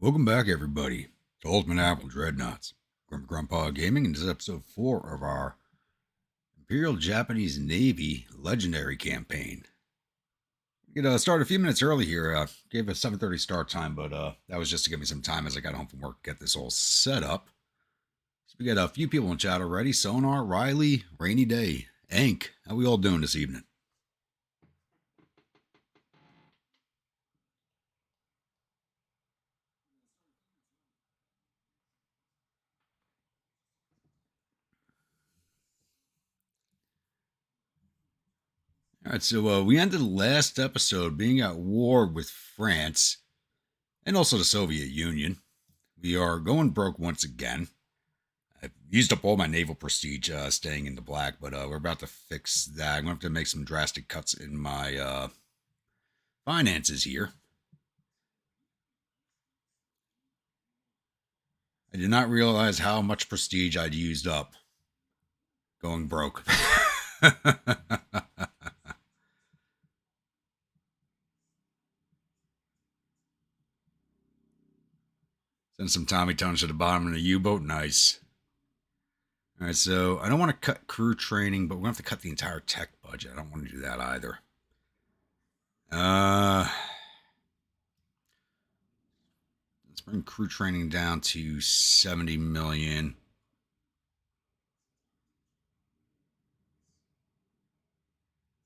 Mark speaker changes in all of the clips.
Speaker 1: Welcome back, everybody, to Ultimate Apple Dreadnaughts. Grandpa Gaming, and this is episode 4 of our Imperial Japanese Navy Legendary campaign. We started a few minutes early here. Gave a 7:30 start time, but that was just to give me some time as I got home from work to get this all set up. So we got a few people in chat already. Sonar, Riley, Rainy Day, Ank. How we all doing this evening? All right, so we ended the last episode being at war with France and also the Soviet Union. We are going broke once again. I've used up all my naval prestige staying in the black, but we're about to fix that. I'm going to have to make some drastic cuts in my finances here. I did not realize how much prestige I'd used up going broke. Send some Tommy Tones to the bottom of the U-boat. Nice. All right, so I don't want to cut crew training, but we're going to have to cut the entire tech budget. I don't want to do that either. Let's bring crew training down to 70 million.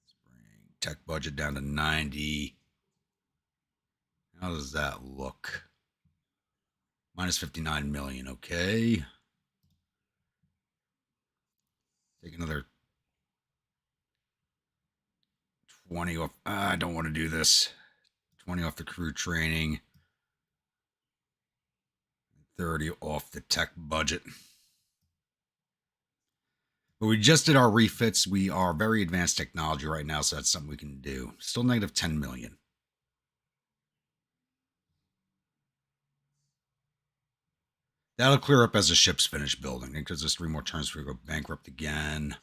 Speaker 1: Let's bring tech budget down to 90. How does that look? Minus 59 million, okay. Take another 20 off. I don't want to do this. 20 off the crew training. 30 off the tech budget. But we just did our refits. We are very advanced technology right now, so that's something we can do. Still negative 10 million. That'll clear up as the ship's finished building. Because there's 3 more turns before we go bankrupt again.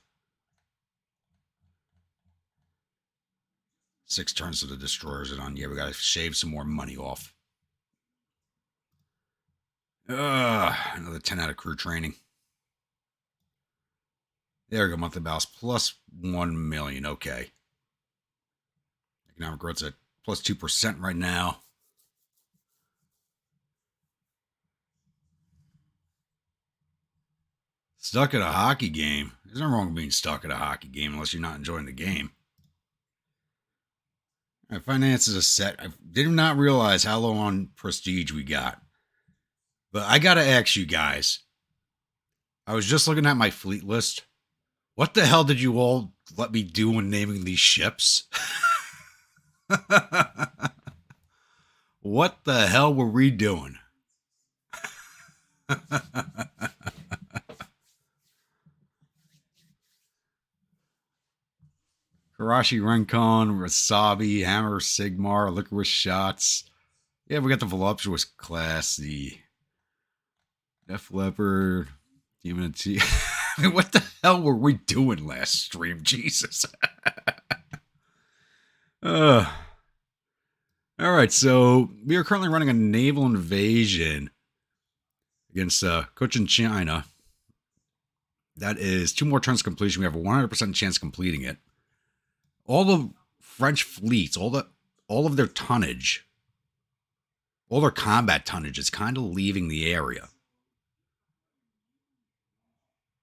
Speaker 1: 6 turns to the destroyers and on. Yeah, we gotta shave some more money off. Another 10 out of crew training. There we go, monthly balance plus 1 million. Okay. Economic growth's at plus 2% right now. Stuck at a hockey game. There's nothing wrong with being stuck at a hockey game unless you're not enjoying the game. Our finances are set. I did not realize how low on prestige we got. But I gotta ask you guys. I was just looking at my fleet list. What the hell did you all let me do when naming these ships? What the hell were we doing? Karashi Renkon, Wasabi, Hammer Sigmar, Licorice Shots. Yeah, we got the Voluptuous class, the Def Leopard, Demon T. I mean, what the hell were we doing last stream? Jesus. All right, so we are currently running a naval invasion against Cochin China. That is 2 more turns completion. We have a 100% chance of completing it. All the French fleets, all of their tonnage, all their combat tonnage is kind of leaving the area.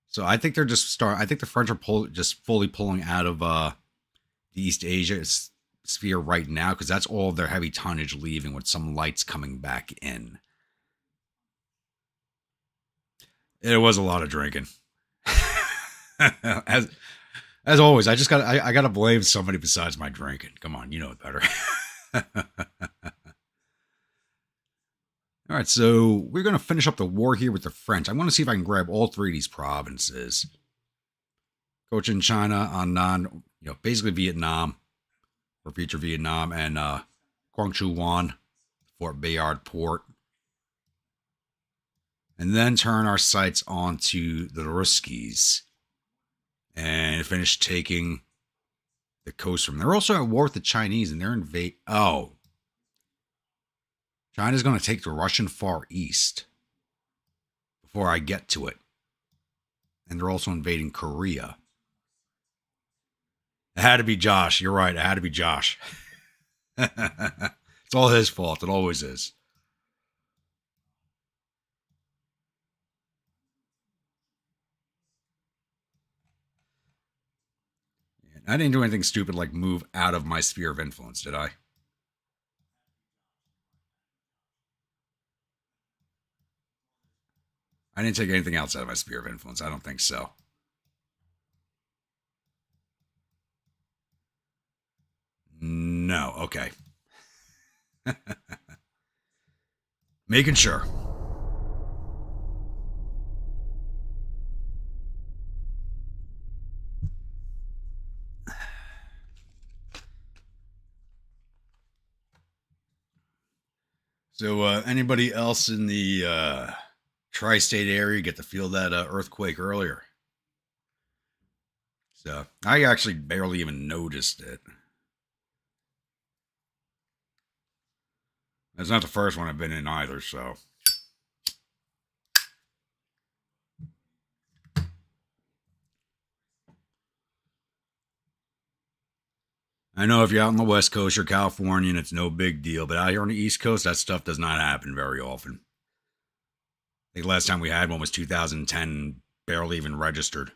Speaker 1: So I think they're just I think the French are just fully pulling out of the East Asia sphere right now because that's all of their heavy tonnage leaving with some lights coming back in. It was a lot of drinking. As always, I gotta blame somebody besides my drinking. Come on, you know it better. All right, so we're going to finish up the war here with the French. I want to see if I can grab all 3 of these provinces. Cochin China, Annan, basically Vietnam, or future Vietnam, and Quang Wan, Fort Bayard Port. And then turn our sights onto the Ruskies and finish taking the coast from them. They're also at war with the Chinese, and they're invade. Oh. China's going to take the Russian Far East before I get to it. And they're also invading Korea. It had to be Josh. You're right. It had to be Josh. It's all his fault. It always is. I didn't do anything stupid like move out of my sphere of influence, did I? I didn't take anything outside of my sphere of influence. I don't think so. No. Okay. Making sure. So, anybody else in the tri-state area get to feel that earthquake earlier? So, I actually barely even noticed it. It's not the first one I've been in either, so. I know if you're out on the West Coast or California, it's no big deal, but out here on the East Coast, that stuff does not happen very often. I think last time we had one was 2010, barely even registered.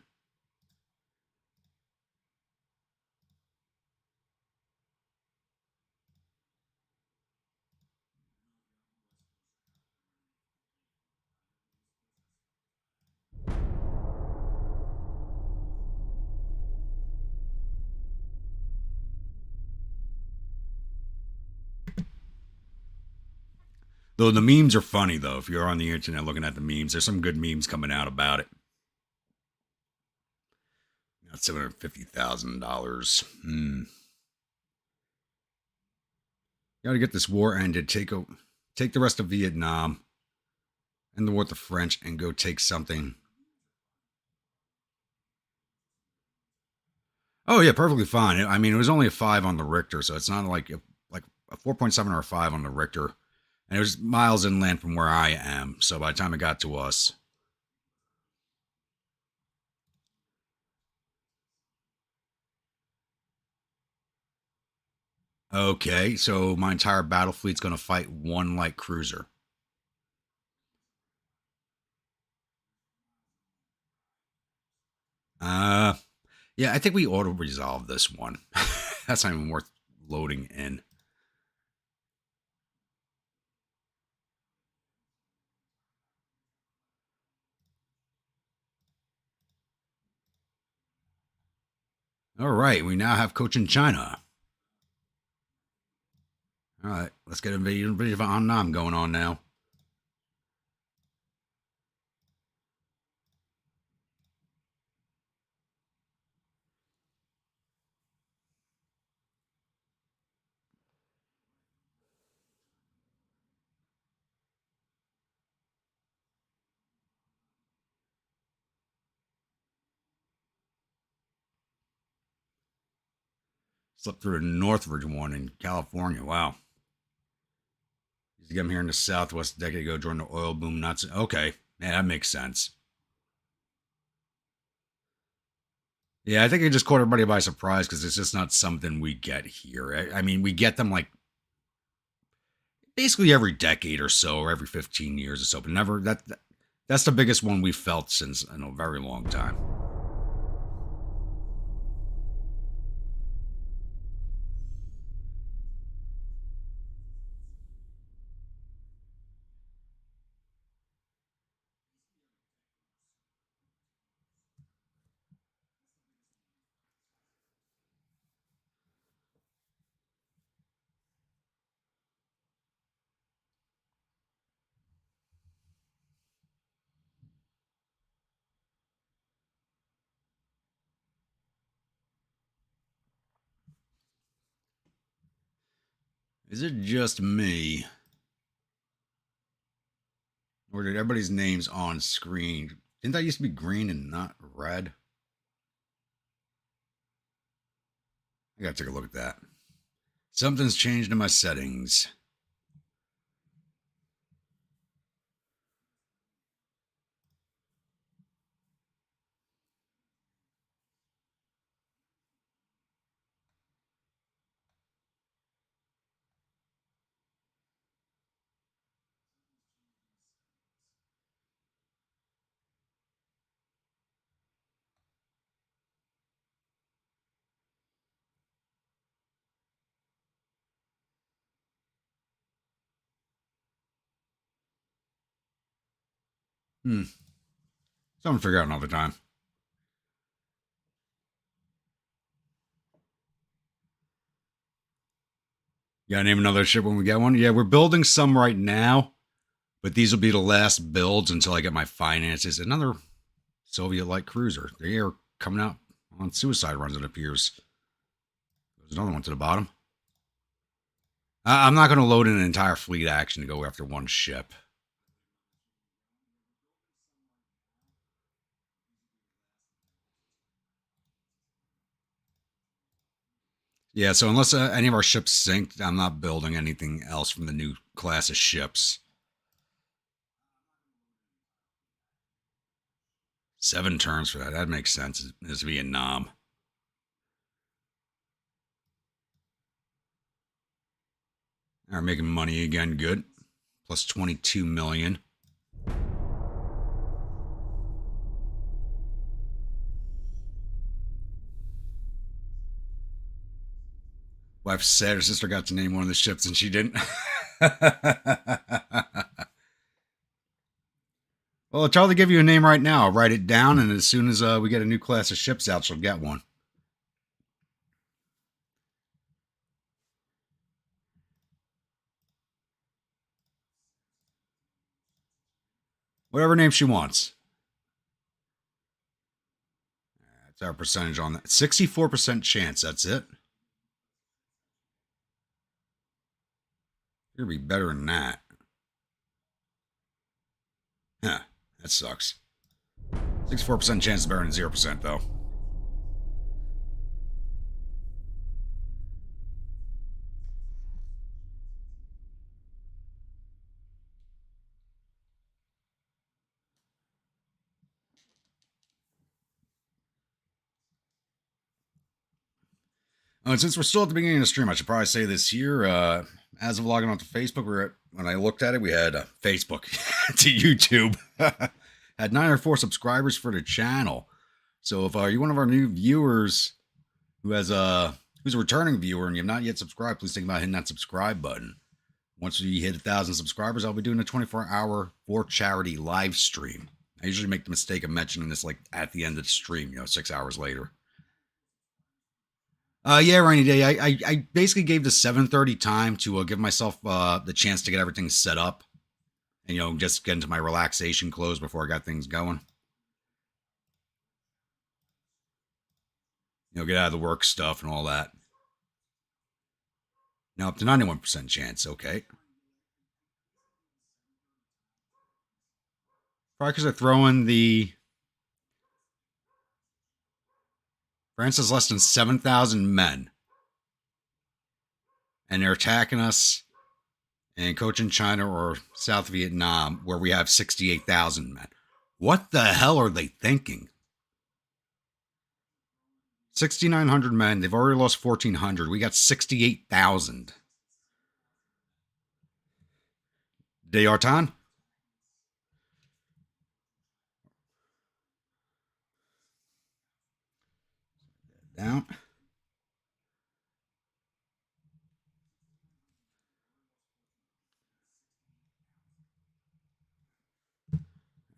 Speaker 1: Though the memes are funny, though. If you're on the internet looking at the memes, there's some good memes coming out about it. Not $750,000. Got to get this war ended. Take the rest of Vietnam, end the war with the French, and go take something. Oh yeah, perfectly fine. I mean, it was only a 5 on the Richter, so it's not like a 4.7 or a 5 on the Richter, and it was miles inland from where I am. So by the time it got to us, okay, so my entire battle fleet's going to fight one light cruiser. Uh, yeah, I think we auto resolve this one. That's not even worth loading in. All right, we now have Cochin China. All right, let's get a bit of Vietnam going on now. Slipped through the Northridge one in California. Wow. Used to get them here in the Southwest a decade ago during the oil boom. Not so, okay. Yeah, that makes sense. Yeah, I think it just caught everybody by surprise because it's just not something we get here. I mean, we get them like basically every decade or so, or every 15 years or so, but never that's the biggest one we've felt since in a very long time. Is it just me? Or did everybody's names on screen? Didn't that used to be green and not red? I gotta take a look at that. Something's changed in my settings. Something to figure out another time. You gotta name another ship when we get one? Yeah, we're building some right now, but these will be the last builds until I get my finances. Another Soviet light cruiser. They are coming out on suicide runs, it appears. There's another one to the bottom. I'm not going to load in an entire fleet action to go after one ship. Yeah, so unless any of our ships sink, I'm not building anything else from the new class of ships. 7 turns for that. That makes sense. It's Vietnam. Are making money again. Good. Plus 22 million. Wife said her sister got to name one of the ships and she didn't. Well, I'll try to give you a name right now. I'll write it down, and as soon as we get a new class of ships out, she'll get one. Whatever name she wants. That's our percentage on that. 64% chance. That's it. It'll be better than that. Huh. That sucks. 64% chance is better than 0%, though. And since we're still at the beginning of the stream, I should probably say this here. As of logging onto Facebook, when I looked at it, we had Facebook to YouTube. Had 904 subscribers for the channel. So if you're one of our new viewers who's a returning viewer and you've not yet subscribed, please think about hitting that subscribe button. Once we hit 1,000 subscribers, I'll be doing a 24-hour for charity live stream. I usually make the mistake of mentioning this like at the end of the stream, 6 hours later. Yeah, rainy day. I basically gave the 7:30 time to give myself the chance to get everything set up, and just get into my relaxation clothes before I got things going. Get out of the work stuff and all that. Now up to 91% chance. Okay. Probably because they're throwing the. France has less than 7,000 men, and they're attacking us in Cochin China or South Vietnam, where we have 68,000 men. What the hell are they thinking? 6,900 men. They've already lost 1,400. We got 68,000. Deartan? Down.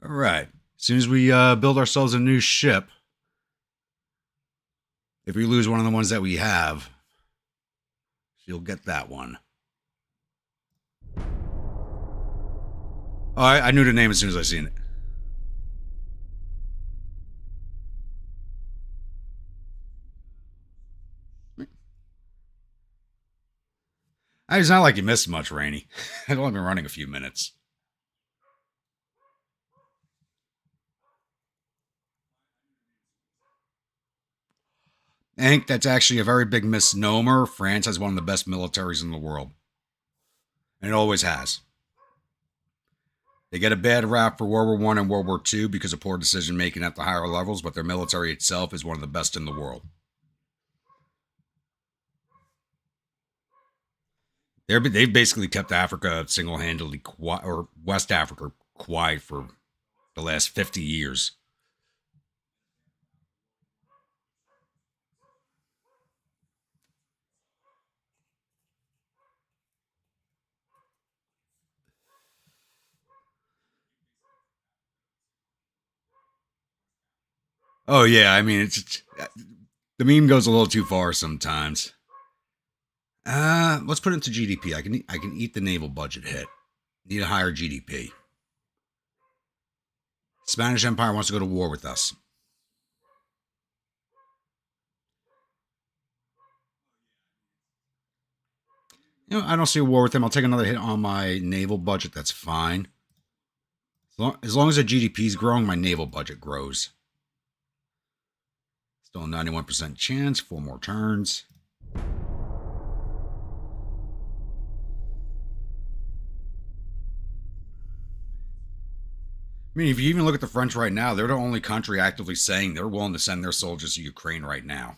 Speaker 1: All right. As soon as we build ourselves a new ship, if we lose one of the ones that we have, she'll get that one. Oh, I knew the name as soon as I seen it. It's not like you missed much, Rainy. I've only been running a few minutes. I think that's actually a very big misnomer. France has one of the best militaries in the world. And it always has. They get a bad rap for World War I and World War II because of poor decision making at the higher levels, but their military itself is one of the best in the world. They've basically kept Africa single-handedly quiet, or West Africa quiet for the last 50 years. Oh yeah, I mean the meme goes a little too far sometimes. Let's put it into GDP. I can eat the naval budget hit. Need a higher GDP. Spanish Empire wants to go to war with us. You know, I don't see a war with them. I'll take another hit on my naval budget. That's fine. As long as the GDP is growing, my naval budget grows. Still a 91% chance. 4 more turns. I mean, if you even look at the French right now, they're the only country actively saying they're willing to send their soldiers to Ukraine right now.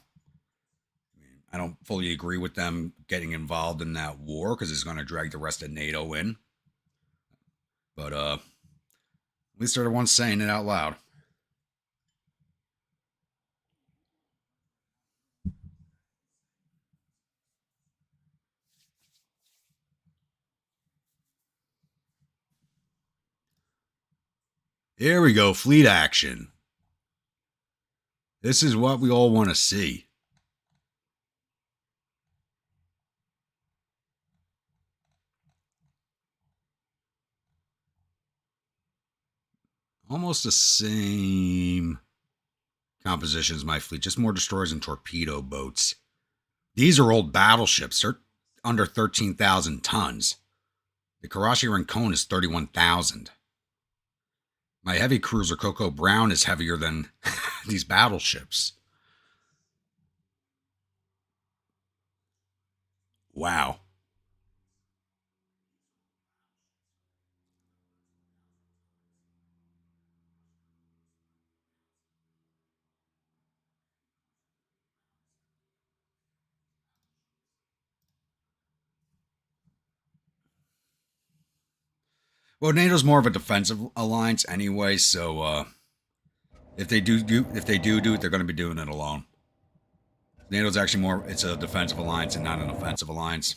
Speaker 1: I don't fully agree with them getting involved in that war because it's going to drag the rest of NATO in. But at least they're the ones saying it out loud. Here we go, fleet action. This is what we all want to see. Almost the same composition as my fleet, just more destroyers and torpedo boats. These are old battleships. They're under 13,000 tons. The Karachi Rincon is 31,000. My heavy cruiser Coco Brown is heavier than these battleships. Wow. Well, NATO's more of a defensive alliance anyway, so if they do it, they're going to be doing it alone. NATO's actually more, it's a defensive alliance and not an offensive alliance.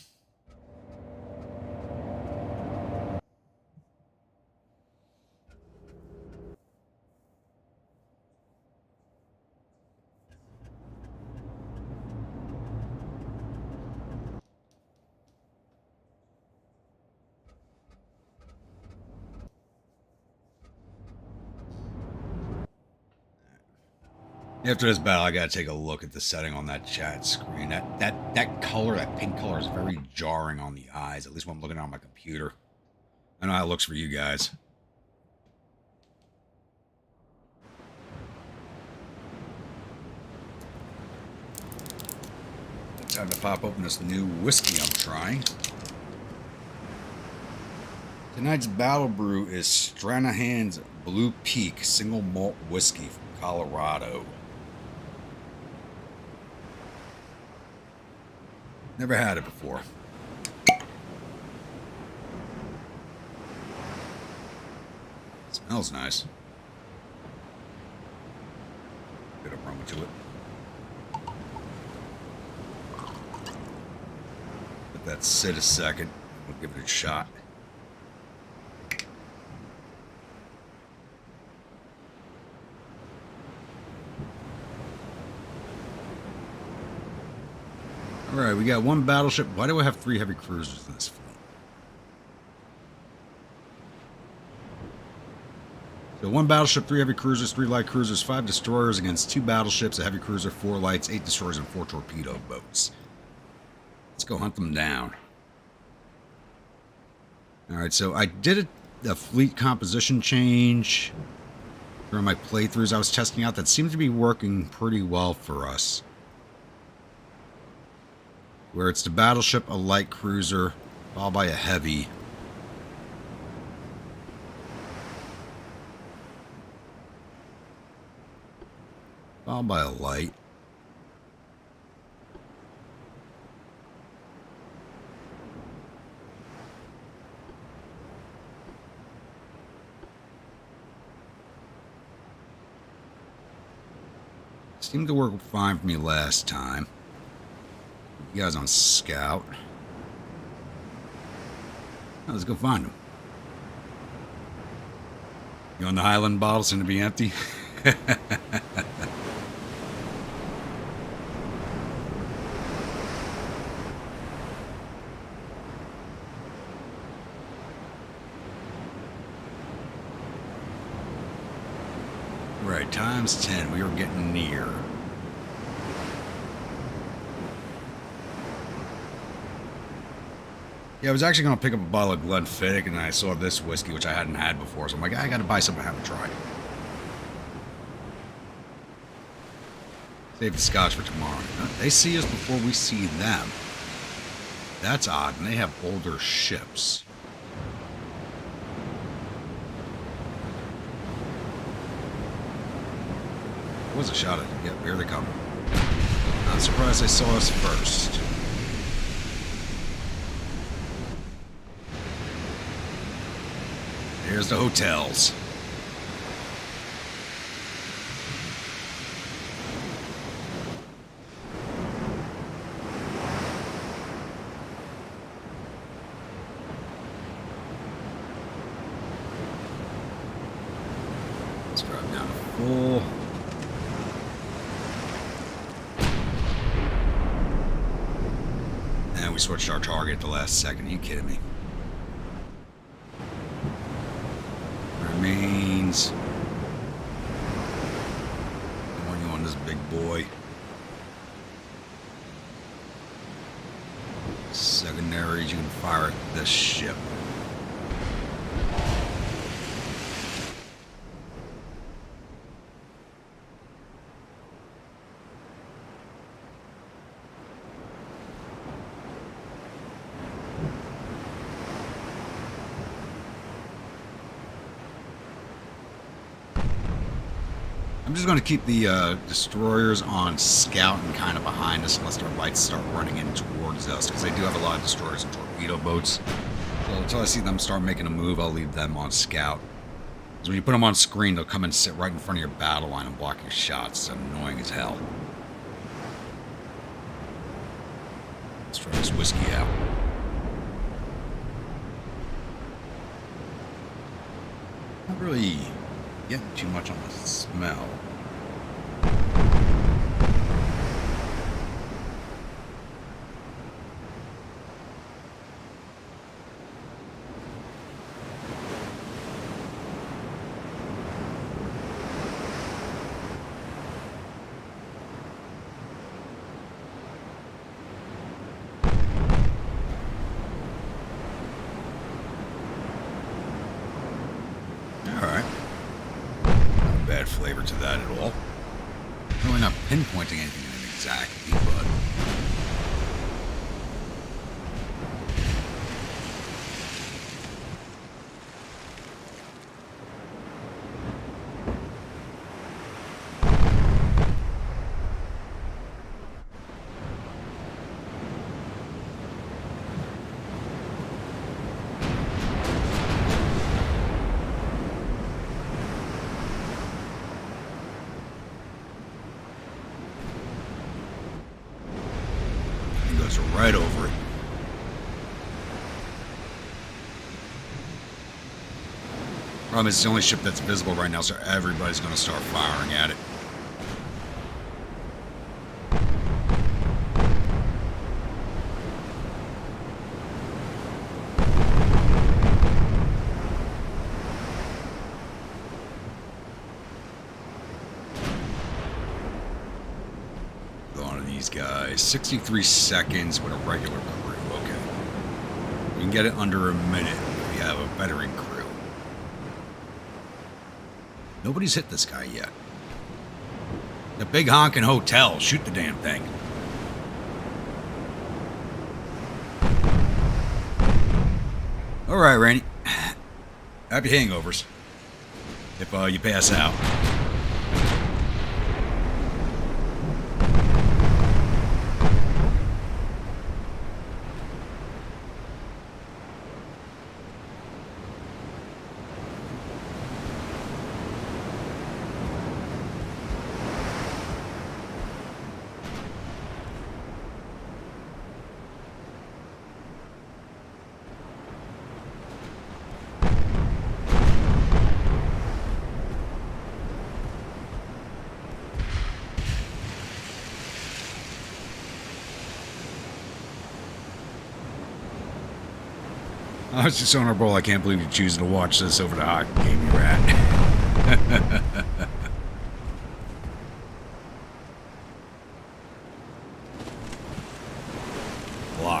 Speaker 1: After this battle, I gotta take a look at the setting on that chat screen. That color, that pink color, is very jarring on the eyes. At least when I'm looking on my computer. I know how it looks for you guys. Time to pop open this new whiskey I'm trying. Tonight's battle brew is Stranahan's Blue Peak Single Malt Whiskey from Colorado. Never had it before. Smells nice. Bit of aroma to it. Let that sit a second. We'll give it a shot. Alright, we got one battleship. Why do I have 3 heavy cruisers in this fleet? So 1 battleship, 3 heavy cruisers, 3 light cruisers, 5 destroyers against 2 battleships, a heavy cruiser, 4 lights, 8 destroyers, and 4 torpedo boats. Let's go hunt them down. Alright, so I did a fleet composition change during my playthroughs I was testing out that seemed to be working pretty well for us. Where it's the battleship, a light cruiser, followed by a heavy. Followed by a light. Seemed to work fine for me last time. You guys on scout. Oh, let's go find them. You on the Highland bottle seem to be empty? Right, times 10. We are getting near. Yeah, I was actually going to pick up a bottle of Glenfiddich, and I saw this whiskey, which I hadn't had before. So I'm like, I got to buy something I haven't tried. Save the scotch for tomorrow. They see us before we see them. That's odd, and they have older ships. There was a shot at it. Yep, here they come. Not surprised they saw us first. Here's the hotels. Let's drop down to full. And we switched our target at the last second. Are you kidding me? Remains. When you on this big boy. Secondaries, you can fire at this ship. I'm just going to keep the destroyers on scout and kind of behind us unless their lights start running in towards us, because they do have a lot of destroyers and torpedo boats. So until I see them start making a move, I'll leave them on scout. Because when you put them on screen, they'll come and sit right in front of your battle line and block your shots. It's annoying as hell. Let's try this whiskey out. Not really getting too much on the smell. Flavor to that at all. Really not pinpointing anything exactly, but right over it. Problem is, it's the only ship that's visible right now, so everybody's going to start firing at it. Guys, 63 seconds with a regular crew. Okay, we can get it under a minute if we have a veteran crew. Nobody's hit this guy yet. The big honking hotel. Shoot the damn thing. All right, Randy. Happy hangovers. If you pass out. I was just on our bowl. I can't believe you're choosing to watch this over the hockey game you're at.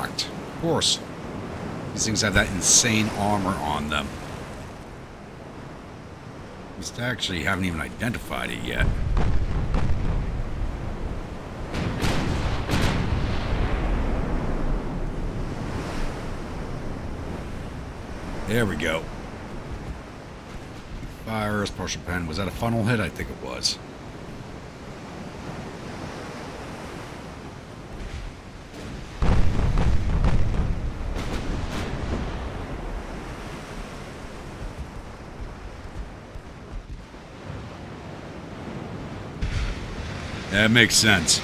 Speaker 1: locked. Of course. These things have that insane armor on them. We actually haven't even identified it yet. There we go. Fires, partial pen. Was that a funnel hit? I think it was. That makes sense.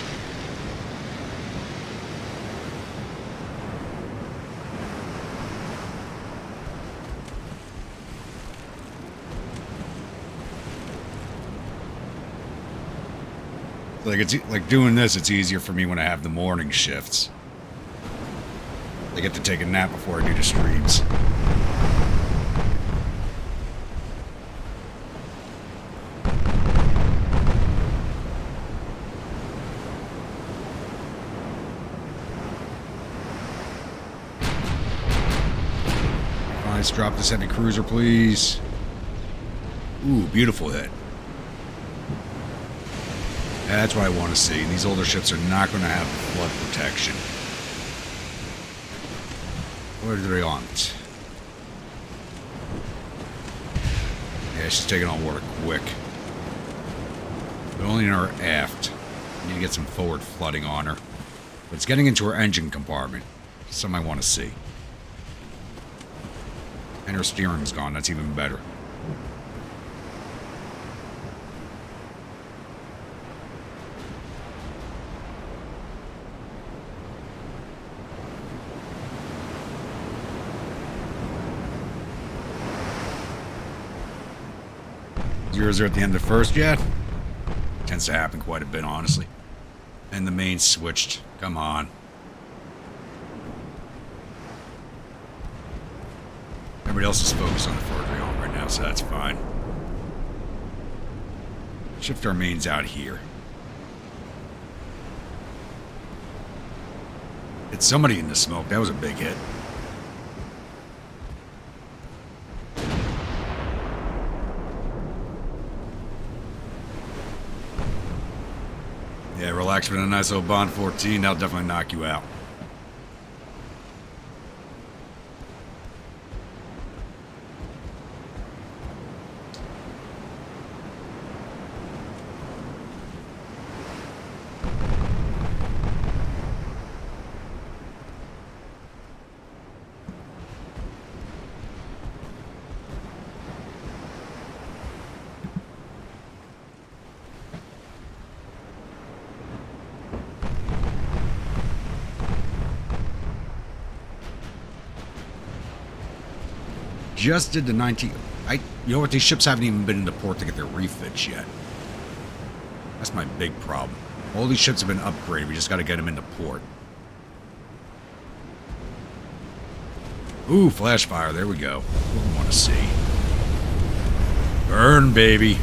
Speaker 1: Like, it's like doing this, it's easier for me when I have the morning shifts. I get to take a nap before I do the streams. Let's drop this heavy cruiser, please. Ooh, beautiful hit. That's what I want to see. These older ships are not going to have flood protection. What are they on? Yeah, she's taking on water quick. But only in her aft. Need to get some forward flooding on her. But it's getting into her engine compartment. Something I want to see. And her steering's gone. That's even better. Zeros are at the end of the first, yeah. Tends to happen quite a bit, honestly. And the main switched. Come on. Everybody else is focused on the forward rail right now, so that's fine. Shift our mains out here. It's somebody in the smoke. That was a big hit. Yeah, relax with a nice little Bond 14. That'll definitely knock you out. Just did the 19... you know what? These ships haven't even been into port to get their refits yet. That's my big problem. All these ships have been upgraded. We just got to get them into port. Ooh, flash fire. There we go. What we want to see. Burn, baby.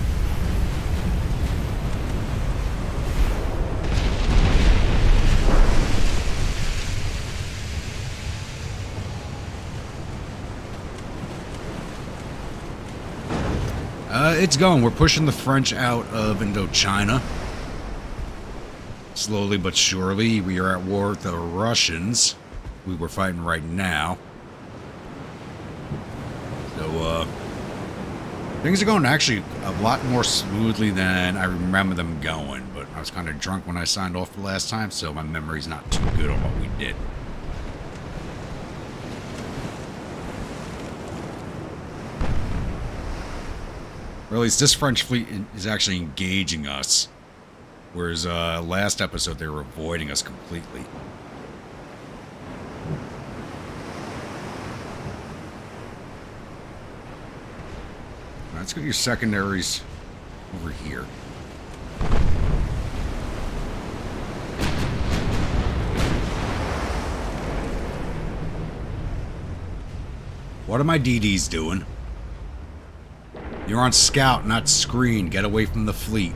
Speaker 1: It's going. We're pushing the French out of Indochina. Slowly but surely. We are at war with the Russians. We were fighting right now. So, things are going actually a lot more smoothly than I remember them going. But I was kind of drunk when I signed off the last time, so my memory's not too good on what we did. Or at least this French fleet is actually engaging us. Whereas last episode they were avoiding us completely. Let's get your secondaries over here. What are my DDs doing? You're on scout, not screen. Get away from the fleet.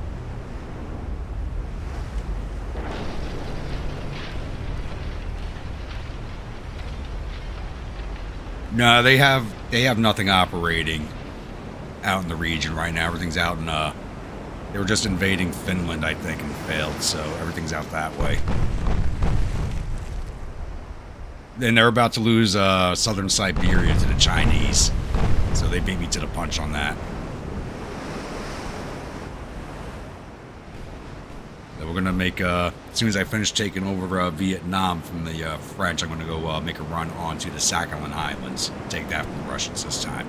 Speaker 1: No, they have nothing operating out in the region right now. Everything's out in they were just invading Finland, I think, and failed, so everything's out that way. Then they're about to lose southern Siberia to the Chinese, so they beat me to the punch on that. So we're gonna make as soon as I finish taking over Vietnam from the French, I'm gonna go make a run onto the Sakhalin Islands, take that from the Russians this time.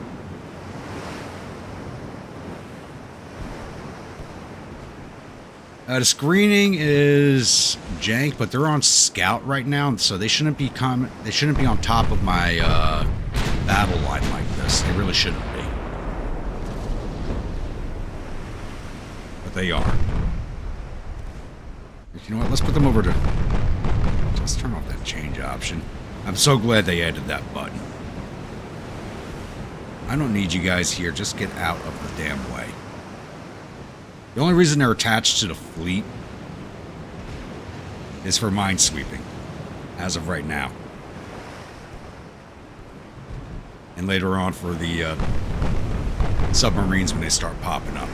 Speaker 1: The screening is jank, but they're on scout right now, so they shouldn't be on top of my battle line like this. They really shouldn't be, but they are. You know what? Let's put them over to. Let's turn off that change option. I'm so glad they added that button. I don't need you guys here. Just get out of the damn way. The only reason they're attached to the fleet is for minesweeping, as of right now. And later on for the submarines when they start popping up.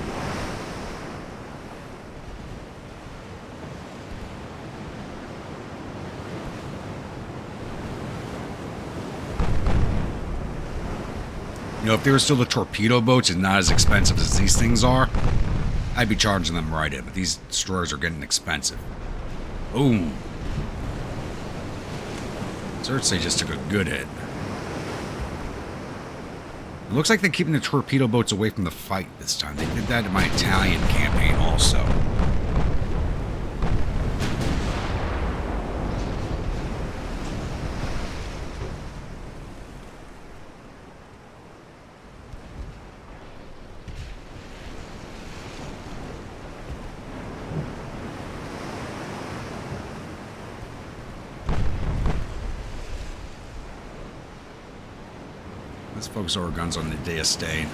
Speaker 1: You know, if they were still the torpedo boats and not as expensive as these things are, I'd be charging them right in, but these destroyers are getting expensive. Boom. Xerxes just took a good hit. It looks like they're keeping the torpedo boats away from the fight this time. They did that in my Italian campaign also. Let's focus our guns on the Dea Stain.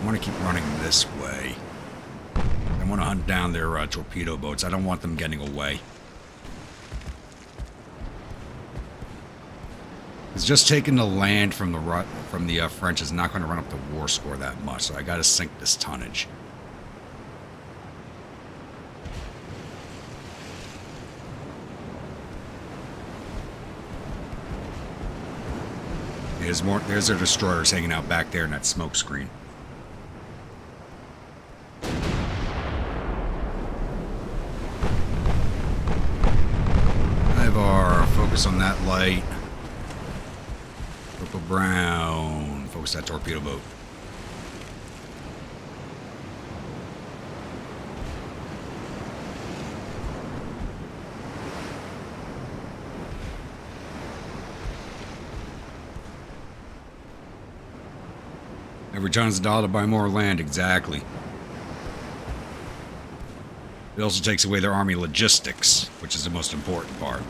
Speaker 1: I want to keep running this way. I want to hunt down their torpedo boats. I don't want them getting away. It's just taking the land from the French is not going to run up the war score that much, so I got to sink this tonnage. There's their destroyers hanging out back there in that smoke screen. I have our focus on that light. Purple brown. Focus that torpedo boat. Every ton's a dollar to buy more land, exactly. It also takes away their army logistics, which is the most important part.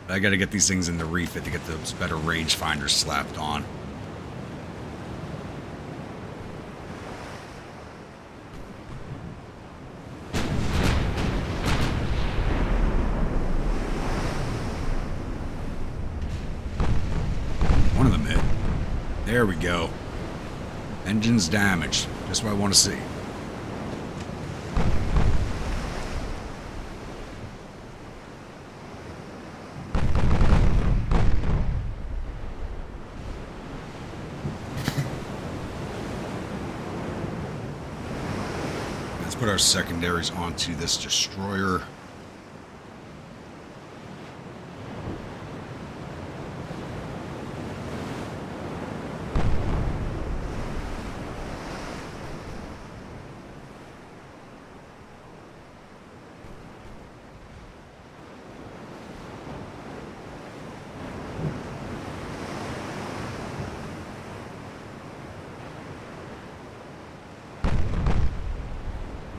Speaker 1: I gotta get these things in the refit to get those better rangefinders slapped on. One of them hit. There we go. Engines damaged. Just what I want to see. Let's put our secondaries onto this destroyer.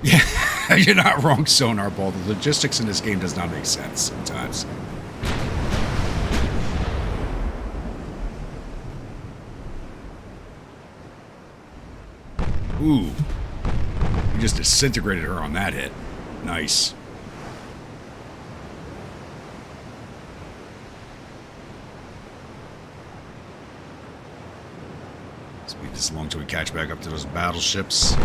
Speaker 1: Yeah, you're not wrong, Sonar Ball. The logistics in this game does not make sense sometimes. Ooh. We just disintegrated her on that hit. Nice. Speed this along till we catch back up to those battleships.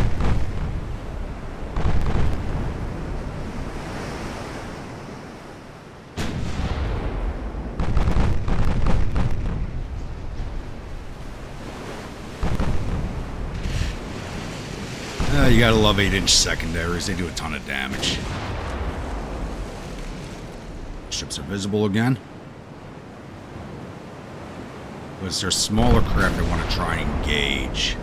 Speaker 1: You gotta love 8-inch secondaries. They do a ton of damage. Ships are visible again. But it's their smaller craft they want to try and engage.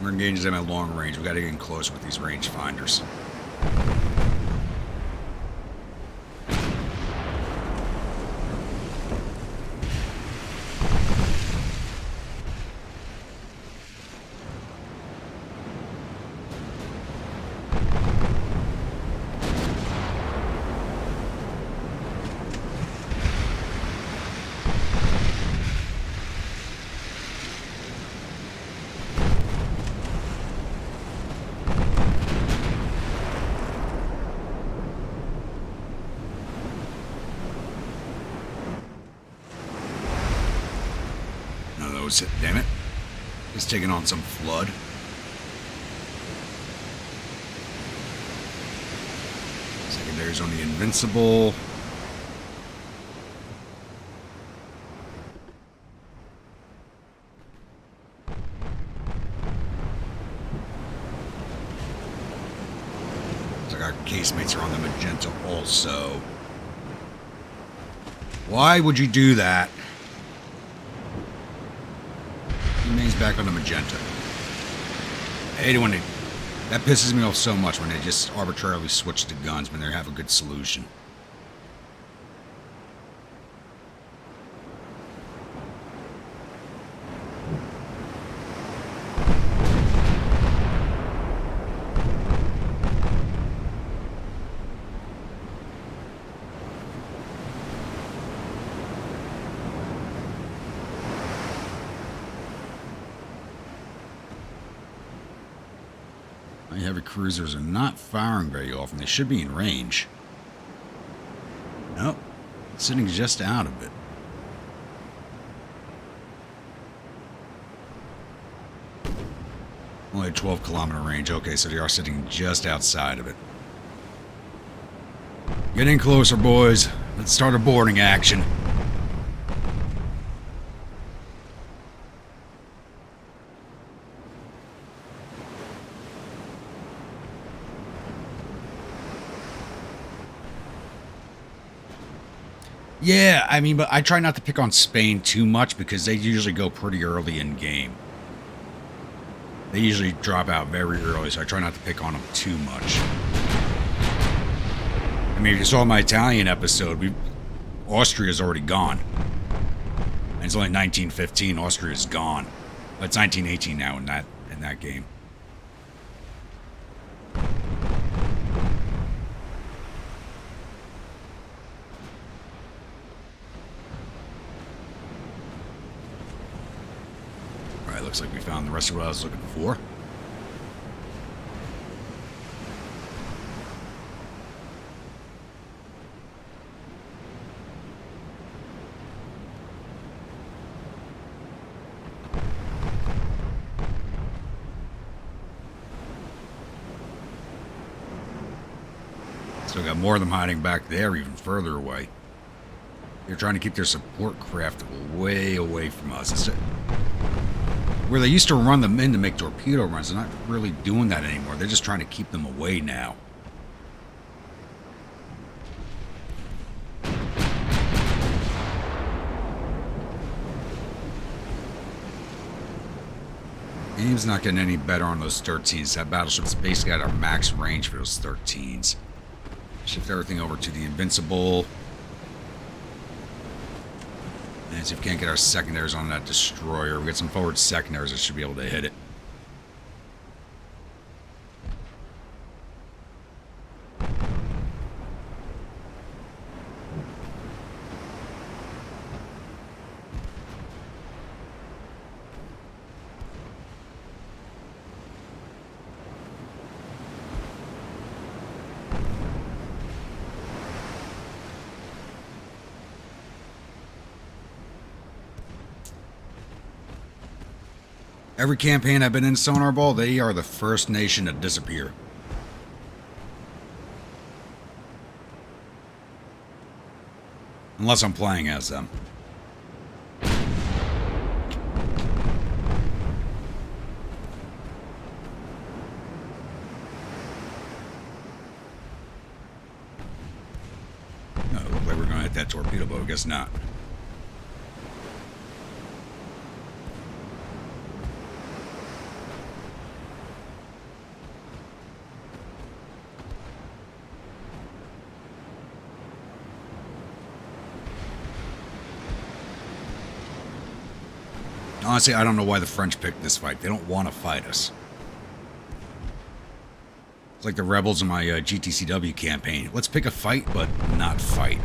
Speaker 1: We're engaging them at long range. We gotta get in close with these range finders. Damn it. It's taking on some flood. Secondaries on the Invincible. Looks like our casemates are on the Magenta also. Why would you do that? Remains back on the Magenta. I hate it when they... That pisses me off so much when they just arbitrarily switch to guns when they have a good solution. Heavy cruisers are not firing very often. They should be in range. Nope. Sitting just out of it. Only 12-kilometer range. Okay, so they are sitting just outside of it. Get in closer, boys. Let's start a boarding action. Yeah, I mean, but I try not to pick on Spain too much because they usually go pretty early in game. They usually drop out very early, so I try not to pick on them too much. I mean, if you saw my Italian episode, Austria's already gone. And it's only 1915, Austria's gone. It's 1918 now in that game. Looks like we found the rest of what I was looking for. Still got more of them hiding back there, even further away. They're trying to keep their support craft way away from us. Where they used to run them in to make torpedo runs, they're not really doing that anymore. They're just trying to keep them away now. Aim's not getting any better on those 13s. That battleship's basically at our max range for those 13s. Shift everything over to the Invincible. And see if we can't get our secondaries on that destroyer. We got some forward secondaries that should be able to hit it. Every campaign I've been in Sonar Ball, they are the first nation to disappear. Unless I'm playing as them. Oh, it looked like we're going to hit that torpedo boat. I guess not. Honestly, I don't know why the French picked this fight. They don't want to fight us. It's like the rebels in my GTCW campaign. Let's pick a fight, but not fight.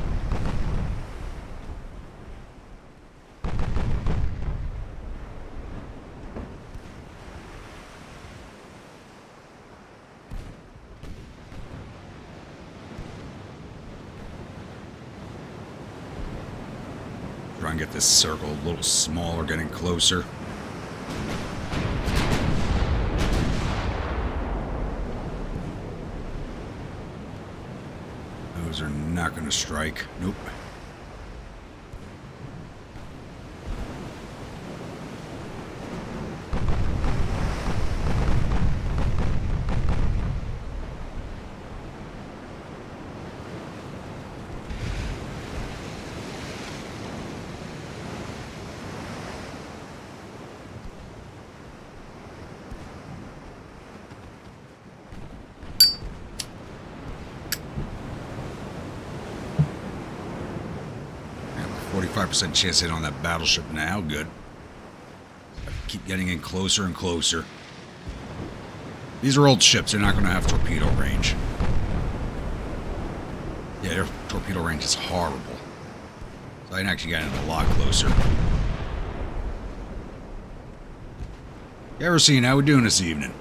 Speaker 1: Try and get this circle a little smaller, getting closer. Those are not going to strike. Nope. Yeah, 45% chance hit on that battleship now. Good. Keep getting in closer and closer. These are old ships. They're not going to have torpedo range. Yeah, their torpedo range is horrible. So I can actually get in a lot closer. You ever seen how we're doing this evening?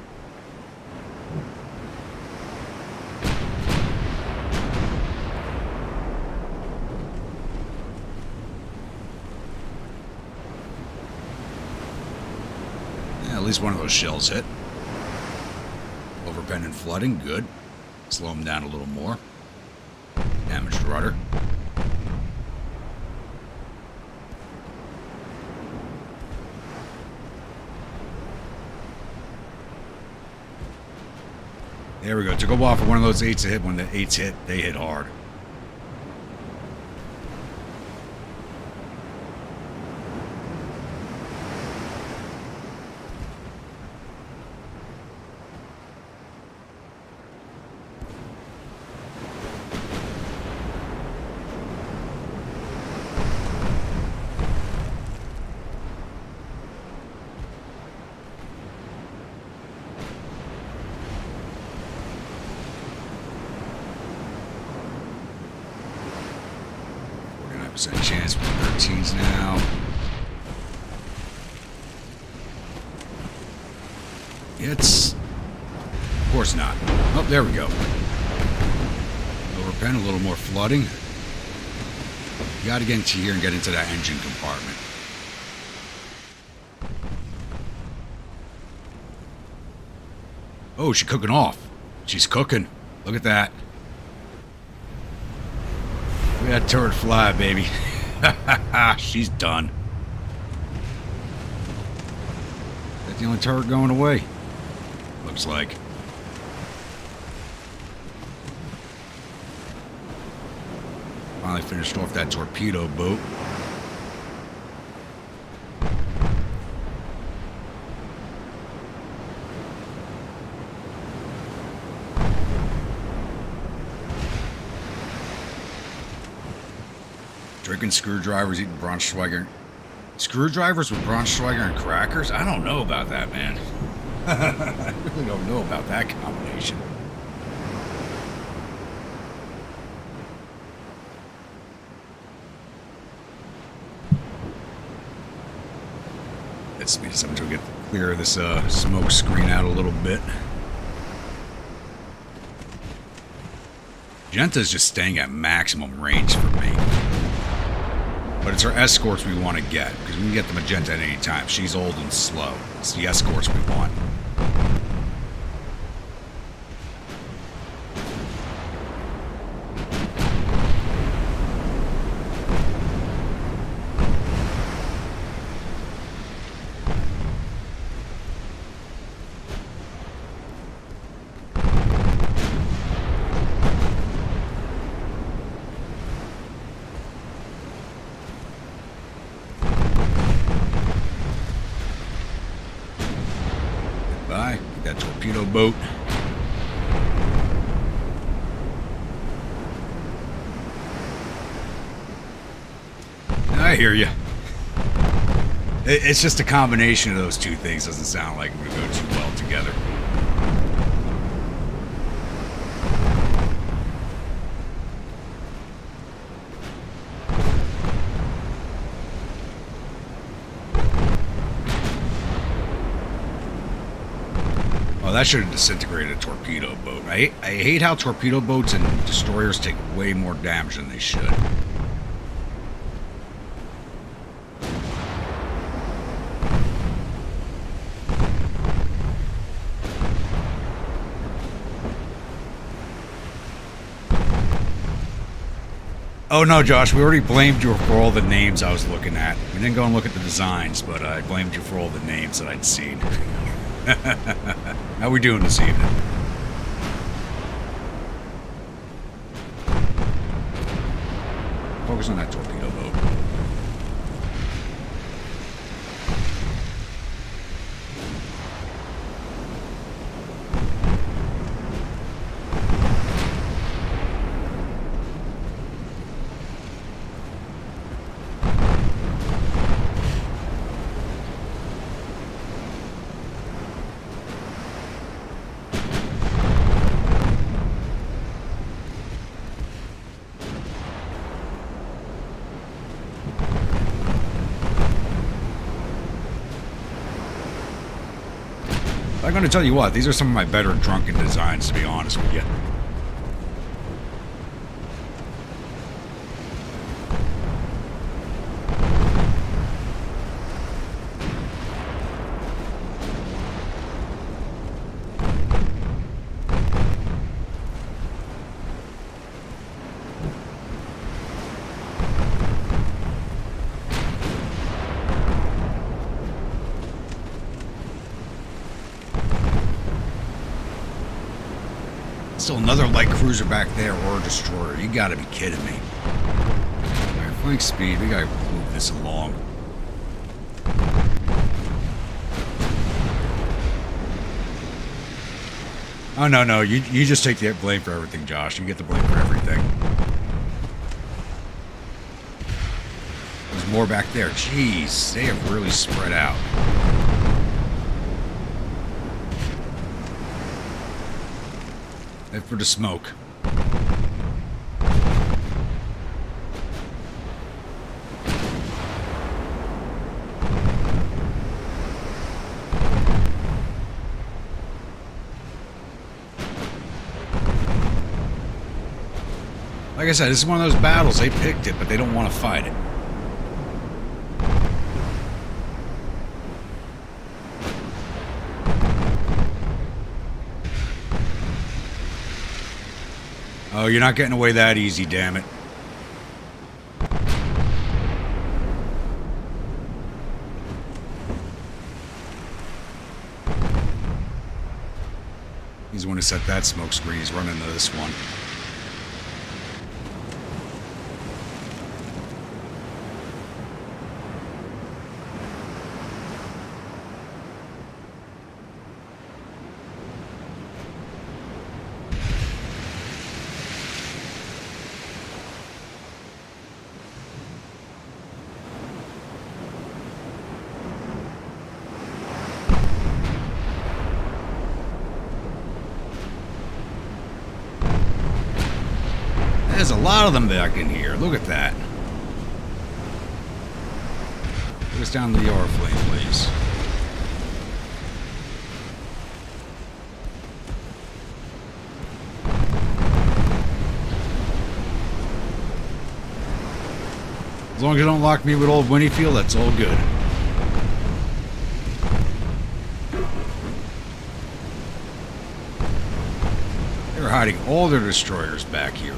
Speaker 1: Yeah, at least one of those shells hit. Overbend and flooding, good. Slow them down a little more. Damaged rudder. There we go. To go off of one of those 8s to hit. When the 8s hit, they hit hard. Chance with 13s now. It's... Of course not. Oh, there we go. Overpen, a little more flooding. You gotta get into here and get into that engine compartment. Oh, she's cooking off. She's cooking. Look at that. Look at that turret fly, baby. She's done. Is that the only turret going away? Looks like. Finally finished off that torpedo boat. Drinking screwdrivers, eating Braunschweiger. Screwdrivers with Braunschweiger and crackers? I don't know about that, man. I really don't know about that combination. Let's speed this up until we get clear of this smoke screen out a little bit. Genta's just staying at maximum range for me. But it's our escorts we want to get, because we can get the magenta at any time. She's old and slow. It's the escorts we want. That torpedo boat. I hear you. It's just a combination of those two things. Doesn't sound like we go too well together. Oh, that should have disintegrated a torpedo boat. I hate how torpedo boats and destroyers take way more damage than they should. Oh no, Josh, we already blamed you for all the names I was looking at. We didn't go and look at the designs, but I blamed you for all the names that I'd seen. How we doing this evening? Focus on that torpedo boat. I'm going to tell you what, these are some of my better drunken designs, to be honest with you. Still another light cruiser back there, or a destroyer. You gotta be kidding me. Alright, flank speed. We gotta move this along. Oh, no. You just take the blame for everything, Josh. You get the blame for everything. There's more back there. Jeez, they have really spread out. Head for the smoke. Like I said, this is one of those battles. They picked it, but they don't want to fight it. Oh, you're not getting away that easy, damn it. He's the one who set that smoke screen. He's running into this one. There's a lot of them back in here. Look at that. Take us down to the Oriflame, please. As long as you don't lock me with old Winniefield, that's all good. They're hiding all their destroyers back here.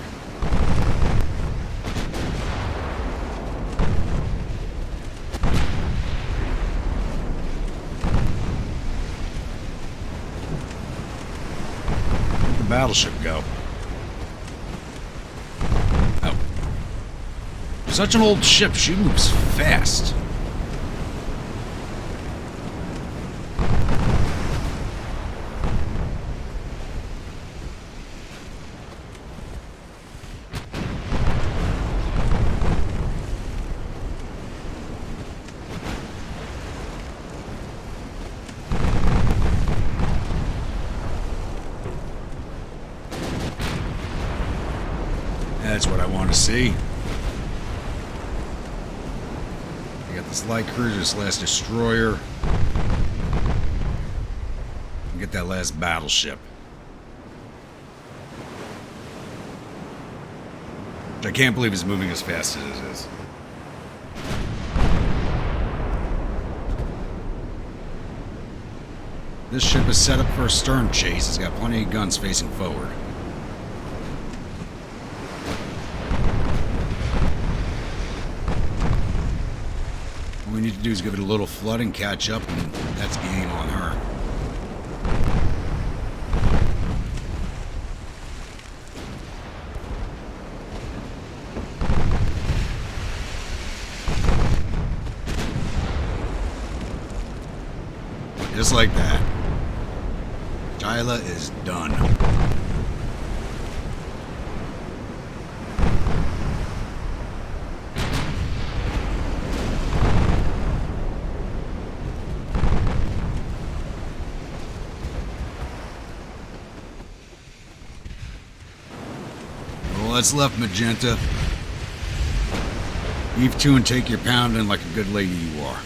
Speaker 1: Where'd the battleship go? Oh. Such an old ship, she moves fast. That's what I want to see. I got this light cruiser, this last destroyer. And get that last battleship. Which I can't believe is moving as fast as it is. This ship is set up for a stern chase. It's got plenty of guns facing forward. All we need to do is give it a little flood and catch up, and that's game on her. Just like that. Tyla is done. Well, that's left, Magenta. Heave to and take your pounding like a good lady you are.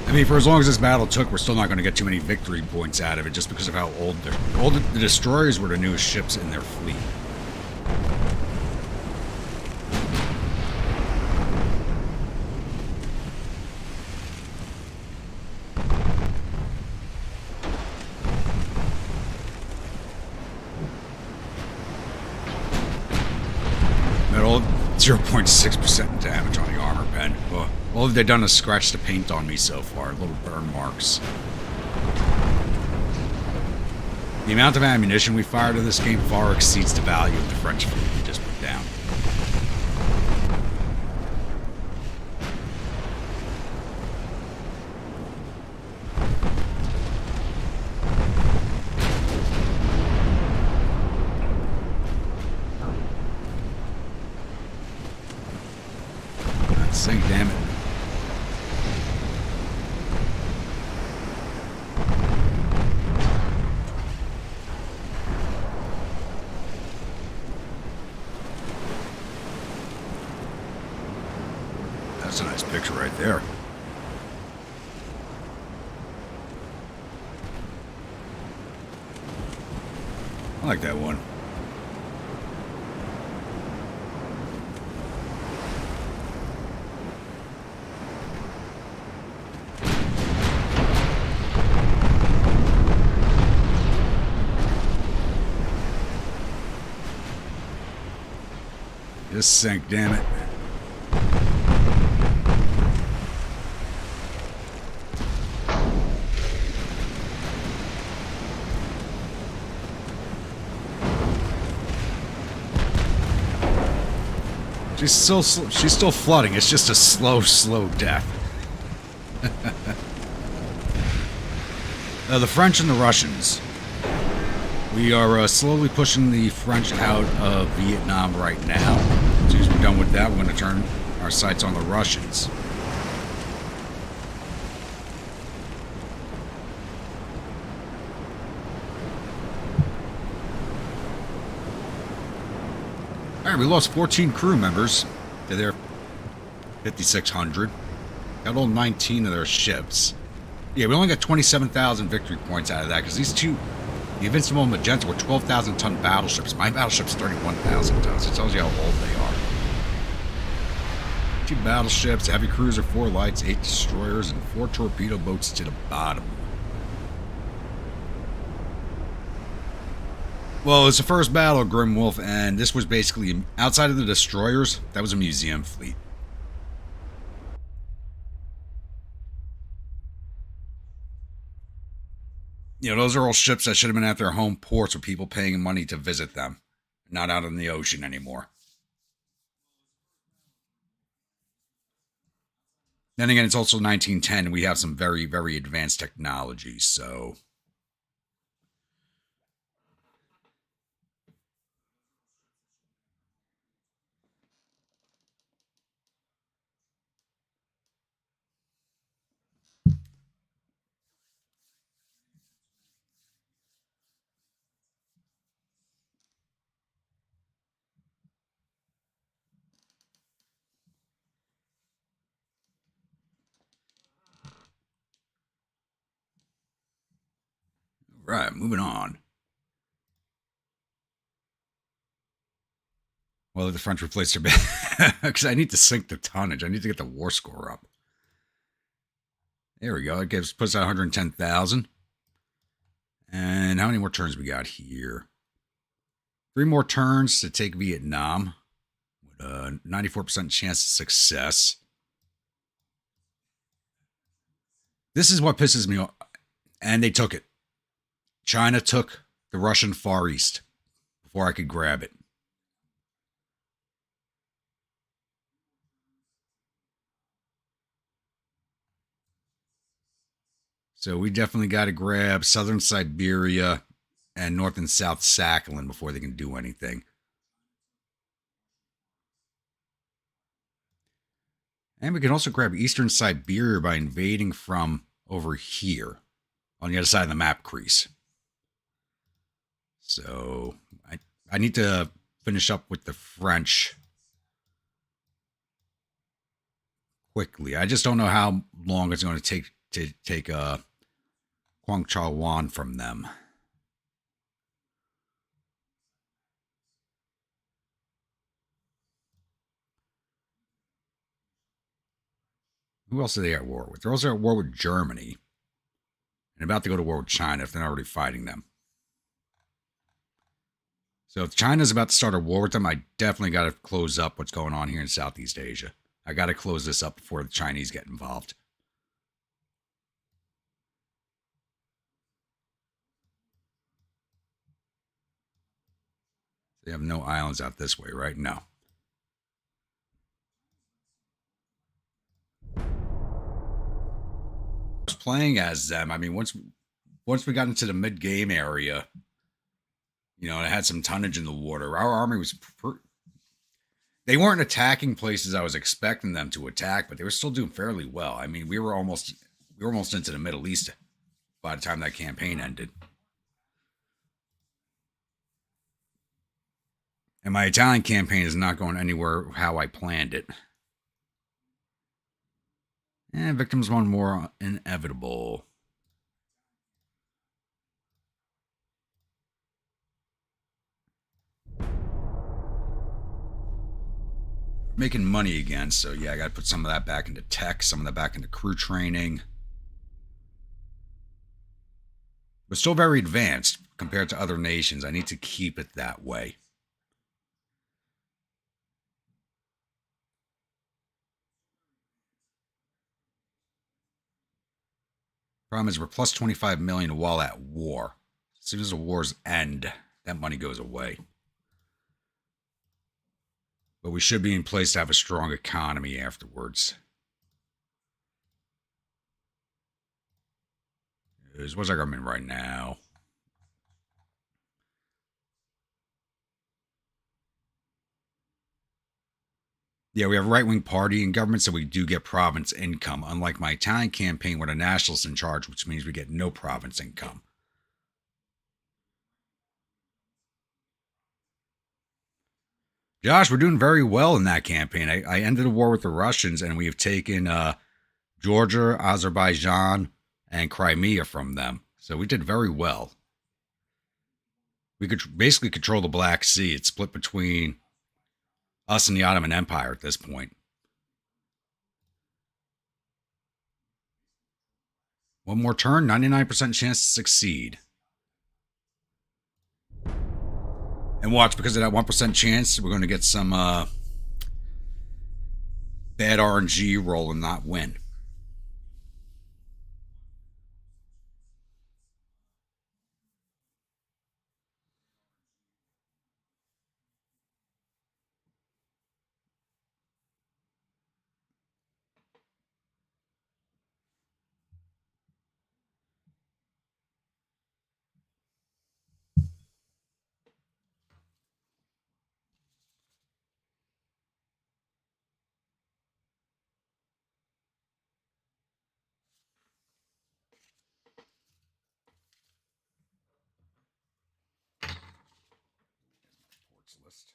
Speaker 1: I mean, for as long as this battle took, we're still not going to get too many victory points out of it, just because of how old they're. The destroyers were the newest ships in their fleet. Metal 0.6% damage on the armor pen. Well, all they've done is scratch the paint on me so far, little burn marks. The amount of ammunition we fired in this game far exceeds the value of the French fleet we just put down. Let's sink, damn it. That's a nice picture right there. I like that one. Just sink, damn it. She's still flooding. It's just a slow death. The French and the Russians. We are slowly pushing the French out of Vietnam right now. As soon as we're done with that, we're going to turn our sights on the Russians. Alright, we lost 14 crew members to their 5,600. Got all 19 of their ships. Yeah, we only got 27,000 victory points out of that, because these two, the Invincible and Magenta, were 12,000 ton battleships. My battleship's 31,000 tons. It tells you how old they are. 2 battleships, heavy cruiser, 4 lights, 8 destroyers, and 4 torpedo boats to the bottom. Well, it's the first battle of Grim Wolf, and this was basically, outside of the destroyers, that was a museum fleet. You know, those are all ships that should have been at their home ports with people paying money to visit them, not out in the ocean anymore. Then again, it's also 1910, and we have some very, very advanced technology, so... Right, moving on. Well, the French replaced their base, because I need to sink the tonnage. I need to get the war score up. There we go. It puts out 110,000. And how many more turns we got here? 3 more turns to take Vietnam. With a 94% chance of success. This is what pisses me off. And they took it. China took the Russian Far East before I could grab it. So we definitely got to grab Southern Siberia and North and South Sakhalin before they can do anything. And we can also grab Eastern Siberia by invading from over here on the other side of the map crease. So I need to finish up with the French quickly. I just don't know how long it's going to take Kwang Chao Wan from them. Who else are they at war with? They're also at war with Germany. And about to go to war with China if they're not already fighting them. So if China's about to start a war with them, I definitely got to close up what's going on here in Southeast Asia. I got to close this up before the Chinese get involved. They have no islands out this way, right? No. I was playing as them. I mean, once we got into the mid-game area, you know, it had some tonnage in the water. Our army was... They weren't attacking places I was expecting them to attack, but they were still doing fairly well. I mean, we were almost into the Middle East by the time that campaign ended. And my Italian campaign is not going anywhere how I planned it. And victims one more inevitable. Making money again, so yeah, I got to put some of that back into tech, some of that back into crew training. But still very advanced compared to other nations. I need to keep it that way. Problem is, we're plus 25 million while at war. As soon as the wars end, that money goes away. But we should be in place to have a strong economy afterwards. What's our government right now? Yeah, we have a right-wing party in government, so we do get province income, unlike my Italian campaign where the nationalists in charge, which means we get no province income. Josh, we're doing very well in that campaign. I ended the war with the Russians, and we have taken Georgia, Azerbaijan, and Crimea from them. So we did very well. We could basically control the Black Sea. It's split between us and the Ottoman Empire at this point. One more turn, 99% chance to succeed. And watch, because of that 1% chance, we're going to get some bad RNG roll and not win. List.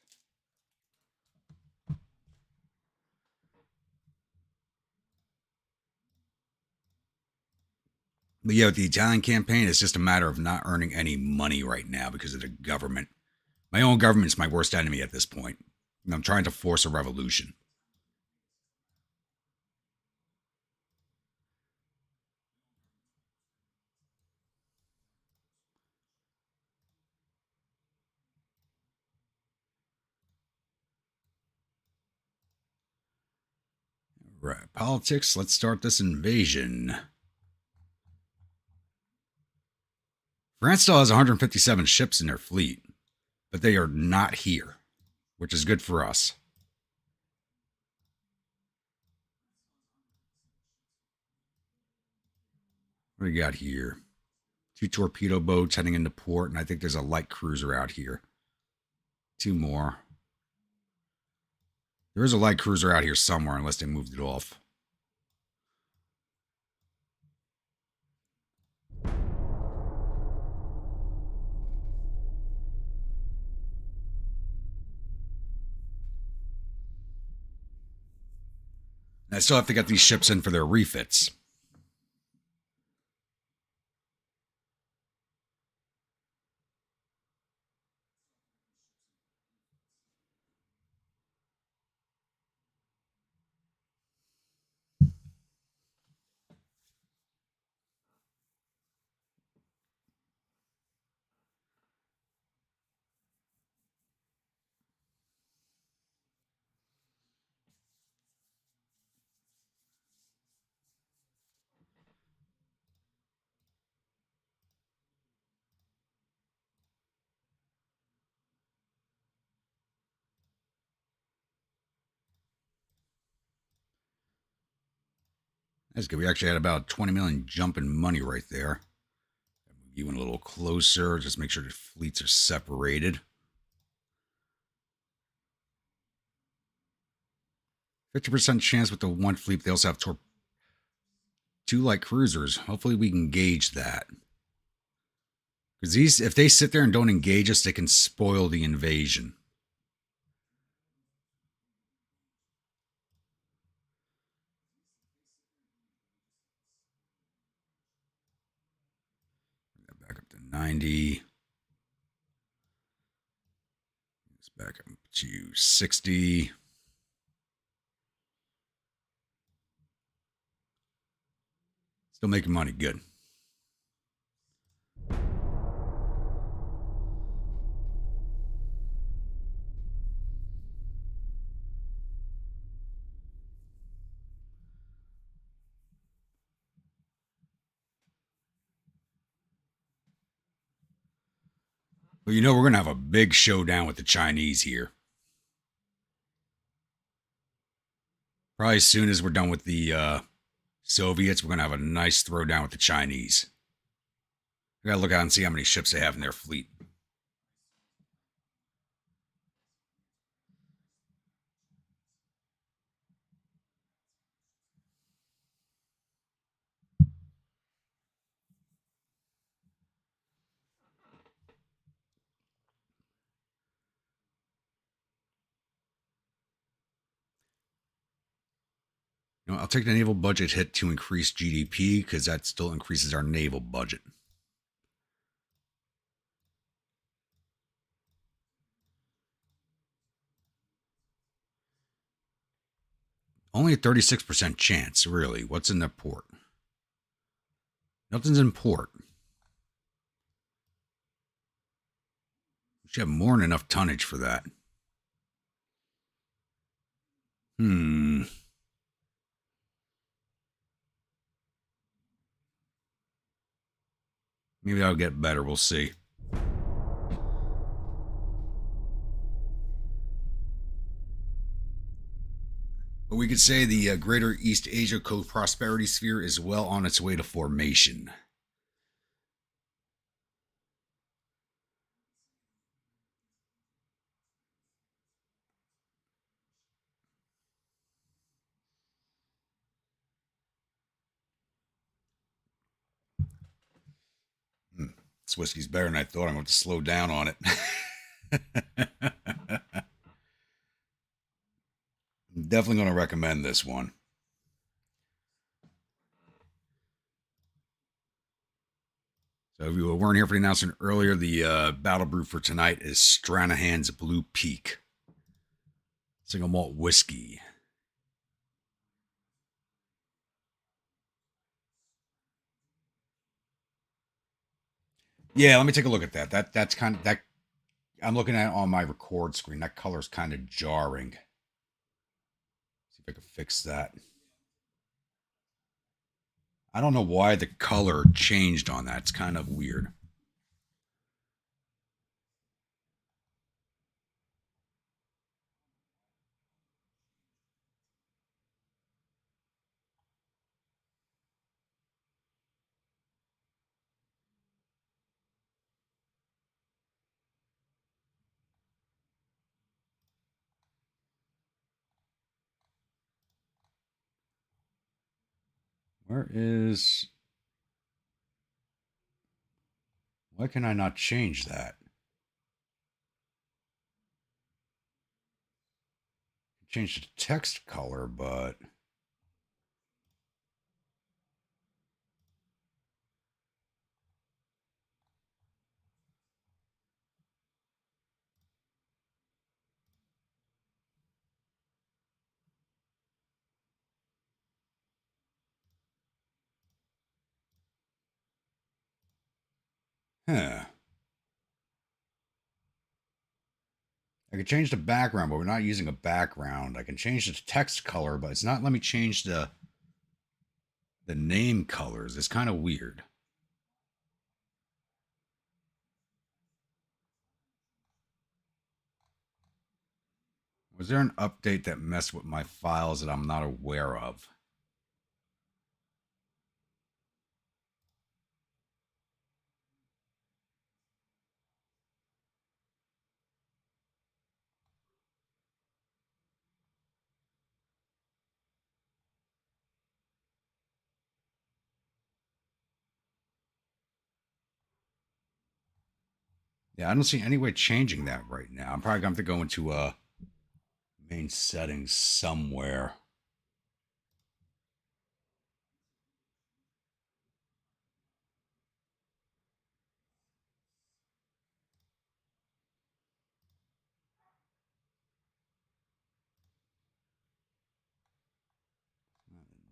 Speaker 1: But yeah, with the Italian campaign, it's just a matter of not earning any money right now because of the government. My own government's my worst enemy at this point. And I'm trying to force a revolution. Right. Politics, let's start this invasion. France still has 157 ships in their fleet, but they are not here, which is good for us. What do we got here? 2 torpedo boats heading into port, and I think there's a light cruiser out here. 2 more. There is a light cruiser out here somewhere, unless they moved it off. And I still have to get these ships in for their refits. That's good. We actually had about 20 million jump in money right there. Move you in a little closer. Just make sure the fleets are separated. 50% chance with the one fleet. They also have 2 light cruisers. Hopefully we can gauge that. Because if they sit there and don't engage us, they can spoil the invasion. Back up to 90. Let's back up to 60. Still making money. Good. But you know, we're going to have a big showdown with the Chinese here. Probably as soon as we're done with the Soviets, we're going to have a nice throwdown with the Chinese. We got to look out and see how many ships they have in their fleet. You know, I'll take the naval budget hit to increase GDP because that still increases our naval budget. Only a 36% chance, really. What's in the port? Nothing's in port. We should have more than enough tonnage for that. Maybe I'll get better. We'll see. But we could say the Greater East Asia Co-Prosperity Sphere is well on its way to formation. This whiskey's better than I thought. I'm going to slow down on it. I'm definitely going to recommend this one. So if you weren't here for the announcement earlier, the battle brew for tonight is Stranahan's Blue Peak single malt whiskey. Yeah, let me take a look at that. That's kind of that. I'm looking at it on my record screen. That color's kind of jarring. See if I can fix that. I don't know why the color changed on that. It's kind of weird. Where is... Why can I not change that? Change the text color, but... Huh. I can change the background, but we're not using a background. I can change the text color, but it's not letting me change the name colors. It's kind of weird. Was there an update that messed with my files that I'm not aware of? Yeah, I don't see any way changing that right now. I'm probably going to have to go into main settings somewhere.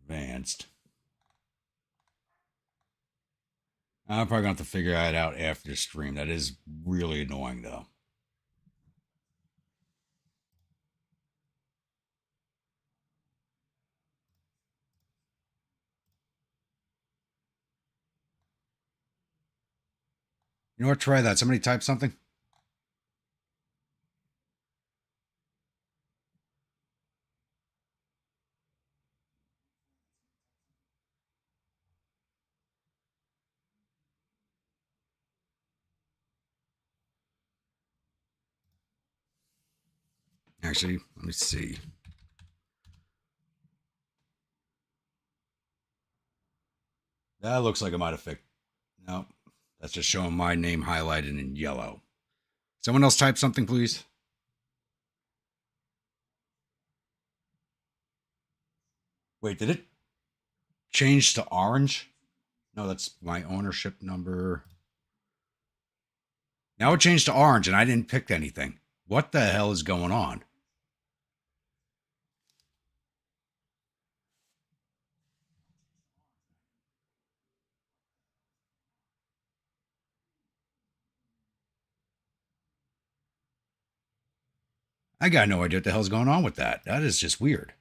Speaker 1: Advanced. I'm probably going to have to figure that out after the stream. That is really annoying, though. You know what? Try that. Somebody type something. Actually, let me see. That looks like it might have fixed. No, that's just showing my name highlighted in yellow. Someone else type something, please. Wait, did it change to orange? No, that's my ownership number. Now it changed to orange and I didn't pick anything. What the hell is going on? I got no idea what the hell's going on with that. That is just weird.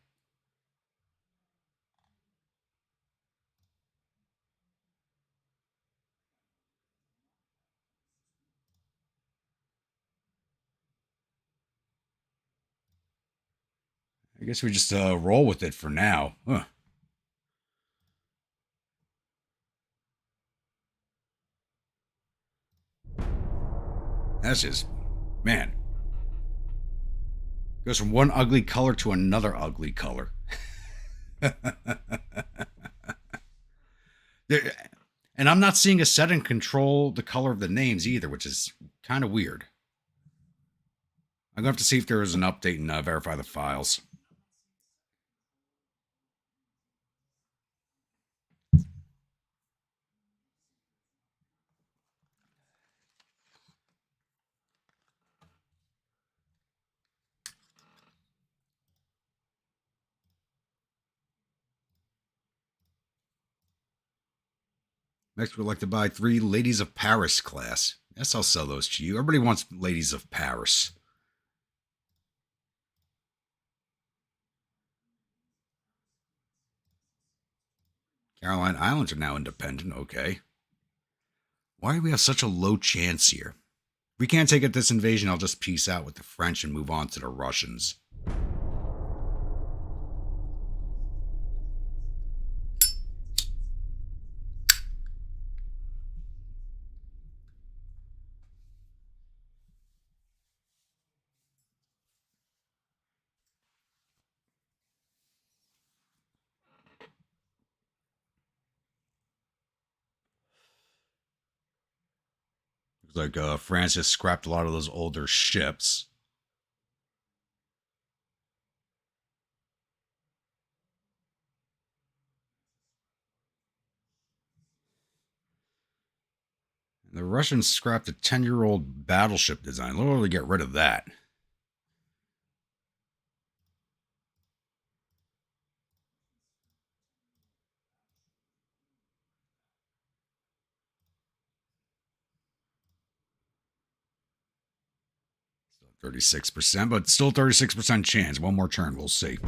Speaker 1: I guess we just roll with it for now. Huh. That's just, man. Goes from one ugly color to another ugly color. There, and I'm not seeing a setting control the color of the names either, which is kind of weird. I'm going to have to see if there is an update and verify the files. Next, we'd like to buy 3 Ladies of Paris class. Yes, I'll sell those to you. Everybody wants Ladies of Paris. Caroline Islands are now independent. Okay. Why do we have such a low chance here? If we can't take it this invasion, I'll just peace out with the French and move on to the Russians. Looks like France has scrapped a lot of those older ships. The Russians scrapped a 10-year-old battleship design. Literally get rid of that. Still 36%, but still 36% chance. One more turn, we'll see.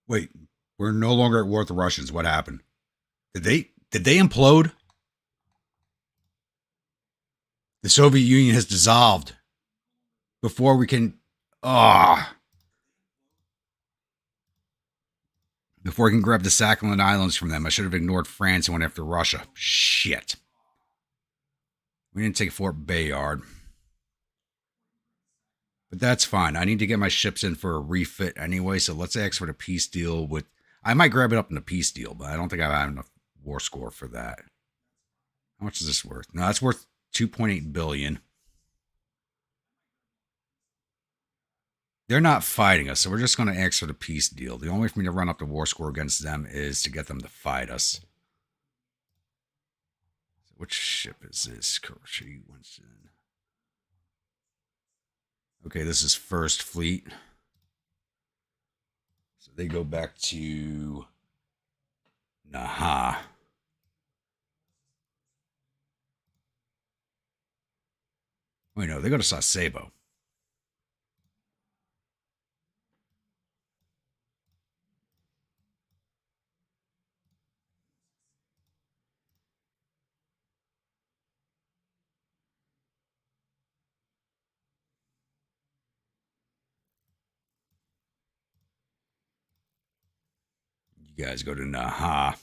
Speaker 1: Wait, we're no longer at war with the Russians. What happened? Did they implode? The Soviet Union has dissolved before we can before we can grab the Sakhalin Islands from them. I should have ignored France and went after Russia. Shit. We didn't take Fort Bayard. But that's fine. I need to get my ships in for a refit anyway, so let's ask for the peace deal with... I might grab it up in the peace deal, but I don't think I have enough war score for that. How much is this worth? No, that's worth 2.8 billion. They're not fighting us, so we're just going to ask for the peace deal. The only way for me to run up the war score against them is to get them to fight us. Which ship is this? Winston. Okay, this is First Fleet. So they go back to Naha. Wait, no, they go to Sasebo. You guys go to Naha.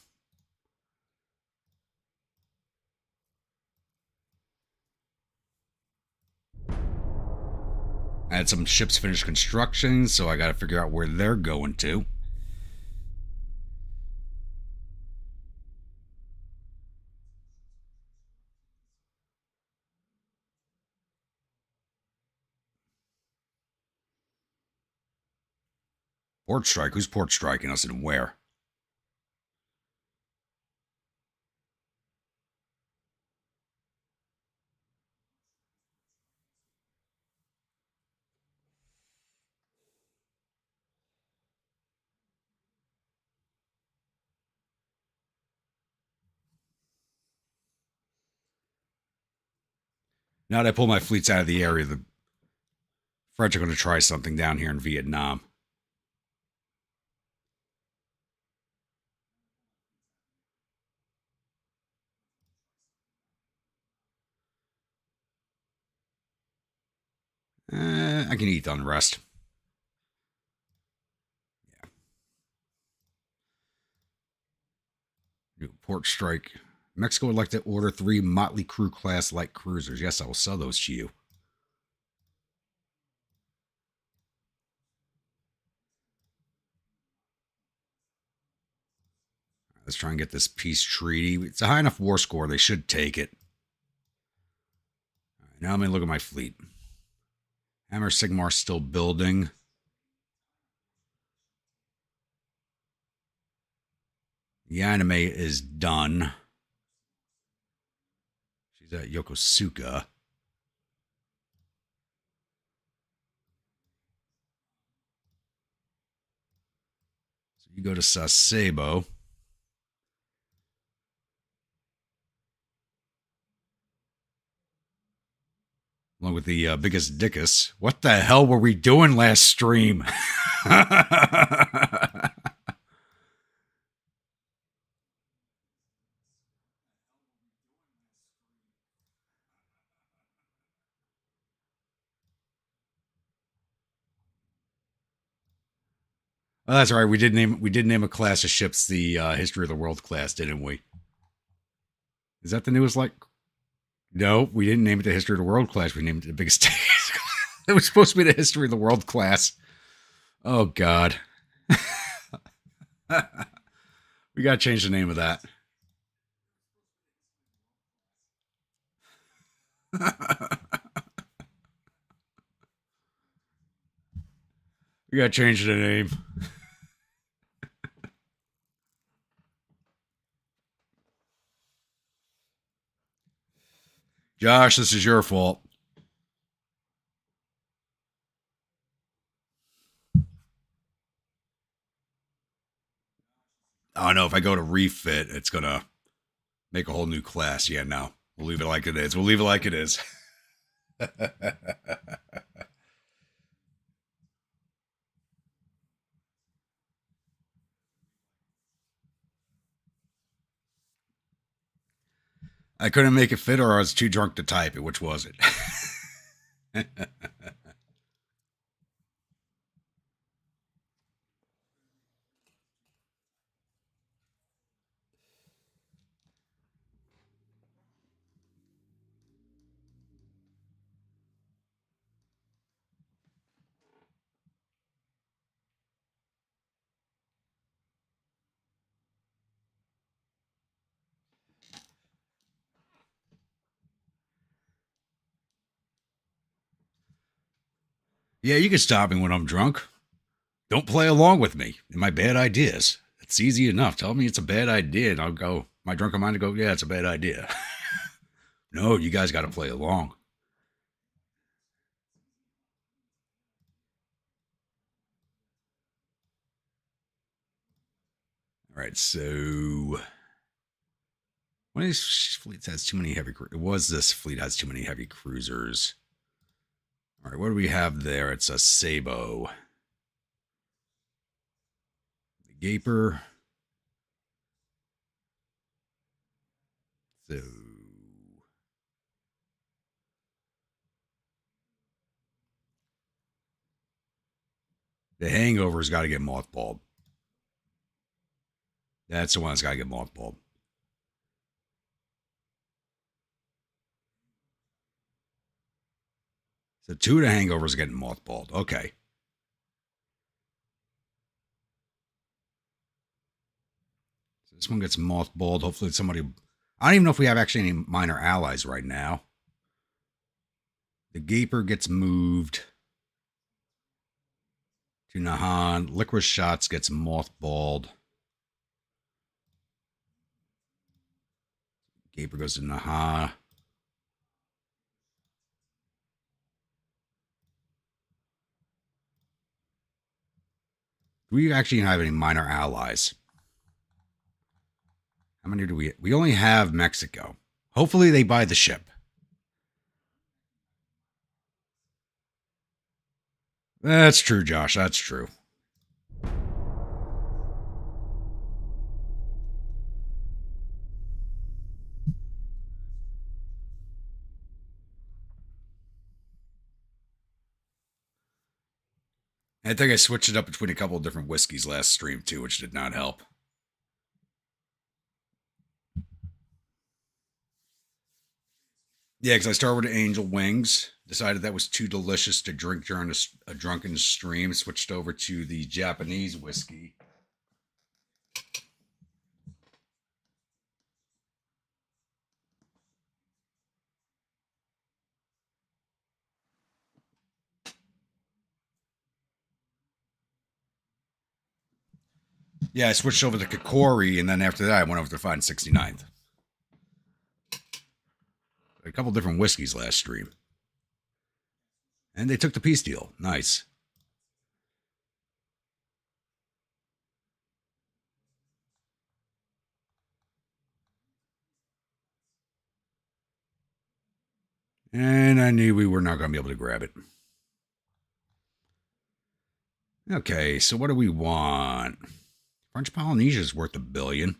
Speaker 1: I had some ships finish construction, so I got to figure out where they're going to. Port strike? Who's port striking us and where? Now that I pull my fleets out of the area, the French are going to try something down here in Vietnam. I can eat unrest. Yeah. Port strike. Mexico would like to order 3 Motley Crew class light cruisers. Yes, I will sell those to you. Let's try and get this peace treaty. It's a high enough war score. They should take it. Right, now let me look at my fleet. Hammer Sigmar's still building. The anime is done. She's at Yokosuka. So you go to Sasebo. Along with the biggest dickus. What the hell were we doing last stream? Oh, that's right. We did name a class of ships the History of the World class, didn't we? Is that the newest like? No, we didn't name it the History of the World class. We named it the biggest. It was supposed to be the History of the World class. Oh God. We gotta change the name of that. We gotta change the name. Josh, this is your fault. Oh no, if I go to refit, it's gonna make a whole new class. Yeah, no. We'll leave it like it is. We'll leave it like it is. I couldn't make it fit, or I was too drunk to type it. Which was it? Yeah, you can stop me when I'm drunk. Don't play along with me in my bad ideas. It's easy enough. Tell me it's a bad idea, and I'll go. My drunken mind will go, yeah, it's a bad idea. No, you guys got to play along. All right, so one of these fleets has too many heavy. It was this fleet has too many heavy cruisers. All right, what do we have there? It's a Sabo. The Gaper. So the Hangover's got to get mothballed. That's the one that's got to get mothballed. So 2 of the Hangovers are getting mothballed. Okay. So this one gets mothballed. Hopefully somebody... I don't even know if we have actually any minor allies right now. The Gaper gets moved to Nahan. Licorice Shots gets mothballed. Gaper goes to Naha. Do we actually have any minor allies? How many do we... We only have Mexico. Hopefully they buy the ship. That's true, Josh. That's true. I think I switched it up between a couple of different whiskeys last stream, too, which did not help. Yeah, because I started with Angel Wings, decided that was too delicious to drink during a drunken stream, switched over to the Japanese whiskey. Yeah, I switched over to Kokori, and then after that, I went over to find 69th. A couple different whiskeys last stream. And they took the peace deal. Nice. And I knew we were not going to be able to grab it. Okay, so what do we want? French Polynesia is worth $1 billion.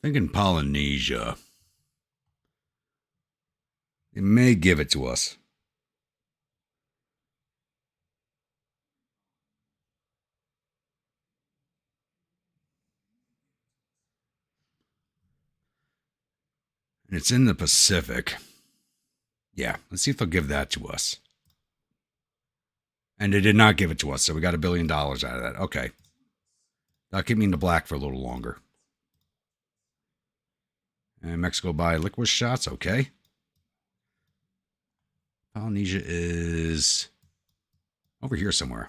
Speaker 1: Thinking Polynesia. They may give it to us. And it's in the Pacific. Yeah, let's see if they'll give that to us. And they did not give it to us, so we got $1 billion out of that. Okay. That'll keep me in the black for a little longer. And Mexico buy Licorice Shots. Okay. Polynesia is over here somewhere.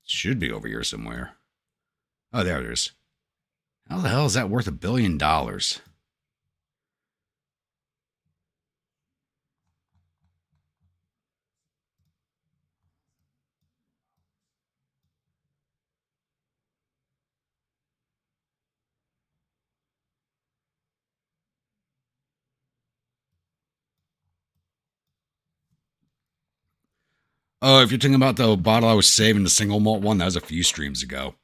Speaker 1: Should be over here somewhere. Oh, there it is. How the hell is that worth $1 billion? Oh, if you're thinking about the bottle I was saving, the single malt one, that was a few streams ago.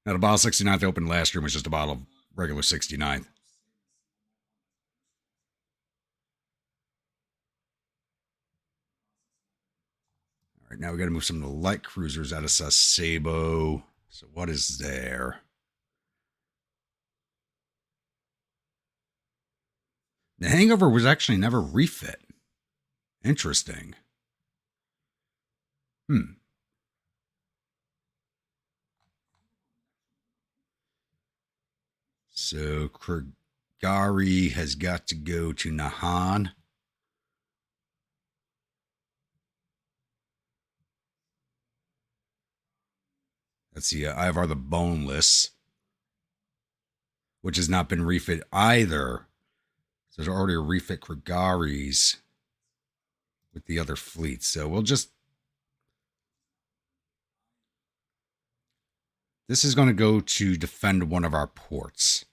Speaker 1: Now, the bottle 69th opened last stream was just a bottle of regular 69th. All right, now we got to move some of the light cruisers out of Sasebo. So what is there? The Hangover was actually never refit. Interesting. Hmm. So Kurgari has got to go to Nahan. Let's see. Ivar the Boneless, which has not been refit either. So there's already a refit Kurgari's with the other fleets. So we'll just. This is going to go to defend one of our ports.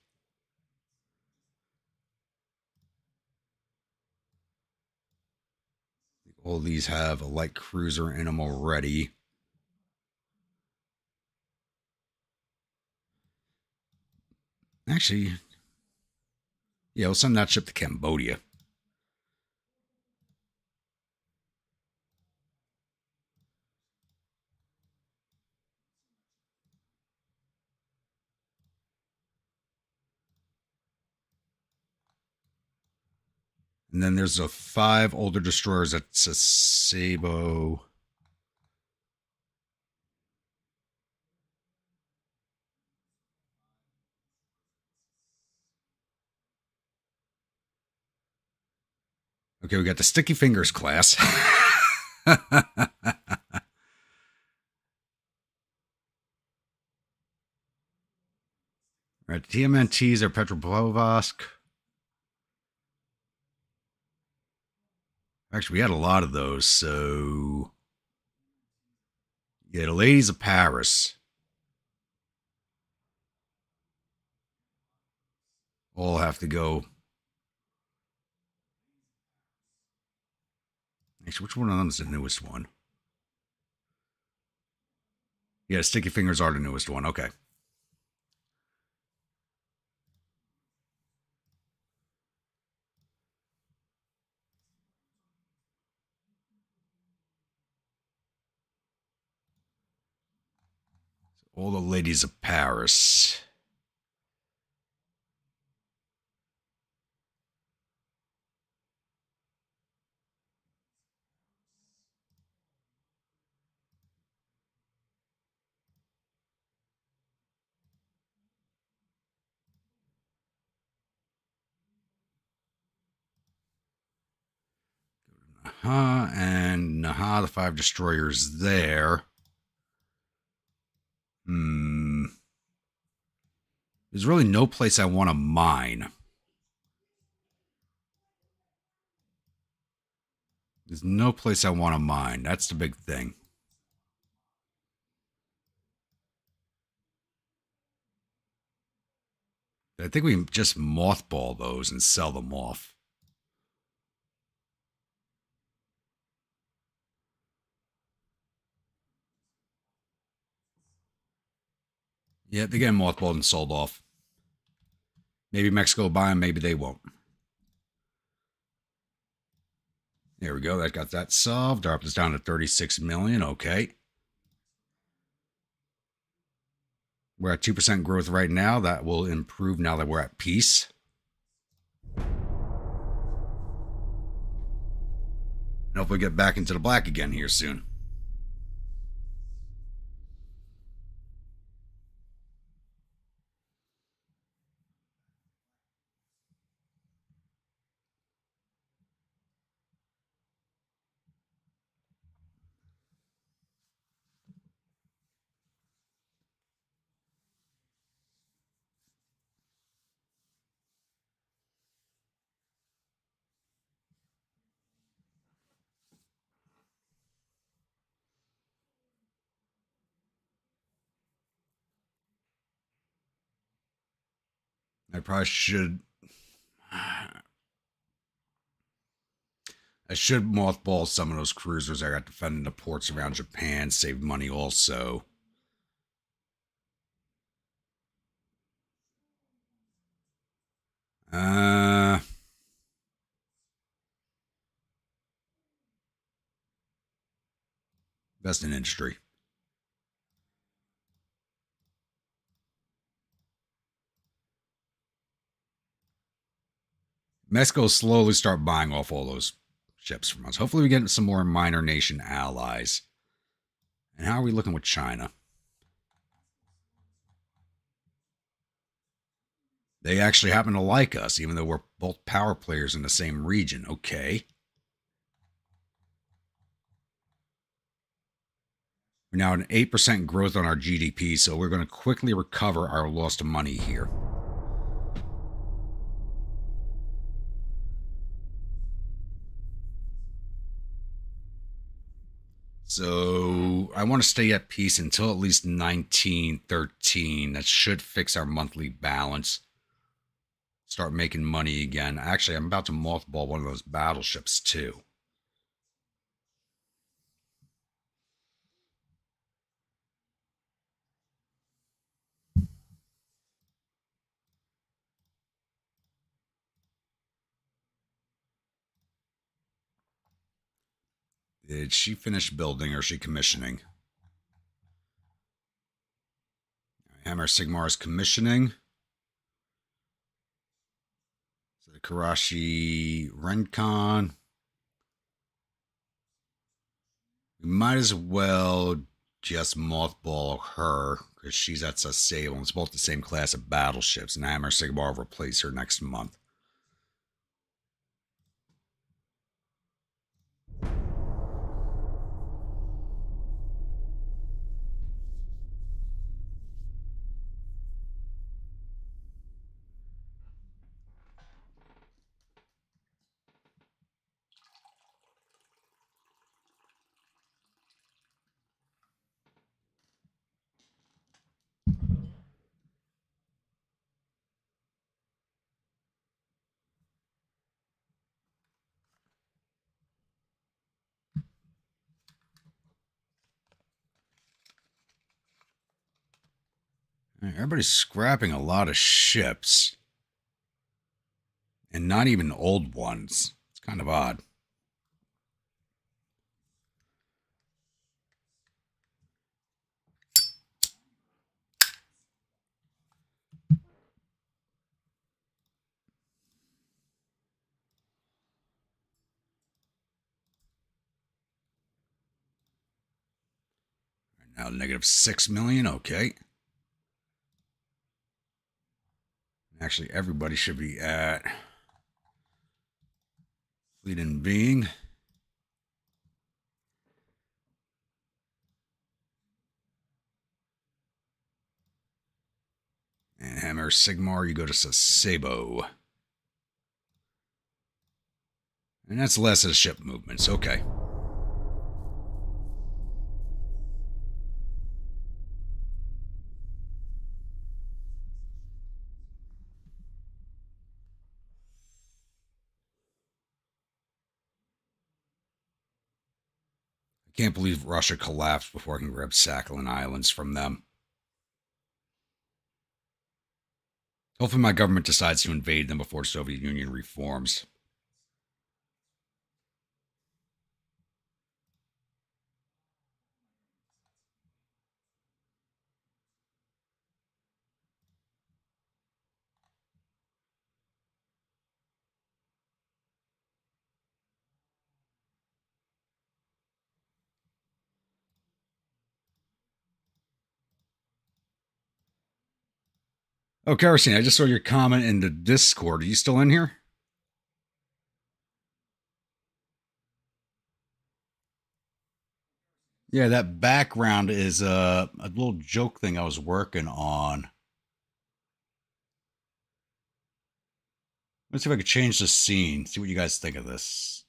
Speaker 1: All these have a light cruiser in them already. Actually, yeah, we'll send that ship to Cambodia. And then there's a 5 older destroyers at Sasebo. Okay, we got the Sticky Fingers class. Right, TMNTs are Petropavlovsk. Actually, we had a lot of those, so. Yeah, the Ladies of Paris. All have to go. Actually, which one of them is the newest one? Yeah, Sticky Fingers are the newest one. Okay. All the Ladies of Paris. And the 5 destroyers there. There's really no place I want to mine. There's no place I want to mine. That's the big thing. I think we can just mothball those and sell them off. Yeah, they get mothballed and sold off. Maybe Mexico will buy them, maybe they won't. There we go. That got that solved. Dropped us down to 36 million. Okay. We're at 2% growth right now. That will improve now that we're at peace. And hopefully get back into the black again here soon. I probably should. I should mothball some of those cruisers I got defending the ports around Japan. Save money also. Best in industry. Mexico will slowly start buying off all those ships from us. Hopefully we get some more minor nation allies. And how are we looking with China? They actually happen to like us, even though we're both power players in the same region. Okay. We're now at an 8% growth on our GDP, so we're going to quickly recover our lost money here. So I want to stay at peace until at least 1913. That should fix our monthly balance. Start making money again. Actually, I'm about to mothball one of those battleships too. Did she finish building or is she commissioning? Hammer Sigmar is commissioning. So the Karashi Rencon. We might as well just mothball her because she's at Sasebo and it's both the same class of battleships. And Hammer Sigmar will replace her next month. Everybody's scrapping a lot of ships. And not even old ones. It's kind of odd. Now negative 6 million. Okay. Actually, everybody should be at fleet and being. And Hammer Sigmar, you go to Sasebo. And that's less of ship movements. Okay. I can't believe Russia collapsed before I can grab Sakhalin Islands from them. Hopefully my government decides to invade them before the Soviet Union reforms. Oh, Kerosene, I just saw your comment in the Discord. Are you still in here? Yeah, that background is a little joke thing I was working on. Let's see if I could change the scene. See what you guys think of this.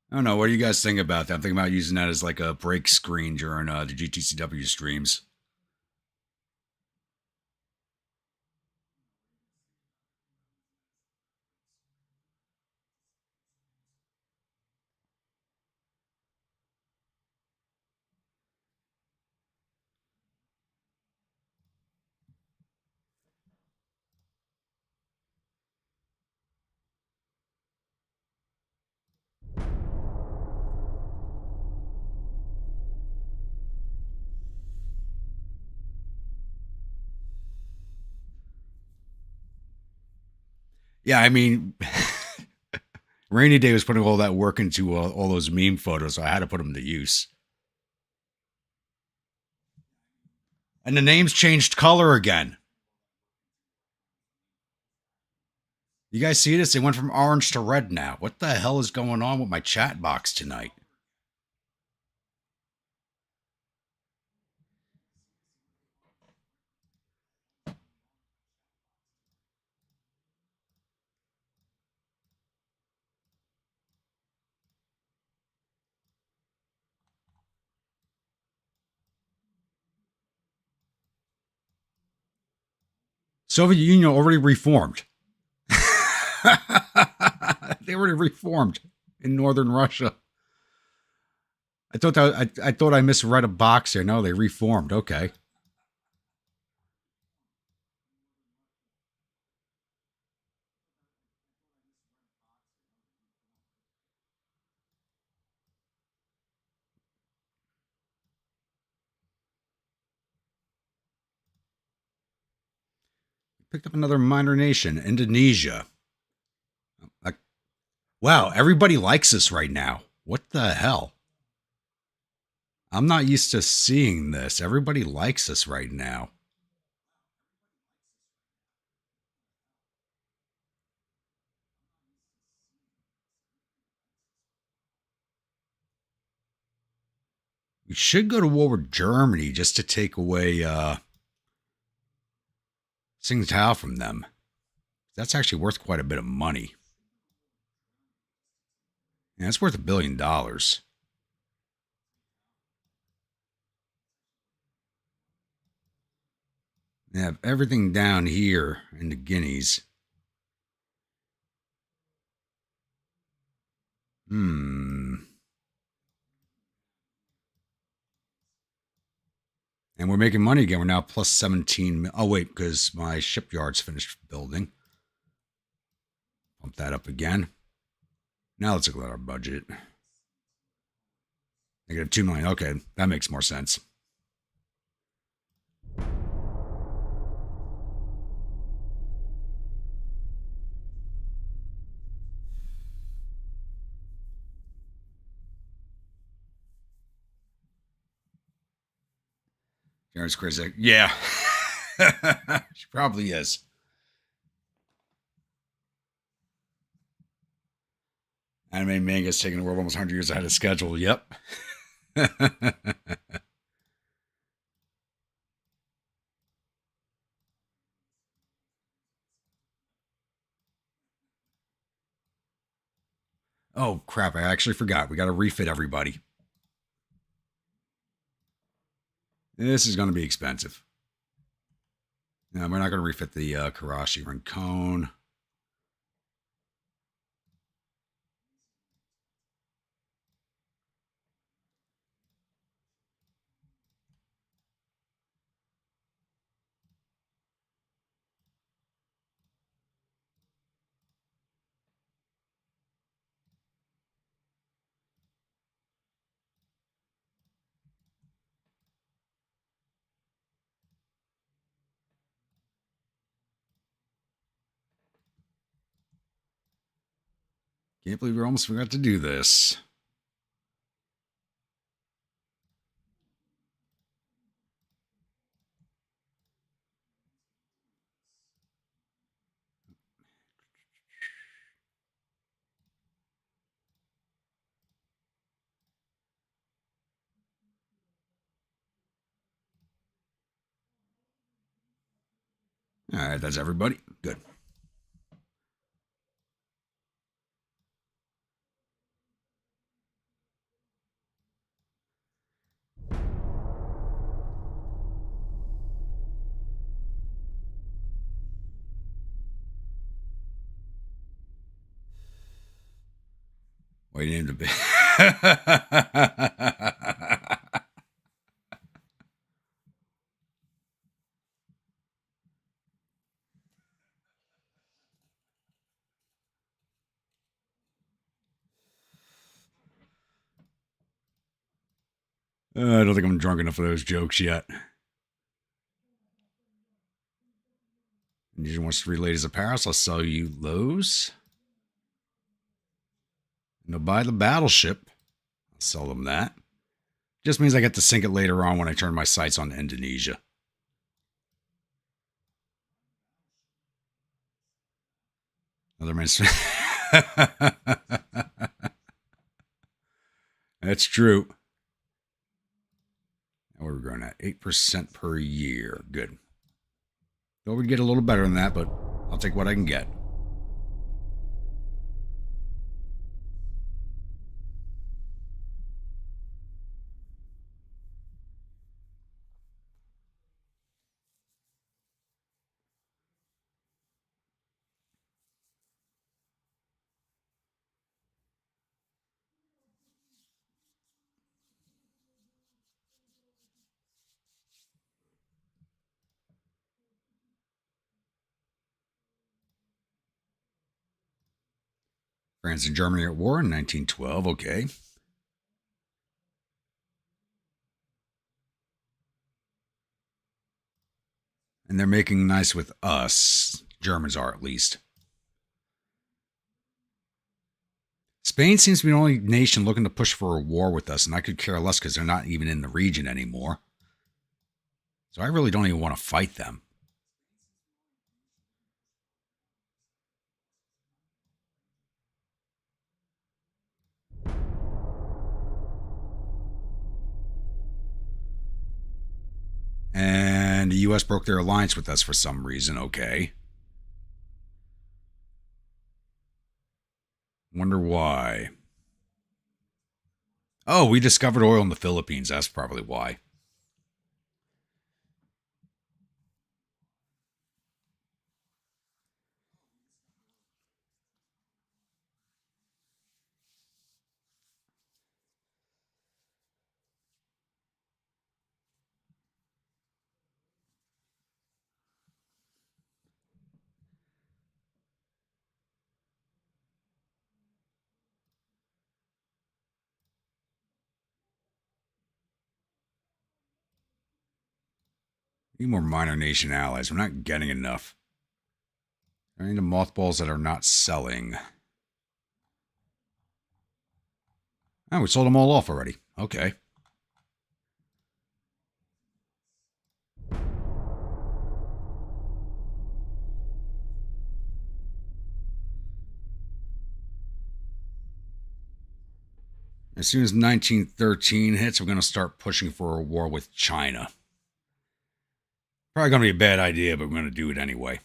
Speaker 1: I don't know. What do you guys think about that? I'm thinking about using that as like a break screen during the GTCW streams. Yeah, I mean, Rainy Day was putting all that work into all those meme photos, so I had to put them to use. And the names changed color again. You guys see this? They went from orange to red now. What the hell is going on with my chat box tonight? Soviet Union already reformed. They already reformed in northern Russia. I thought I misread a box here. No, they reformed. Okay. Picked up another minor nation, Indonesia. Like, wow, everybody likes us right now. What the hell? I'm not used to seeing this. Everybody likes us right now. We should go to war with Germany just to take away Tsingtao from them. That's actually worth quite a bit of money. Yeah, it's worth $1 billion. They have everything down here in the Guineas. Hmm. And we're making money again. We're now plus 17. Oh, wait, because my shipyard's finished building. Pump that up again. Now let's look at our budget. Negative 2 million. Okay, that makes more sense. Jared's crazy. Yeah. She probably is. Anime manga's taking the world almost 100 years ahead of schedule. Yep. Oh, crap. I actually forgot. We got to refit everybody. This is going to be expensive. No, we're not going to refit the Karashi Rincon. Can't believe we almost forgot to do this. All right, that's everybody. Good. What do you need to be? I don't think I'm drunk enough for those jokes yet. Indonesia wants 3 ladies of Paris. I'll sell you those. And they'll buy the battleship. I'll sell them that. Just means I get to sink it later on when I turn my sights on Indonesia. Another minister. That's true. Now we're going at 8% per year. Good. Thought we'd get a little better than that, but I'll take what I can get. France and Germany are at war in 1912. Okay. And they're making nice with us. Germans are, at least. Spain seems to be the only nation looking to push for a war with us, and I could care less because they're not even in the region anymore. So I really don't even want to fight them. And the U.S. broke their alliance with us for some reason. Okay. Wonder why. Oh, we discovered oil in the Philippines. That's probably why. Need more minor nation allies. We're not getting enough. I need the mothballs that are not selling. Oh, we sold them all off already. Okay. As soon as 1913 hits, we're going to start pushing for a war with China. Probably going to be a bad idea, but we're going to do it anyway.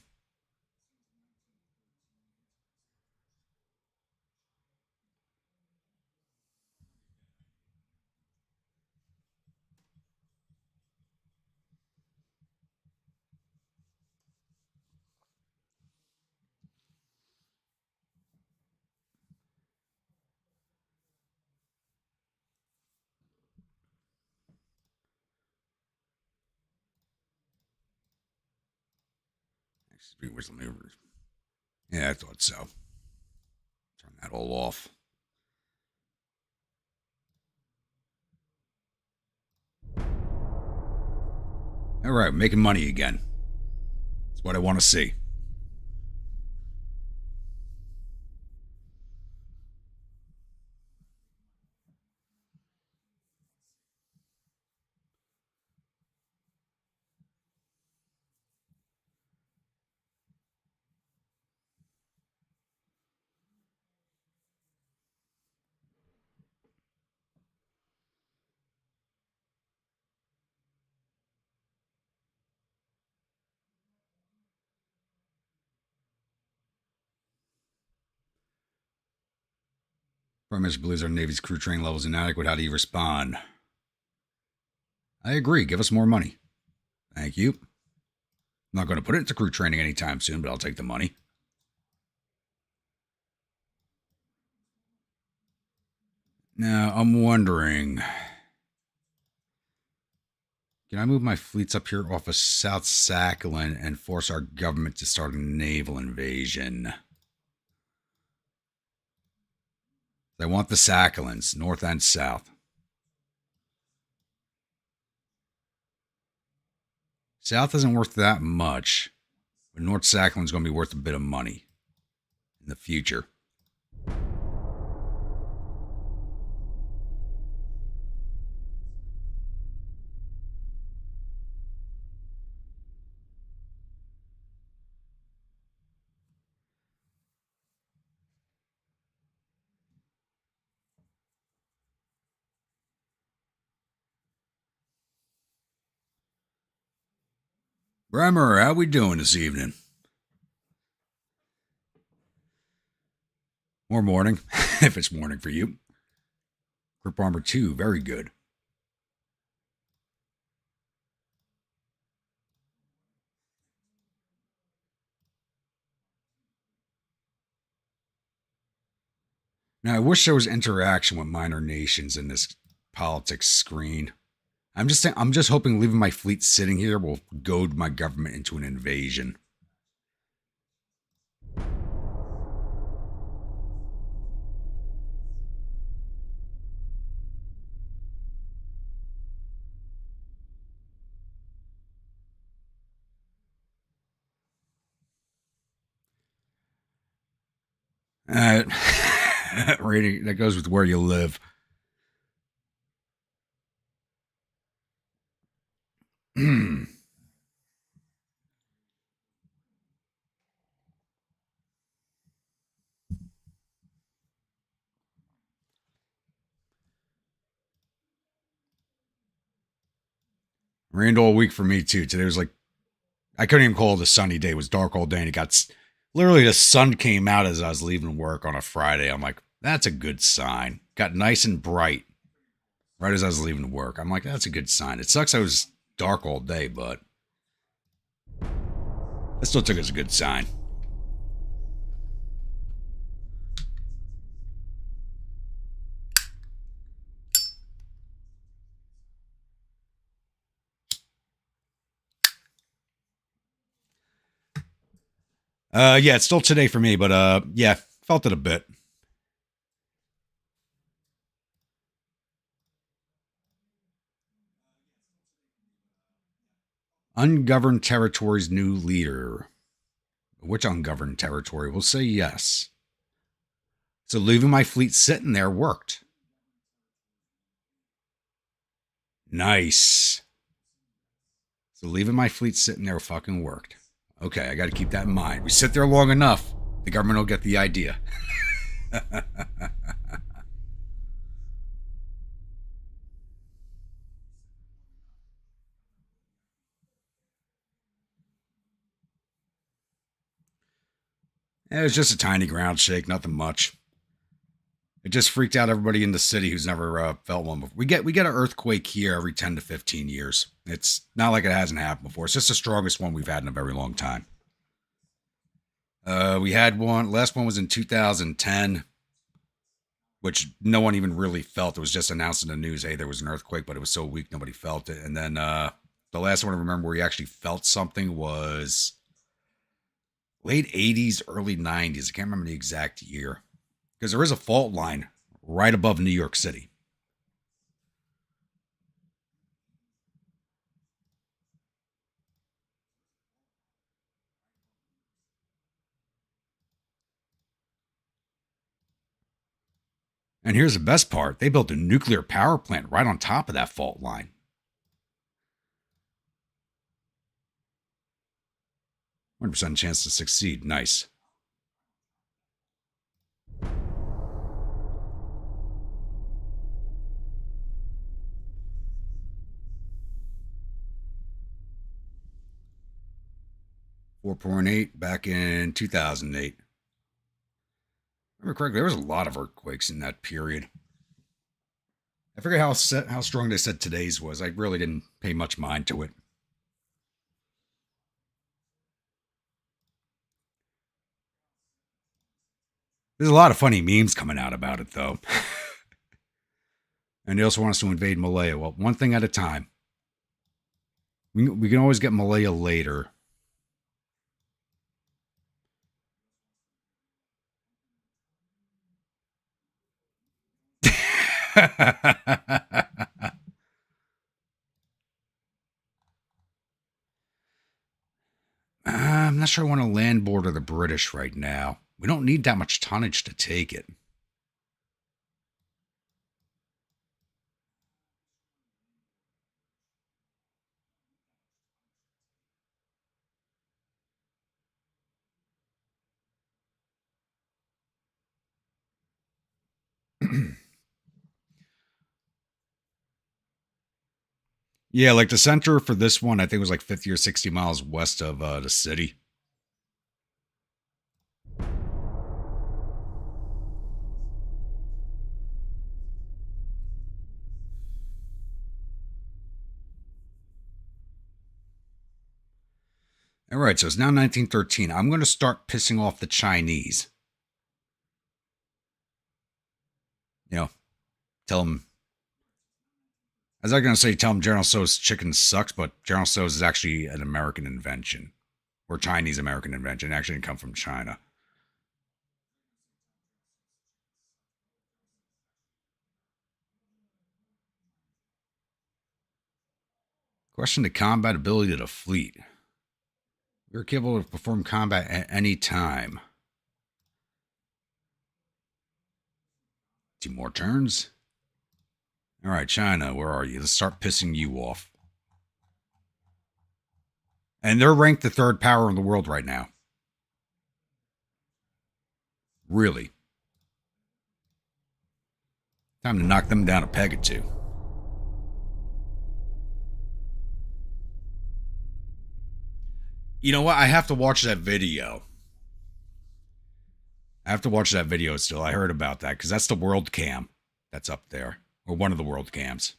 Speaker 1: Yeah, I thought so. Turn that all off. All right, making money again. That's what I want to see. Prime Minister believes our Navy's crew training level is inadequate. How do you respond? I agree. Give us more money. Thank you. I'm not going to put it into crew training anytime soon, but I'll take the money. Now, I'm wondering, can I move my fleets up here off of South Sakhalin and force our government to start a naval invasion? I want the Sakhalins, north and south. South isn't worth that much. But North Sackland's going to be worth a bit of money in the future. Bremer, how we doing this evening? More morning, if it's morning for you. Grip Armor 2, very good. Now, I wish there was interaction with minor nations in this politics screen. I'm just hoping leaving my fleet sitting here will goad my government into an invasion. Rating that goes with where you live. Rained all week for me too. Today was like, I couldn't even call it a sunny day. It was dark all day, and it got literally the sun came out as I was leaving work on a Friday. I'm like, that's a good sign. Got nice and bright right as I was leaving work. I'm like, that's a good sign. It sucks I was dark all day, but I still took it as a good sign. Yeah, it's still today for me, but yeah, felt it a bit. Ungoverned territory's new leader. Which ungoverned territory? We'll say yes. So leaving my fleet sitting there worked. Nice. So leaving my fleet sitting there fucking worked. Okay, I got to keep that in mind. We sit there long enough, the government will get the idea. It was just a tiny ground shake, nothing much. It just freaked out everybody in the city who's never felt one before. We get an earthquake here every 10 to 15 years. It's not like it hasn't happened before. It's just the strongest one we've had in a very long time. We had one. Last one was in 2010, which no one even really felt. It was just announced in the news, hey, there was an earthquake, but it was so weak nobody felt it. And then the last one I remember where we actually felt something was late 80s, early 90s. I can't remember the exact year. Because there is a fault line right above New York City. And here's the best part. They built a nuclear power plant right on top of that fault line. %100% chance to succeed. Nice. $4.8 back in 2008. Remember correctly, there was a lot of earthquakes in that period. I forget how strong they said today's was. I really didn't pay much mind to it. There's a lot of funny memes coming out about it, though. And they also want us to invade Malaya. Well, one thing at a time. We can always get Malaya later. I'm not sure I want to land border the British right now. We don't need that much tonnage to take it. Yeah, like the center for this one, I think was like 50 or 60 miles west of the city. All right, so it's now 1913. I'm going to start pissing off the Chinese. You know, tell them, as I was going to say, tell them General Tso's chicken sucks, but General Tso's is actually an American invention, or Chinese American invention. It actually didn't come from China. Question the combat ability of the fleet. We're capable to perform combat at any time. 2 more turns. All right, China, where are you? Let's start pissing you off. And they're ranked the 3rd power in the world right now. Really. Time to knock them down a peg or two. You know what? I have to watch that video. I have to watch that video still. I heard about that because that's the world cam that's up there, or one of the world cams.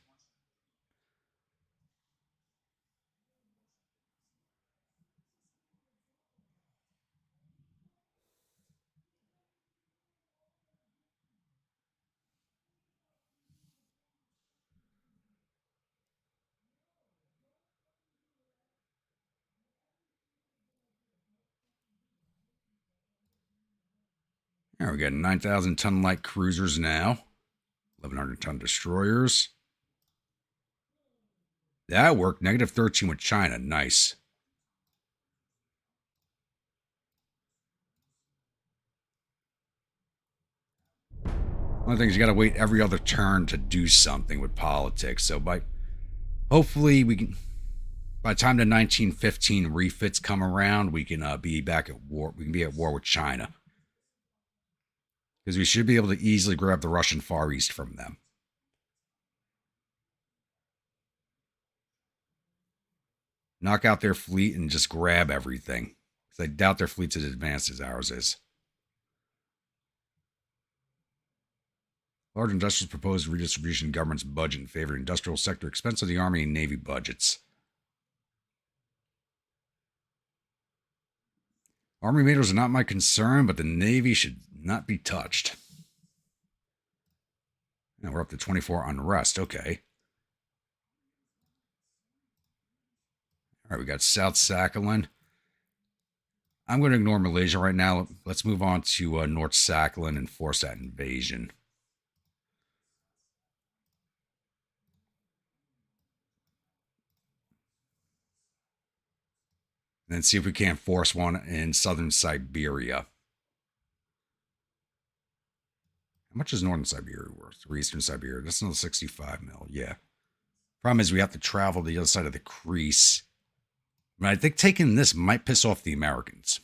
Speaker 1: There we got 9,000 ton light cruisers now, 1,100 ton destroyers. That worked. Negative 13 with China. Nice. One thing is you got to wait every other turn to do something with politics. So hopefully we can, by the time the 1915 refits come around, we can be back at war. We can be at war with China because we should be able to easily grab the Russian Far East from them. Knock out their fleet and just grab everything. Because I doubt their fleet's as advanced as ours is. Large industrials propose redistribution of government's budget in favor of industrial sector expense of the Army and Navy budgets. Army majors are not my concern, but the Navy should not be touched. Now we're up to 24 unrest. Okay. All right, we got South Sakhalin. I'm going to ignore Malaysia right now. Let's move on to North Sakhalin and force that invasion. And then see if we can't force one in southern Siberia. How much is northern Siberia worth? Or eastern Siberia? That's another 65 mil. Yeah. Problem is we have to travel the other side of the crease. But I think taking this might piss off the Americans.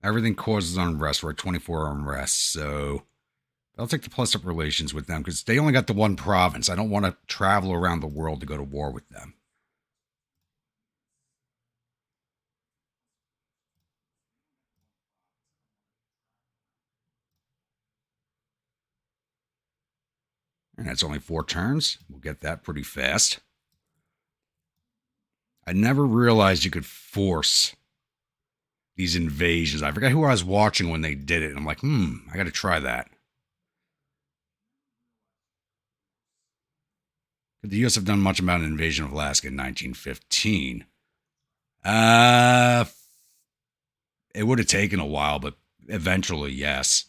Speaker 1: Everything causes unrest. We're at 24 unrest, so I'll take the plus up relations with them because they only got the one province. I don't want to travel around the world to go to war with them. And that's only 4 turns. We'll get that pretty fast. I never realized you could force these invasions. I forget who I was watching when they did it. And I'm like, I got to try that. Could the U.S. have done much about an invasion of Alaska in 1915? It would have taken a while, but eventually, yes.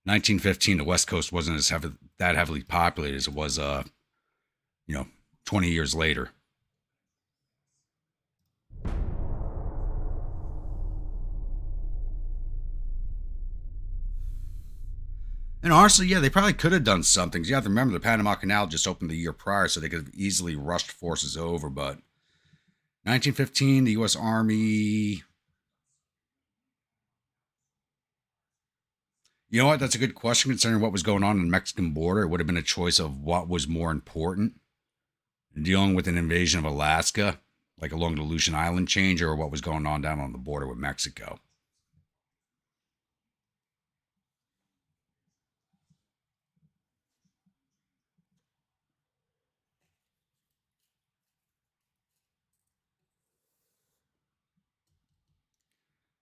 Speaker 1: 1915, the West Coast wasn't as that heavily populated as it was, 20 years later. And honestly, yeah, they probably could have done something. You have to remember the Panama Canal just opened the year prior, so they could have easily rushed forces over. But 1915, the U.S. Army. You know what? That's a good question considering what was going on in the Mexican border. It would have been a choice of what was more important. Dealing with an invasion of Alaska, like along the Aleutian Island chain, or what was going on down on the border with Mexico.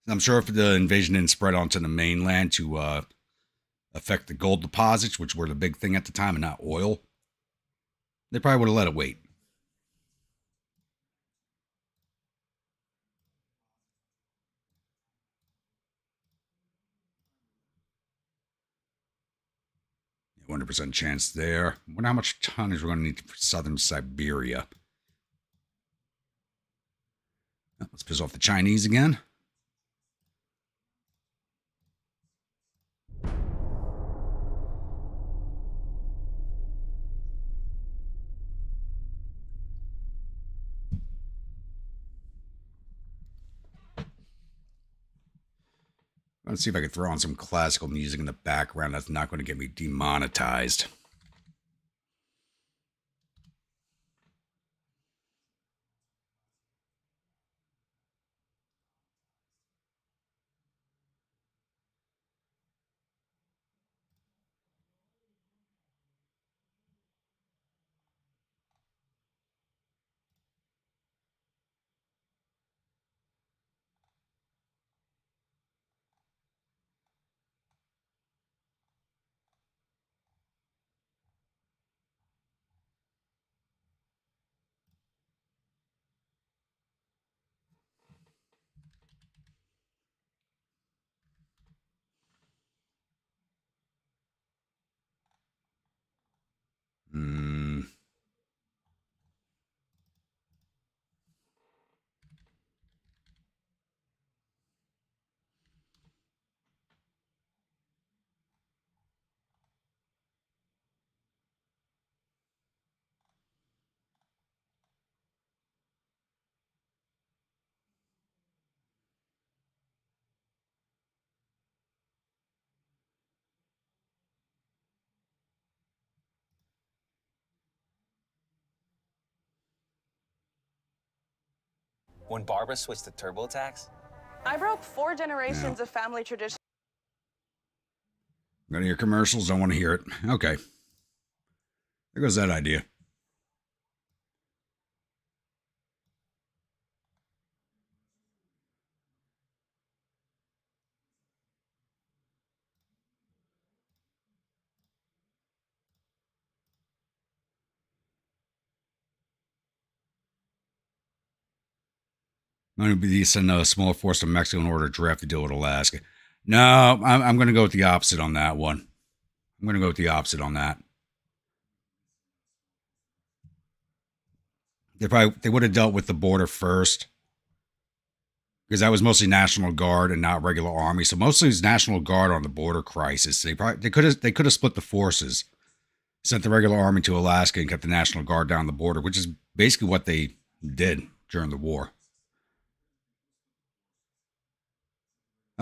Speaker 1: I'm sure if the invasion didn't spread onto the mainland to affect the gold deposits, which were the big thing at the time, and not oil, they probably would have let it wait. Yeah, 100% chance there. I wonder how much tonnage we're going to need for southern Siberia. Let's piss off the Chinese again. Let's see if I can throw on some classical music in the background. That's not going to get me demonetized. Hmm.
Speaker 2: When Barbara switched to TurboTax?
Speaker 3: I broke 4 generations of family tradition.
Speaker 1: Got your commercials? Don't want to hear it. Okay. There goes that idea. I'm going to be sending a smaller force to Mexico in order to draft the deal with Alaska. No, I'm going to go with the opposite on that one. I'm going to go with the opposite on that. They would have dealt with the border first because that was mostly National Guard and not regular army. So mostly it's National Guard on the border crisis. They could have split the forces, sent the regular army to Alaska and kept the National Guard down the border, which is basically what they did during the war.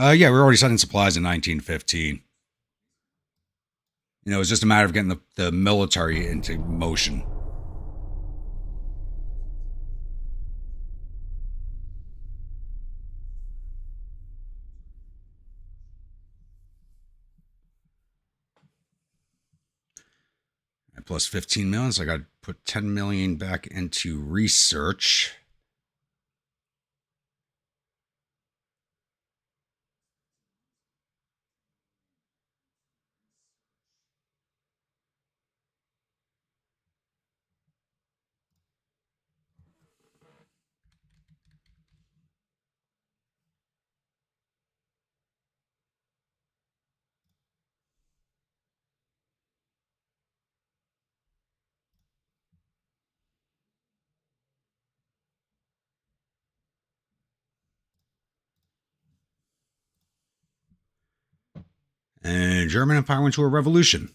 Speaker 1: Yeah, we were already sending supplies in 1915. It was just a matter of getting the military into motion. At plus 15 million, so I got to put 10 million back into research. And German Empire went to a revolution.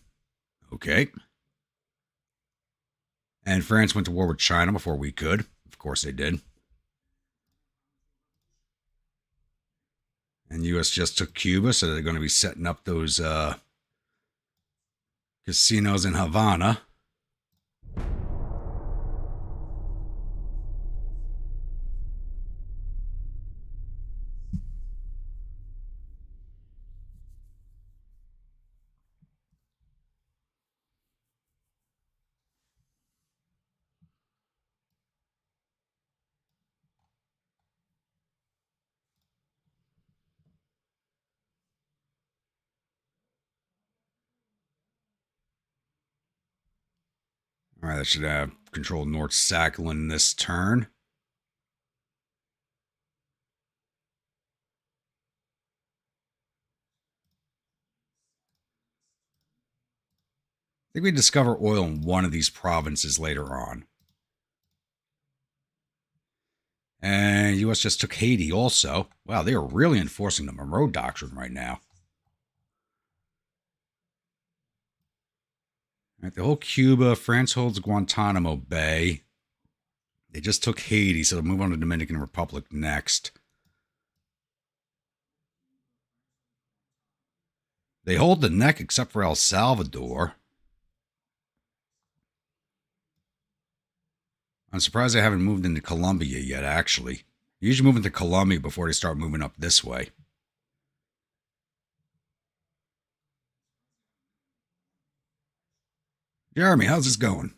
Speaker 1: Okay. And France went to war with China before we could. Of course they did. And the U.S. just took Cuba, so they're going to be setting up those casinos in Havana. All right, that should have control North Sakhalin this turn. I think we discover oil in one of these provinces later on. And U.S. just took Haiti also. Wow, they are really enforcing the Monroe Doctrine right now. All right, the whole Cuba. France holds Guantanamo Bay. They just took Haiti, so they'll move on to Dominican Republic next. They hold the neck except for El Salvador. I'm surprised they haven't moved into Colombia yet, actually. They usually move into Colombia before they start moving up this way. Jeremy, how's this going?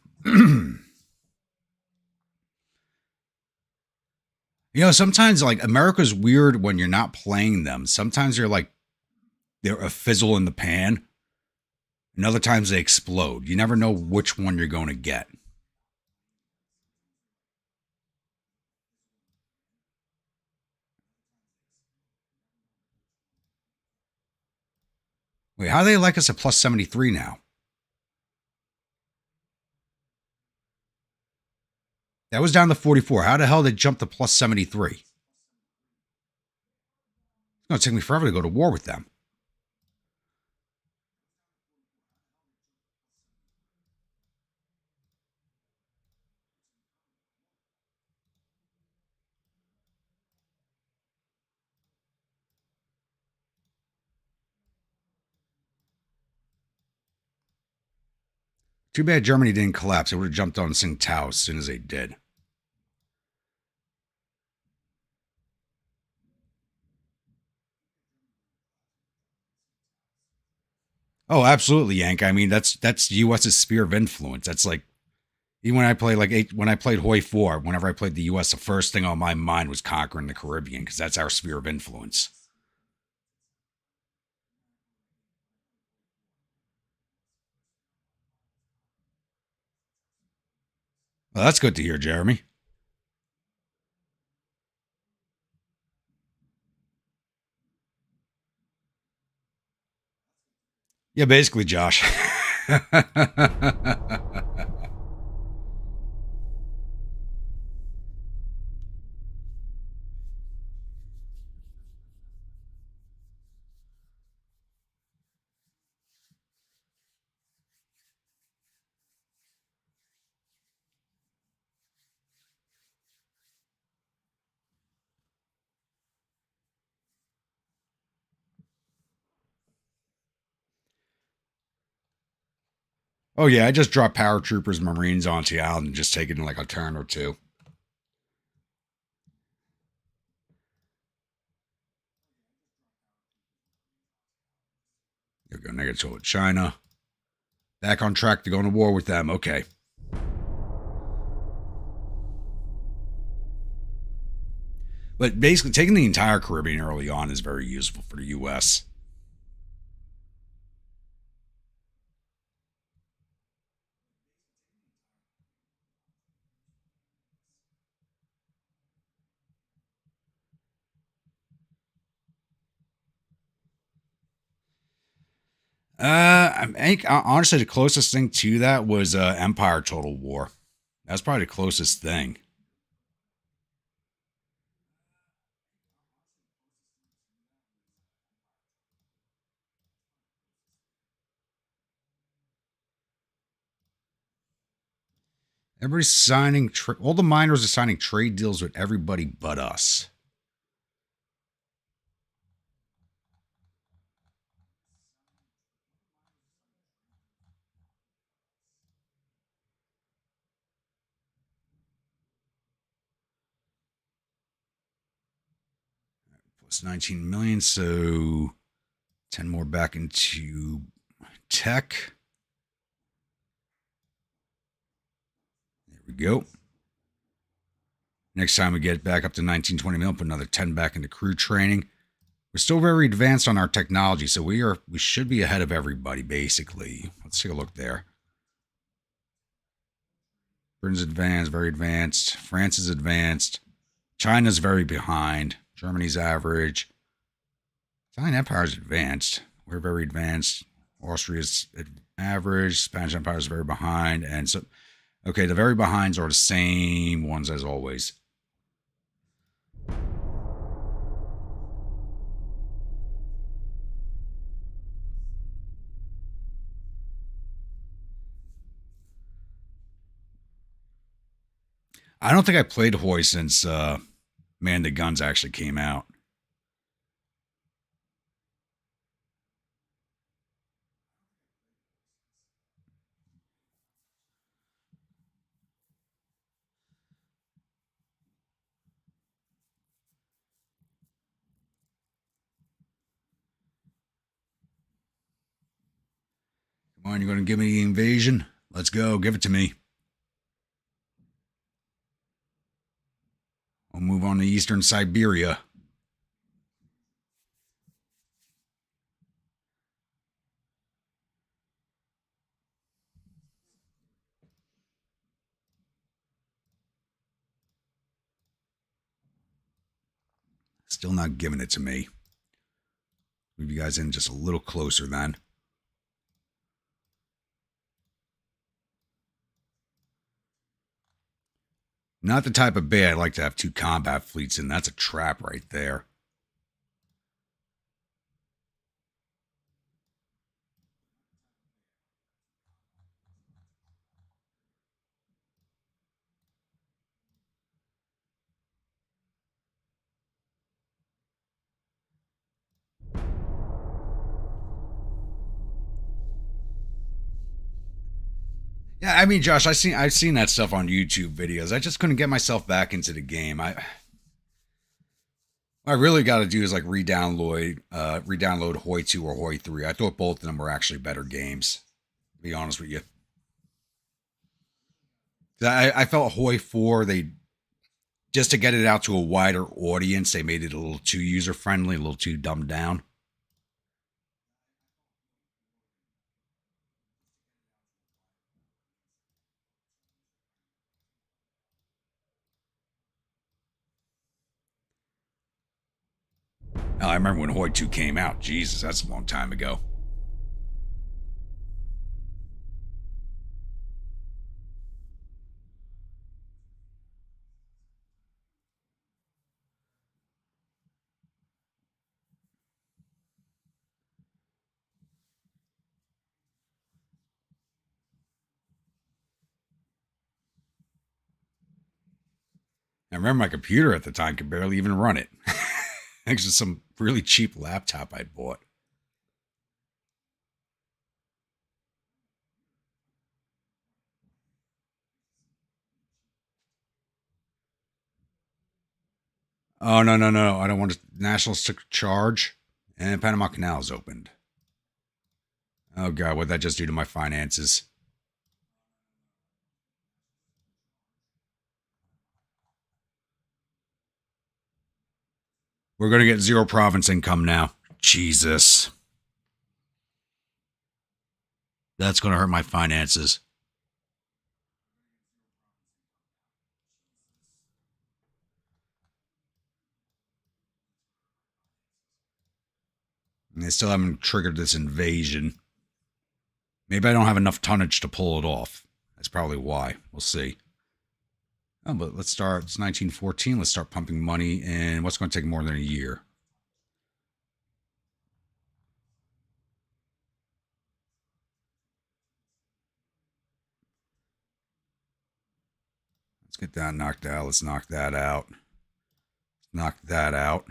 Speaker 1: Sometimes like America's weird when you're not playing them. Sometimes they're a fizzle in the pan. And other times they explode. You never know which one you're going to get. Wait, how do they like us at plus 73 now? That was down to 44. How the hell did they jump to plus 73? It's going to take me forever to go to war with them. Too bad Germany didn't collapse. It would have jumped on Tsingtao as soon as they did. Oh, absolutely, Yank. I mean, that's U.S.'s sphere of influence. That's like, even when I played Hoi 4, whenever I played the U.S., the first thing on my mind was conquering the Caribbean, because that's our sphere of influence. Well, that's good to hear, Jeremy. Yeah, basically, Josh. Oh, yeah, I just dropped paratroopers, Marines onto the island and just take it in like a turn or two. There we go, negative with China. Back on track to go to war with them. Okay. But basically, taking the entire Caribbean early on is very useful for the U.S. I think honestly, the closest thing to that was Empire Total War. That's probably the closest thing. Everybody's signing, all the miners are signing trade deals with everybody but us. Plus 19 million, so 10 more back into tech. There we go. Next time we get back up to 19, 20 mil, put another 10 back into crew training. We're still very advanced on our technology, so we should be ahead of everybody, basically. Let's take a look there. Britain's advanced, very advanced. France is advanced. China's very behind. Germany's average. Italian Empire's advanced. We're very advanced. Austria's average. Spanish Empire is very behind. And so, okay, the very behinds are the same ones as always. I don't think I played Hoy since Man the Guns actually came out. Come on, you're going to give me the invasion? Let's go. Give it to me. We'll move on to Eastern Siberia. Still not giving it to me. Move you guys in just a little closer then. Not the type of bay I'd like to have two combat fleets in. That's a trap right there. Yeah, I mean, Josh, I've seen that stuff on YouTube videos. I just couldn't get myself back into the game. I really got to do is like re-download Hoi 2 or Hoi 3. I thought both of them were actually better games, to be honest with you. I felt Hoi 4, they just to get it out to a wider audience, they made it a little too user friendly, a little too dumbed down. I remember when Hoi 2 came out. Jesus, that's a long time ago. I remember my computer at the time could barely even run it. Thanks to some really cheap laptop I bought. Oh, no, no, no. I don't want to. Nationals took charge and Panama Canal is opened. Oh god, what'd that just do to my finances? We're gonna get 0 province income now. Jesus. That's gonna hurt my finances. And they still haven't triggered this invasion. Maybe I don't have enough tonnage to pull it off. That's probably why. We'll see. Oh, but let's start. It's 1914. Let's start pumping money in what's going to take more than a year. Let's get that knocked out. Let's knock that out. Knock that out.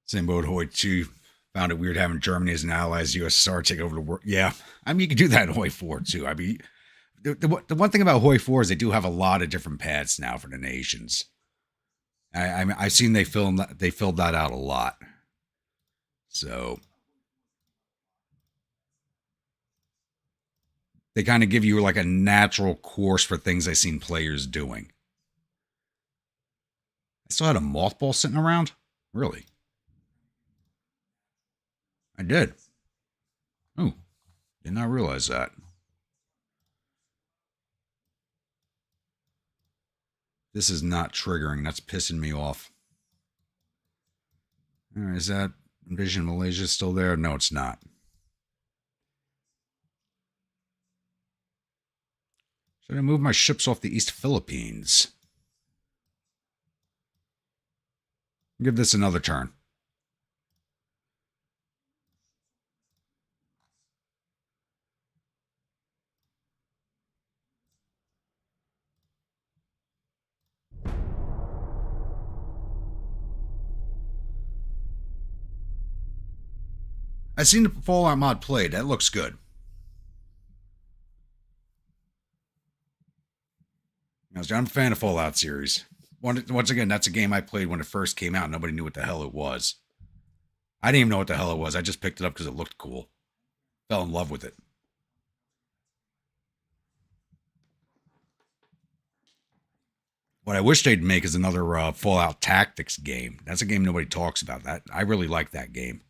Speaker 1: Same boat, Hoi 2. Found it weird having Germany as an ally as USSR take over the world. Yeah, I mean, you can do that in Hoi 4 too. I mean, the one thing about Hoi 4 is they do have a lot of different paths now for the nations. I've seen they filled that out a lot. So they kind of give you like a natural course for things I've seen players doing. I still had a mothball sitting around? Really? I did. Oh, did not realize that. This is not triggering. That's pissing me off. All right, is that Invasion Malaysia still there? No, it's not. Should I move my ships off the East Philippines? Give this another turn. I've seen the Fallout mod played. That looks good. I'm a fan of Fallout series. Once again, that's a game I played when it first came out. Nobody knew what the hell it was. I didn't even know what the hell it was. I just picked it up because it looked cool. Fell in love with it. What I wish they'd make is another Fallout Tactics game. That's a game nobody talks about. That I really like that game.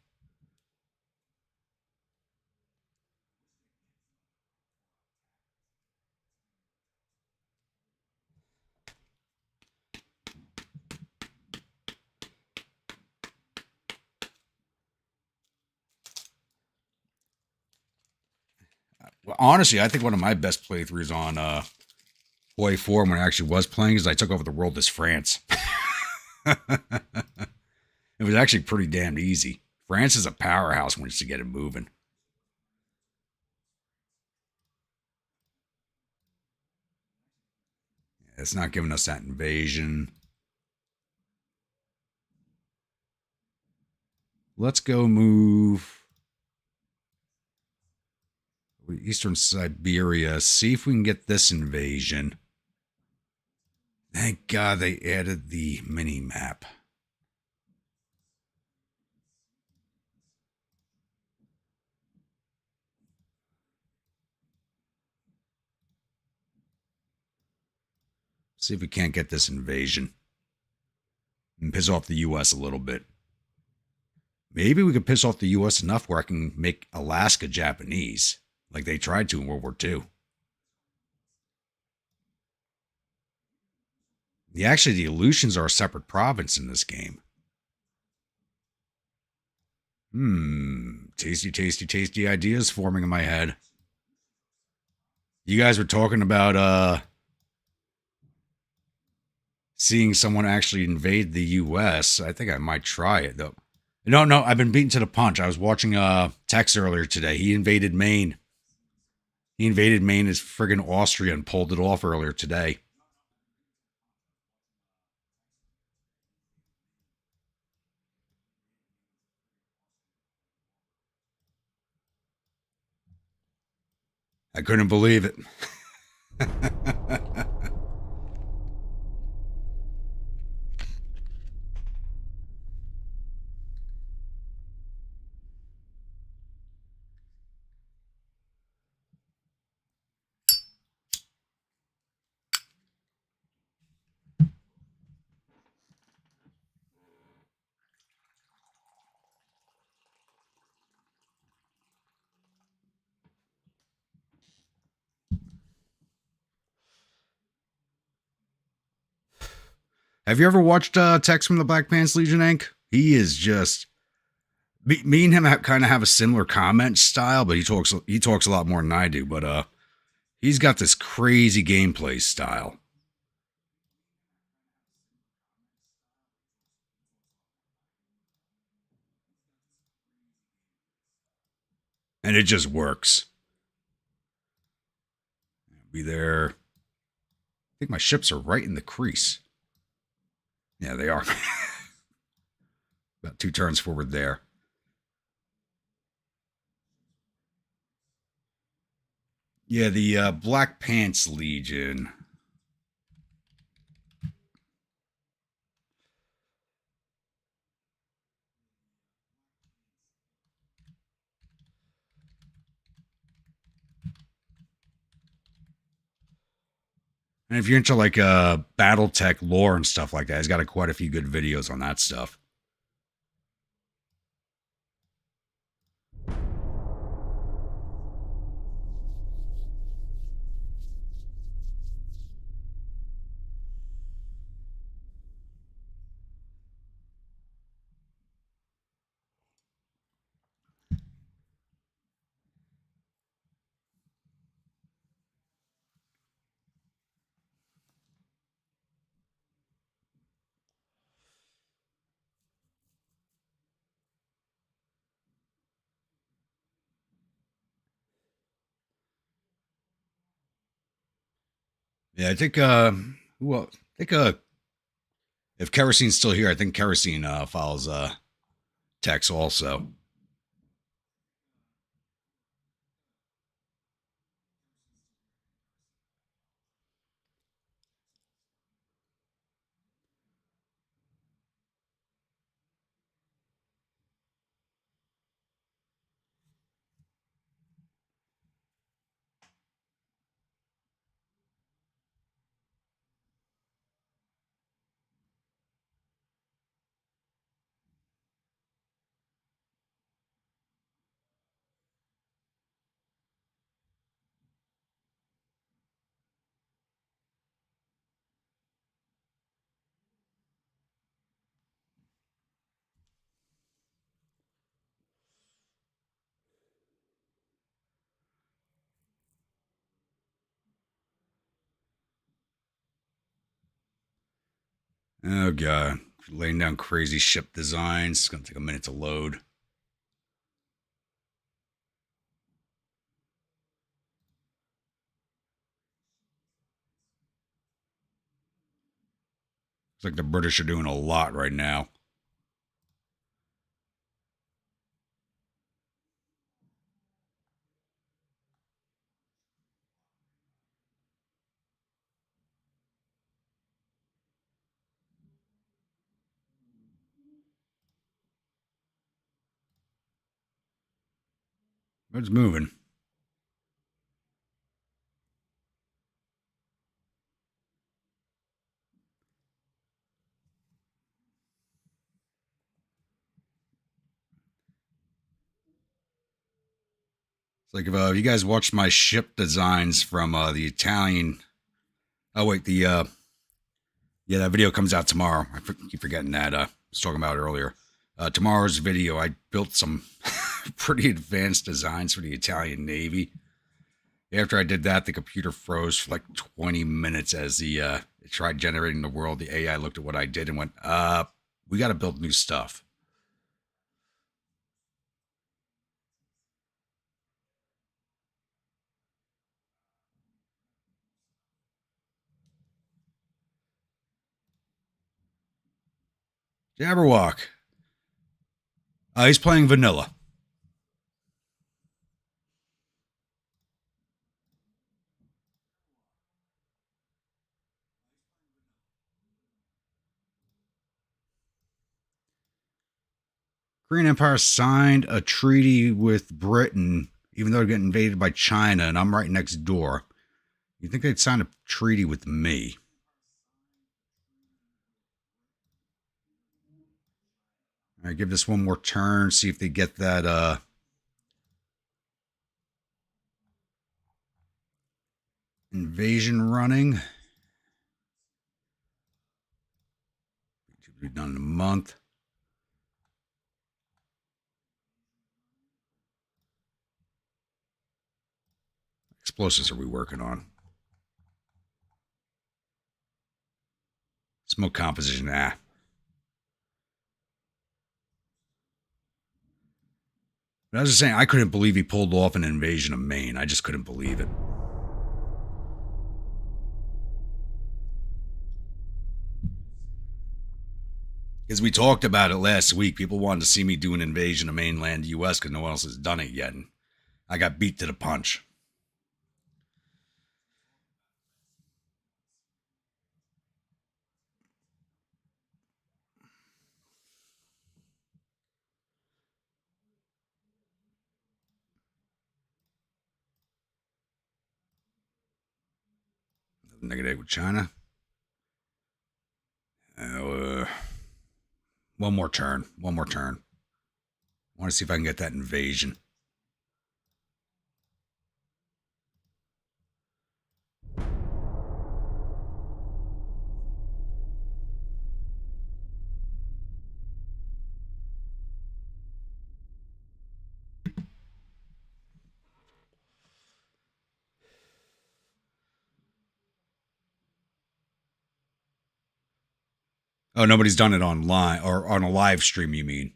Speaker 1: Well, honestly, I think one of my best playthroughs on Hoi 4 when I actually was playing is I took over the world as France. It was actually pretty damn easy. France is a powerhouse once you get it moving. It's not giving us that invasion. Let's go move Eastern Siberia. See if we can get this invasion. Thank God they added the mini map. See if we can't get this invasion and piss off the U.S. a little bit. Maybe we could piss off the U.S. enough where I can make Alaska Japanese, like they tried to in World War II. Actually, the Aleutians are a separate province in this game. Tasty, tasty, tasty ideas forming in my head. You guys were talking about seeing someone actually invade the U.S. I think I might try it, though. No, I've been beaten to the punch. I was watching Tex earlier today. He invaded Maine. He invaded Maine as friggin' Austria and pulled it off earlier today. I couldn't believe it. Have you ever watched Tex from the Black Pants Legion, Inc.? He is just me and him kind of have a similar comment style, but he talks a lot more than I do. But he's got this crazy gameplay style, and it just works. Be there. I think my ships are right in the crease. Yeah, they are. About 2 turns forward there. Yeah, the Black Pants Legion. And if you're into like BattleTech lore and stuff like that, he's got quite a few good videos on that stuff. Yeah, I think well, I think if Kerosene's still here, I think Kerosene follows Tex also. Oh god, laying down crazy ship designs. It's gonna take a minute to load. It's like the British are doing a lot right now. It's moving. It's like if you guys watched my ship designs from the Italian. Oh wait, the yeah, that video comes out tomorrow. I keep forgetting that. I was talking about earlier. Tomorrow's video, I built some pretty advanced designs for the Italian Navy. After I did that, the computer froze for like 20 minutes as it tried generating the world. The AI looked at what I did and went, we got to build new stuff. Jabberwock. He's playing vanilla. Korean Empire signed a treaty with Britain, even though they're getting invaded by China, and I'm right next door. You think they'd sign a treaty with me? All right, give this one more turn, see if they get that invasion running. Should be done in a month. Explosives are we working on? Smoke composition, nah. But I was just saying, I couldn't believe he pulled off an invasion of Maine. I just couldn't believe it. Because we talked about it last week. People wanted to see me do an invasion of mainland U.S. because no one else has done it yet. And I got beat to the punch. Negative with China. One more turn. One more turn. I want to see if I can get that invasion. Oh, nobody's done it online or on a live stream, you mean?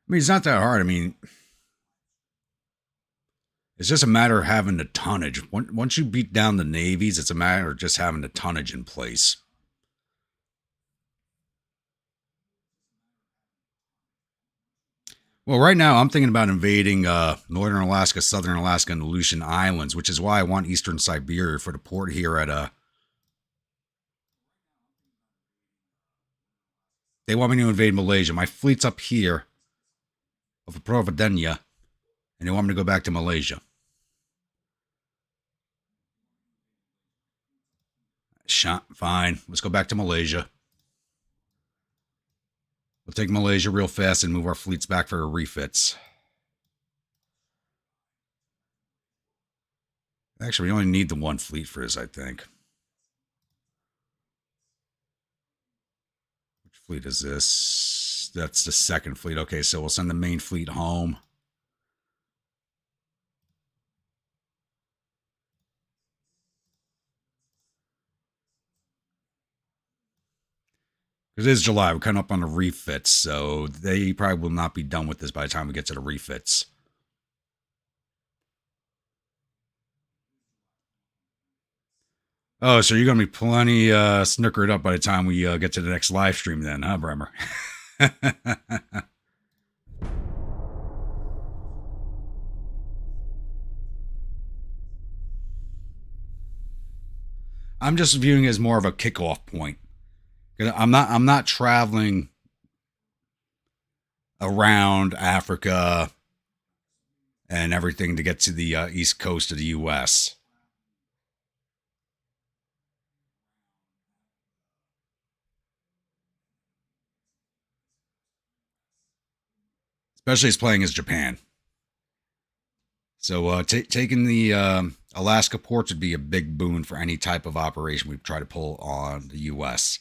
Speaker 1: I mean, it's not that hard. I mean, it's just a matter of having the tonnage. Once you beat down the navies, it's a matter of just having the tonnage in place. Well, right now I'm thinking about invading northern Alaska, southern Alaska, and the Aleutian Islands, which is why I want eastern Siberia for the port here at They want me to invade Malaysia. My fleet's up here of Providenia, and they want me to go back to Malaysia. Fine. Let's go back to Malaysia. We'll take Malaysia real fast and move our fleets back for refits. Actually, we only need the one fleet for this, I think. Which fleet is this? That's the second fleet. Okay, so we'll send the main fleet home. Because it is July. We're coming up on the refits, so they probably will not be done with this by the time we get to the refits. Oh, so you're going to be plenty snookered up by the time we get to the next live stream then, huh, Bremer? I'm just viewing it as more of a kickoff point. I'm not traveling around Africa and everything to get to the east coast of the U.S. Especially as playing as Japan. So taking the Alaska ports would be a big boon for any type of operation we try to pull on the U.S.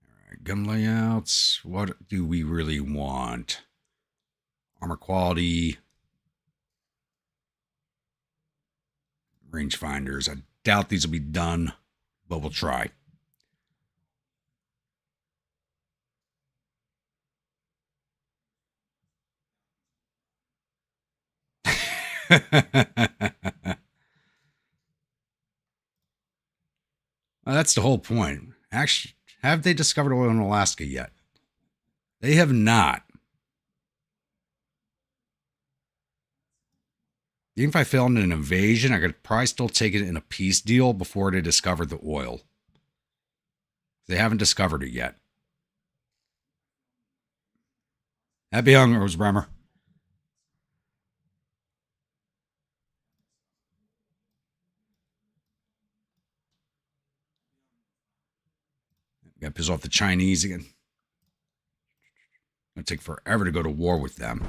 Speaker 1: All right, gun layouts. What do we really want? Armor quality. rangefinders. I doubt these will be done, but we'll try. Well, that's the whole point. Actually, have they discovered oil in Alaska yet? They have not. Even if I failed in an invasion, I could probably still take it in a peace deal before they discover the oil. They haven't discovered it yet. Happy hunger, Rosebremer. Got to piss off the Chinese again. It'll take forever to go to war with them.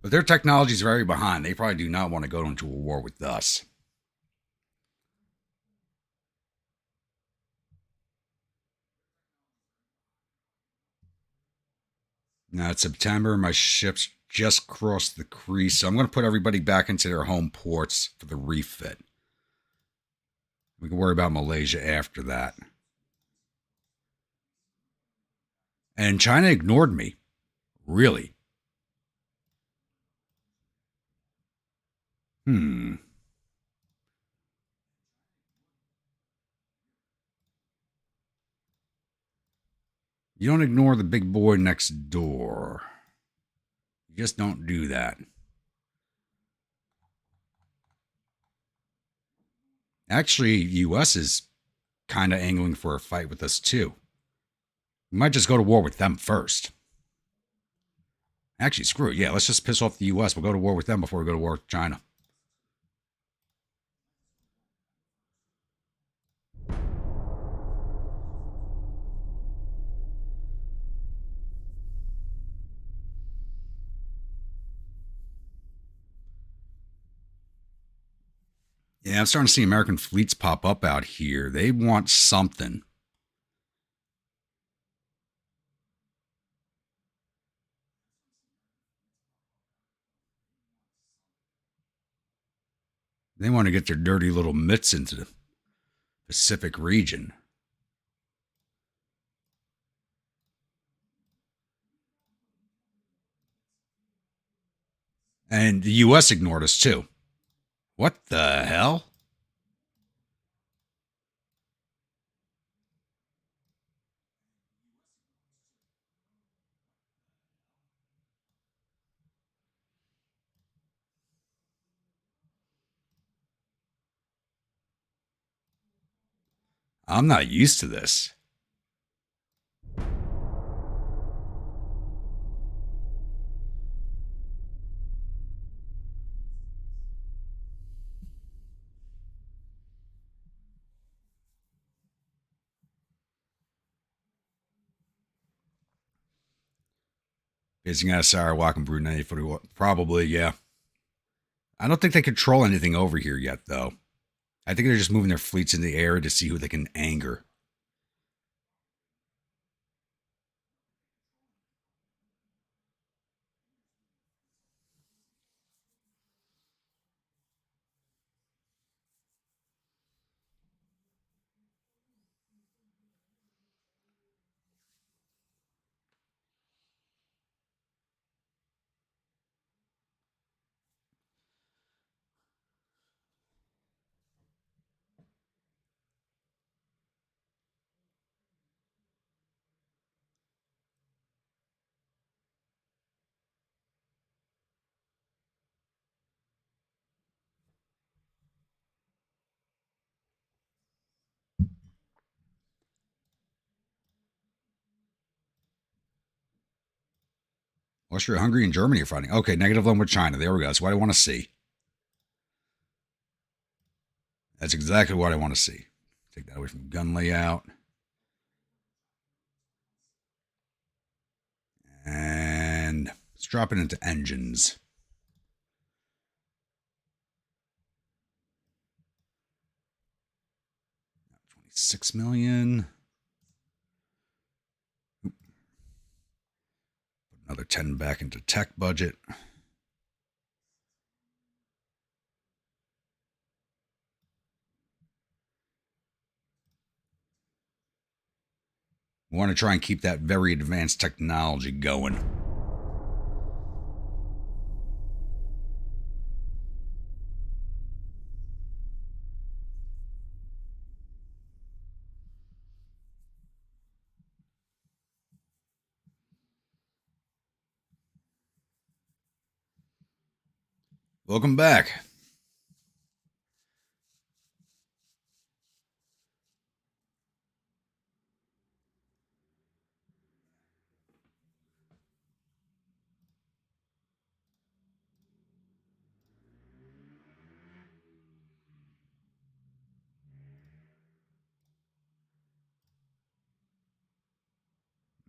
Speaker 1: But their technology is very behind. They probably do not want to go into a war with us. Now it's September. My ships just crossed the crease. So I'm going to put everybody back into their home ports for the refit. We can worry about Malaysia after that. And China ignored me. Really? You don't ignore the big boy next door. You just don't do that. Actually, US is kind of angling for a fight with us too. We might just go to war with them first. Actually, screw it. Yeah, let's just piss off the US. We'll go to war with them before we go to war with China. Yeah, I'm starting to see American fleets pop up out here. They want something. They want to get their dirty little mitts into the Pacific region. And the US ignored us too. What the hell? I'm not used to this. Basing out of Sarawak and Brunei, probably, yeah. I don't think they control anything over here yet, though. I think they're just moving their fleets in the air to see who they can anger. Austria, Hungary, and Germany are fighting. Okay, -1 with China. There we go. That's what I want to see. That's exactly what I want to see. Take that away from gun layout. And let's drop it into engines. 26 million. Another 10 back into tech budget. We want to try and keep that very advanced technology going. Welcome back.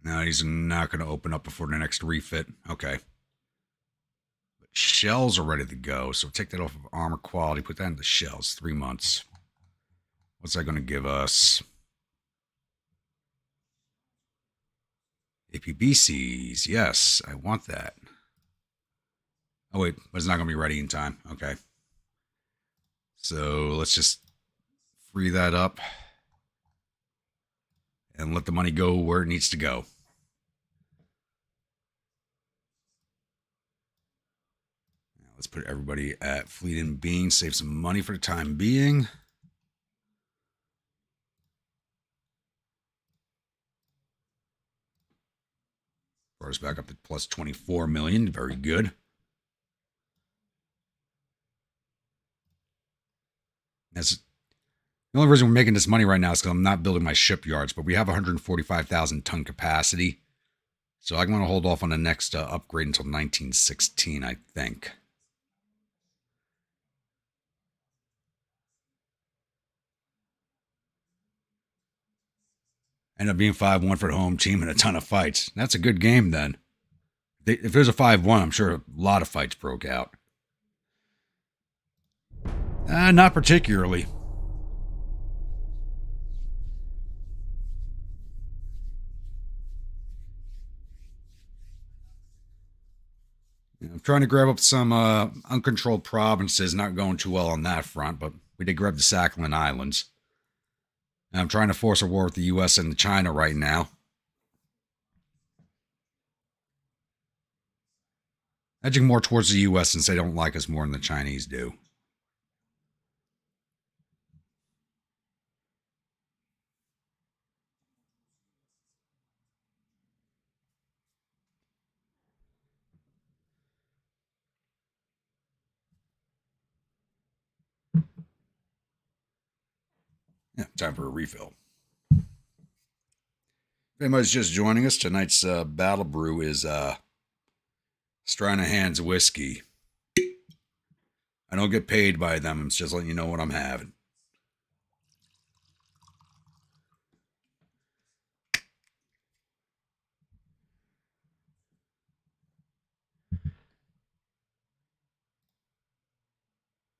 Speaker 1: No, he's not going to open up before the next refit. Okay. But shells are ready to go, so take that off of armor quality. Put that in the shells. 3 months. What's that going to give us? APBCs. Yes, I want that. Oh, wait. But it's not going to be ready in time. Okay. So let's just free that up and let the money go where it needs to go. Now let's put everybody at fleet and being, save some money for the time being. Brought us back up to plus 24 million. Very good. That's the only reason we're making this money right now is because I'm not building my shipyards, but we have 145,000 ton capacity. So I'm going to hold off on the next upgrade until 1916, I think. End up being 5-1 for the home team and a ton of fights. That's a good game then. If there's a 5-1, I'm sure a lot of fights broke out. Not particularly. I'm trying to grab up some uncontrolled provinces. Not going too well on that front, but we did grab the Sakhalin Islands. And I'm trying to force a war with the U.S. and China right now. Edging more towards the U.S. since they don't like us more than the Chinese do. Yeah, time for a refill. If anybody's just joining us, tonight's battle brew is Stranahan's whiskey. I don't get paid by them. I'm just letting you know what I'm having.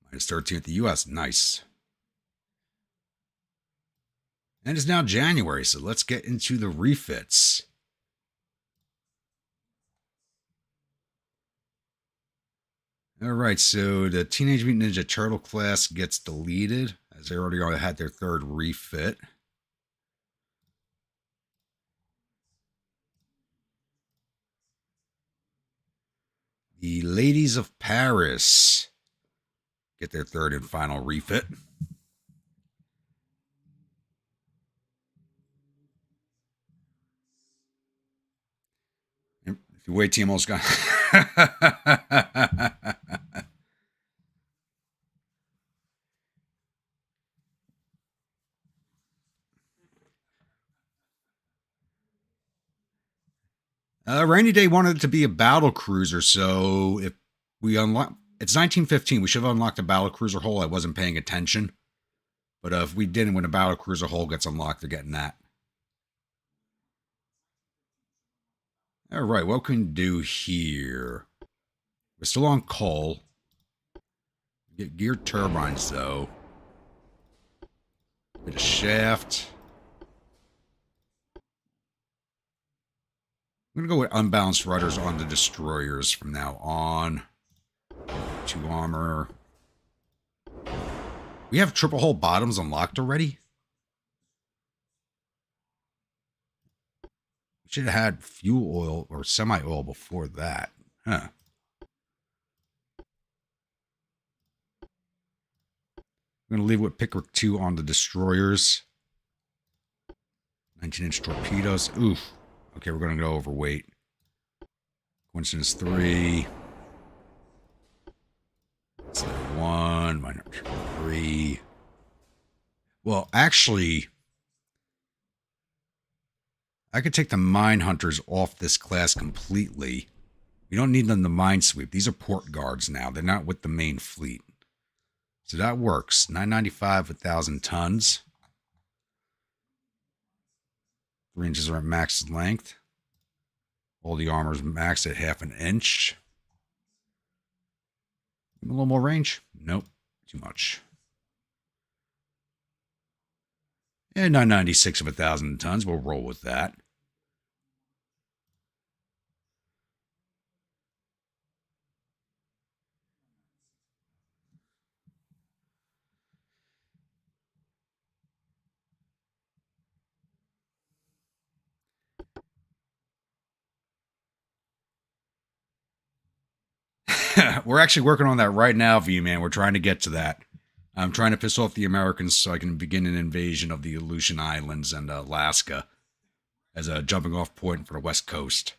Speaker 1: Minus 13 at the U.S. Nice. And it's now January, so let's get into the refits. All right, so the Teenage Mutant Ninja Turtle class gets deleted, as they already had their third refit. The Ladies of Paris get their third and final refit. If you wait, TMO's gone. Rainy Day wanted it to be a battle cruiser, so if we unlock, it's 1915. We should have unlocked a battle cruiser hull. I wasn't paying attention, but if we didn't, when a battle cruiser hull gets unlocked, they're getting that. All right, what can we do here? We're still on coal. Get geared turbines though. Bit of shaft. I'm going to go with unbalanced rudders on the destroyers from now on. 2 armor. We have triple hull bottoms unlocked already? We should have had fuel oil or semi-oil before that. Huh. I'm going to leave with Pickwick 2 on the destroyers. 19-inch torpedoes. Oof. Okay, we're going to go overweight. Coincidence 3. That's 1. Minor 3. Well, actually, I could take the mine hunters off this class completely. We don't need them to mine sweep. These are port guards now. They're not with the main fleet. So that works. 995 with 1,000 tons. 3 inches are at max length. All the armor's maxed at 1/2 inch. A little more range? Nope. Too much. And 996 of 1,000 tons. We'll roll with that. We're actually working on that right now, V-Man. We're trying to get to that. I'm trying to piss off the Americans so I can begin an invasion of the Aleutian Islands and Alaska as a jumping off point for the West Coast.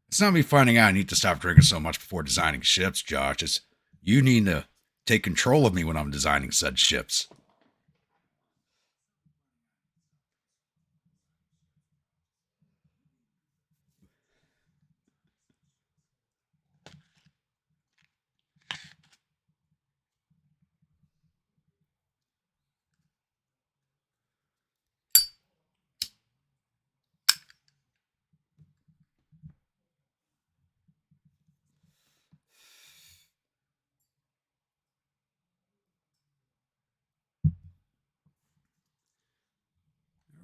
Speaker 1: It's not me finding out I need to stop drinking so much before designing ships, Josh. It's you need to take control of me when I'm designing said ships.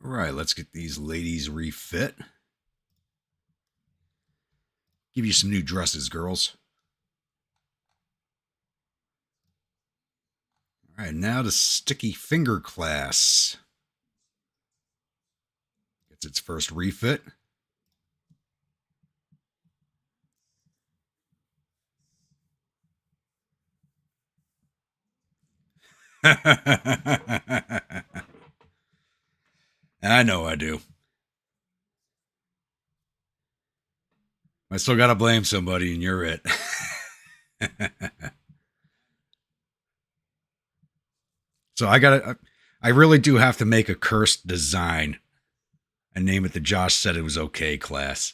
Speaker 1: All right, let's get these ladies refit. Give you some new dresses, girls. All right, now the Sticky Finger class. Gets its first refit. I know I do. I still gotta blame somebody, and you're it. So I really do have to make a cursed design and name it the Josh Said It Was Okay class.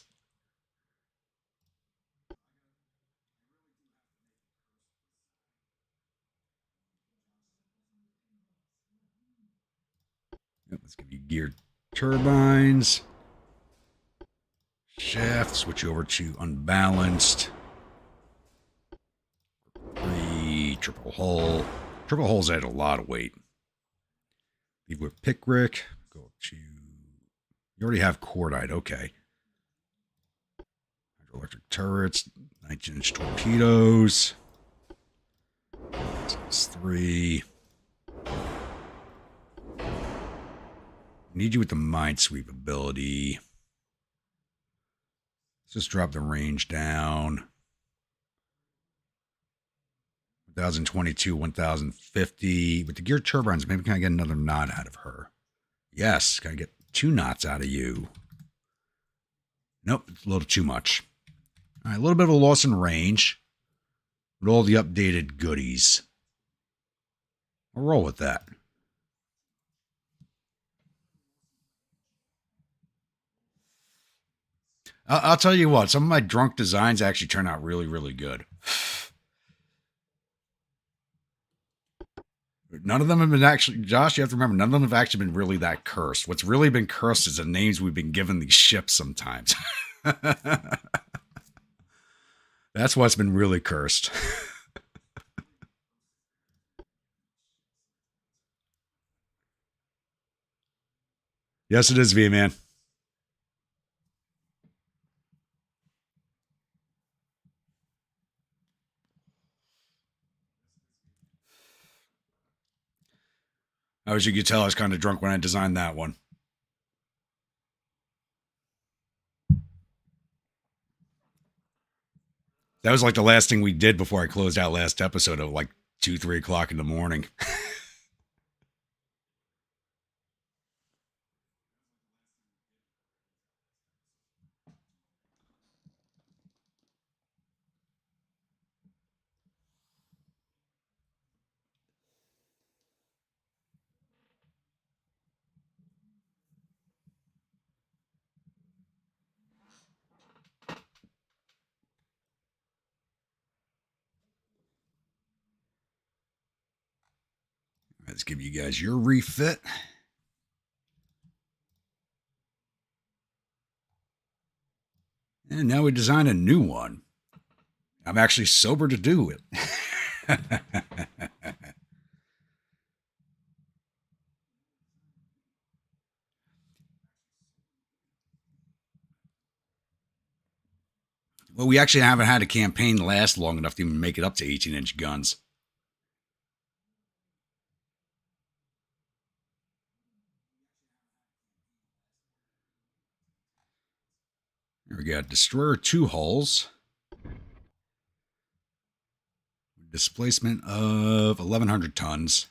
Speaker 1: Let's give you geared turbines. Shaft, switch over to unbalanced. 3, triple hull. Triple hulls add a lot of weight. Leave with Pickwick. Go to... You already have cordite, okay. Hydroelectric turrets, 19-inch torpedoes. That's 3. Need you with the minesweep ability. Let's just drop the range down. 1022, 1050. With the geared turbines, maybe can I get another knot out of her? Yes, can I get 2 knots out of you? Nope, it's a little too much. All right, a little bit of a loss in range with all the updated goodies. I'll roll with that. I'll tell you what, some of my drunk designs actually turn out really, really good. None of them have been actually, Josh, you have to remember, none of them have actually been really that cursed. What's really been cursed is the names we've been given these ships sometimes. That's what's been really cursed. Yes, it is, V-Man. As you could tell, I was kind of drunk when I designed that one. That was like the last thing we did before I closed out last episode of like 2, 3 o'clock in the morning. Let's give you guys your refit. And now we design a new one. I'm actually sober to do it. Well, we actually haven't had a campaign last long enough to even make it up to 18-inch guns. Here we got Destroyer 2 hulls. Displacement of 1,100 tons.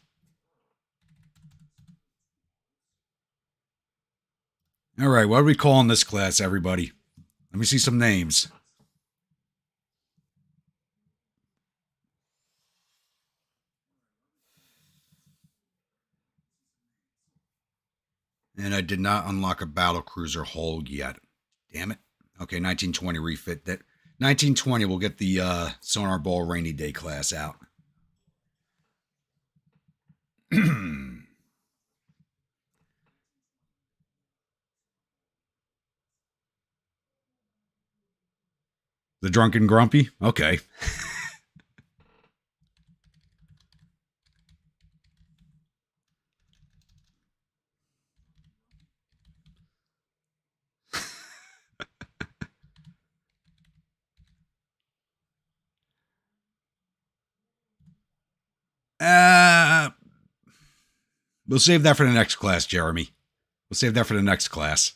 Speaker 1: All right, what are we calling this class, everybody? Let me see some names. And I did not unlock a battle cruiser hull yet. Damn it. Okay, 1920 refit. That 1920 will get the Sonar Ball Rainy Day class out. The Drunken Grumpy? Okay. We'll save that for the next class, Jeremy. We'll save that for the next class.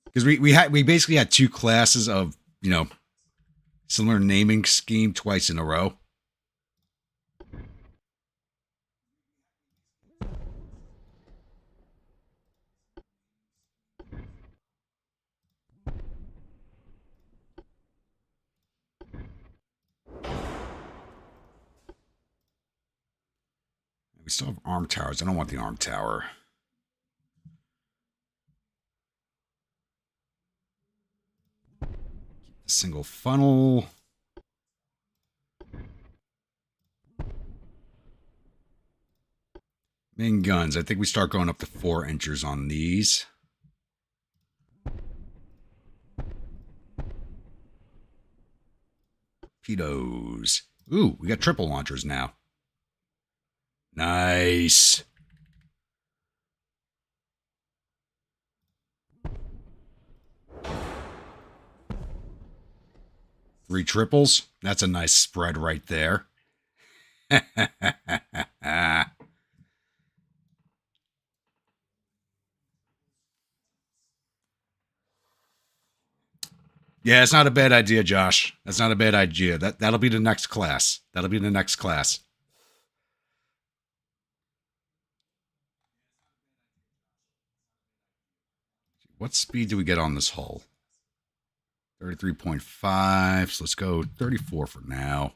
Speaker 1: Because we basically had 2 classes of, you know, similar naming scheme twice in a row. We still have arm towers. I don't want the arm tower. Keep the single funnel. Main guns. I think we start going up to 4 inches on these. Torpedoes. Ooh, we got triple launchers now. Nice. Three triples. That's a nice spread right there. Yeah, it's not a bad idea, Josh. That's not a bad idea. That'll be the next class. That'll be the next class. What speed do we get on this hull? 33.5. So let's go 34 for now.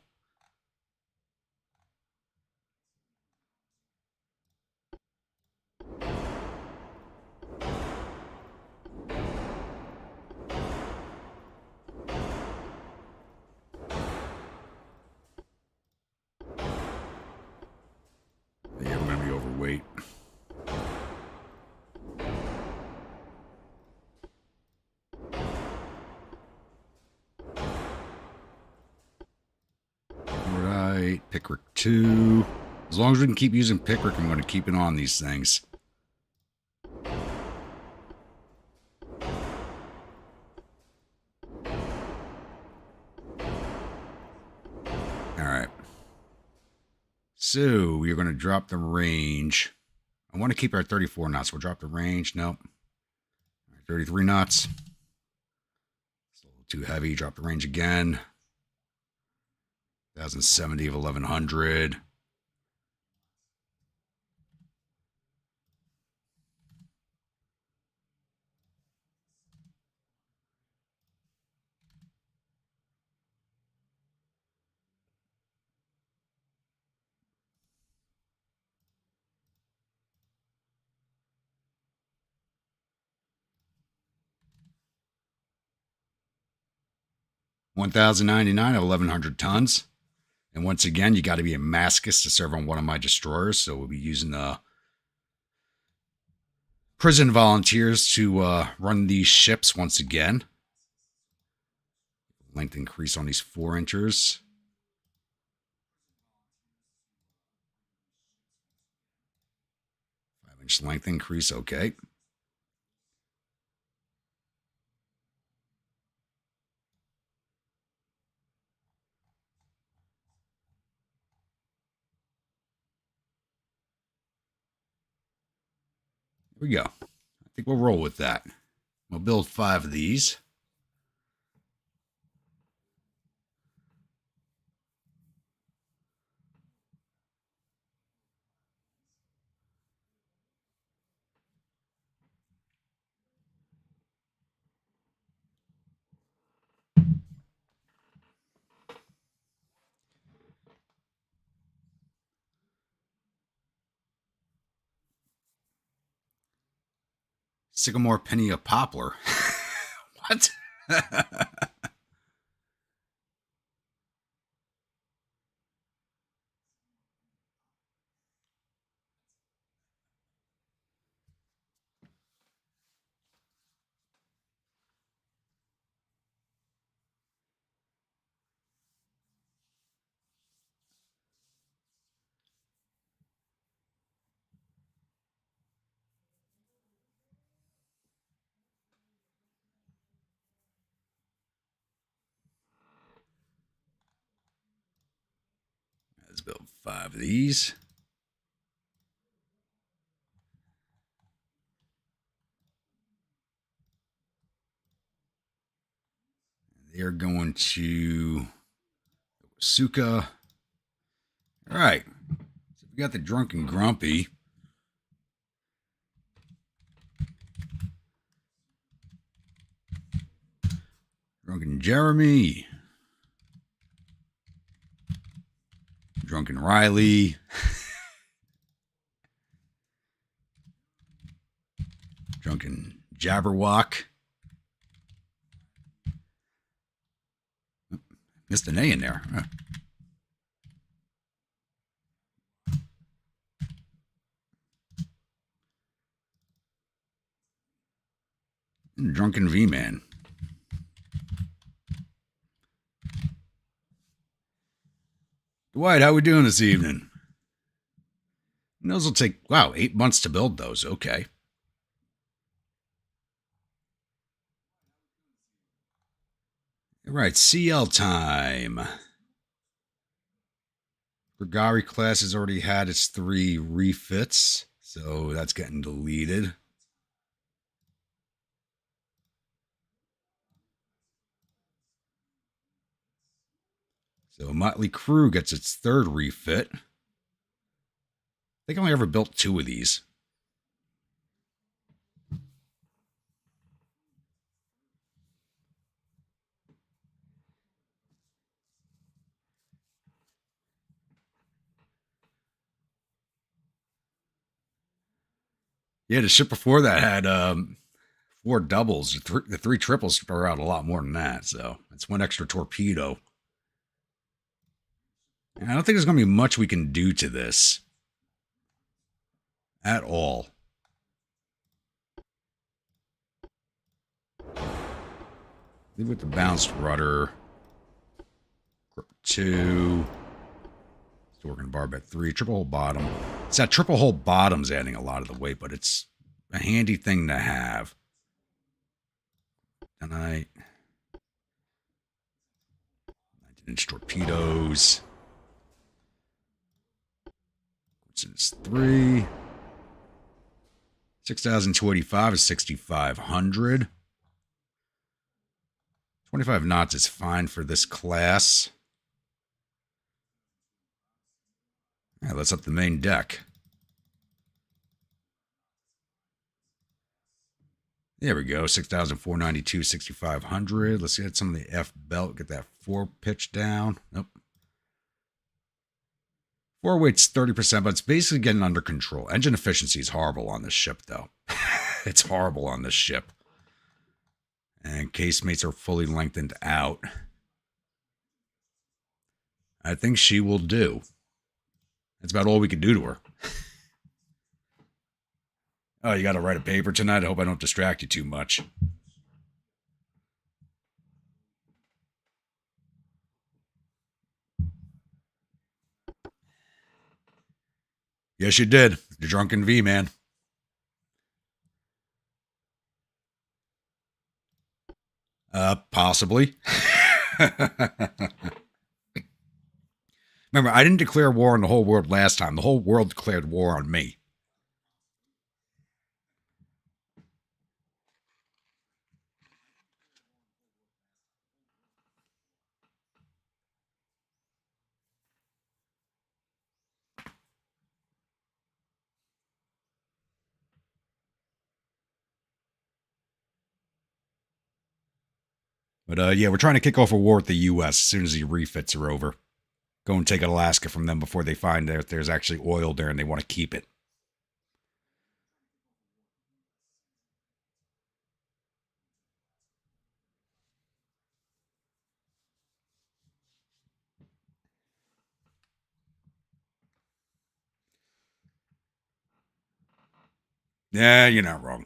Speaker 1: Yeah, we're going to be overweight. Pickrick 2. As long as we can keep using Pickrick, I'm going to keep it on these things. Alright. So, we're going to drop the range. I want to keep our 34 knots. We'll drop the range. Nope. 33 knots. It's a little too heavy. Drop the range again. 1070 of 1100. $1,099 of 1,100 tons. And once again, you got to be a Mascus to serve on one of my destroyers. So we'll be using the prison volunteers to run these ships once again. Length increase on these 4 inchers. 5-inch length increase, okay. Here we go. I think we'll roll with that. We'll build 5 of these. Sycamore penny of poplar. What? Let's build 5 of these. They're going to Suka. All right. So we got the Drunken Grumpy. Drunken Jeremy. Drunken Riley. Drunken Jabberwock. Missed an A in there. Drunken V-Man. Dwight, how we doing this evening? And those will take, wow, 8 months to build those. Okay. All right, CL time. Grigari class has already had its 3 refits, so that's getting deleted. So Motley Crue gets its 3rd refit. I think I only ever built 2 of these. Yeah, the ship before that had 4 doubles. The 3 triples are out a lot more than that, so that's 1 extra torpedo. And I don't think there's going to be much we can do to this. At all. Leave with the bounced rudder. 2. Stork Barbette 3, triple hull bottom. It's that triple hull bottom's adding a lot of the weight, but it's a handy thing to have. Tonight. 19-inch torpedoes. It's 3. 6,285 is 6,500. 25 knots is fine for this class. Yeah, let's up the main deck. There we go. 6,492, 6,500. Let's get some of the F belt. Get that 4 pitch down. Nope. 4 weight's 30%, but it's basically getting under control. Engine efficiency is horrible on this ship, though. It's horrible on this ship. And casemates are fully lengthened out. I think she will do. That's about all we could do to her. Oh, you got to write a paper tonight? I hope I don't distract you too much. Yes, you did. The drunken V, man. Possibly. Remember, I didn't declare war on the whole world last time. The whole world declared war on me. But yeah, we're trying to kick off a war with the U.S. as soon as the refits are over. Go and take Alaska from them before they find that there's actually oil there and they want to keep it. Yeah, you're not wrong.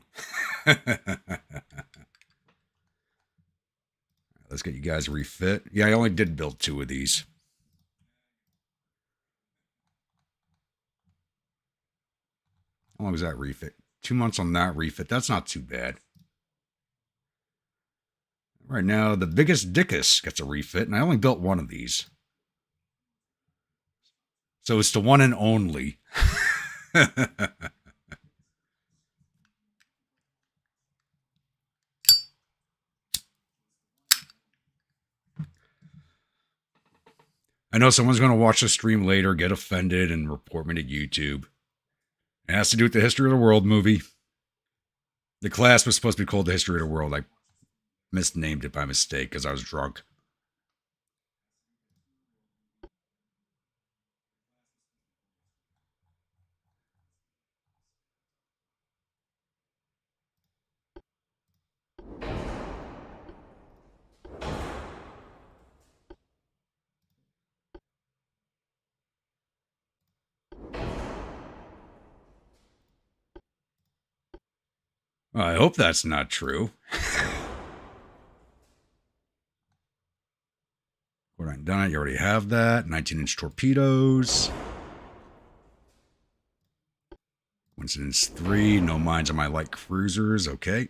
Speaker 1: Let's get you guys refit. Yeah, I only did build 2 of these. How long was that refit? 2 months on that refit. That's not too bad. Right now, the biggest dickus gets a refit, and I only built 1 of these. So it's the one and only. I know someone's going to watch the stream later, get offended, and report me to YouTube. It has to do with the History of the World movie. The class was supposed to be called The History of the World. I misnamed it by mistake because I was drunk. Well, I hope that's not true. What I've done, you already have that. 19-inch torpedoes. Coincidence 3, no mines on my light cruisers. Okay.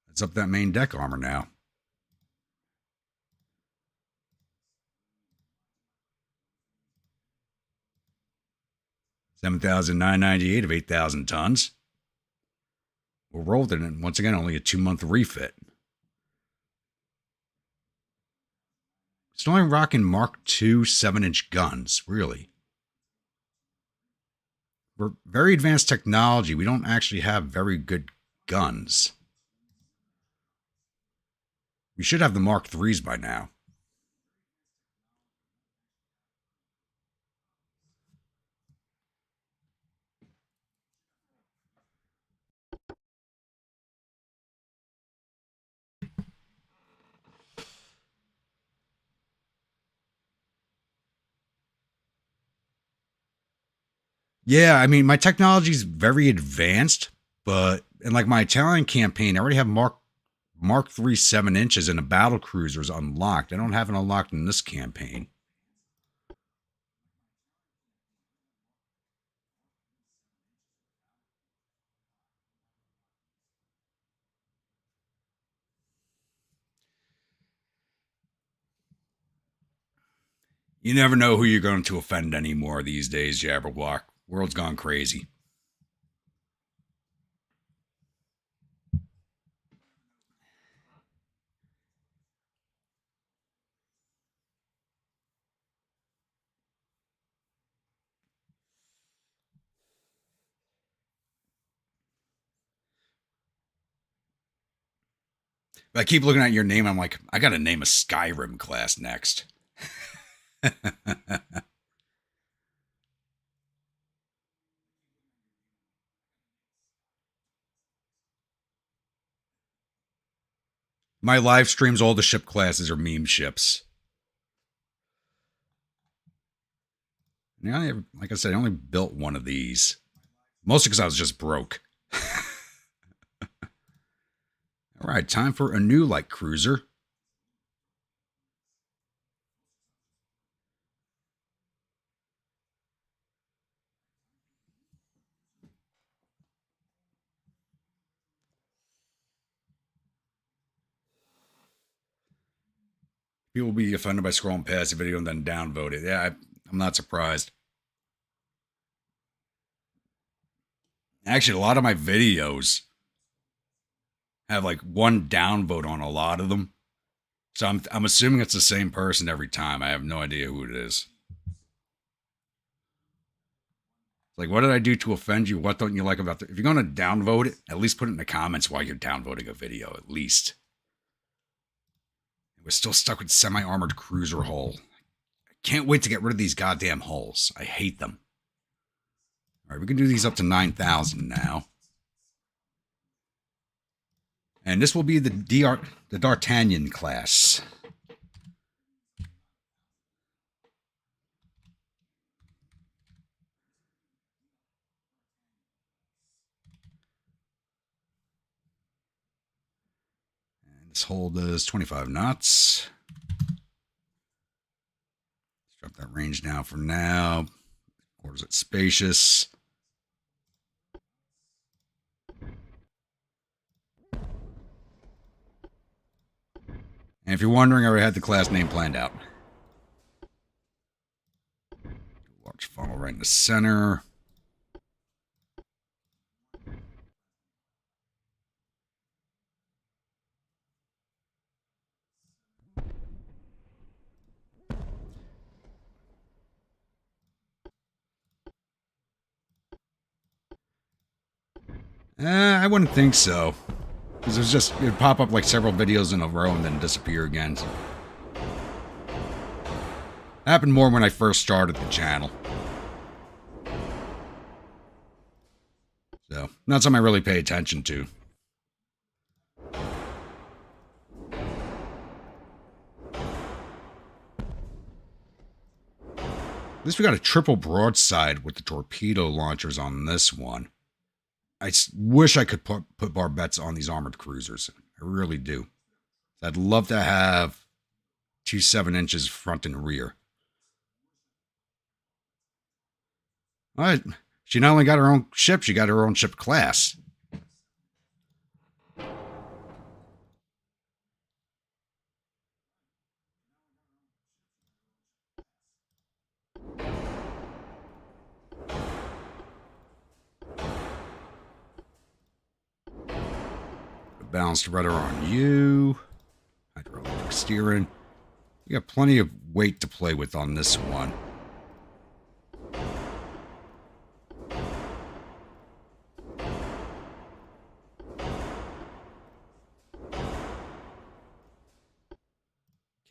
Speaker 1: Let's up that main deck armor now. $7,998 of 8,000 tons. We're rolled in it. Once again, only a 2-month refit. Still only rocking Mark II 7-inch guns, really. We're very advanced technology. We don't actually have very good guns. We should have the Mark IIIs by now. Yeah, I mean, my technology's very advanced, but in like my Italian campaign, I already have Mark III 7 inches and a battle cruisers unlocked. I don't have it unlocked in this campaign. You never know who you're going to offend anymore these days, Jabberwock. World's gone crazy. I keep looking at your name. I'm like, I got to name a Skyrim class next. My live streams, all the ship classes are meme ships. Yeah, like I said, I only built one of these. Mostly because I was just broke. All right, time for a new light cruiser. People will be offended by scrolling past the video and then downvote it. Yeah, I'm not surprised. Actually, a lot of my videos have like one downvote on a lot of them. So I'm assuming it's the same person every time. I have no idea who it is. It's like, what did I do to offend you? What don't you like about it? If you're going to downvote it, at least put it in the comments why you're downvoting a video, at least. We're still stuck with semi-armored cruiser hull. I can't wait to get rid of these goddamn hulls. I hate them. All right, we can do these up to 9,000 now. And this will be the D'Artagnan class. And this hull does 25 knots. Let's drop that range down for now. Quarters it spacious. And if you're wondering, I already had the class name planned out. Large funnel right in the center. I wouldn't think so. Because it'd pop up like several videos in a row and then disappear again. So. Happened more when I first started the channel. So, not something I really pay attention to. At least we got a triple broadside with the torpedo launchers on this one. I wish I could put barbettes on these armored cruisers. I really do. I'd love to have 2 7-inches front and rear. All right. She not only got her own ship, she got her own ship class. Balanced rudder on you. Hydraulic steering. You got plenty of weight to play with on this one.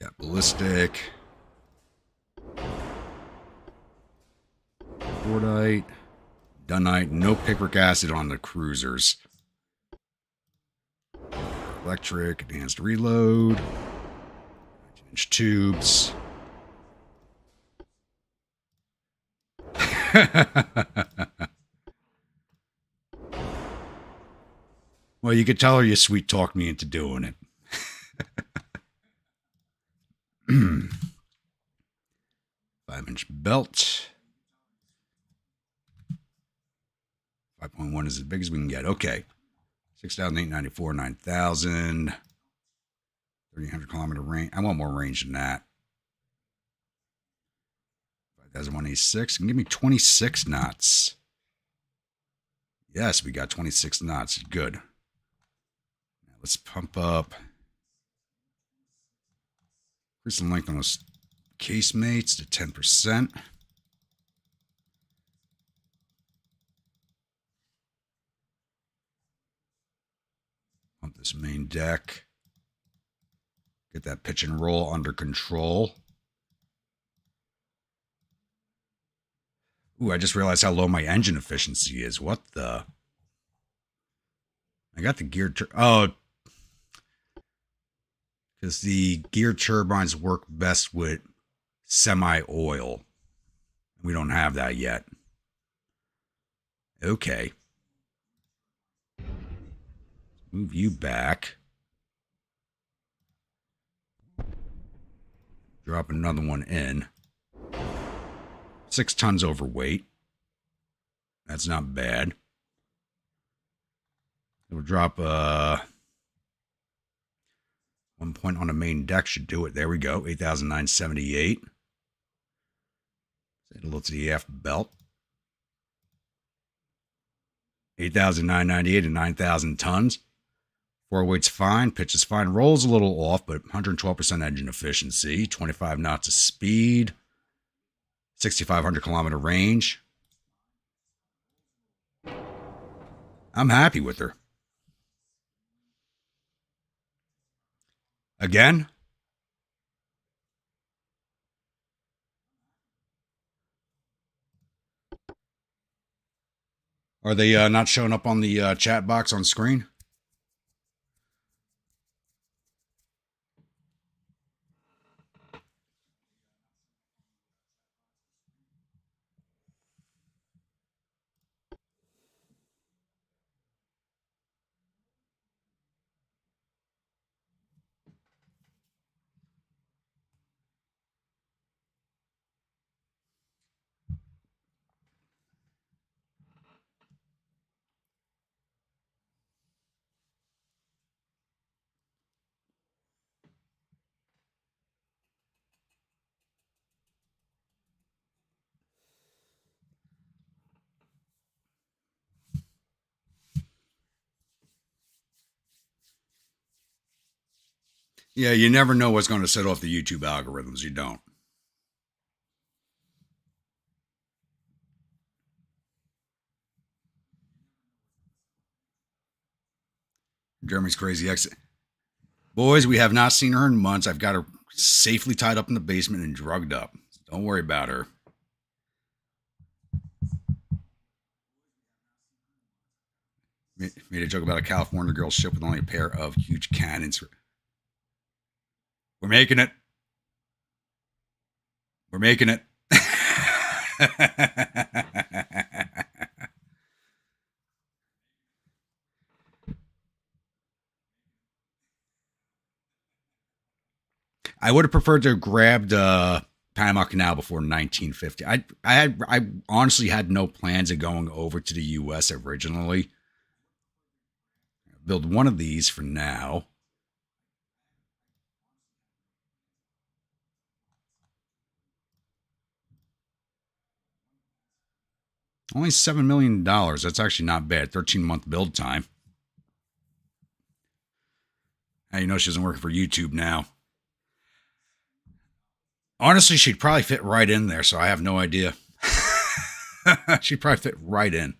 Speaker 1: Got ballistic. Cordite. Dunite. No picric acid on the cruisers. Electric, advanced reload, 19-inch tubes. Well, you could tell her you sweet talked me into doing it. 5-inch belt. 5.1 is as big as we can get. Okay. 6,894, 9,000, 3,800 kilometer range. I want more range than that. That's 186. And give me 26 knots. Yes, we got 26 knots. Good. Now let's pump up. Increase the length on those casemates to 10%. Pump this main deck. Get that pitch and roll under control. Ooh, I just realized how low my engine efficiency is. What the? I got the gear. Oh, because the gear turbines work best with semi-oil. We don't have that yet. Okay. Move you back. Drop another one in. 6 tons overweight. That's not bad. We'll drop 1 point on the main deck. Should do it. There we go. 8,978. Say a little to the aft belt. 8,998 and 9,000 tons. 4 weight's fine. Pitch is fine. Rolls a little off, but 112% engine efficiency. 25 knots of speed. 6,500 kilometer range. I'm happy with her. Again? Are they not showing up on the chat box on screen? Yeah, you never know what's going to set off the YouTube algorithms. You don't. Jeremy's crazy exit. Boys, we have not seen her in months. I've got her safely tied up in the basement and drugged up. Don't worry about her. Made a joke about a California girl ship with only a pair of huge cannons. We're making it. We're making it. I would have preferred to have grabbed Panama Canal before 1950. I honestly had no plans of going over to the U.S. originally. Build one of these for now. Only $7 million. That's actually not bad. 13-month build time. How you know she isn't working for YouTube now? Honestly, she'd probably fit right in there, so I have no idea. She'd probably fit right in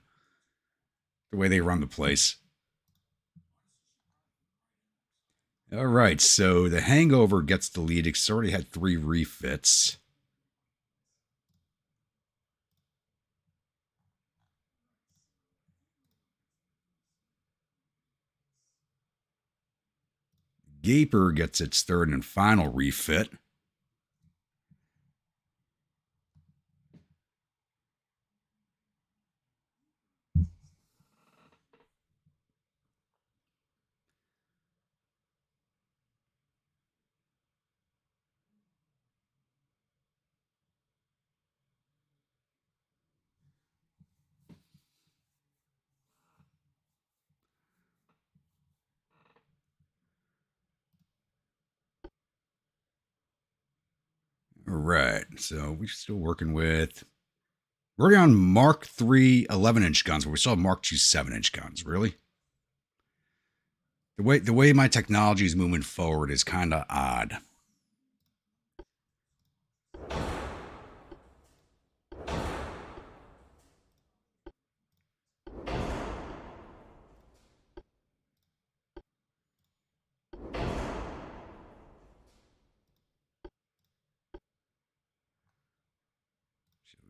Speaker 1: the way they run the place. All right, so the Hangover gets the lead. It's already had 3 refits. Gaper gets its 3rd and final refit. right. So we're still working with... We're already on Mark III 11-inch guns, but we still have Mark II 7-inch guns. Really? The way my technology is moving forward is kind of odd.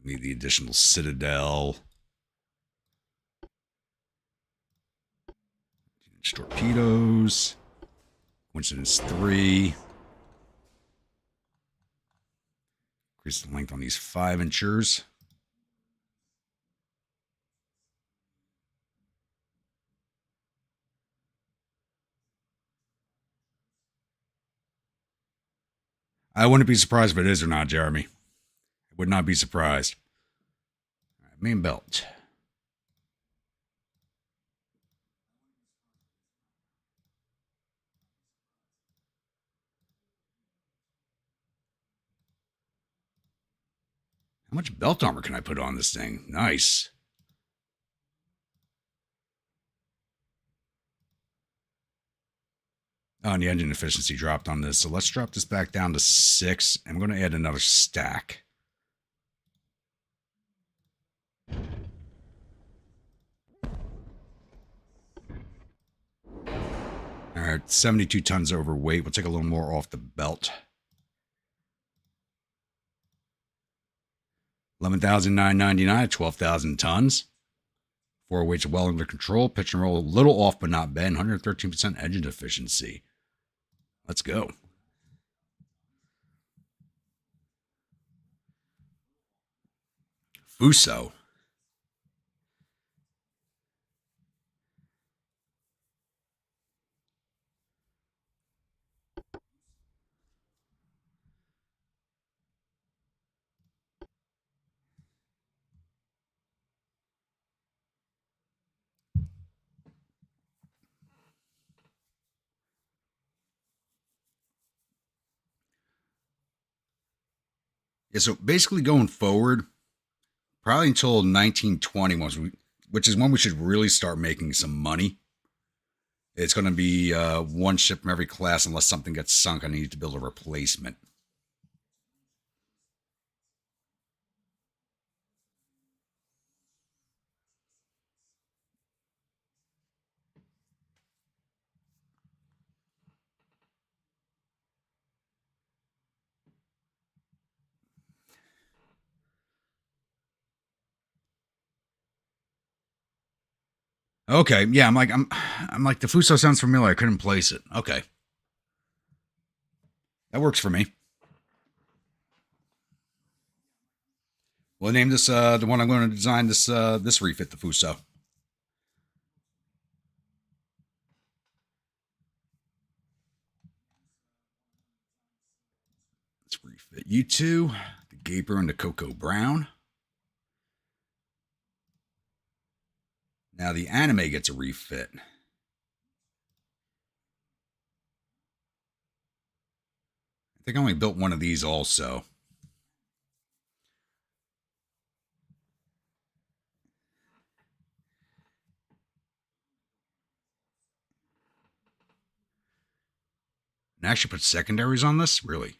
Speaker 1: Need the additional Citadel. Torpedoes. Coincidence 3. Increase the length on these 5-inchers. I wouldn't be surprised if it is or not, Jeremy. I would not be surprised. All right, main belt. How much belt armor can I put on this thing? Nice. Oh, and the engine efficiency dropped on this. So let's drop this back down to 6. I'm going to add another stack. All right, 72 tons overweight. We'll take a little more off the belt. 11,999 at 12,000 tons. 4 weights well under control. Pitch and roll a little off but not bad. 113% engine efficiency. Let's go. Fuso. Yeah, so basically going forward, probably until 1920, which is when we should really start making some money. It's going to be one ship from every class unless something gets sunk. I need to build a replacement. Okay, yeah, I'm like the Fuso sounds familiar. I couldn't place it. Okay, that works for me. We'll name this the one I'm going to design this this refit, the Fuso. Let's refit you two, the Gaper and the Cocoa Brown. Now the Anime gets a refit. I think I only built one of these also. And actually put secondaries on this? Really?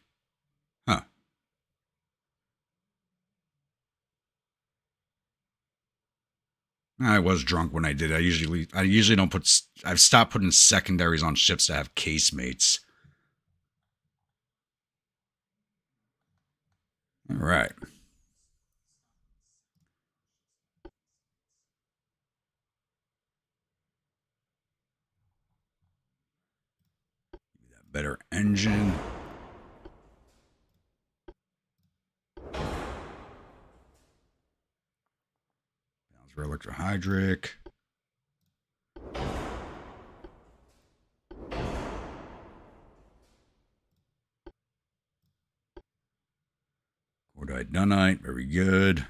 Speaker 1: Huh. I was drunk when I did. I usually don't put... I've stopped putting secondaries on ships that have casemates. All right. Better engine. For electrohydric. Cordite Dunite, very good.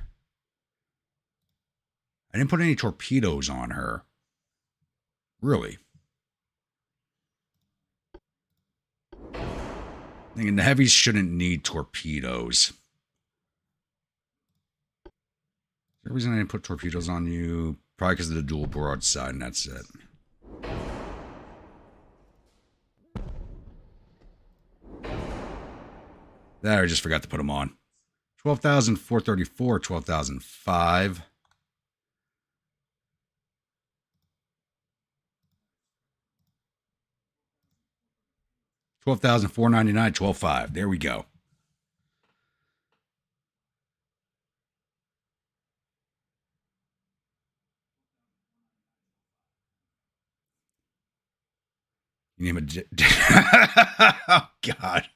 Speaker 1: I didn't put any torpedoes on her. Really? Thinking the heavies shouldn't need torpedoes. Is there a reason I didn't put torpedoes on you? Probably because of the dual broadside, and that's it. There, I just forgot to put them on. 12,434, 12,005. 12,499, 12,500. There we go. You name it. Oh, God.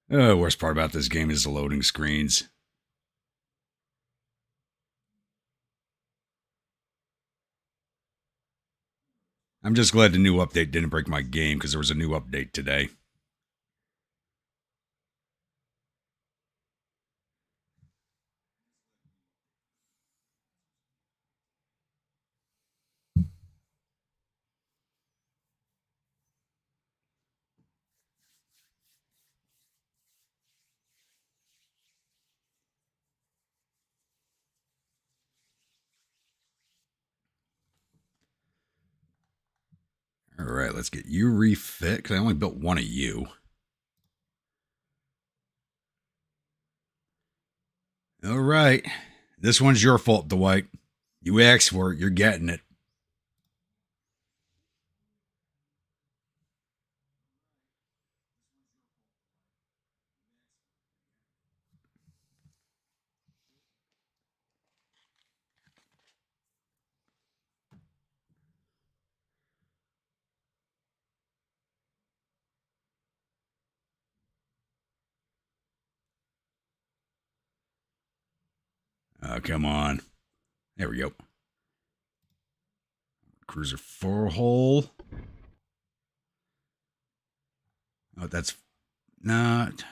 Speaker 1: The worst part about this game is the loading screens. I'm just glad the new update didn't break my game because there was a new update today. All right, let's get you refit because I only built one of you. All right. This one's your fault, Dwight. You asked for it. You're getting it. Oh, come on. There we go. Cruiser 4-hole. Oh, that's not.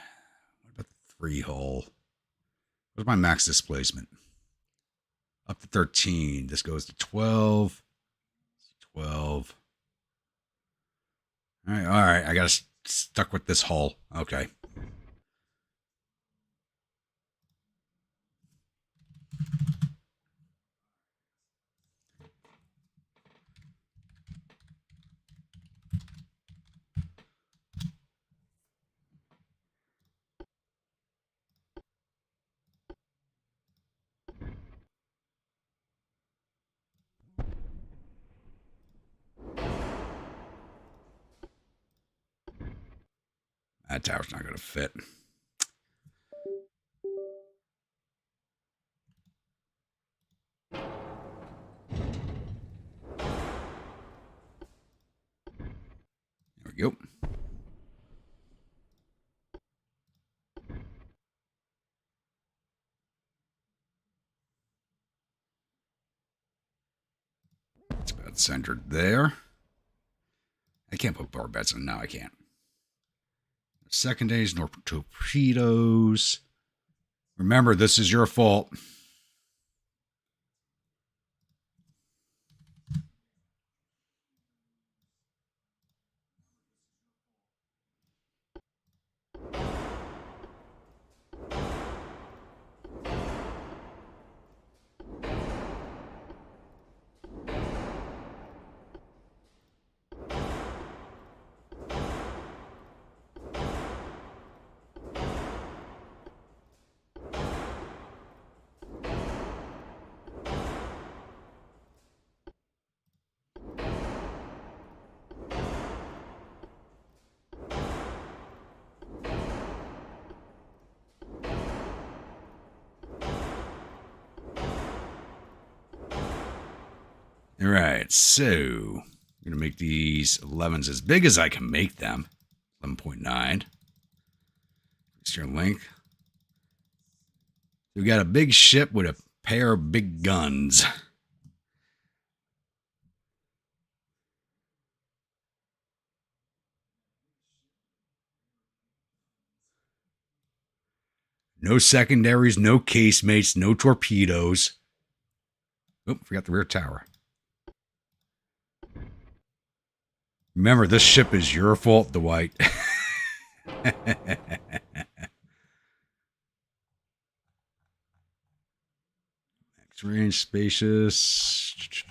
Speaker 1: What about the 3-hole? What's my max displacement? Up to 13. This goes to 12. 12. All right. I got stuck with this hull. Okay. That tower's not going to fit. There we go. It's about centered there. I can't put barbets in. No, I can't. Second days, nor torpedoes. Remember, this is your fault. All right, so I'm going to make these 11s as big as I can make them. 11.9. Extra length. We got a big ship with a pair of big guns. No secondaries, no casemates, no torpedoes. Oh, forgot the rear tower. Remember, this ship is your fault, Dwight. X-range, spacious.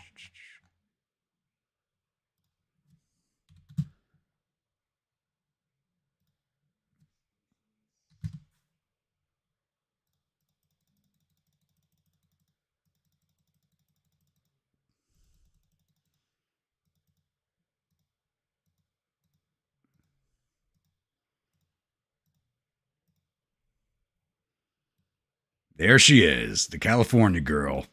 Speaker 1: There she is, the California girl.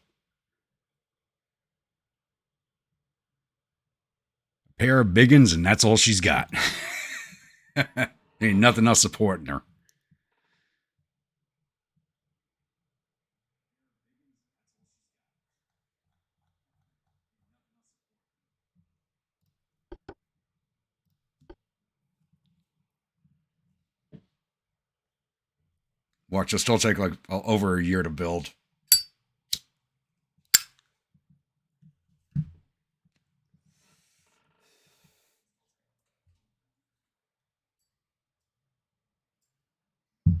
Speaker 1: A pair of biggins, and that's all she's got. Ain't nothing else supporting her. Watch, it'll still take like over a year to build. You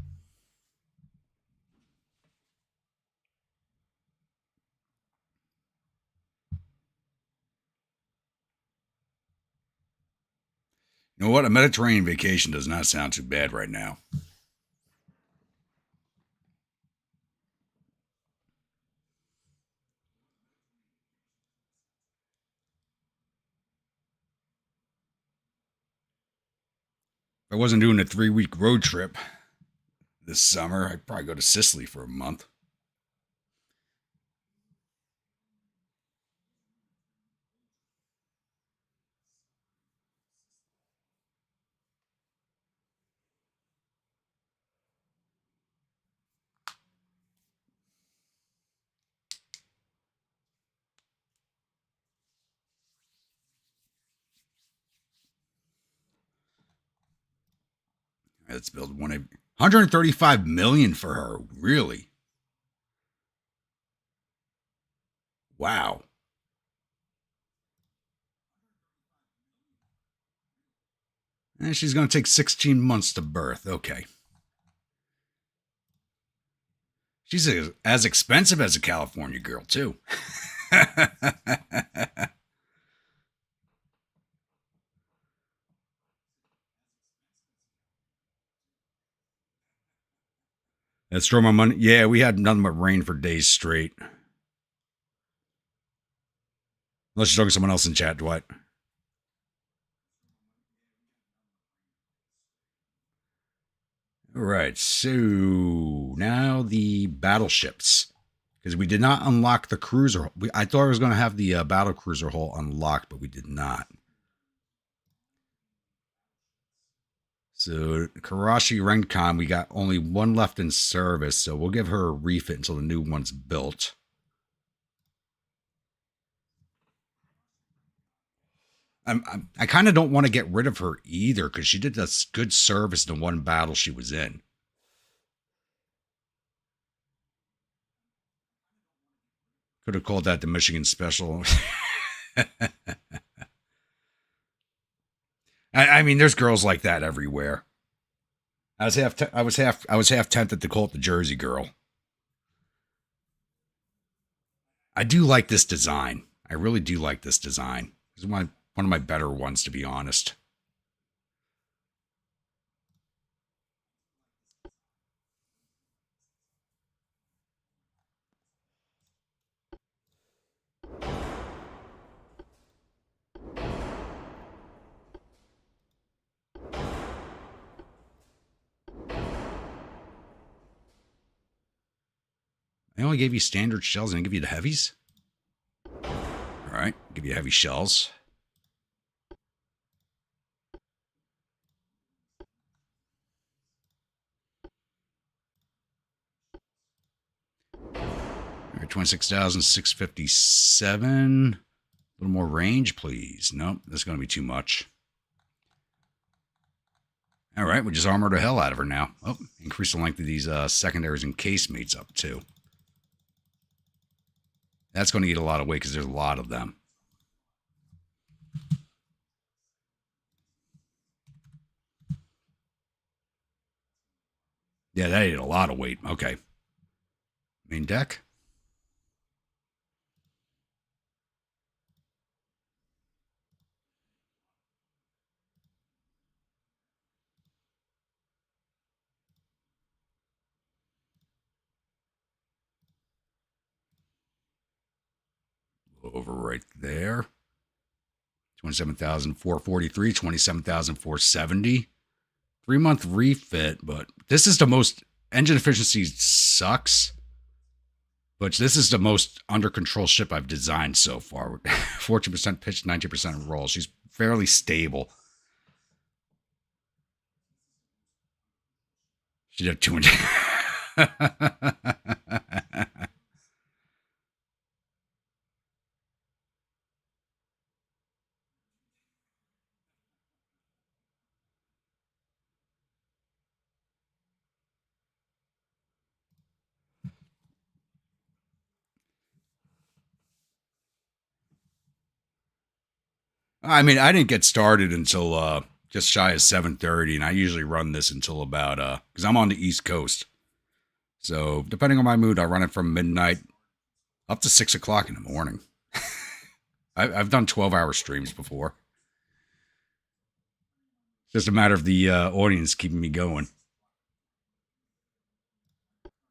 Speaker 1: know what? A Mediterranean vacation does not sound too bad right now. If I wasn't doing a 3-week road trip this summer, I'd probably go to Sicily for a month. Let's build 135 million for her. Really? Wow. And she's going to take 16 months to birth. Okay. She's as expensive as a California girl, too. Let's throw my money. Yeah, we had nothing but rain for days straight. Unless you're talking to someone else in chat, Dwight. All right, so now the battleships. Because we did not unlock the cruiser. I thought I was going to have the battle cruiser hull unlocked, but we did not. So Karashi Rencon, we got only one left in service, so we'll give her a refit until the new one's built. I kind of don't want to get rid of her either because she did a good service in the one battle she was in. Could have called that the Michigan Special. I mean, there's girls like that everywhere. I was half tempted to call it the Jersey Girl. I do like this design. I really do like this design. This is one of my better ones, to be honest. I only gave you standard shells and I give you the heavies? All right, give you heavy shells. All right, 26,657. A little more range, please. Nope, that's going to be too much. All right, we just armored the hell out of her now. Oh, increase the length of these secondaries and casemates up, too. That's going to eat a lot of weight because there's a lot of them. Yeah, that ate a lot of weight. Okay. Main deck. Over right there. 27,443, 27,470. 3-month refit, but this is the most, engine efficiency sucks, but this is the most under control ship I've designed so far. 14% pitch, 90% roll. She's fairly stable. She'd have 200. I mean, I didn't get started until just shy of 7:30, and I usually run this until about because I'm on the East Coast. So depending on my mood, I run it from midnight up to 6 o'clock in the morning. I've done 12-hour streams before. It's just a matter of the audience keeping me going.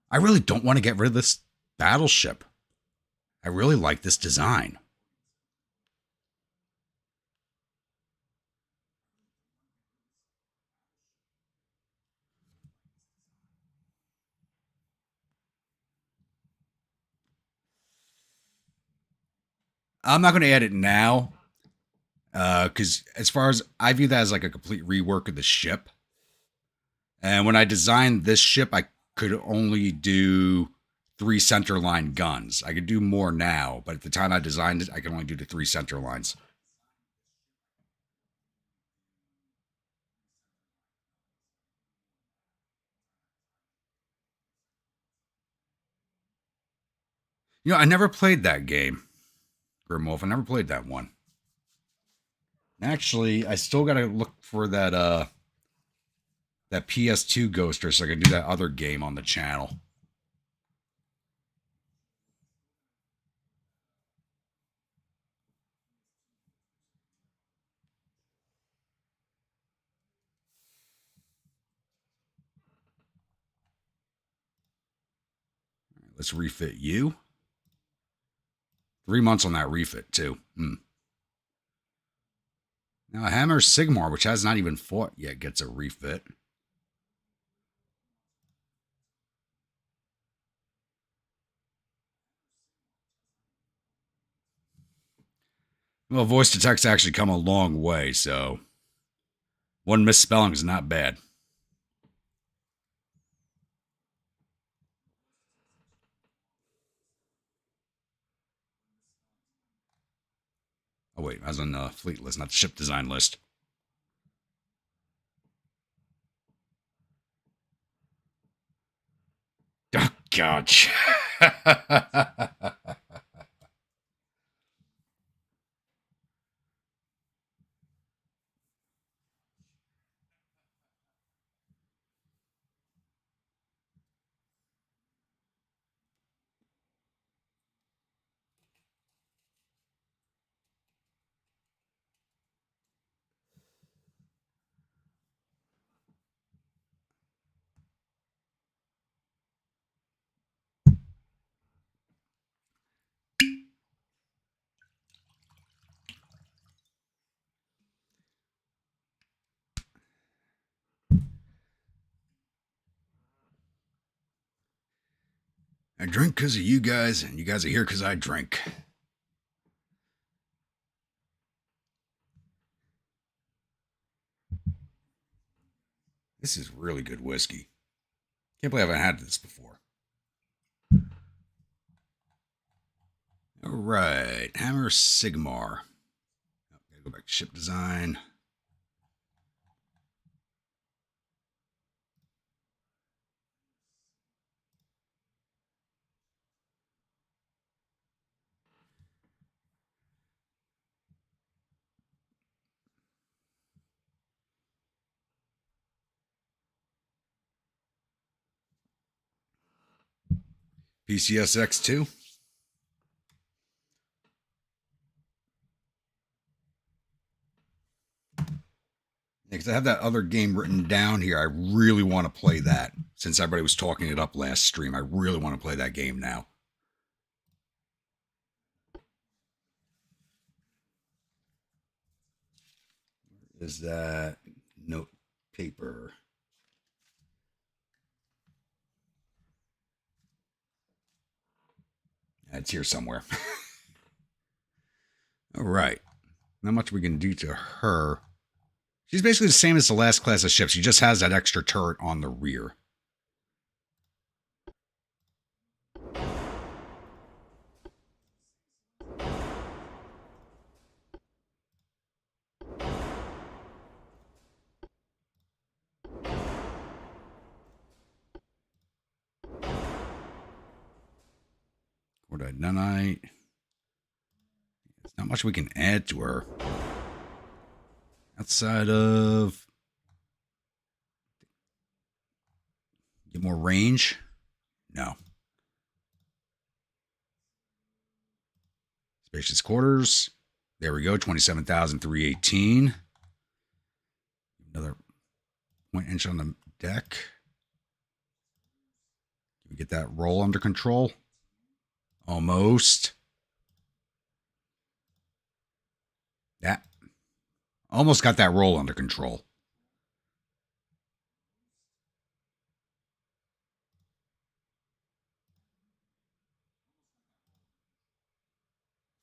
Speaker 1: I really don't want to get rid of this battleship. I really like this design. I'm not going to add it now because as far as I view that as like a complete rework of the ship. And when I designed this ship, I could only do 3 center line guns. I could do more now, but at the time I designed it, I could only do the 3 center lines. You know, I never played that game, Grimwolf. I never played that one. Actually, I still got to look for that PS2 Ghoster so I can do that other game on the channel. Let's refit you. 3 months on that refit, too. Now, Hammer Sigmar, which has not even fought yet, gets a refit. Well, voice to text actually come a long way, so one misspelling is not bad. Oh, wait, I was on the fleet list, not the ship design list. Oh, God. I drink because of you guys, and you guys are here because I drink. This is really good whiskey. Can't believe I haven't had this before. All right, Hammer Sigmar. Gotta go back to ship design. PCSX2. Because I have that other game written down here. I really want to play that. Since everybody was talking it up last stream, I really want to play that game now. Where is that note paper? It's here somewhere. All right. Not much we can do to her. She's basically the same as the last class of ships. She just has that extra turret on the rear. Nunite. There's not much we can add to her. Outside of... Get more range? No. Spacious quarters. There we go. 27,318. Another 1 inch on the deck. Can we get that roll under control? Almost. That. Almost got that roll under control.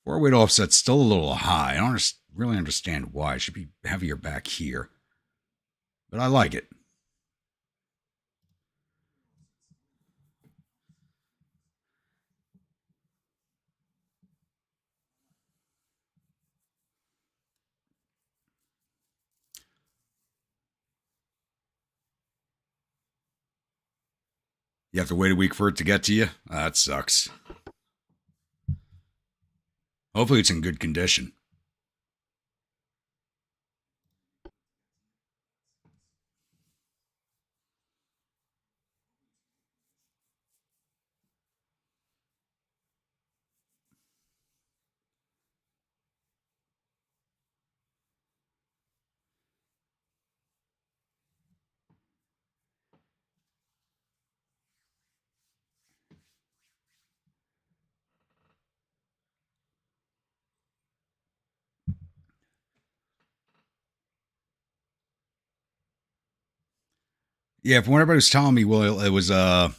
Speaker 1: Forward offset's still a little high. I don't really understand why. It should be heavier back here. But I like it. You have to wait a week for it to get to you? That sucks. Hopefully it's in good condition. Yeah, from what everybody was telling me, well, it was kind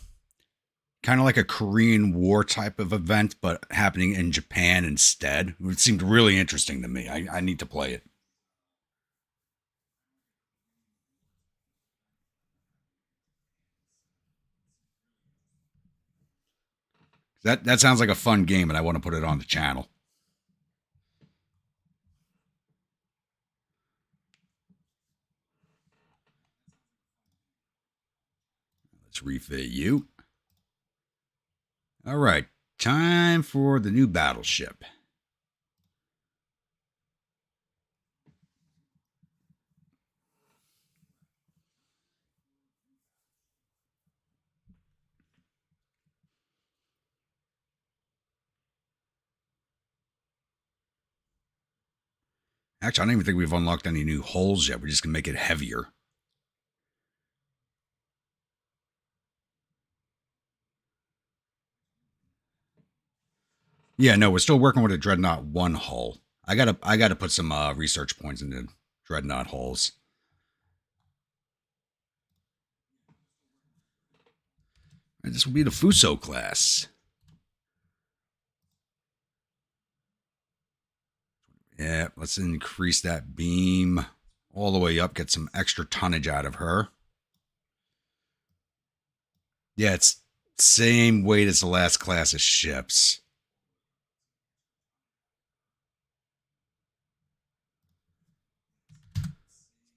Speaker 1: of like a Korean War type of event, but happening in Japan instead. It seemed really interesting to me. I need to play it. That sounds like a fun game, and I want to put it on the channel. Let's refit you. All right, time for the new battleship. Actually, I don't even think we've unlocked any new holes yet. We're just going to make it heavier. Yeah, no, we're still working with a Dreadnought 1 hull. I gotta put some research points into Dreadnought hulls. And this will be the Fuso class. Yeah, let's increase that beam all the way up, get some extra tonnage out of her. Yeah, it's same weight as the last class of ships.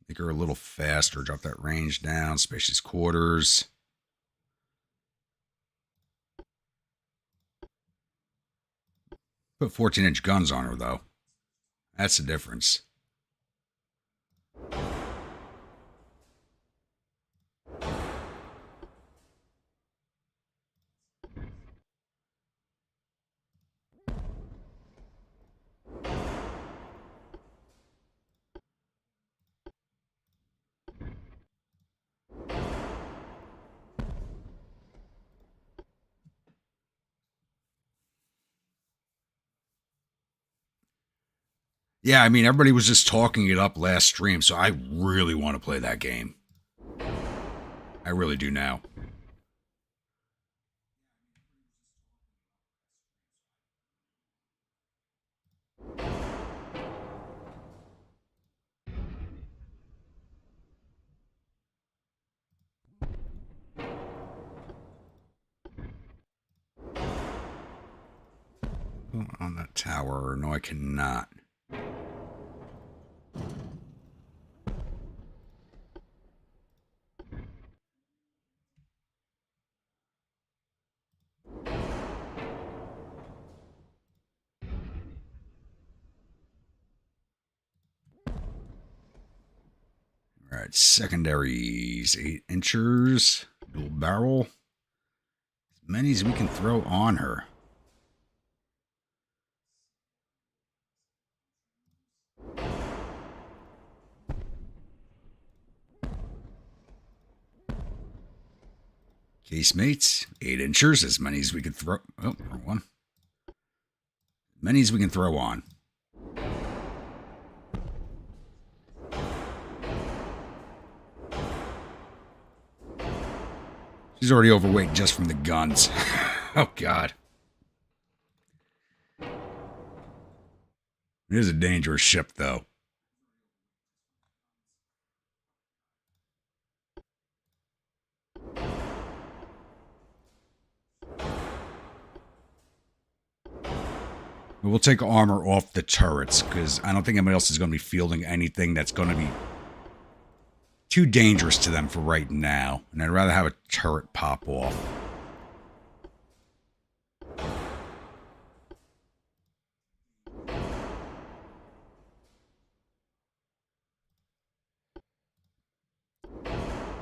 Speaker 1: Make her a little faster. Drop that range down. Spacious quarters. Put 14-inch guns on her, though. That's the difference. Yeah, I mean, everybody was just talking it up last stream, so I really want to play that game. I really do now. On that tower. No, I cannot. All right, secondaries. 8 inchers. Dual barrel. As many as we can throw on her. Casemates. 8 inchers. As many as we can throw. Oh, wrong one. Many as we can throw on. She's already overweight just from the guns. Oh, God. It is a dangerous ship, though. We'll take armor off the turrets, because I don't think anybody else is going to be fielding anything that's going to be too dangerous to them for right now. And I'd rather have a turret pop off.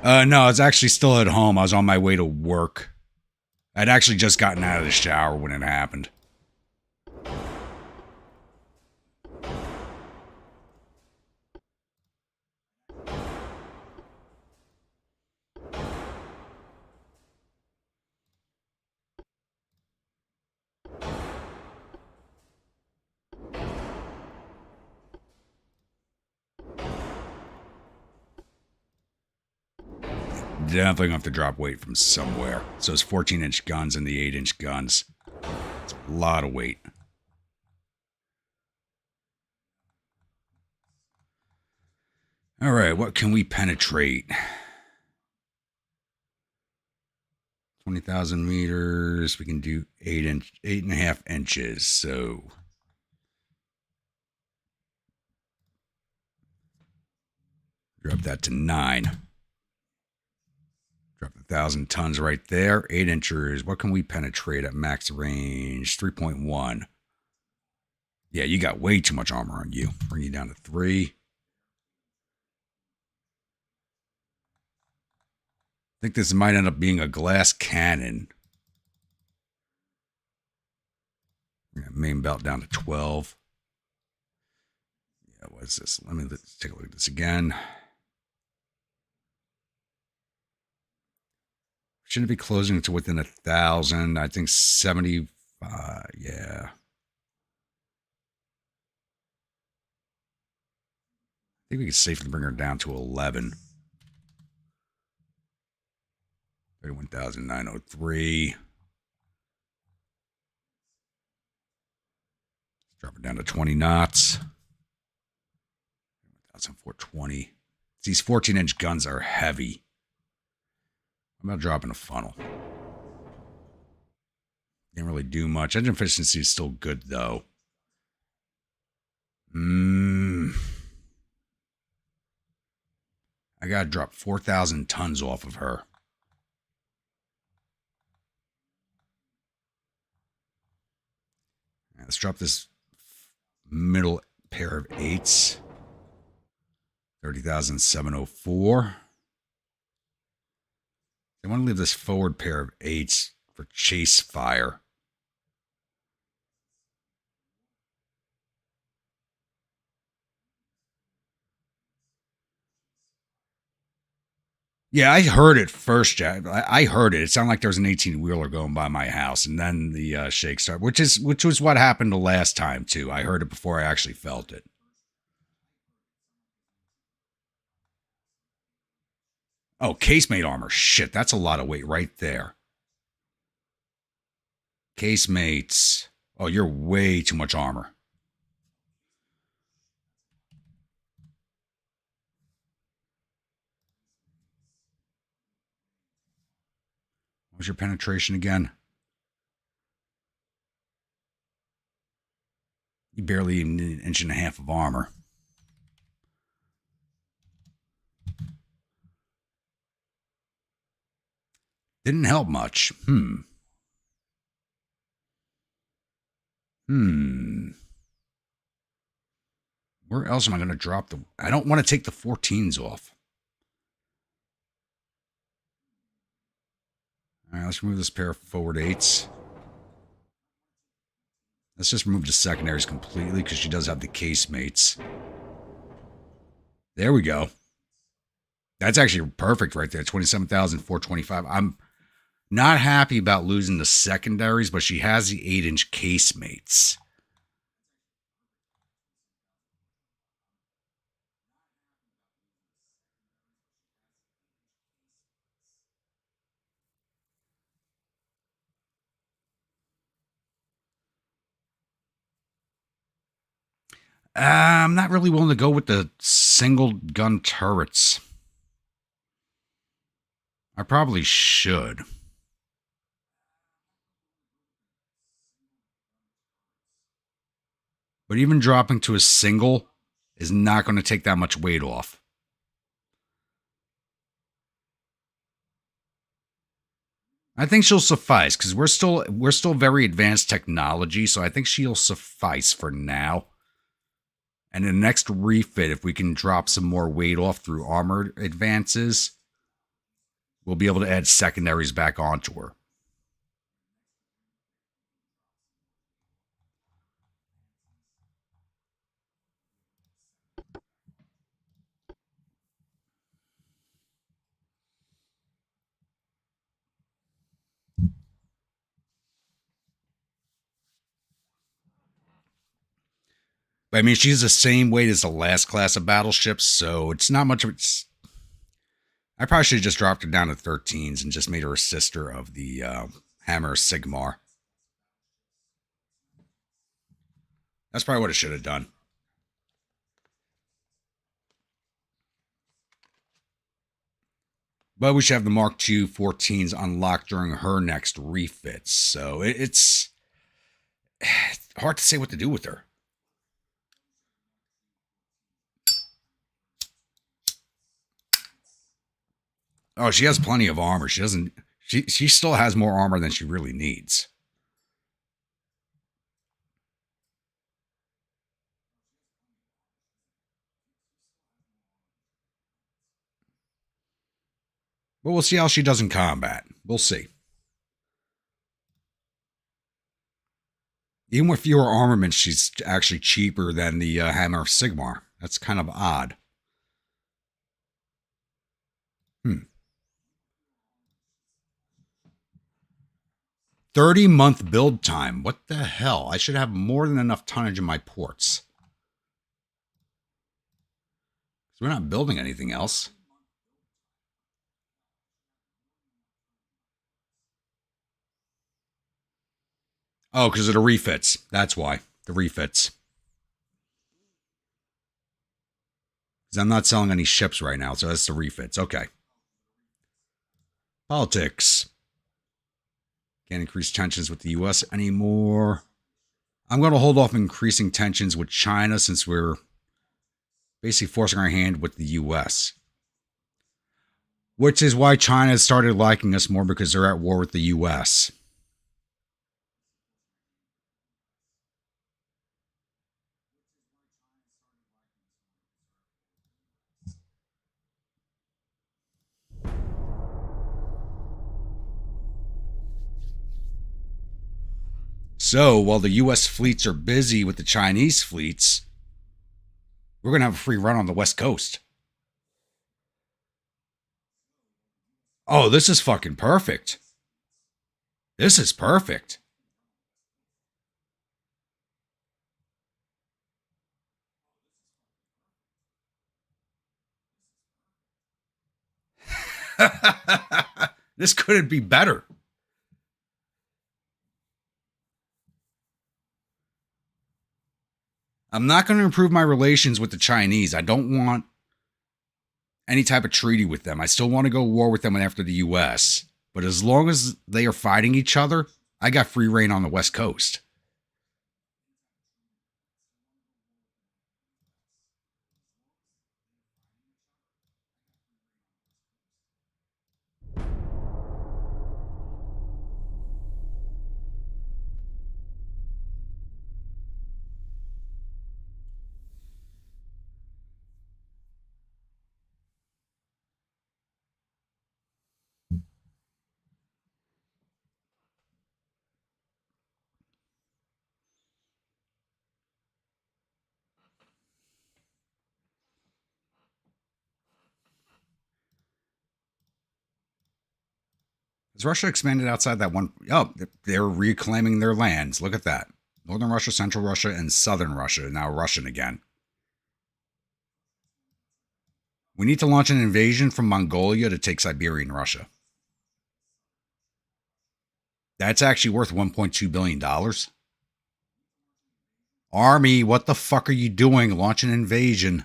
Speaker 1: No, I was actually still at home. I was on my way to work. I'd actually just gotten out of the shower when it happened. Definitely going to have to drop weight from somewhere. So it's 14-inch guns and the 8-inch guns. It's a lot of weight. All right, what can we penetrate? 20,000 meters. We can do 8.5 inches. So drop that to 9. Drop 1,000 tons right there. 8 inches. What can we penetrate at max range? 3.1. Yeah, you got way too much armor on you. Bring you down to 3. I think this might end up being a glass cannon. Main belt down to 12. Yeah, what is this? Let's take a look at this again. Shouldn't be closing to within 1,000. I think 75. Yeah. I think we could safely bring her down to 11. 31,903. Drop it down to 20 knots. 1,420. These 14-inch guns are heavy. I'm about dropping a funnel. Didn't really do much. Engine efficiency is still good, though. I got to drop 4,000 tons off of her. Let's drop this middle pair of 8s. 30,704. I want to leave this forward pair of 8s for chase fire. Yeah, I heard it first, Jack. I heard it. It sounded like there was an 18-wheeler going by my house, and then the shake started, which was what happened the last time too. I heard it before I actually felt it. Oh, casemate armor. Shit, that's a lot of weight right there. Casemates. Oh, you're way too much armor. What was your penetration again? You barely even need an inch and a half of armor. Didn't help much. Where else am I going to drop the... I don't want to take the 14s off. All right, let's remove this pair of forward 8s. Let's just remove the secondaries completely because she does have the casemates. There we go. That's actually perfect right there. 27,425. I'm not happy about losing the secondaries, but she has the 8-inch casemates. I'm not really willing to go with the single gun turrets. I probably should. But even dropping to a single is not going to take that much weight off. I think she'll suffice because we're still very advanced technology, so I think she'll suffice for now. And in the next refit, if we can drop some more weight off through armor advances, we'll be able to add secondaries back onto her. But I mean, she's the same weight as the last class of battleships, so it's not much of it's. I probably should have just dropped her down to 13s and just made her a sister of the Hammer Sigmar. That's probably what I should have done. But we should have the Mark II 14s unlocked during her next refits, so it's hard to say what to do with her. Oh, she has plenty of armor. She doesn't. She still has more armor than she really needs. But we'll see how she does in combat. We'll see. Even with fewer armaments, she's actually cheaper than the Hammer Sigmar. That's kind of odd. 30-month build time. What the hell? I should have more than enough tonnage in my ports. So we're not building anything else. Oh, because of the refits. That's why. The refits. Because I'm not selling any ships right now, so that's the refits. Okay. Politics. Can't increase tensions with the U.S. anymore. I'm going to hold off increasing tensions with China since we're basically forcing our hand with the U.S. Which is why China started liking us more, because they're at war with the U.S. So while the U.S. fleets are busy with the Chinese fleets, we're going to have a free run on the West Coast. Oh, this is fucking perfect. This is perfect. This couldn't be better. I'm not going to improve my relations with the Chinese. I don't want any type of treaty with them. I still want to go war with them after the U.S. But as long as they are fighting each other, I got free reign on the West Coast. Has Russia expanded outside that one? Oh, they're reclaiming their lands. Look at that. Northern Russia, Central Russia, and Southern Russia, now Russian again. We need to launch an invasion from Mongolia to take Siberian Russia. That's actually worth $1.2 billion. Army, what the fuck are you doing? Launch an invasion.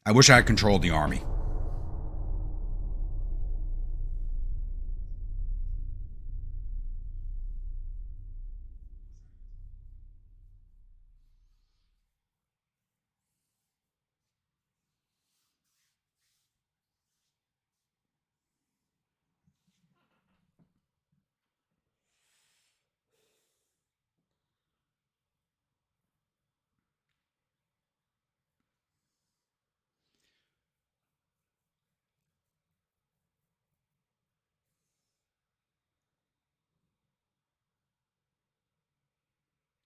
Speaker 1: I wish I had controlled the army.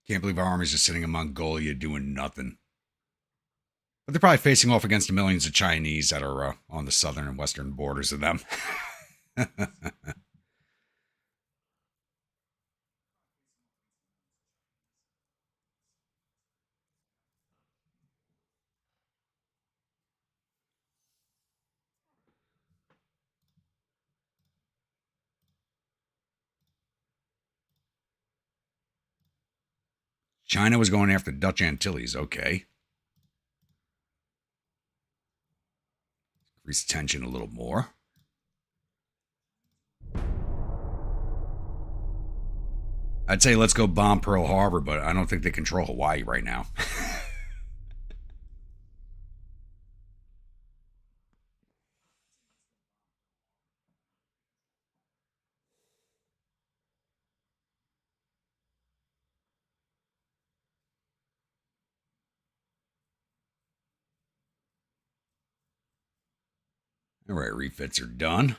Speaker 1: Can't believe our army's just sitting in Mongolia doing nothing. But they're probably facing off against the millions of Chinese that are on the southern and western borders of them. China was going after Dutch Antilles. Okay. Increase tension a little more. I'd say let's go bomb Pearl Harbor, but I don't think they control Hawaii right now. All right, refits are done.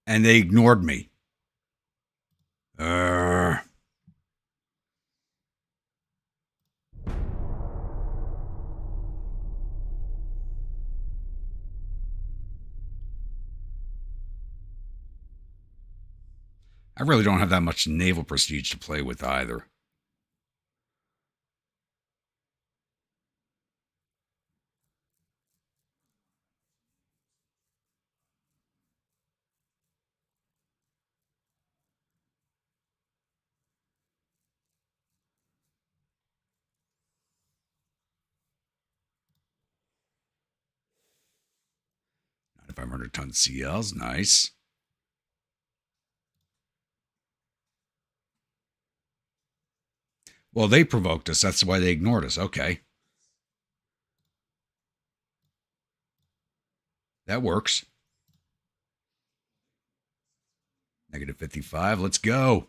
Speaker 1: And they ignored me. I really don't have that much naval prestige to play with either. 500-ton CLs. Nice. Well, they provoked us. That's why they ignored us. Okay. That works. Negative 55. Let's go.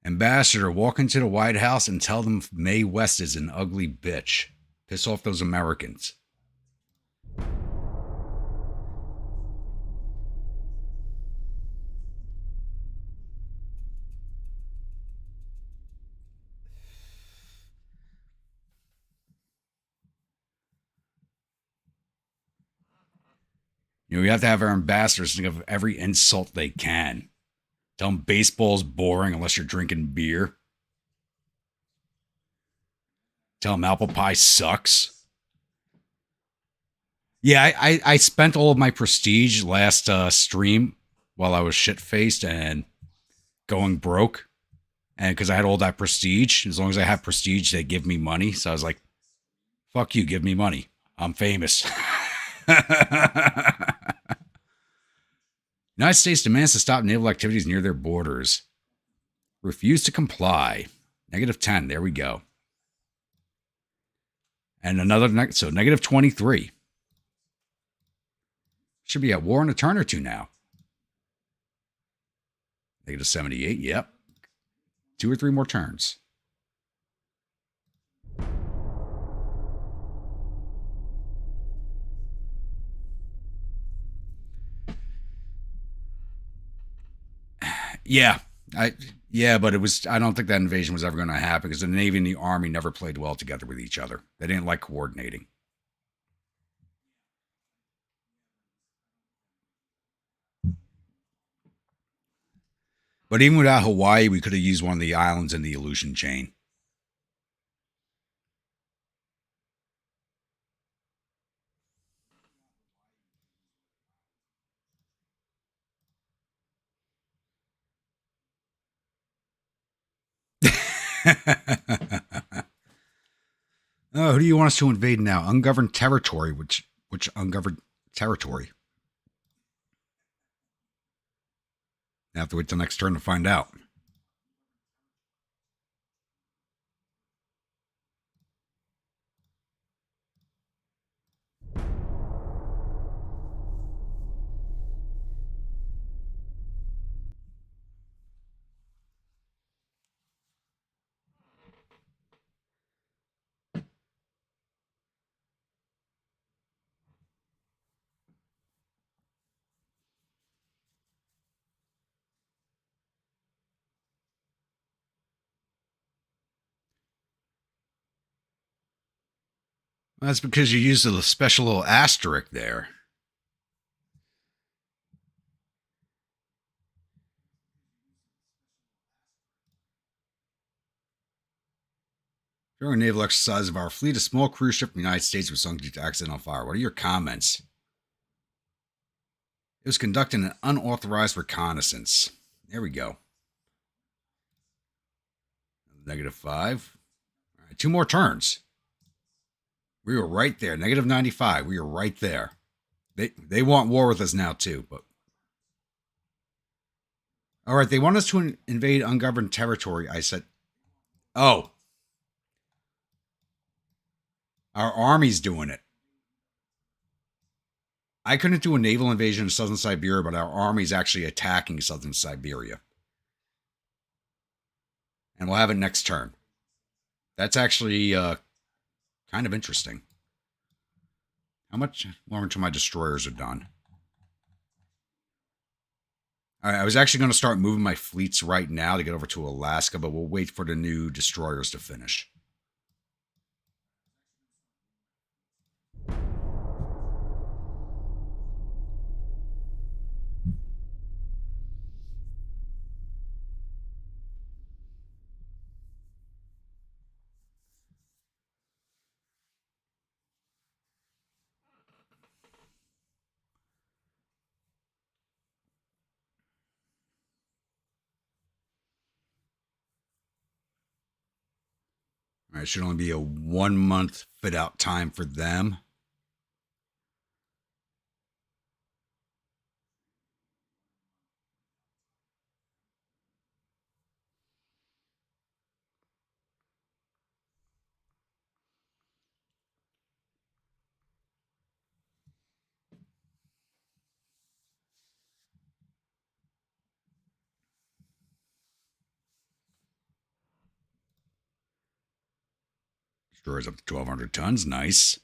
Speaker 1: Ambassador, walk into the White House and tell them Mae West is an ugly bitch. Piss off those Americans. You know, we have to have our ambassadors think of every insult they can. Tell them baseball's boring unless you're drinking beer. Tell them apple pie sucks. Yeah, I spent all of my prestige last stream while I was shit-faced and going broke. And because I had all that prestige, as long as I have prestige, they give me money. So I was like, fuck you, give me money. I'm famous. United States demands to stop naval activities near their borders. Refuse to comply. Negative 10. There we go. And another, so negative 23. Should be at war in a turn or two now. Negative 78. Yep. 2 or 3 more turns. Yeah, but it was. I don't think that invasion was ever going to happen because the Navy and the Army never played well together with each other. They didn't like coordinating. But even without Hawaii, we could have used one of the islands in the Aleutian chain. Oh, who do you want us to invade now? Ungoverned territory. Which ungoverned territory? I have to wait till next turn to find out. That's because you used a special little asterisk there. During a naval exercise of our fleet, a small cruise ship from the United States was sunk due to accidental fire. What are your comments? It was conducting an unauthorized reconnaissance. There we go. Negative 5. All right, 2 more turns. We were right there. Negative 95. We were right there. They want war with us now too. But all right, they want us to invade ungoverned territory. I said, oh, our army's doing it. I couldn't do a naval invasion of southern Siberia, but our army's actually attacking southern Siberia. And we'll have it next turn. That's actually kind of interesting. How much longer until my destroyers are done? All right, I was actually going to start moving my fleets right now to get over to Alaska, but we'll wait for the new destroyers to finish. All right, it should only be a 1 month fit out time for them. Destroys up to 1,200 tons. Nice.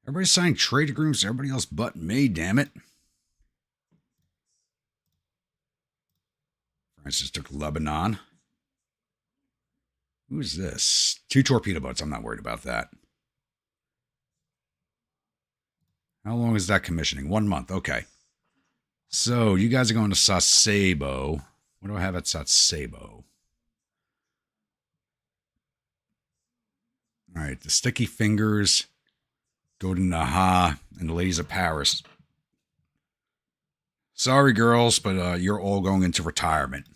Speaker 1: Everybody signed trade agreements. Everybody else but me, damn it. France just took Lebanon. Who's this? 2 torpedo boats. I'm not worried about that. How long is that commissioning? 1 month. Okay. So you guys are going to Sasebo. What do I have at Sasebo? All right. The Sticky Fingers go to Naha and the Ladies of Paris. Sorry, girls, but you're all going into retirement.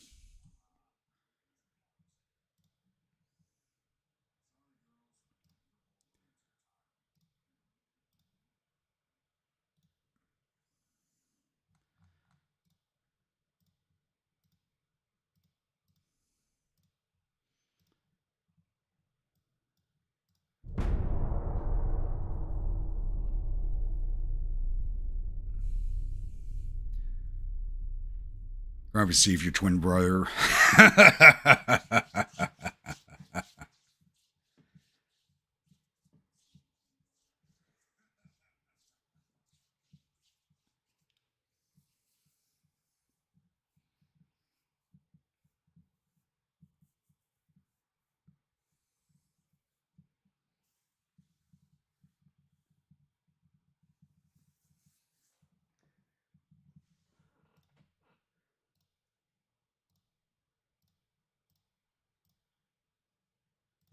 Speaker 1: Grab and see if your twin brother.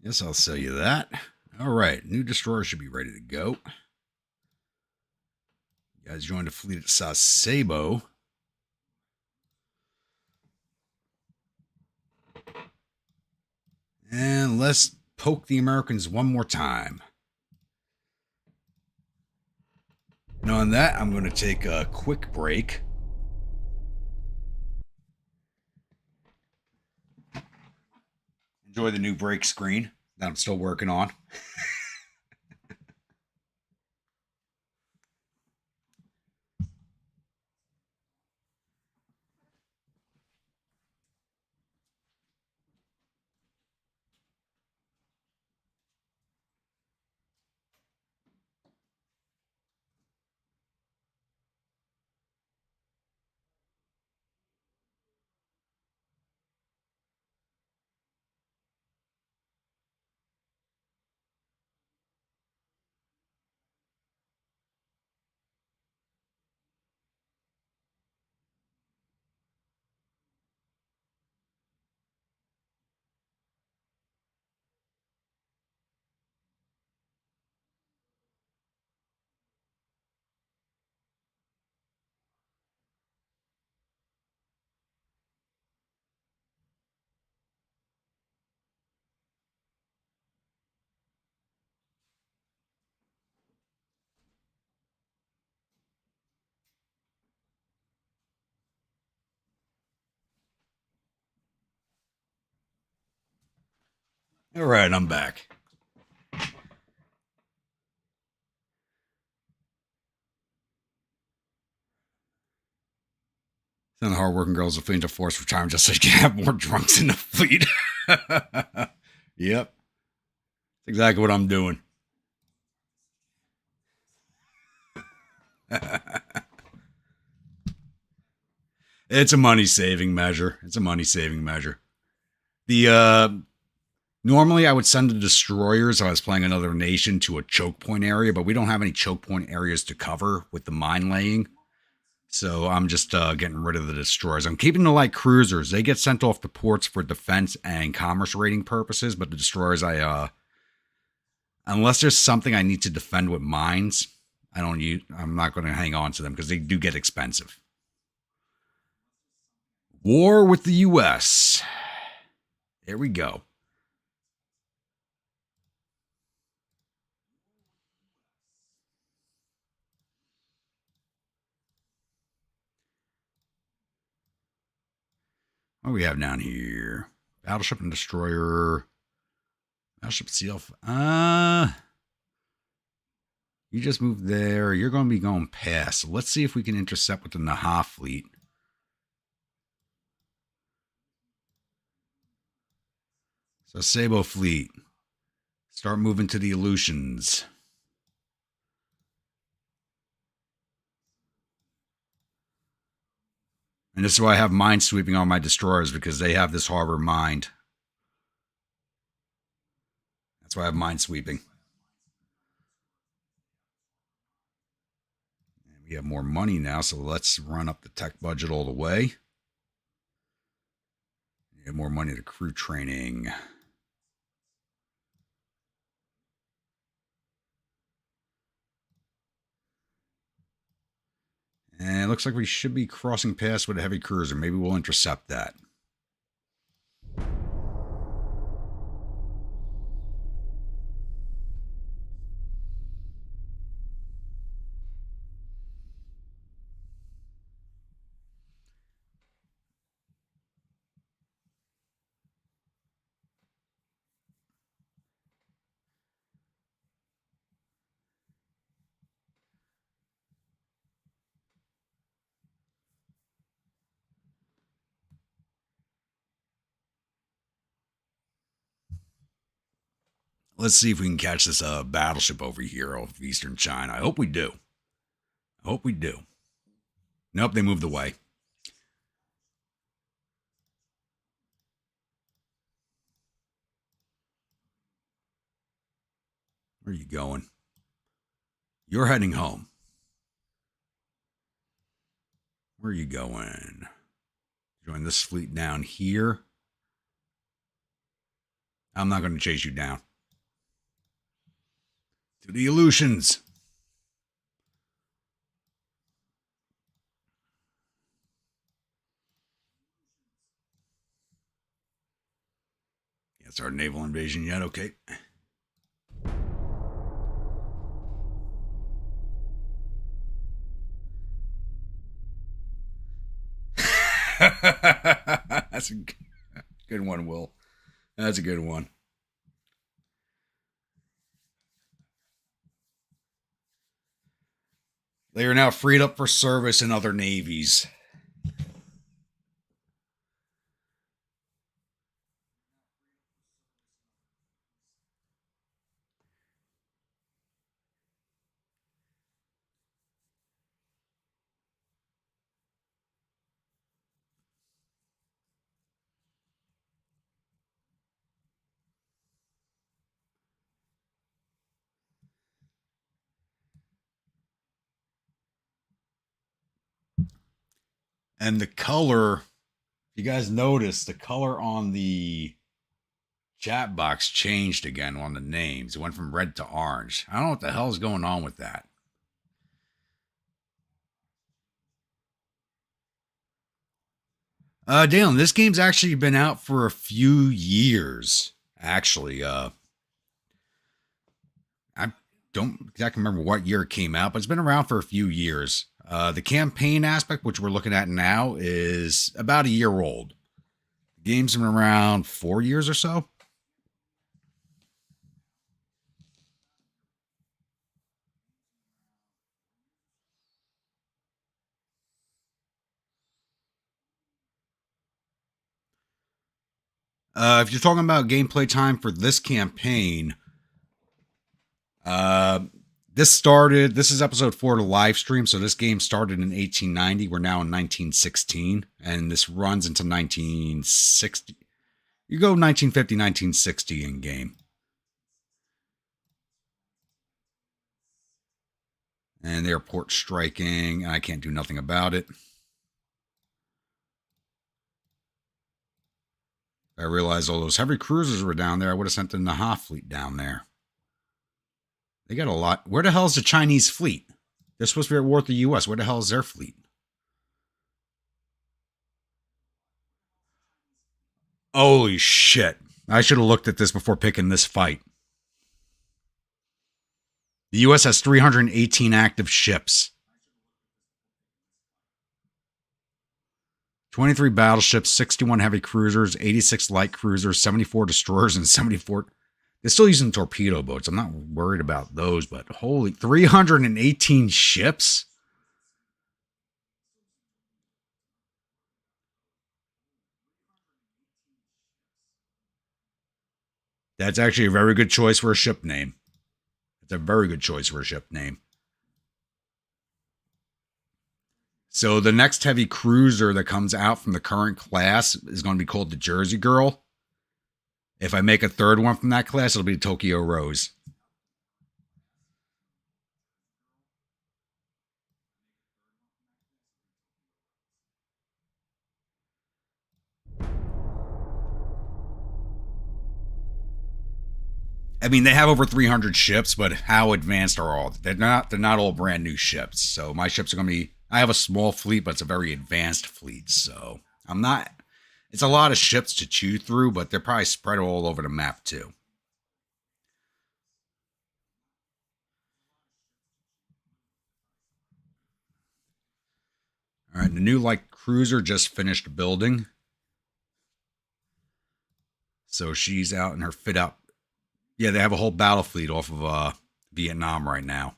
Speaker 1: Yes, I'll sell you that. All right, new destroyer should be ready to go. You guys joined the fleet at Sasebo. And let's poke the Americans one more time. And on that, I'm going to take a quick break. Enjoy the new break screen that I'm still working on. All right, I'm back. Some of the hardworking girls are fleeing to forced retirement just so you can have more drunks in the fleet. Yep. That's exactly what I'm doing. It's a money-saving measure. It's a money-saving measure. Normally I would send the destroyers if I was playing another nation to a choke point area, but we don't have any choke point areas to cover with the mine laying. So I'm just getting rid of the destroyers. I'm keeping the light cruisers. They get sent off to ports for defense and commerce rating purposes, but the destroyers, unless there's something I need to defend with mines, I'm not going to hang on to them because they do get expensive. War with the U.S. There we go. What do we have down here? Battleship and destroyer. Battleship seal. You just moved there. You're going to be going past. So let's see if we can intercept with the Naha fleet. So Sasebo fleet. Start moving to the Aleutians. And this is why I have mine sweeping on my destroyers, because they have this harbor mined. That's why I have mine sweeping. And we have more money now, so let's run up the tech budget all the way. We have more money to crew training. And it looks like we should be crossing paths with a heavy cruiser. Maybe we'll intercept that. Let's see if we can catch this battleship over here off Eastern China. I hope we do. I hope we do. Nope, they moved away. Where are you going? You're heading home. Where are you going? Join this fleet down here. I'm not going to chase you down. To the Aleutians. It's our naval invasion yet? Okay. That's a good one, Will. That's a good one. They are now freed up for service in other navies. And the color, if you guys notice, the color on the chat box changed again on the names. It went from red to orange. I don't know what the hell is going on with that. Dalen, this game's actually been out for a few years. Actually, I don't exactly remember what year it came out, but it's been around for a few years. The campaign aspect, which we're looking at now, is about a year old. The game's been around 4 years or so. If you're talking about gameplay time for this campaign, this is episode 4 to live stream. So this game started in 1890. We're now in 1916, and this runs into 1960. You go 1950, 1960 in game. And they're port striking, and I can't do nothing about it. I realized all those heavy cruisers were down there. I would have sent the Naha fleet down there. They got a lot. Where the hell is the Chinese fleet? They're supposed to be at war with the U.S. Where the hell is their fleet? Holy shit. I should have looked at this before picking this fight. The U.S. has 318 active ships. 23 battleships, 61 heavy cruisers, 86 light cruisers, 74 destroyers, and 74... They're still using torpedo boats. I'm not worried about those, but holy... 318 ships? That's actually a very good choice for a ship name. It's a very good choice for a ship name. So the next heavy cruiser that comes out from the current class is going to be called the Jersey Girl. If I make a third one from that class, it'll be Tokyo Rose. I mean, they have over 300 ships, but how advanced are all? They're not all brand new ships. So my ships are going to be, I have a small fleet, but it's a very advanced fleet. So I'm not, it's a lot of ships to chew through, but they're probably spread all over the map too. All right, the new light cruiser just finished building. So she's out in her fit out. Yeah, they have a whole battle fleet off of Vietnam right now.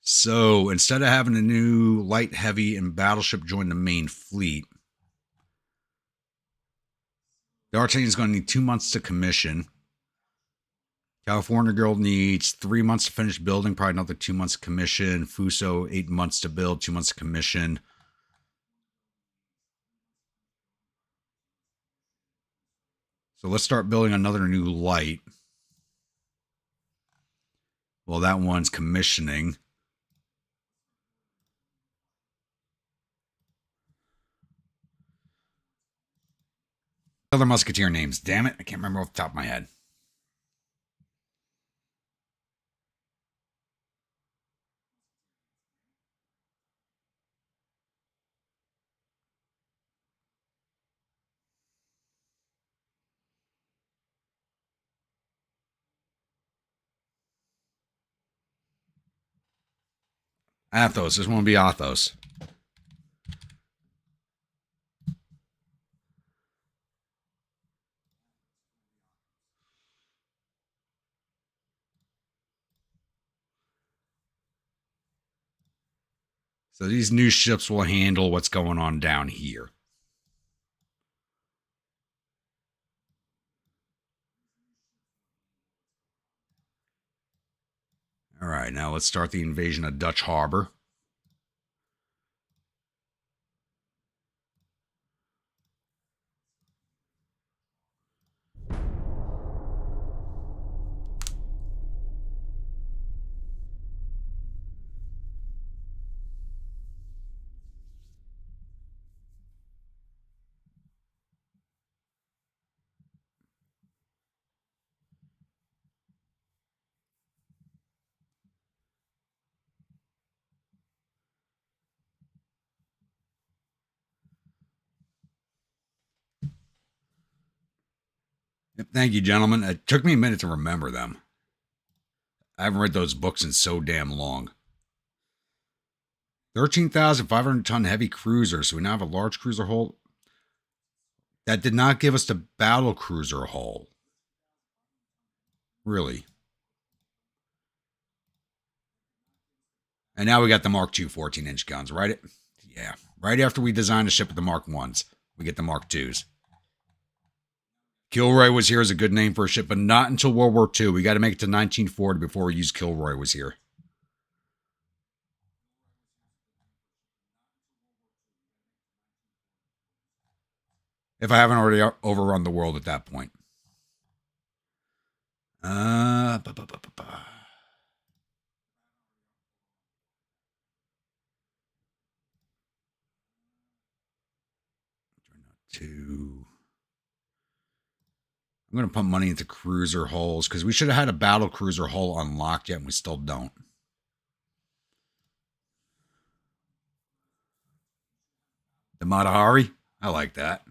Speaker 1: So instead of having a new light, heavy, and battleship join the main fleet, the Artanian is going to need 2 months to commission. California Girl needs 3 months to finish building, probably another 2 months to commission. Fuso, 8 months to build, 2 months to commission. So let's start building another new light. Well, that one's commissioning. Other musketeer names. Damn it, I can't remember off the top of my head. Athos. This one will be Athos. So these new ships will handle what's going on down here. All right, now let's start the invasion of Dutch Harbor. Thank you, gentlemen. It took me a minute to remember them. I haven't read those books in so damn long. 13,500 ton heavy cruiser. So we now have a large cruiser hull. That did not give us the battle cruiser hull. Really. And now we got the Mark II 14-inch guns, right? Yeah. Right after we designed a ship with the Mark 1s, we get the Mark 2s. Kilroy was here as a good name for a ship, but not until World War II. We got to make it to 1940 before we use Kilroy was here. If I haven't already overrun the world at that point. 2. I'm going to pump money into cruiser hulls because we should have had a battle cruiser hull unlocked yet, and we still don't. The Matahari? I like that.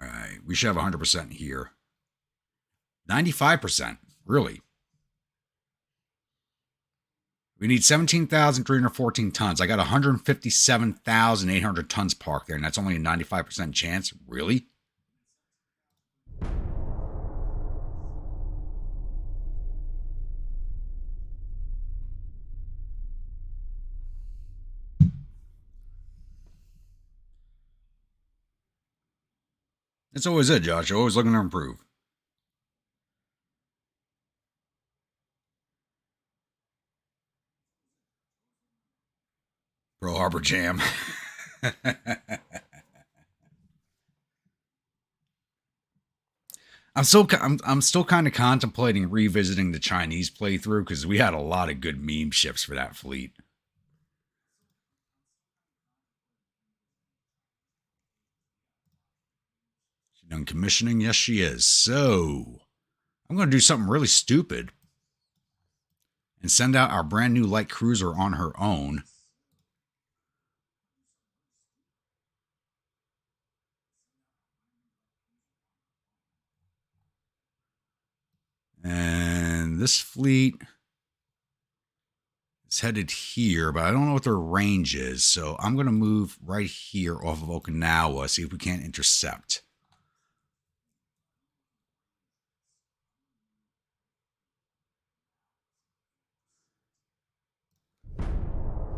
Speaker 1: All right. We should have 100% here. 95%. Really? We need 17,314 tons. I got 157,800 tons parked there, and that's only a 95% chance. Really? That's always it, Josh. You're always looking to improve. Pearl Harbor Jam. I'm still kind of contemplating revisiting the Chinese playthrough because we had a lot of good meme ships for that fleet. She's done commissioning? Yes, she is. So I'm going to do something really stupid and send out our brand new light cruiser on her own. And this fleet is headed here, but I don't know what their range is. So I'm going to move right here off of Okinawa, see if we can't intercept.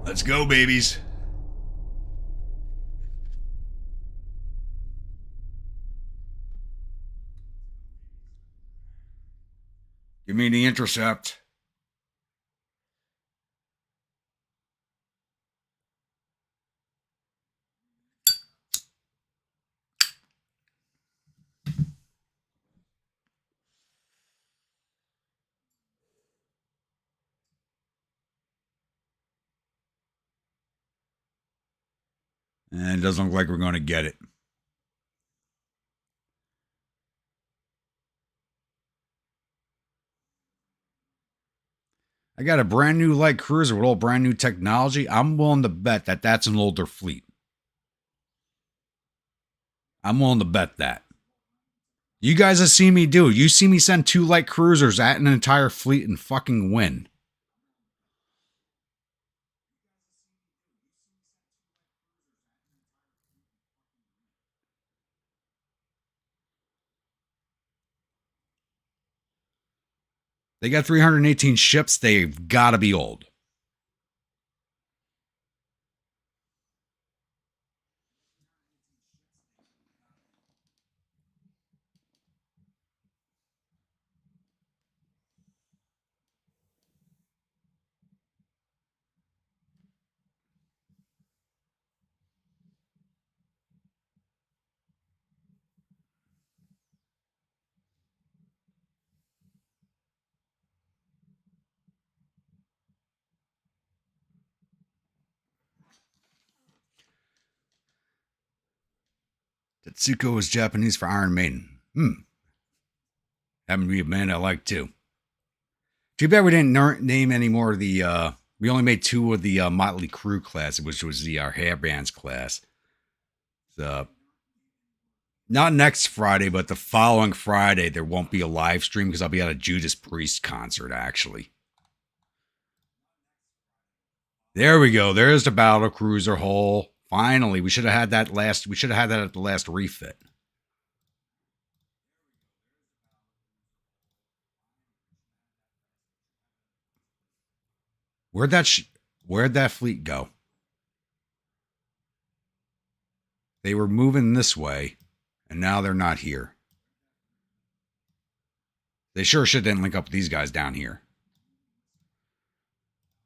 Speaker 1: Let's go, babies. Give me the intercept. And it doesn't look like we're going to get it. I got a brand new light cruiser with all brand new technology. I'm willing to bet that that's an older fleet. I'm willing to bet that. You guys have seen me do it. You see me send 2 light cruisers at an entire fleet and fucking win. They got 318 ships. They've got to be old. Tetsuko is Japanese for Iron Maiden. Happened to be a band I like too. Too bad we didn't name any more of the, we only made 2 of the Motley Crue class, which was the hair bands class. So, not next Friday, but the following Friday, there won't be a live stream because I'll be at a Judas Priest concert, actually. There we go. There's the battle cruiser hull. Finally, we should have had that at the last refit. Where'd that fleet go? They were moving this way, and now they're not here. They sure should didn't link up with these guys down here.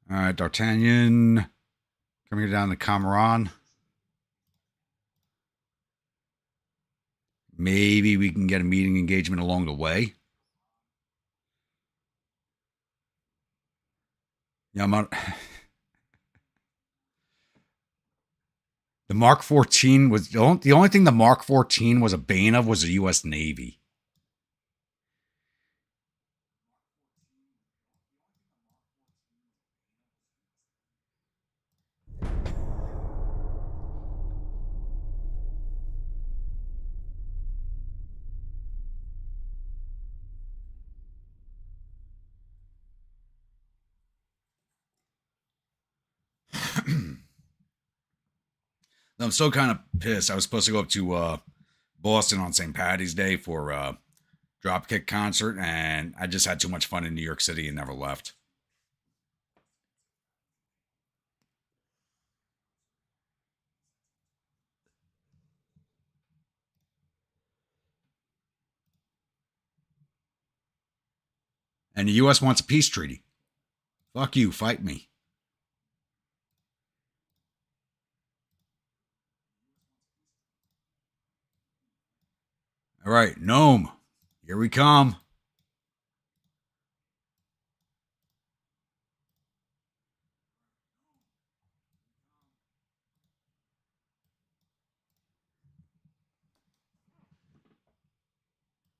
Speaker 1: All right, D'Artagnan. Coming down to Cameron. Maybe we can get a meeting engagement along the way. Yeah, the Mark 14 was the only thing the Mark 14 was a bane of was the U.S. Navy. I'm still kind of pissed. I was supposed to go up to Boston on St. Patty's Day for a Dropkick concert, and I just had too much fun in New York City and never left. And the U.S. wants a peace treaty. Fuck you, fight me. All right, Gnome, here we come.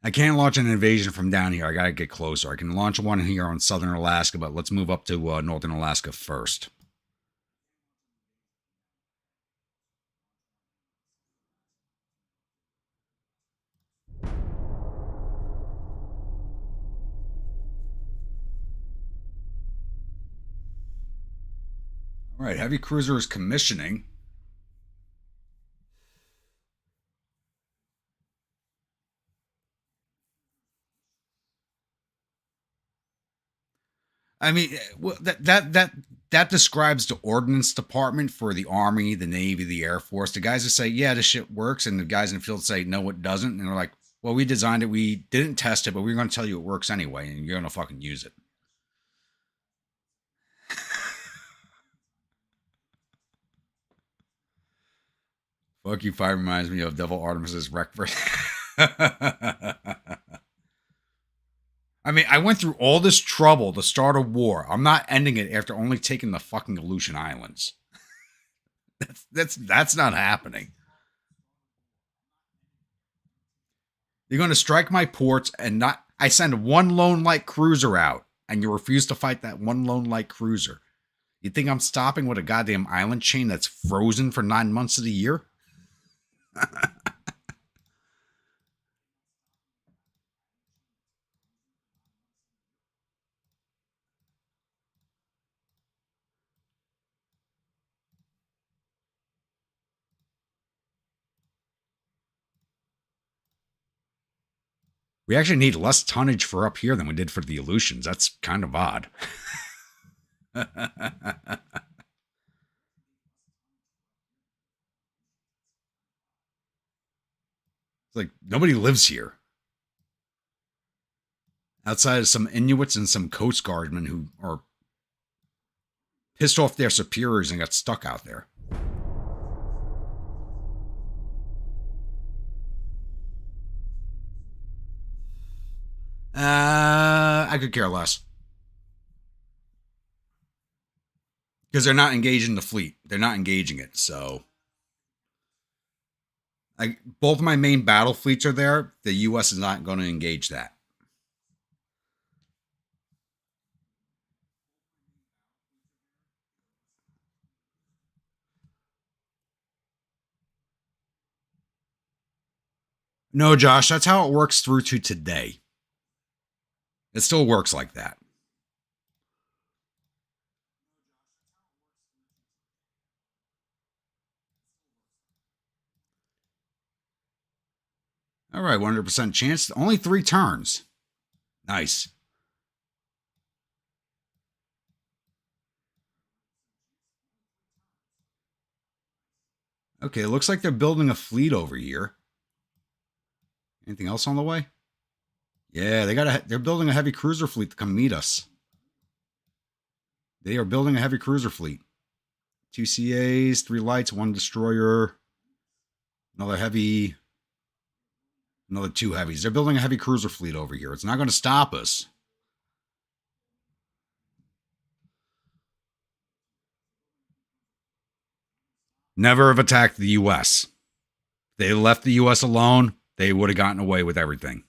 Speaker 1: I can't launch an invasion from down here. I gotta get closer. I can launch one here on southern Alaska, but let's move up to northern Alaska first. All right, heavy cruiser is commissioning. I mean, well, that describes the ordnance department for the Army, the Navy, the Air Force. The guys that say, "Yeah, this shit works," and the guys in the field say, "No, it doesn't," and they're like, "Well, we designed it, we didn't test it, but we're going to tell you it works anyway, and you're going to fucking use it." Fuck you, Five reminds me of Devil Artemis's Wreckford. I mean, I went through all this trouble to start a war. I'm not ending it after only taking the fucking Aleutian Islands. That's not happening. You're going to strike my ports and not. I send one lone light cruiser out, and you refuse to fight that one lone light cruiser. You think I'm stopping with a goddamn island chain that's frozen for 9 months of the year? We actually need less tonnage for up here than we did for the Aleutians. That's kind of odd. It's like nobody lives here. Outside of some Inuits and some Coast Guardsmen who are pissed off their superiors and got stuck out there. I could care less. Because they're not engaging the fleet. They're not engaging it, so... both my main battle fleets are there. The U.S. is not going to engage that. No, Josh, that's how it works through to today. It still works like that. All right, 100% chance. Only 3 turns. Nice. Okay, it looks like they're building a fleet over here. Anything else on the way? Yeah, they're building a heavy cruiser fleet to come meet us. They are building a heavy cruiser fleet. 2 CAs, 3 lights, 1 destroyer, another heavy, another 2 heavies. They're building a heavy cruiser fleet over here. It's not going to stop us. Never have attacked the U.S. If they left the U.S. alone, they would have gotten away with everything.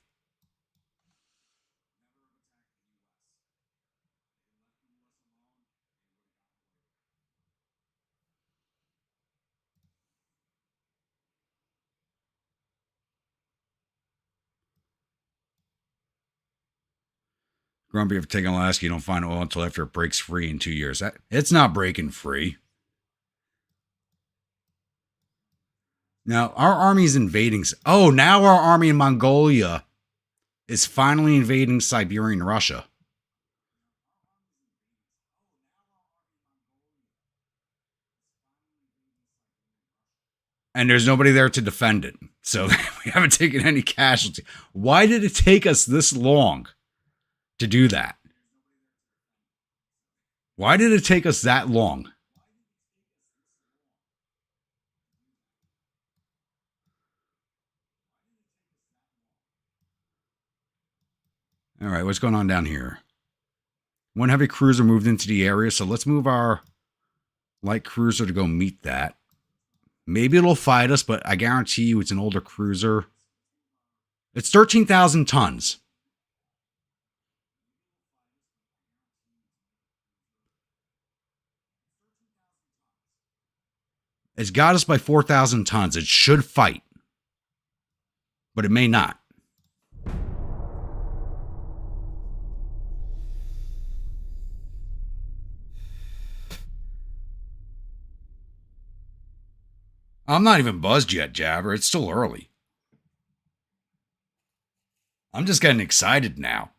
Speaker 1: Grumpy, if taking Alaska, you don't find oil until after it breaks free in 2 years. It's not breaking free. Now, our army's invading. Oh, now our army in Mongolia is finally invading Siberian Russia. And there's nobody there to defend it. So we haven't taken any casualty. Why did it take us this long to do that? Why did it take us that long? All right, what's going on down here? One heavy cruiser moved into the area, so let's move our light cruiser to go meet that. Maybe it'll fight us, but I guarantee you it's an older cruiser. It's 13,000 tons. It's got us by 4,000 tons. It should fight, but it may not. I'm not even buzzed yet, Jabber. It's still early. I'm just getting excited now.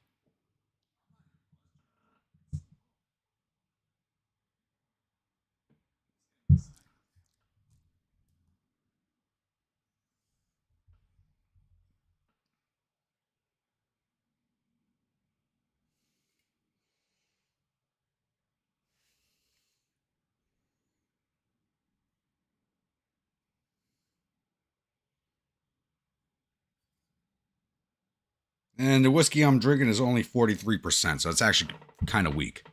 Speaker 1: And the whiskey I'm drinking is only 43%, so it's actually kind of weak.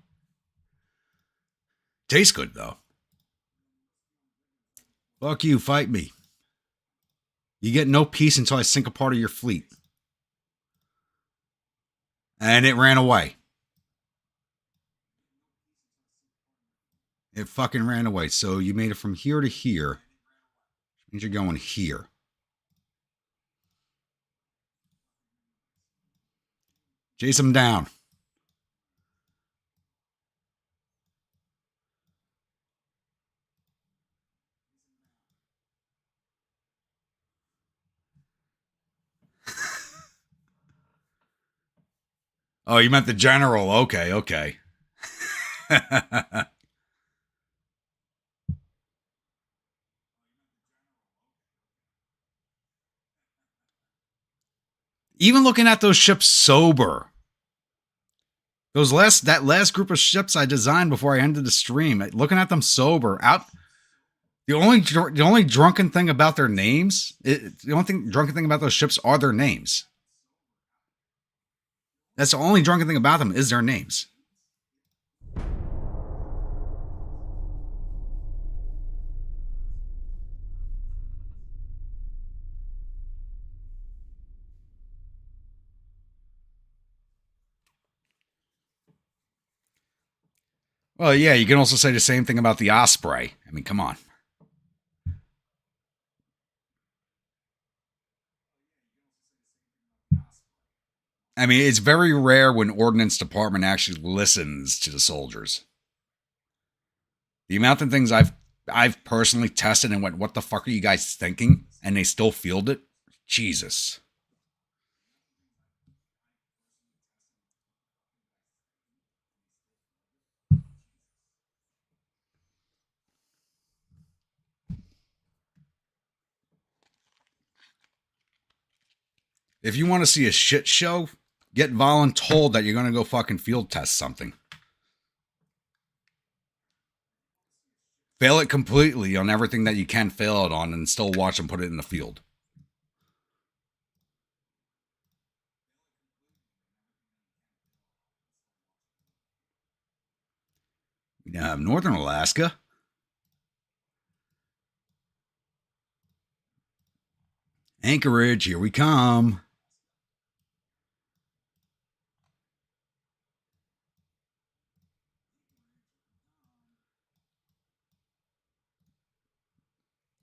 Speaker 1: Tastes good, though. Fuck you, fight me. You get no peace until I sink a part of your fleet. And it ran away. It fucking ran away. So you made it from here to here. Which means you're going here. Chase him down. Oh, you meant the general. Okay, okay. Even looking at those ships sober. That last group of ships I designed before I ended the stream, looking at them sober, the only drunken thing about their names, drunken thing about those ships are their names. That's the only drunken thing about them is their names. Well, yeah, you can also say the same thing about the Osprey. I mean, come on. I mean, it's very rare when Ordnance Department actually listens to the soldiers. The amount of things I've personally tested and went, what the fuck are you guys thinking? And they still field it? Jesus. If you want to see a shit show, get voluntold that you're going to go fucking field test something. Fail it completely on everything that you can fail it on and still watch them put it in the field. We now have Northern Alaska. Anchorage, here we come.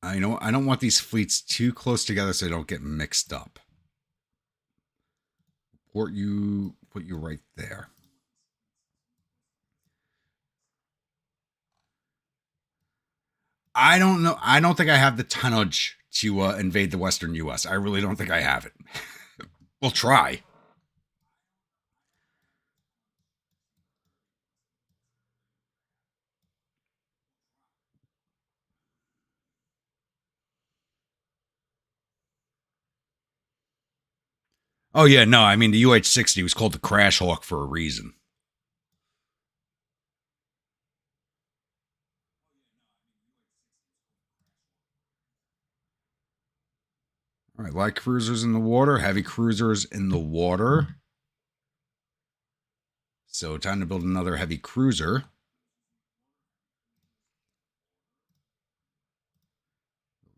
Speaker 1: I don't want these fleets too close together so they don't get mixed up. Put you right there. I don't know. I don't think I have the tonnage to invade the Western U.S. I really don't think I have it. We'll try. Oh, yeah, no, I mean, the UH-60 was called the Crash Hawk for a reason. All right, light cruisers in the water, heavy cruisers in the water. So time to build another heavy cruiser.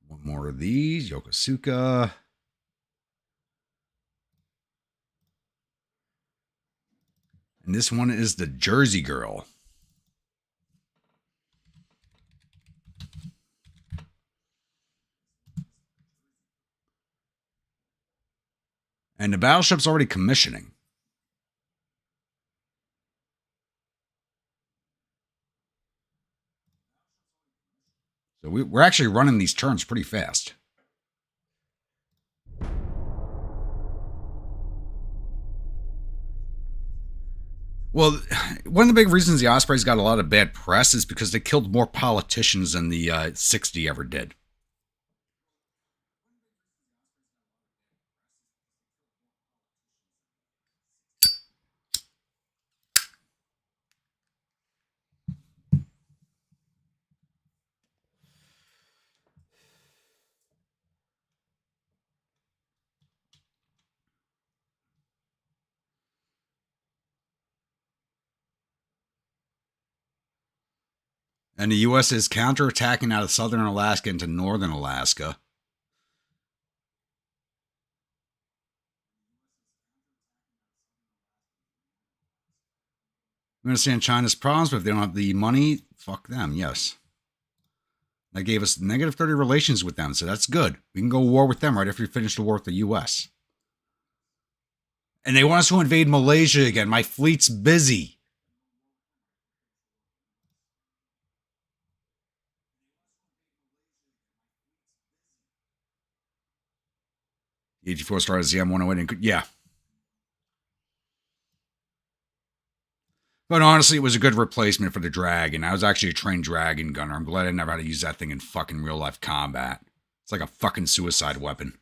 Speaker 1: One more of these, Yokosuka. And this one is the Jersey Girl. And the battleship's already commissioning. So we're actually running these turns pretty fast. Well, one of the big reasons the Ospreys got a lot of bad press is because they killed more politicians than the 60 ever did. And the U.S. is counterattacking out of southern Alaska into northern Alaska. We understand China's problems, but if they don't have the money, fuck them, yes. That gave us negative 30 relations with them, so that's good. We can go war with them right after we finish the war with the U.S. And they want us to invade Malaysia again. My fleet's busy. The 84 started as the M108. Yeah. But honestly, it was a good replacement for the Dragon. I was actually a trained Dragon gunner. I'm glad I never had to use that thing in fucking real-life combat. It's like a fucking suicide weapon.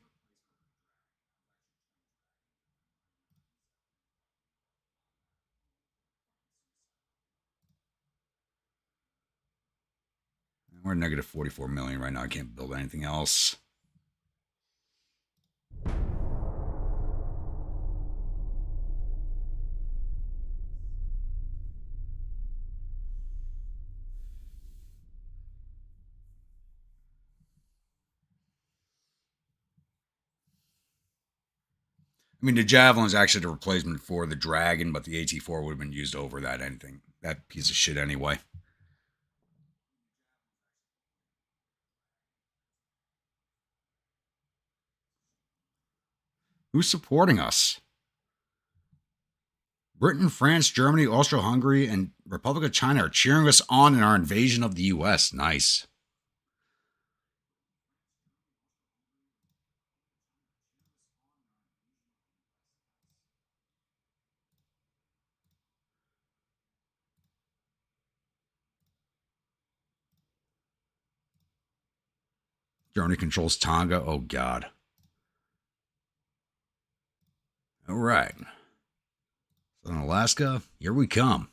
Speaker 1: We're at negative 44 million right now. I can't build anything else. I mean, the Javelin is actually the replacement for the Dragon, but the AT-4 would have been used over that piece of shit anyway. Who's supporting us? Britain, France, Germany, Austria-Hungary, and Republic of China are cheering us on in our invasion of the U.S. Nice. Germany controls Tonga. Oh, God. All right. Southern Alaska, here we come.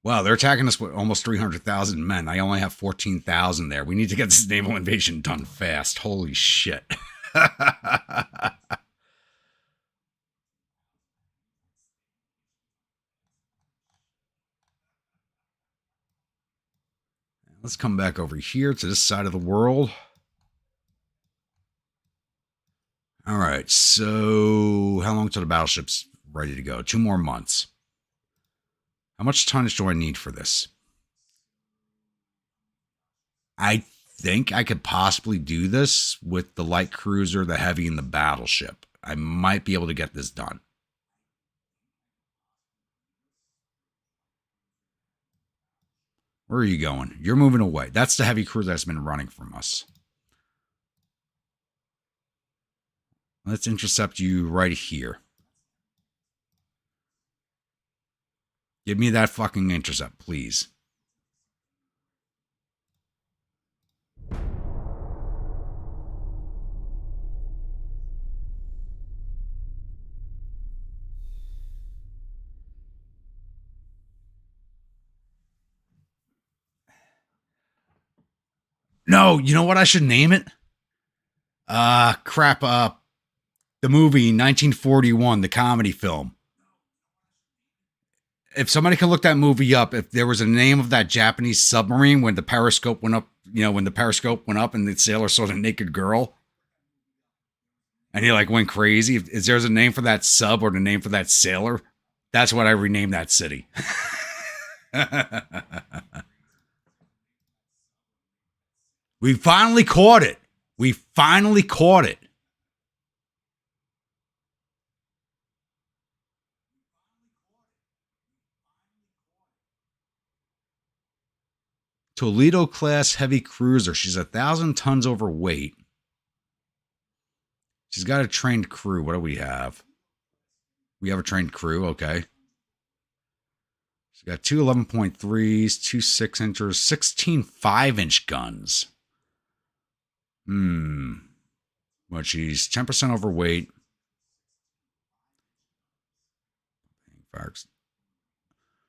Speaker 1: Wow, they're attacking us with almost 300,000 men. I only have 14,000 there. We need to get this naval invasion done fast. Holy shit. Let's come back over here to this side of the world. All right, so how long till the battleship's ready to go? 2 more months. How much tonnage do I need for this? I think I could possibly do this with the light cruiser, the heavy, and the battleship. I might be able to get this done. Where are you going? You're moving away. That's the heavy cruiser that's been running from us. Let's intercept you right here. Give me that fucking intercept, please. No, you know what I should name it? Crap. The movie 1941, the comedy film. If somebody can look that movie up, if there was a name of that Japanese submarine when the periscope went up, when the periscope went up and the sailor saw the naked girl and he like went crazy. If there's a name for that sub or the name for that sailor, that's what I renamed that city. We finally caught it. We finally caught it. Toledo class heavy cruiser. She's 1,000 tons overweight. She's got a trained crew. What do we have? We have a trained crew. Okay. She's got two 11.3s, two 6-inchers, 16 5-inch guns. But she's 10% overweight.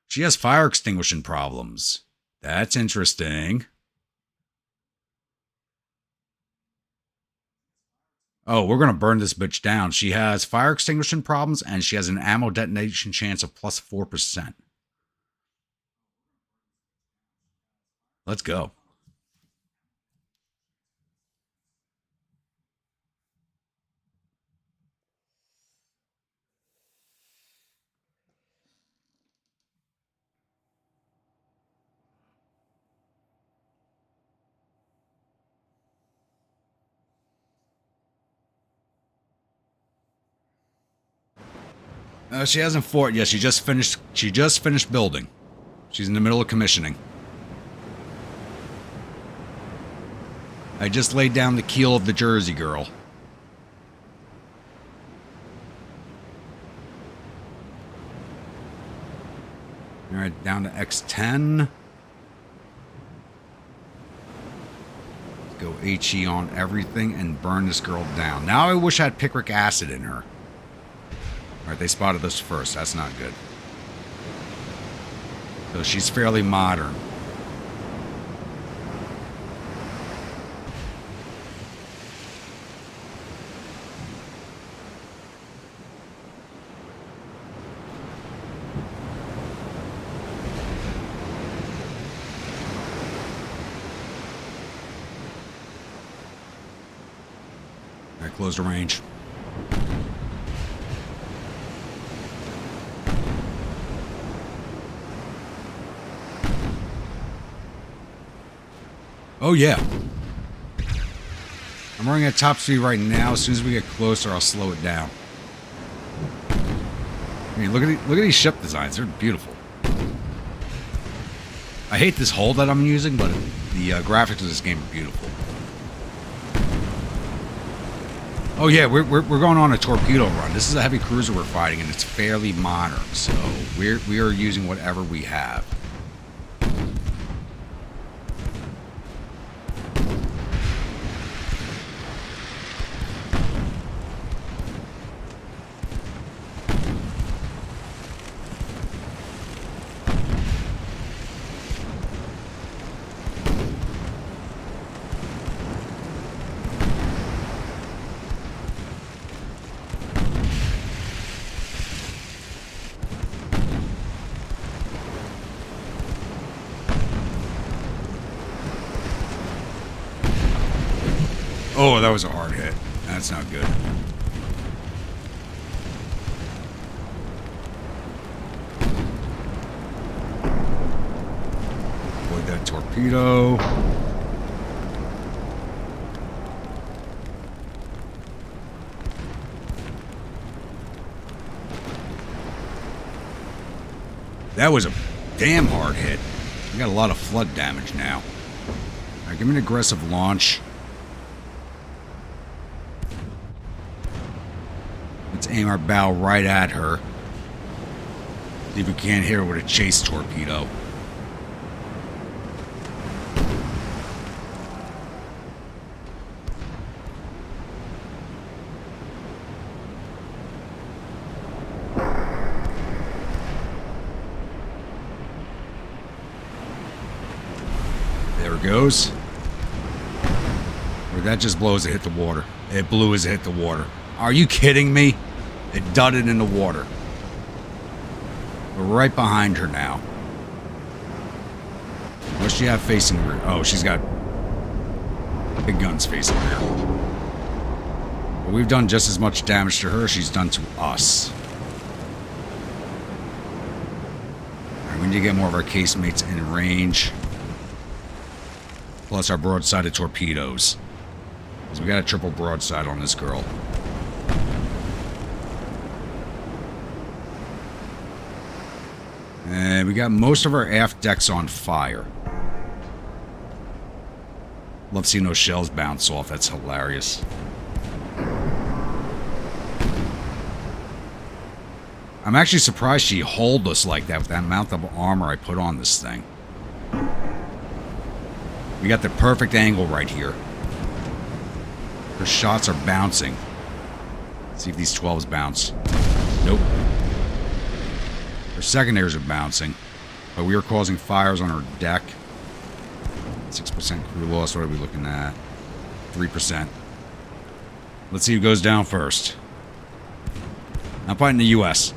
Speaker 1: She has fire extinguishing problems. That's interesting. Oh, we're going to burn this bitch down. She has fire extinguishing problems and she has an ammo detonation chance of plus 4%. Let's go. She hasn't fought yet. She just finished building. She's in the middle of commissioning. I just laid down the keel of the Jersey girl. All right, down to X10. Let's go HE on everything and burn this girl down. Now I wish I had picric acid in her. All right, they spotted this first. That's not good. So she's fairly modern. All right, close the range. Oh, yeah. I'm running at top speed right now. As soon as we get closer, I'll slow it down. I mean, look at these ship designs. They're beautiful. I hate this hull that I'm using, but the graphics of this game are beautiful. Oh, yeah, we're going on a torpedo run. This is a heavy cruiser we're fighting, and it's fairly modern. So we are using whatever we have. Oh, that was a hard hit. That's not good. Avoid that torpedo. That was a damn hard hit. We got a lot of flood damage now. Alright, give me an aggressive launch. Let's aim our bow right at her. See if we can't hit her with a chase torpedo. There it goes. Or that just blows it hit the water. It blew as it hit the water. Are you kidding me? It dudded in the water. We're right behind her now. What's she have facing her? Oh, she's got big guns facing her. But we've done just as much damage to her as she's done to us. Right, we need to get more of our casemates in range. Plus our broadside torpedoes. Because we got a triple broadside on this girl. And we got most of our aft decks on fire. Love seeing those shells bounce off. That's hilarious. I'm actually surprised she holed us like that with that amount of armor I put on this thing. We got the perfect angle right here. Her shots are bouncing. Let's see if these 12s bounce. Nope. Her secondaries are bouncing. But we are causing fires on her deck. 6% crew loss. What are we looking at? 3%. Let's see who goes down first. I'm fighting the U.S.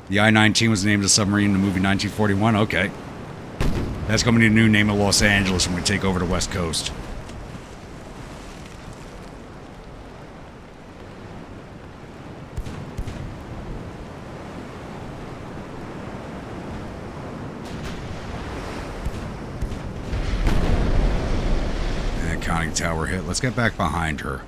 Speaker 1: The I-19 was named a submarine in the movie 1941. Okay. That's going to be the new name of Los Angeles when we take over the West Coast. And conning tower hit. Let's get back behind her.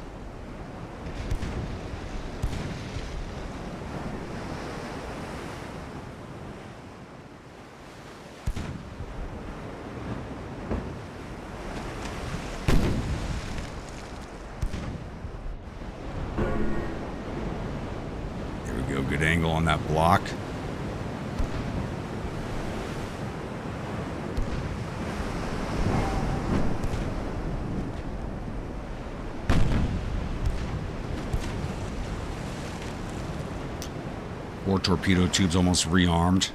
Speaker 1: Good angle on that block. Four torpedo tubes almost rearmed.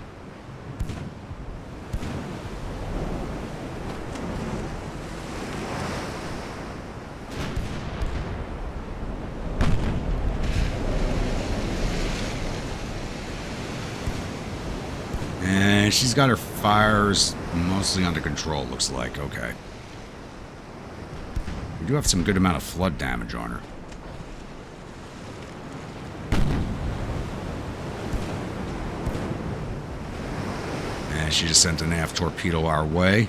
Speaker 1: And she's got her fires mostly under control, looks like. Okay. We do have some good amount of flood damage on her. And she just sent an aft torpedo our way.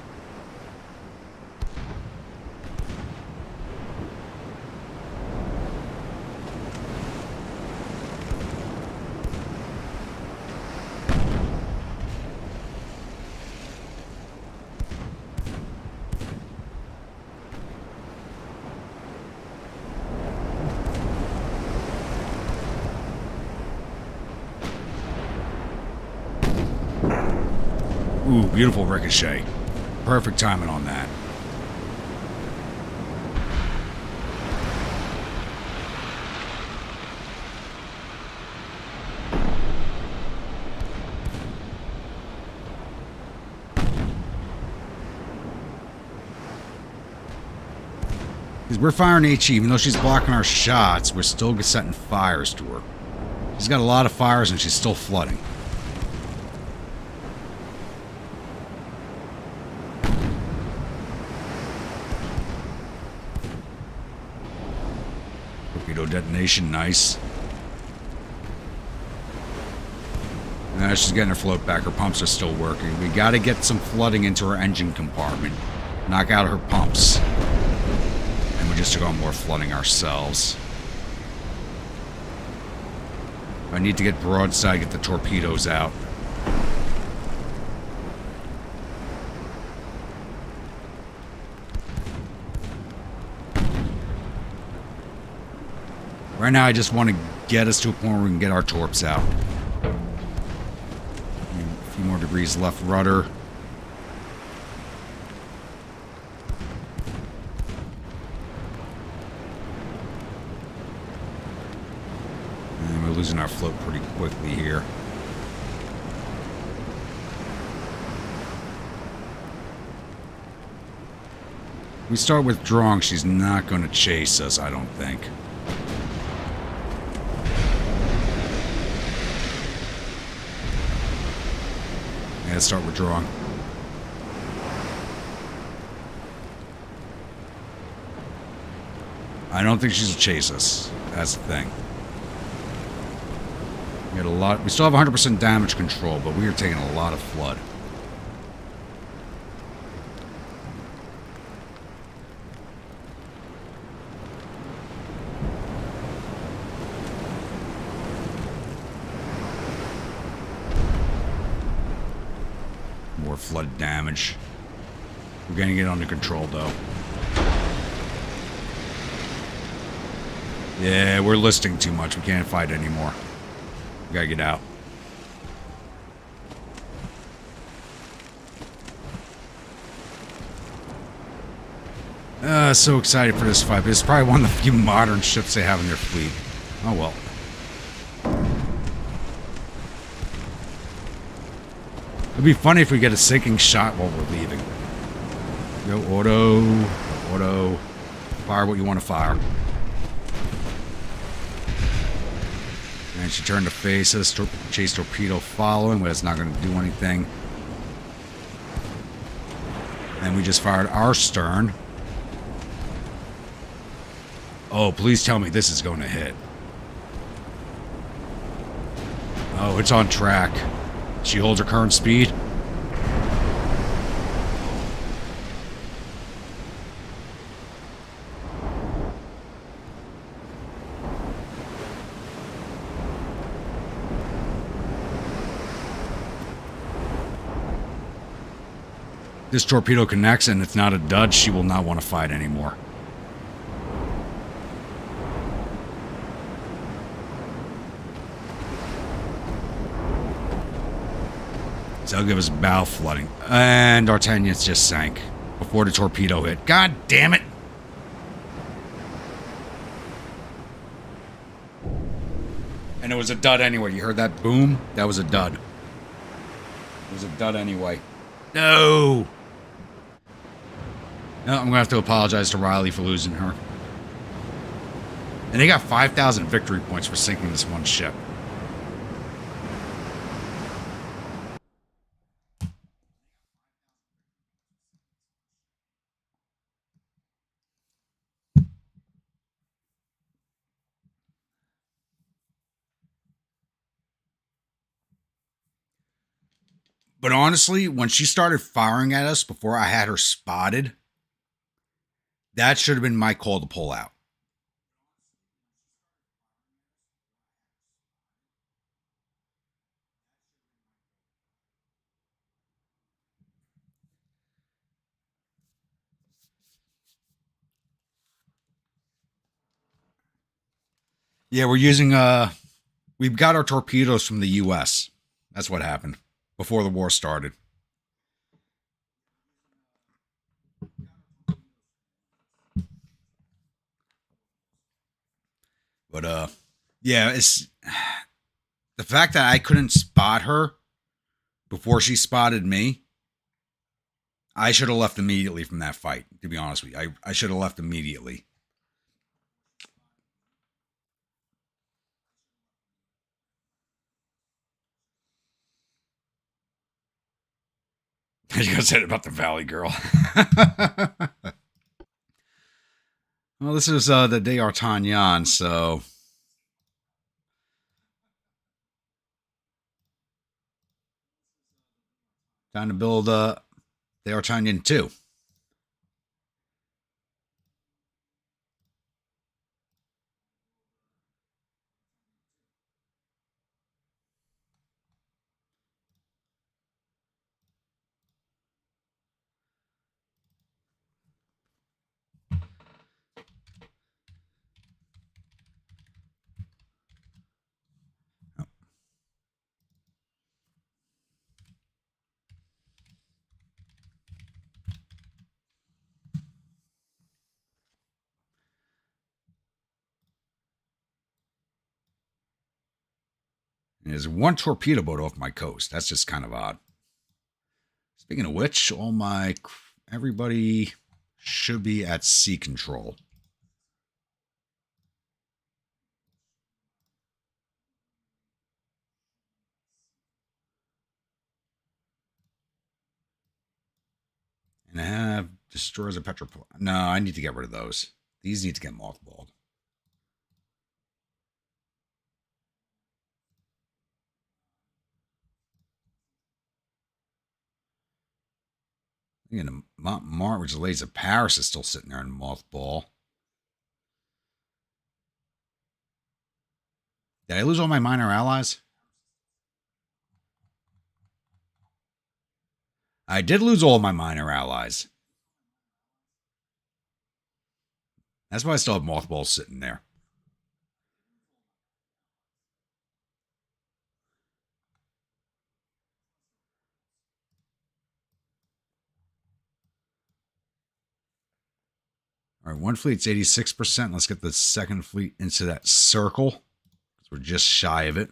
Speaker 1: Ooh, beautiful ricochet. Perfect timing on that. Because we're firing HE, even though she's blocking our shots, we're still setting fires to her. She's got a lot of fires and she's still flooding. Torpedo detonation, nice. She's getting her float back. Her pumps are still working. We got to get some flooding into her engine compartment. knock out her pumps. And we just took on more flooding ourselves. I need to get broadside, get the torpedoes out. Right now, I just want to get us to a point where we can get our torps out. A few more degrees left rudder. And we're losing our float pretty quickly here. We start withdrawing, she's not going to chase us, I don't think. Yeah, let's start withdrawing. I don't think she'll chase us. That's the thing. We had a lot. We still have 100% damage control, but we are taking a lot of flood. More flood damage. We're getting it under control, though. Yeah, we're listing too much. We can't fight anymore. We gotta get out. So excited for this fight. But it's probably one of the few modern ships they have in their fleet. Oh well. It'd be funny if we get a sinking shot while we're leaving. Go auto. Fire what you want to fire. And she turned to face us. Chase torpedo following, but it's not going to do anything. And we just fired our stern. Oh, please tell me this is going to hit. Oh, it's on track. She holds her current speed. This torpedo connects and it's not a dud. She will not want to fight anymore. So that'll give us bow flooding. And D'Artagnan's just sank before the torpedo hit. God damn it! And it was a dud anyway. You heard that boom? That was a dud. It was a dud anyway. No! No, I'm going to have to apologize to Riley for losing her. And they got 5,000 victory points for sinking this one ship. But honestly, when she started firing at us before I had her spotted, that should have been my call to pull out. Yeah, we're using, we've got our torpedoes from the U.S. That's what happened before the war started. But, yeah, it's the fact that I couldn't spot her before she spotted me. I should have left immediately from that fight, to be honest with you. I should have left immediately. You guys said about the Valley Girl. Well, this is the D'Artagnan, so time to build D'Artagnan 2. there's one torpedo boat off my coast. That's just kind of odd. Speaking of which, everybody should be at sea control. And I have destroyers of petrol. No, I need to get rid of those. These need to get mothballed. Again, Mont which lays of Paris is still sitting there in mothball. Did I lose all my minor allies? I did lose all my minor allies. That's why I still have mothballs sitting there. All right, one fleet's 86%. Let's get the second fleet into that circle, because we're just shy of it.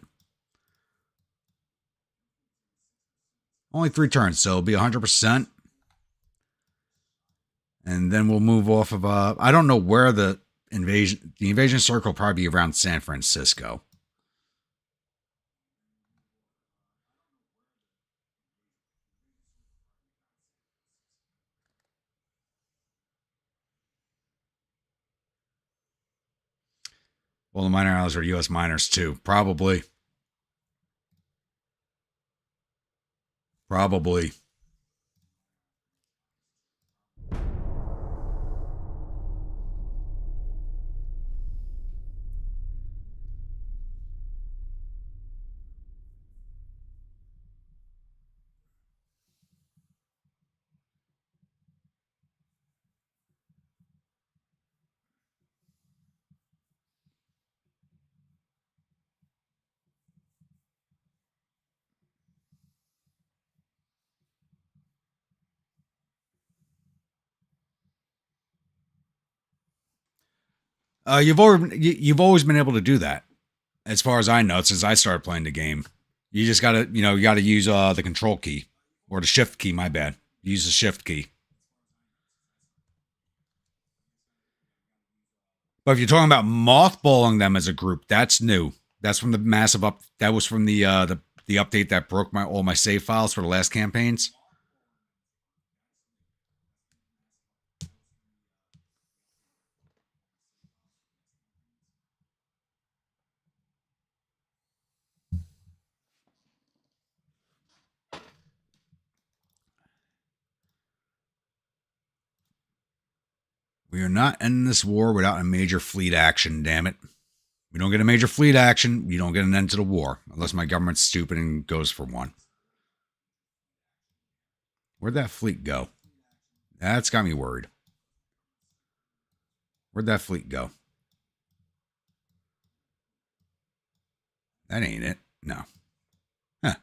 Speaker 1: Only 3 turns, so it'll be 100%. And then we'll move off of, I don't know where the invasion circle will probably be around San Francisco. Well, the minor allies are U.S. miners too. Probably. You've always been able to do that, as far as I know, since I started playing the game. You just gotta, you gotta use the control key or the shift key. My bad. Use the shift key. But if you're talking about mothballing them as a group, that's new. That's from the massive up. That was from the update that broke all my save files for the last campaigns. We are not ending this war without a major fleet action, damn it. We don't get a major fleet action, we don't get an end to the war. Unless my government's stupid and goes for one. Where'd that fleet go? That's got me worried. Where'd that fleet go? That ain't it. No. Huh.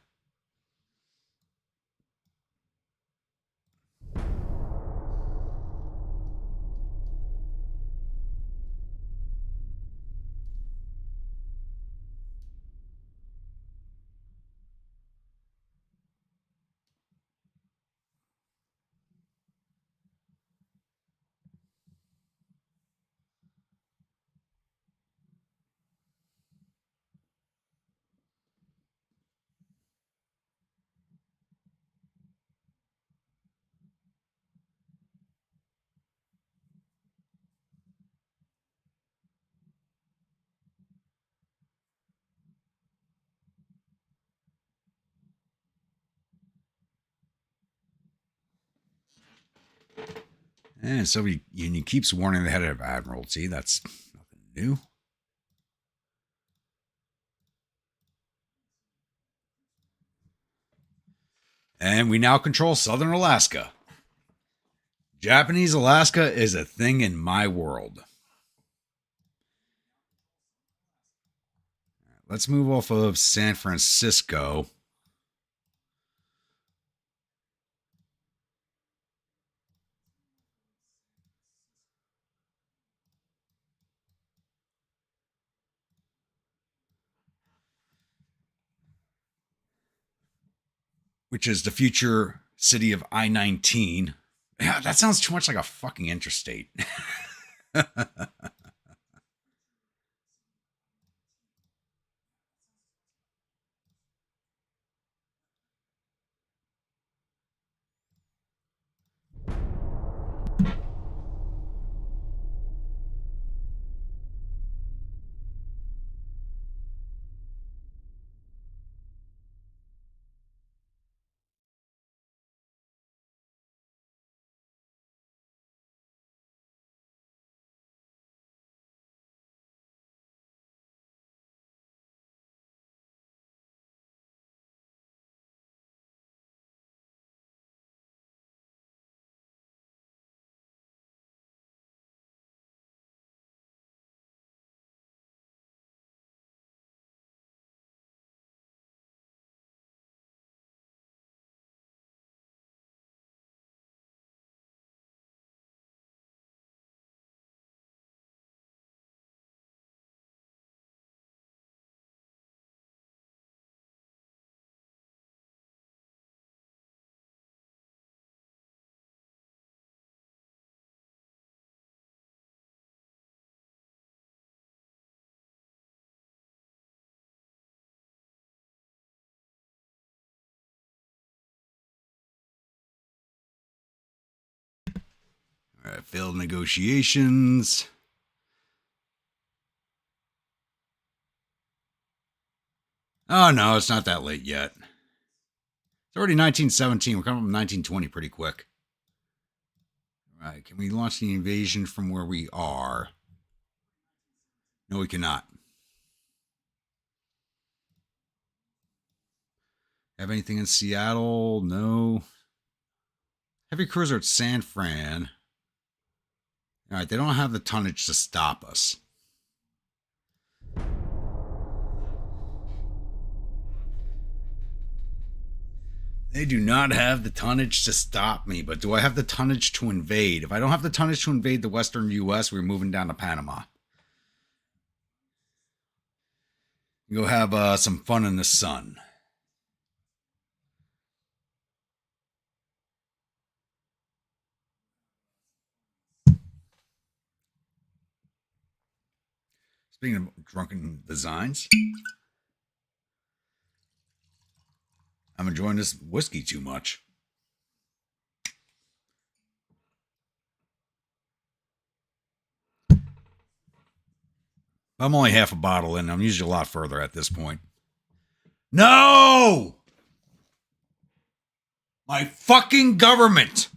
Speaker 1: And so he keeps warning the head of Admiralty. That's nothing new. And we now control southern Alaska. Japanese Alaska is a thing in my world. Let's move off of San Francisco. which is the future city of I-19. Yeah, that sounds too much like a fucking interstate. All right, failed negotiations. Oh, no, it's not that late yet. It's already 1917. We're coming up with 1920 pretty quick. All right, can we launch the invasion from where we are? No, we cannot. Have anything in Seattle? No. Heavy cruiser at San Fran. All right, they don't have the tonnage to stop us. They do not have the tonnage to stop me, but do I have the tonnage to invade? If I don't have the tonnage to invade the western U.S., we're moving down to Panama. Go have some fun in the sun. Speaking of drunken designs, I'm enjoying this whiskey too much. I'm only half a bottle in. I'm usually a lot further at this point. No! My fucking government!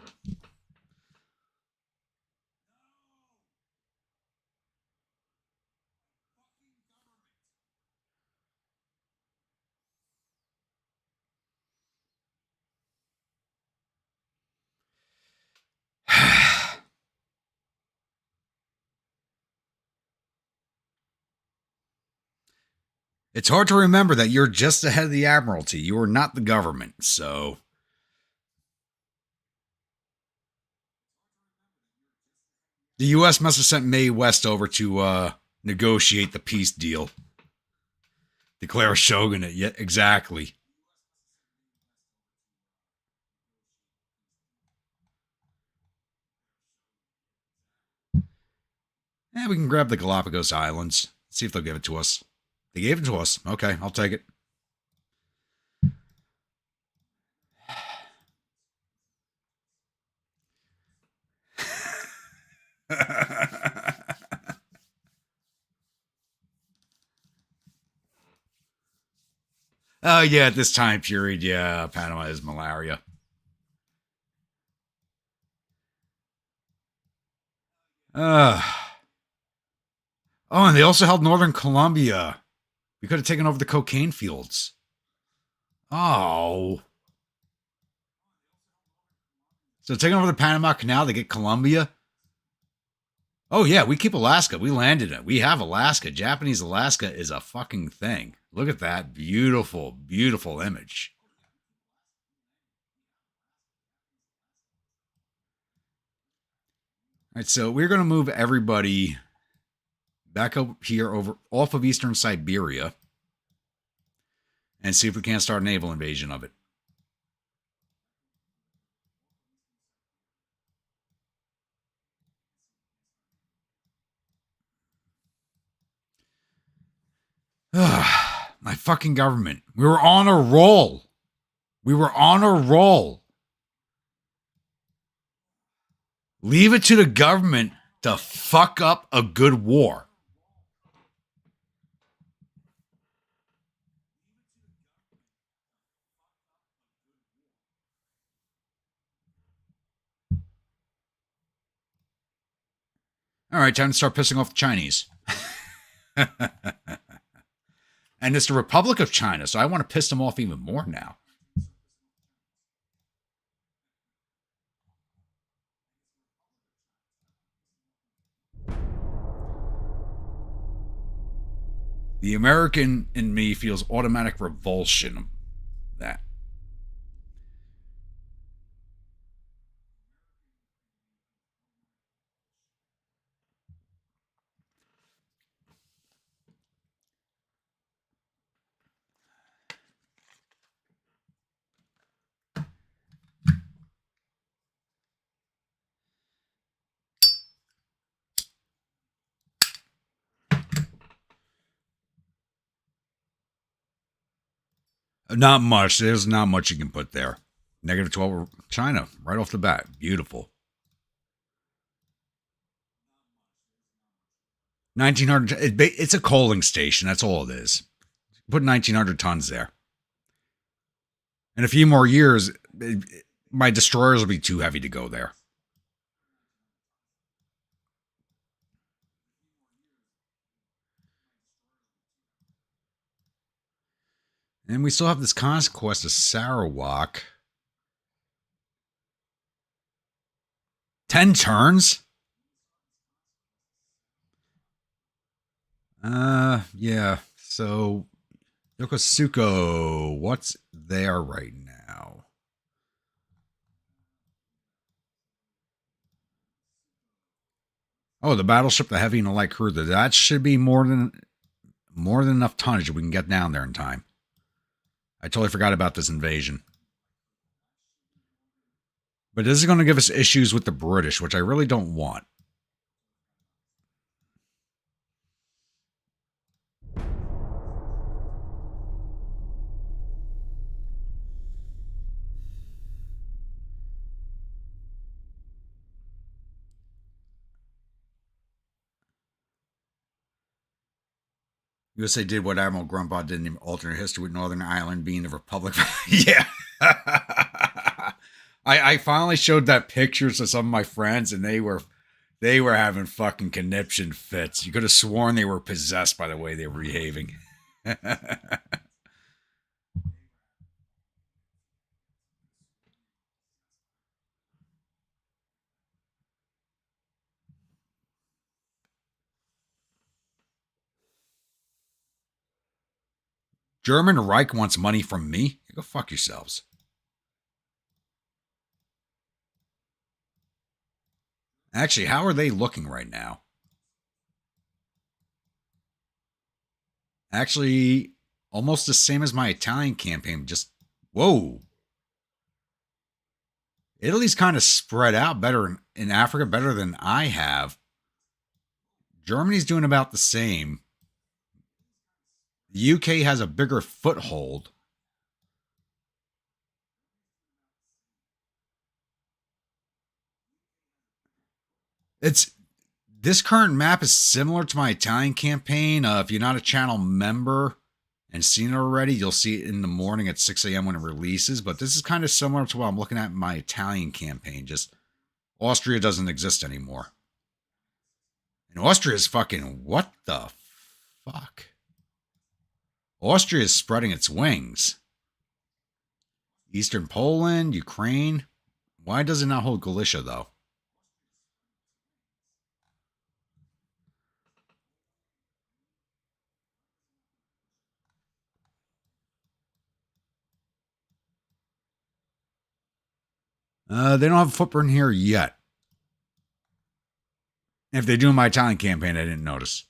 Speaker 1: It's hard to remember that you're just ahead of the Admiralty. You are not the government, so... The U.S. must have sent Mae West over to negotiate the peace deal. Declare a shogunate. Yeah, exactly. Yeah, we can grab the Galapagos Islands. See if they'll give it to us. They gave it to us. Okay, I'll take it. Oh, yeah, at this time period, yeah, Panama is malaria. Oh, and they also held Northern Colombia. We could have taken over the cocaine fields. Oh. So taking over the Panama Canal, they get Colombia? Oh, yeah, we keep Alaska. We landed it. We have Alaska. Japanese Alaska is a fucking thing. Look at that beautiful, beautiful image. All right, so we're going to move everybody back up here over off of eastern Siberia and see if we can't start a naval invasion of it. My fucking government. We were on a roll. We were on a roll. Leave it to the government to fuck up a good war. All right, time to start pissing off the Chinese. And it's the Republic of China, so I want to piss them off even more now. The American in me feels automatic revulsion of that. Not much. There's not much you can put there. Negative 12 China right off the bat. Beautiful. 1,900. It's a coaling station. That's all it is. Put 1,900 tons there. In a few more years, my destroyers will be too heavy to go there. And we still have this conquest of Sarawak. 10 turns? Yeah. So, Yokosuka, what's there right now? Oh, the battleship, the heavy and the light cruiser. That should be more than enough tonnage we can get down there in time. I totally forgot about this invasion. But this is going to give us issues with the British, which I really don't want. USA did what Admiral Grumbaugh did in alternate history with Northern Ireland being the Republic. Yeah. I finally showed that pictures to some of my friends, and they were having fucking conniption fits. You could have sworn they were possessed by the way they were behaving. German Reich wants money from me? Go fuck yourselves. Actually, how are they looking right now? Actually, almost the same as my Italian campaign. Just, whoa. Italy's kind of spread out better in Africa, better than I have. Germany's doing about the same. The UK has a bigger foothold. This current map is similar to my Italian campaign. If you're not a channel member and seen it already, you'll see it in the morning at 6 a.m. when it releases. But this is kind of similar to what I'm looking at in my Italian campaign. Just Austria doesn't exist anymore. And Austria is fucking, what the fuck? Austria is spreading its wings. Eastern Poland, Ukraine. Why does it not hold Galicia, though? They don't have a footprint here yet. If they do in my Italian campaign, I didn't notice.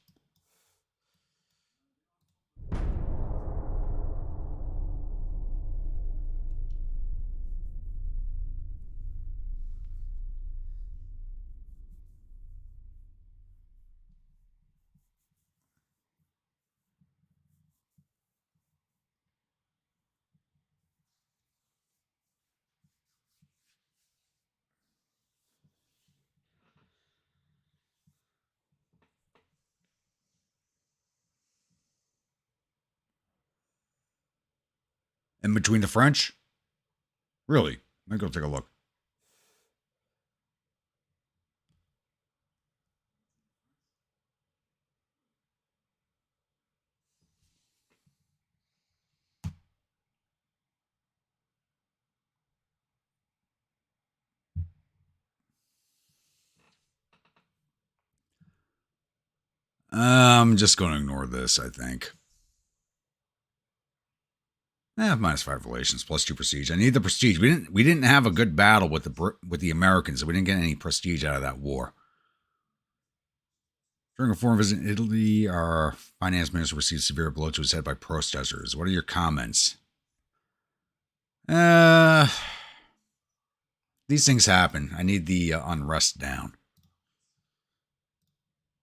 Speaker 1: In between the French? Really? Let me go take a look. I'm just going to ignore this, I think. -5 relations, +2 prestige. I need the prestige. We didn't have a good battle with the Americans, so we didn't get any prestige out of that war. During a foreign visit in Italy, our finance minister received severe blow to his head by protesters. What are your comments? These things happen. I need the unrest down.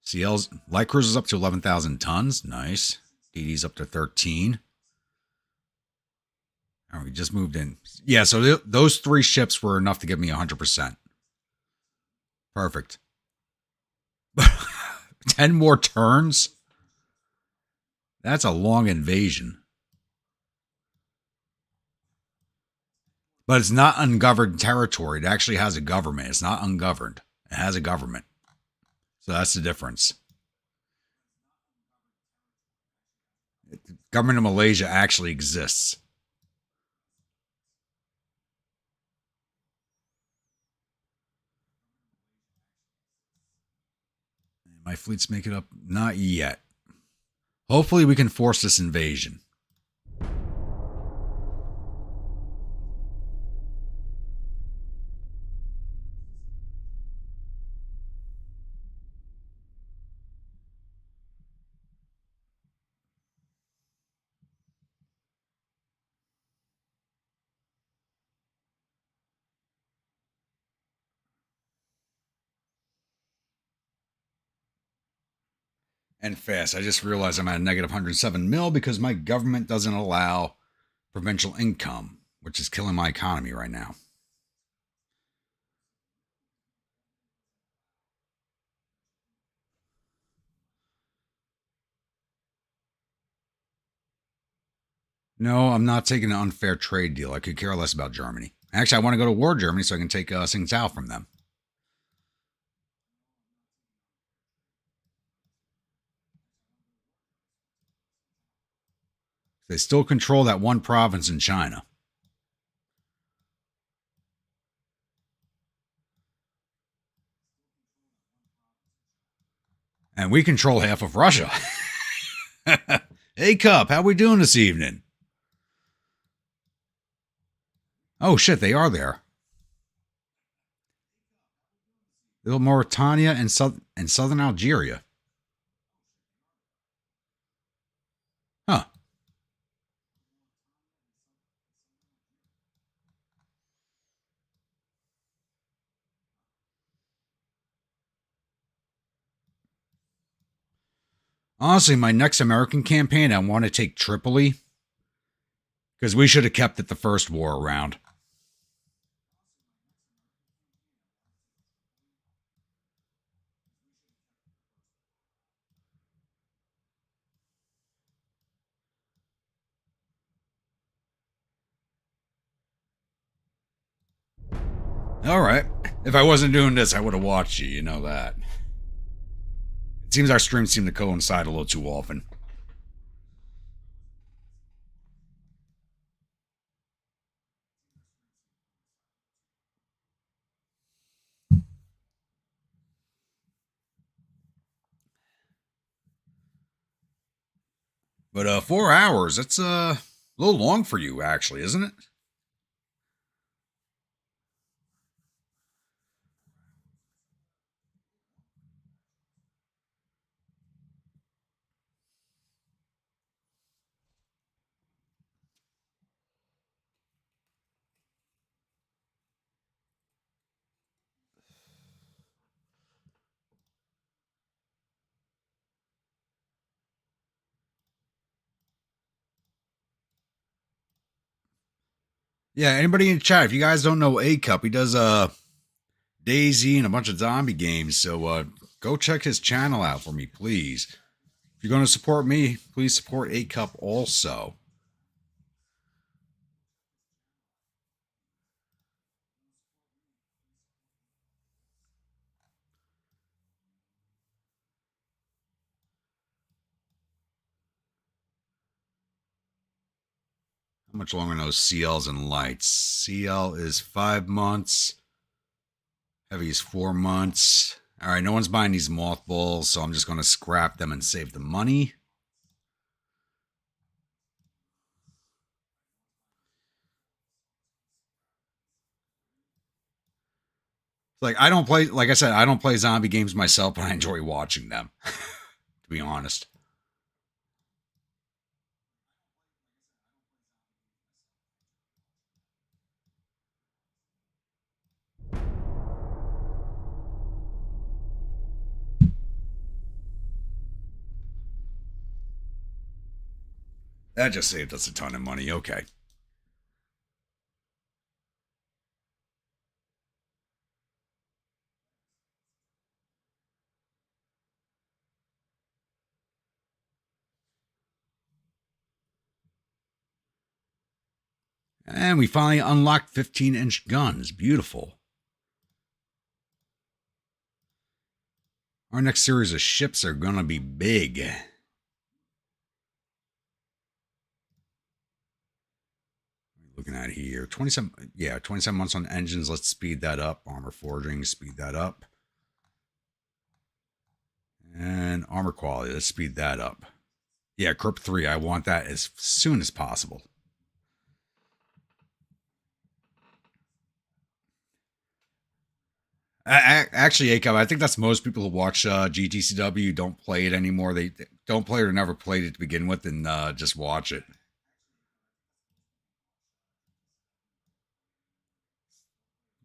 Speaker 1: CL's light cruise is up to 11,000 tons. Nice. DD's up to 13. Oh, we just moved in. Yeah, so those 3 ships were enough to give me 100%. Perfect. 10 more turns? That's a long invasion. But it's not ungoverned territory. It actually has a government. It's not ungoverned. It has a government. So that's the difference. The government of Malaysia actually exists. My fleets make it up? Not yet. Hopefully we can force this invasion. And fast. I just realized I'm at a negative 107 mil because my government doesn't allow provincial income, which is killing my economy right now. No, I'm not taking an unfair trade deal. I could care less about Germany. Actually, I want to go to war with Germany so I can take Tsingtao from them. They still control that one province in China. And we control half of Russia. Hey, Cup, how we doing this evening? Oh, shit, they are there. Little Mauritania and southern Algeria. Huh. Honestly, my next American campaign, I want to take Tripoli. Because we should have kept it the first war around. Alright. If I wasn't doing this, I would have watched you. You know that. It seems our streams seem to coincide a little too often. But 4 hours, that's a little long for you, actually, isn't it? Yeah, anybody in chat, if you guys don't know A-Cup, he does Daisy and a bunch of zombie games, so go check his channel out for me, please. If you're going to support me, please support A-Cup also. much longer than those CLs and lights? CL is 5 months. Heavy is 4 months. All right, no one's buying these mothballs, so I'm just going to scrap them and save the money. Like, I don't play, like I said, I don't play zombie games myself, but I enjoy watching them, to be honest. That just saved us a ton of money. Okay. And we finally unlocked 15-inch guns. Beautiful. Our next series of ships are going to be big. Looking at here, 27 months on engines. Let's speed that up. Armor forging, speed that up. And armor quality, let's speed that up. Yeah, Crip 3, I want that as soon as possible. Actually, ACAP, I think that's most people who watch GTCW don't play it anymore. They don't play it or never played it to begin with, and just watch it.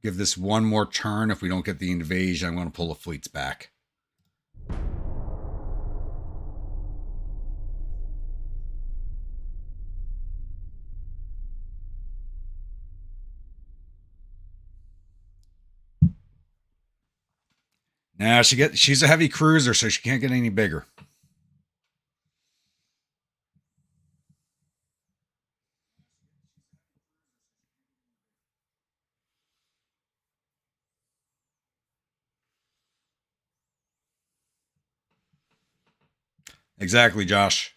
Speaker 1: Give this one more turn. If we don't get the invasion, I'm going to pull the fleets back. Now she's a heavy cruiser, so she can't get any bigger. Exactly, Josh.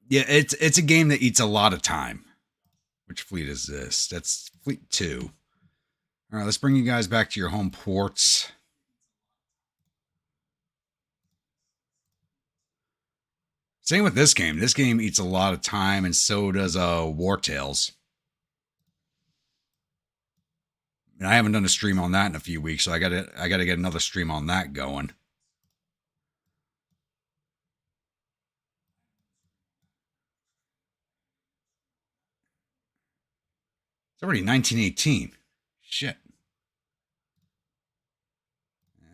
Speaker 1: Yeah, it's a game that eats a lot of time. Which fleet is this? That's Fleet 2. All right, let's bring you guys back to your home ports. Same with this game. This game eats a lot of time, and so does War Tales. And I haven't done a stream on that in a few weeks, so I gotta get another stream on that going. It's already 1918. Shit.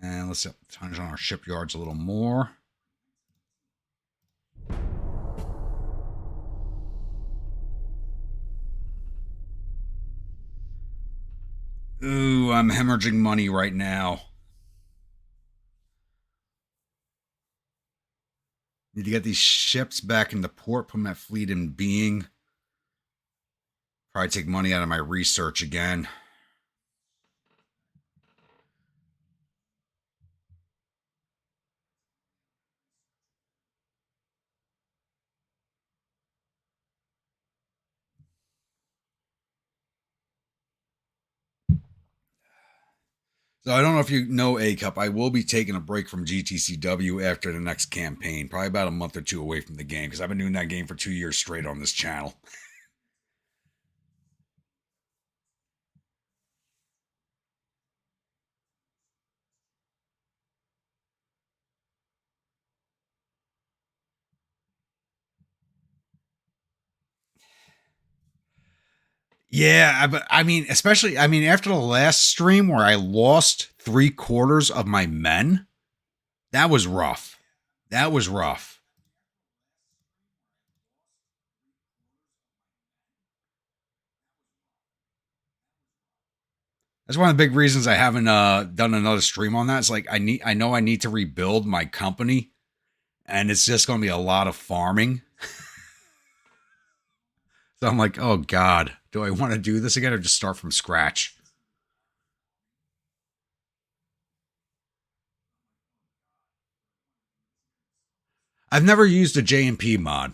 Speaker 1: And let's up tonnage on our shipyards a little more. Ooh, I'm hemorrhaging money right now. Need to get these ships back into port, put my fleet in being. Probably take money out of my research again. So I don't know if you know A-Cup. I will be taking a break from GTCW after the next campaign. Probably about a month or two away from the game, because I've been doing that game for 2 years straight on this channel. Yeah, but I mean, especially, I mean, after the last stream where I lost 3/4 of my men, that was rough. That was rough. That's one of the big reasons I haven't done another stream on that. It's like I know I need to rebuild my company, and it's just going to be a lot of farming. So I'm like, oh God, do I want to do this again or just start from scratch? I've never used a JMP mod.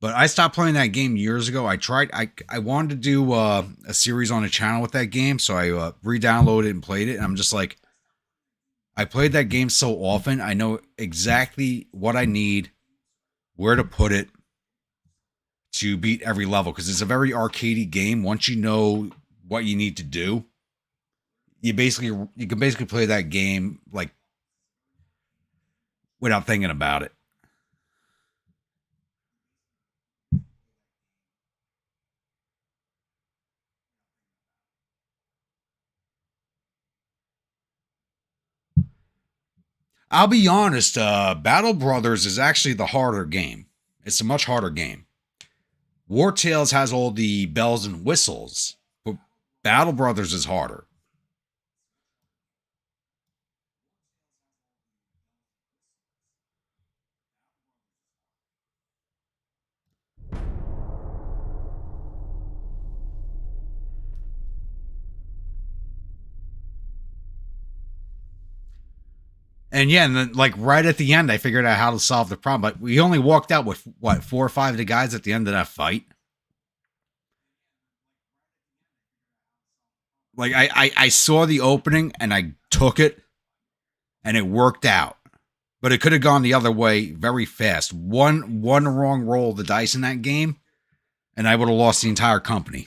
Speaker 1: But I stopped playing that game years ago. I wanted to do a series on a channel with that game, so I re-downloaded it and played it. And I'm just like, I played that game so often, I know exactly what I need, where to put it to beat every level. Because it's a very arcadey game. Once you know what you need to do, you can basically play that game like without thinking about it. I'll be honest, Battle Brothers is actually the harder game. It's a much harder game. War Tales has all the bells and whistles, but Battle Brothers is harder. And yeah, and then like right at the end, I figured out how to solve the problem. But we only walked out with what 4 or 5 of the guys at the end of that fight. Like I saw the opening and I took it, and it worked out. But it could have gone the other way very fast. One wrong roll of the dice in that game, and I would have lost the entire company.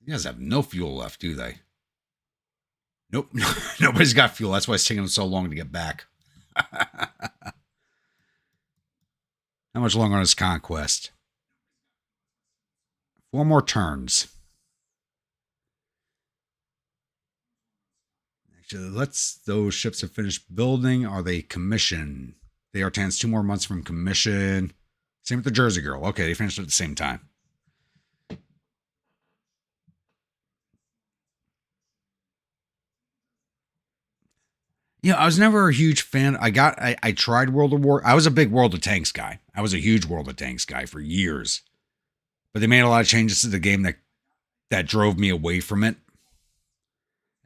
Speaker 1: You guys have no fuel left, do they? Nope. Nobody's got fuel. That's why it's taking them so long to get back. How much longer on this conquest? 4 more turns. Actually, those ships have finished building. Are they commissioned? They are 2 more months from commission. Same with the Jersey Girl. Okay, they finished at the same time. Yeah, I was never a huge fan. I tried World of War. I was a big World of Tanks guy. I was a huge World of Tanks guy for years. But they made a lot of changes to the game that drove me away from it.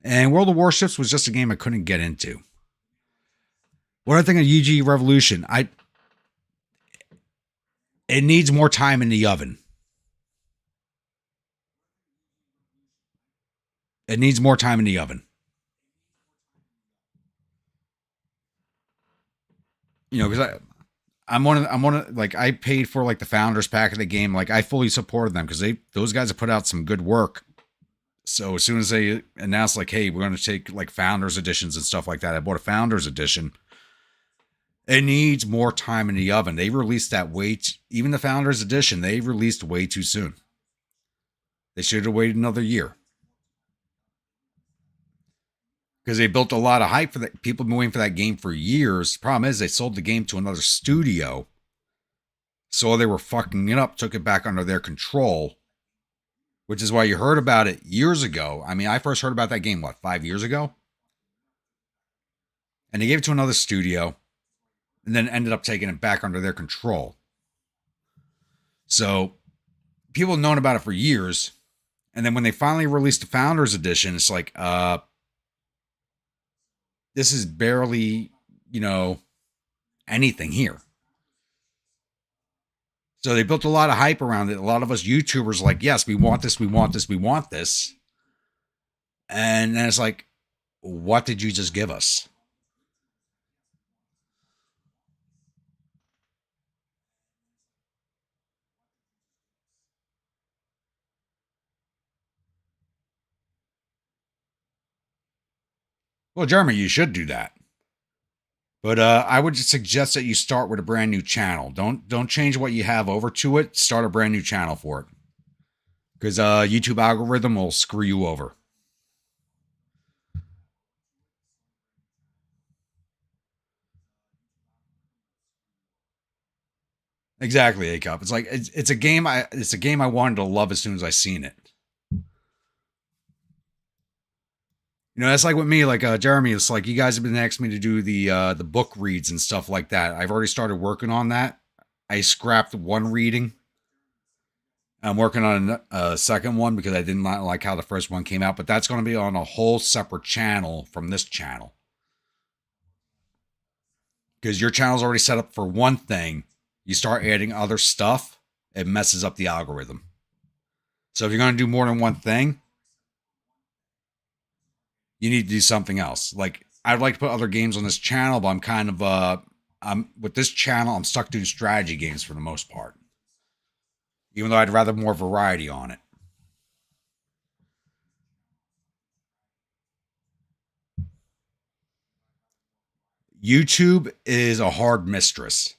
Speaker 1: And World of Warships was just a game I couldn't get into. What I think of UG Revolution, it needs more time in the oven. It needs more time in the oven. You know, because I'm one of like I paid for like the founders pack of the game. Like I fully supported them because those guys have put out some good work. So as soon as they announced like, hey, we're going to take like founders editions and stuff like that, I bought a founders edition. It needs more time in the oven. They released that even the founders edition, they released way too soon. They should have waited another year. Because they built a lot of hype for that. People have been waiting for that game for years. Problem is, they sold the game to another studio. So they were fucking it up, took it back under their control. Which is why you heard about it years ago. I mean, I first heard about that game, 5 years ago? And they gave it to another studio. And then ended up taking it back under their control. So people have known about it for years. And then when they finally released the Founders Edition, it's like, this is barely, anything here. So they built a lot of hype around it. A lot of us YouTubers like, yes, we want this, we want this, we want this. And then it's like, what did you just give us? Well, Jeremy, you should do that. But I would suggest that you start with a brand new channel. Don't change what you have over to it. Start a brand new channel for it. Because YouTube algorithm will screw you over. Exactly, A-Cup. It's like it's a game I wanted to love as soon as I seen it. That's like with me, like Jeremy, it's like you guys have been asking me to do the book reads and stuff like that. I've already started working on that. I scrapped one reading. I'm working on a second one because I didn't like how the first one came out, but that's going to be on a whole separate channel from this channel. Because your channel's already set up for one thing. You start adding other stuff, it messes up the algorithm. So if you're going to do more than one thing, you need to do something else. Like, I'd like to put other games on this channel, but I'm kind of, with this channel, I'm stuck doing strategy games for the most part. Even though I'd rather more variety on it. YouTube is a hard mistress.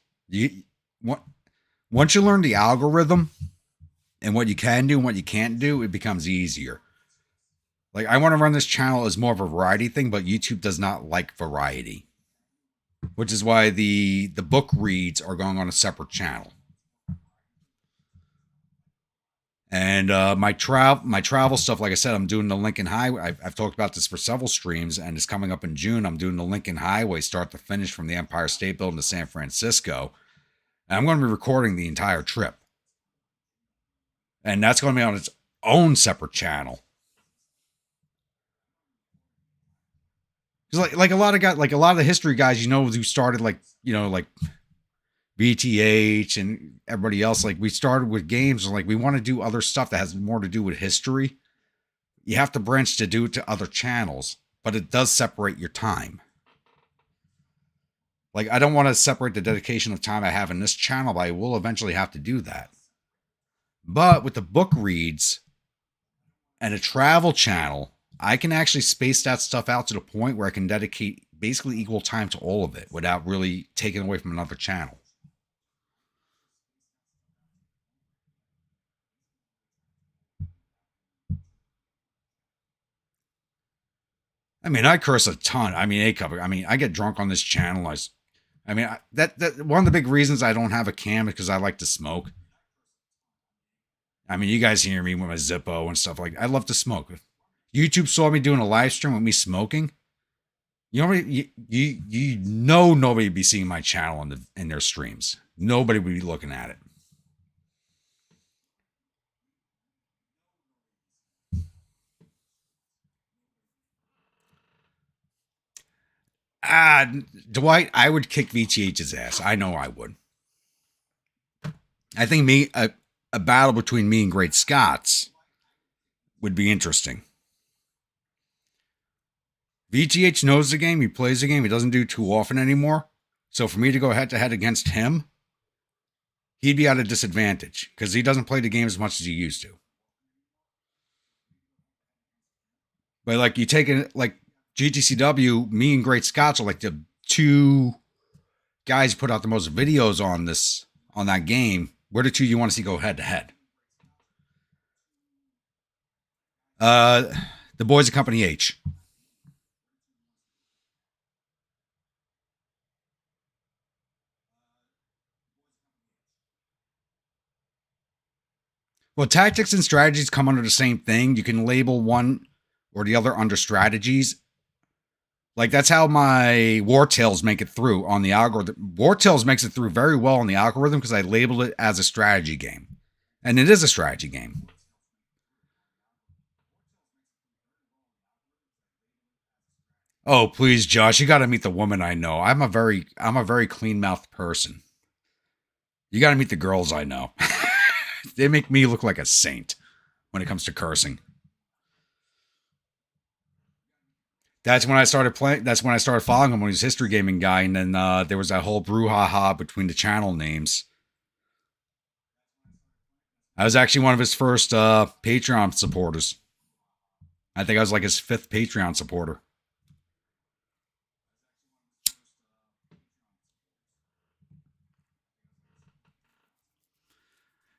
Speaker 1: Once you learn the algorithm and what you can do and what you can't do, it becomes easier. Like, I want to run this channel as more of a variety thing, but YouTube does not like variety. Which is why the book reads are going on a separate channel. And my travel stuff, like I said, I'm doing the Lincoln Highway. I've talked about this for several streams, and it's coming up in June. I'm doing the Lincoln Highway, start to finish, from the Empire State Building to San Francisco. And I'm going to be recording the entire trip. And that's going to be on its own separate channel. Because like a lot of guys, like a lot of the history guys, who started like BTH and everybody else, like, we started with games, and like, we want to do other stuff that has more to do with history. You have to branch to do it to other channels, but it does separate your time. Like, I don't want to separate the dedication of time I have in this channel, but I will eventually have to do that. But with the book reads and a travel channel, I can actually space that stuff out to the point where I can dedicate basically equal time to all of it without really taking away from another channel. I mean, I curse a ton. I mean, I get drunk on this channel. That one of the big reasons I don't have a cam is because I like to smoke. I mean, you guys hear me with my Zippo and stuff like that. I love to smoke. If YouTube saw me doing a live stream with me smoking, nobody would be seeing my channel in their streams. Nobody would be looking at it. Dwight, I would kick VTH's ass. I know I would. I think a battle between me and Great Scots would be interesting. VTH knows the game. He plays the game. He doesn't do it too often anymore. So for me to go head-to-head against him, he'd be at a disadvantage because he doesn't play the game as much as he used to. But like, you take it like GTCW, me and Great Scots are like the two guys who put out the most videos on that game. We're the two you want to see go head-to-head. The boys of Company H. Well, tactics and strategies come under the same thing. You can label one or the other under strategies. Like, that's how my War Tales make it through on the algorithm. War Tales makes it through very well on the algorithm because I labeled it as a strategy game. And it is a strategy game. Oh, please, Josh, you got to meet the woman I know. I'm a very clean-mouthed person. You got to meet the girls I know. They make me look like a saint when it comes to cursing. That's when I started playing. That's when I started following him when he was a history gaming guy. And then there was that whole brouhaha between the channel names. I was actually one of his first Patreon supporters. I think I was like his 5th Patreon supporter.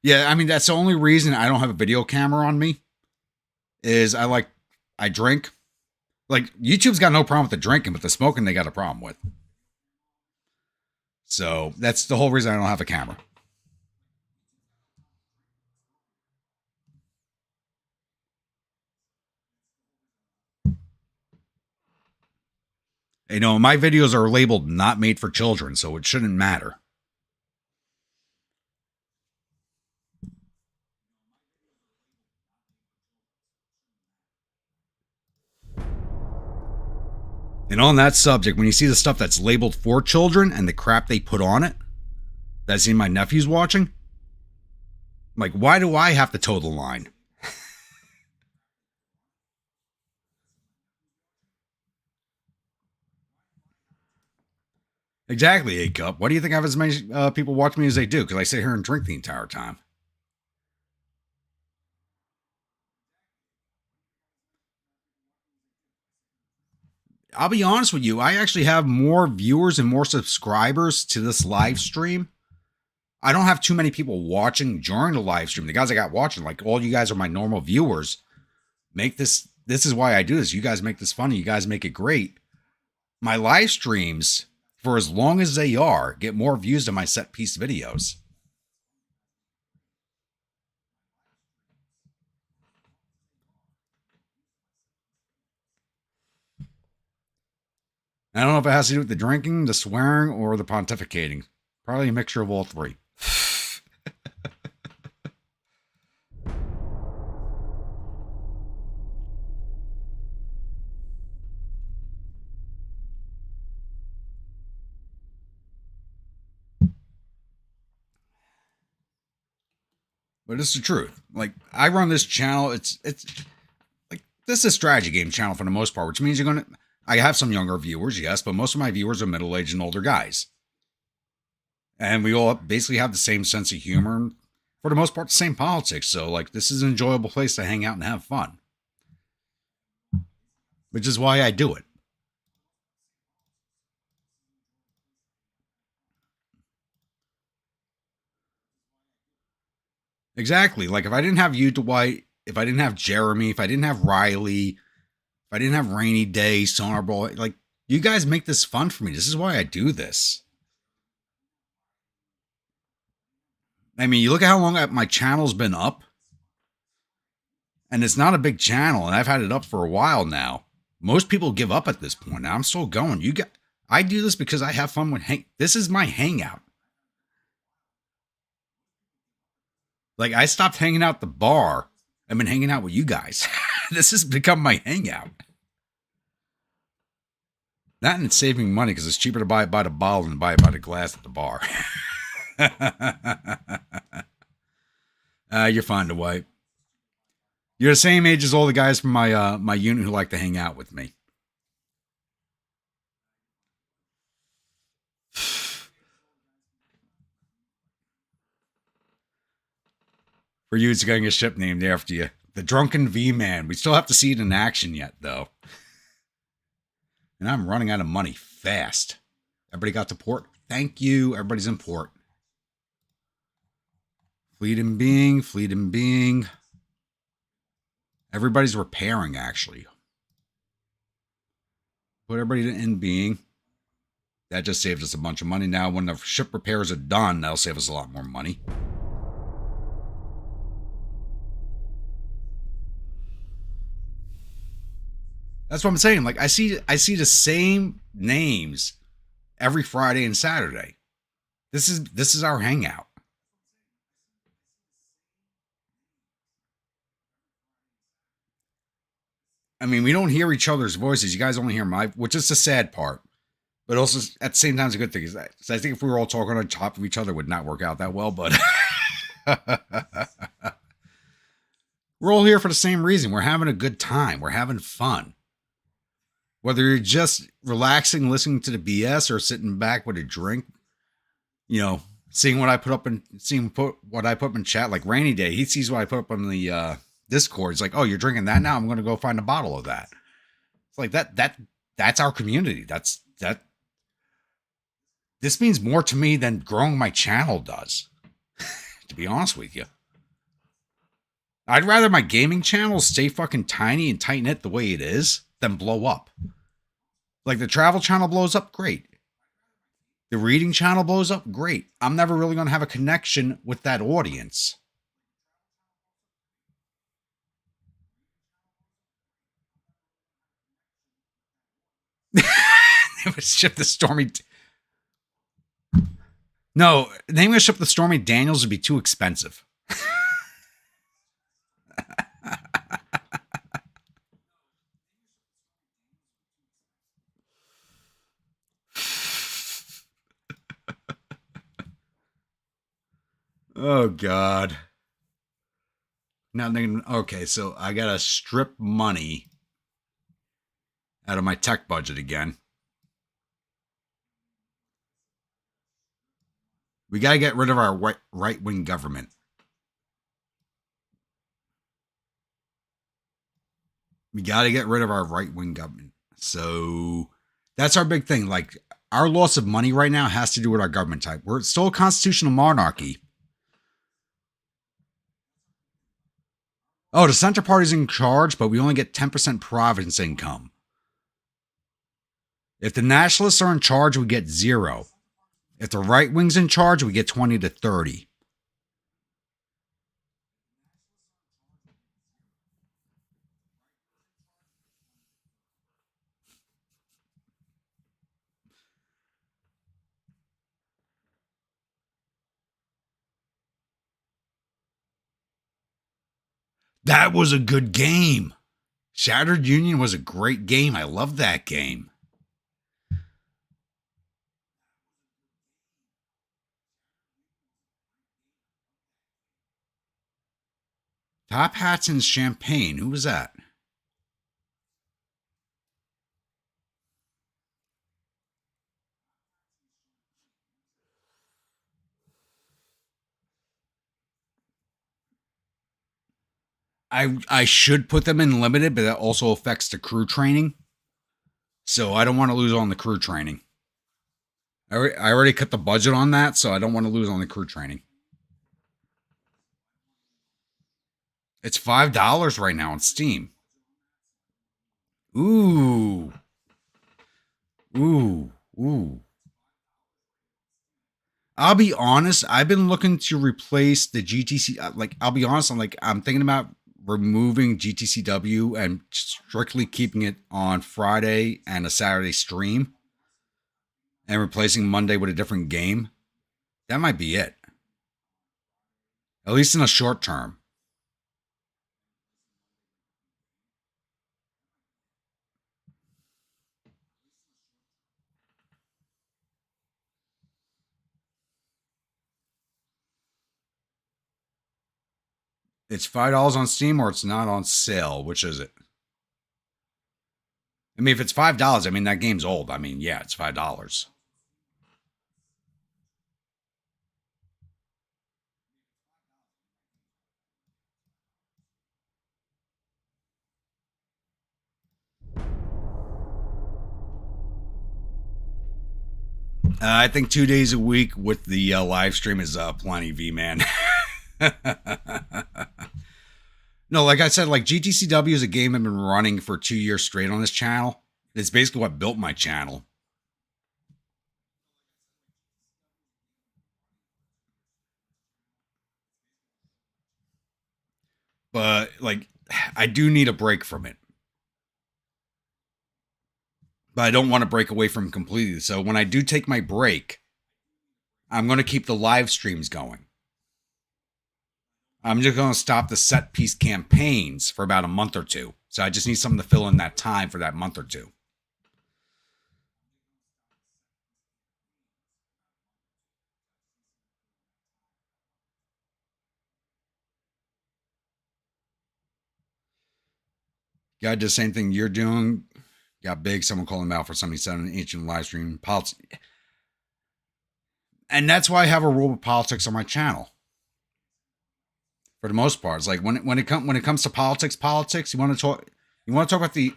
Speaker 1: Yeah, I mean, that's the only reason I don't have a video camera on me is I drink. Like, YouTube's got no problem with the drinking, but the smoking they got a problem with. So that's the whole reason I don't have a camera. My videos are labeled not made for children, so it shouldn't matter. And on that subject, when you see the stuff that's labeled for children and the crap they put on it, that I see my nephews watching, I'm like, why do I have to toe the line? Exactly, A Cup. Why do you think I have as many people watch me as they do? Because I sit here and drink the entire time. I'll be honest with you. I actually have more viewers and more subscribers to this live stream. I don't have too many people watching during the live stream. The guys I got watching, like all you guys are my normal viewers. Make this. This is why I do this. You guys make this funny. You guys make it great. My live streams, for as long as they are, get more views than my set piece videos. I don't know if it has to do with the drinking, the swearing, or the pontificating. Probably a mixture of all three. But it's the truth. Like, I run this channel. It's like, this is a strategy game channel for the most part, which means I have some younger viewers, yes, but most of my viewers are middle-aged and older guys. And we all basically have the same sense of humor, and for the most part, the same politics. So, like, this is an enjoyable place to hang out and have fun. Which is why I do it. Exactly. Like, if I didn't have you, Dwight, if I didn't have Jeremy, if I didn't have Riley, if I didn't have Rainy Day, Sonar Ball, like, you guys make this fun for me. This is why I do this. I mean, you look at how long my channel's been up, and it's not a big channel, and I've had it up for a while now. Most people give up at this point. Now I'm still going. I do this because I have fun with this is my hangout. Like, I stopped hanging out at the bar. I've been hanging out with you guys. This has become my hangout. That and it's saving money because it's cheaper to buy it by the bottle than to buy it by the glass at the bar. You're fine to wipe. You're the same age as all the guys from my unit who like to hang out with me. For you, it's getting a ship named after you. The Drunken V-Man. We still have to see it in action yet, though. And I'm running out of money fast. Everybody got to port? Thank you. Everybody's in port. Fleet and being, fleet and being. Everybody's repairing, actually. Put everybody in being. That just saved us a bunch of money. Now, when the ship repairs are done, that'll save us a lot more money. That's what I'm saying. Like, I see the same names every Friday and Saturday. This is our hangout. I mean, we don't hear each other's voices. You guys only hear my, which is the sad part. But also, at the same time, it's a good thing. So I think if we were all talking on top of each other, it would not work out that well. But we're all here for the same reason. We're having a good time. We're having fun. Whether you're just relaxing, listening to the BS, or sitting back with a drink, you know, seeing what I put up what I put up in chat. Like Rainy Day, he sees what I put up on the Discord. He's like, "Oh, you're drinking that now? I'm going to go find a bottle of that." It's like that's our community. That. This means more to me than growing my channel does, to be honest with you. I'd rather my gaming channel stay fucking tiny and tight-knit the way it is than blow up. Like, the travel channel blows up, great. The reading channel blows up, great. I'm never really going to have a connection with that audience. It was ship the Stormy... No, naming a ship the Stormy Daniels would be too expensive. Oh God. Now thinking, okay, so I gotta strip money out of my tech budget again. We gotta get rid of our right-wing government. We gotta get rid of our right-wing government. So that's our big thing. Like, our loss of money right now has to do with our government type. We're still a constitutional monarchy. Oh, the center party's in charge, but we only get 10% province income. If the nationalists are in charge, we get 0. If the right wing's in charge, we get 20 to 30. That was a good game. Shattered Union was a great game. I love that game. Top Hats and Champagne. Who was that? I should put them in limited, but that also affects the crew training. So I don't want to lose on the crew training. I already cut the budget on that, so I don't want to lose on the crew training. It's $5 right now on Steam. Ooh. Ooh. Ooh. I'll be honest, I've been looking to replace the GTC. I'll be honest, I'm thinking about removing GTCW and strictly keeping it on Friday and a Saturday stream and replacing Monday with a different game. That might be it. At least in the short term. It's $5 on Steam or it's not on sale. Which is it? I mean, if it's $5, I mean, that game's old. I mean, yeah, it's $5. I think 2 days a week with the live stream is plenty, V-Man. No, like I said, like GTCW is a game I've been running for 2 years straight on this channel. It's basically what built my channel. But, like, I do need a break from it. But I don't want to break away from it completely. So when I do take my break, I'm going to keep the live streams going. I'm just going to stop the set piece campaigns for about a month or two. So I just need something to fill in that time for that month or two. Guy did the same thing you're doing. Got big. Someone called him out for something he said on an ancient live stream. And that's why I have a rule with politics on my channel. For the most part, it's like when it comes to politics, you want to talk about the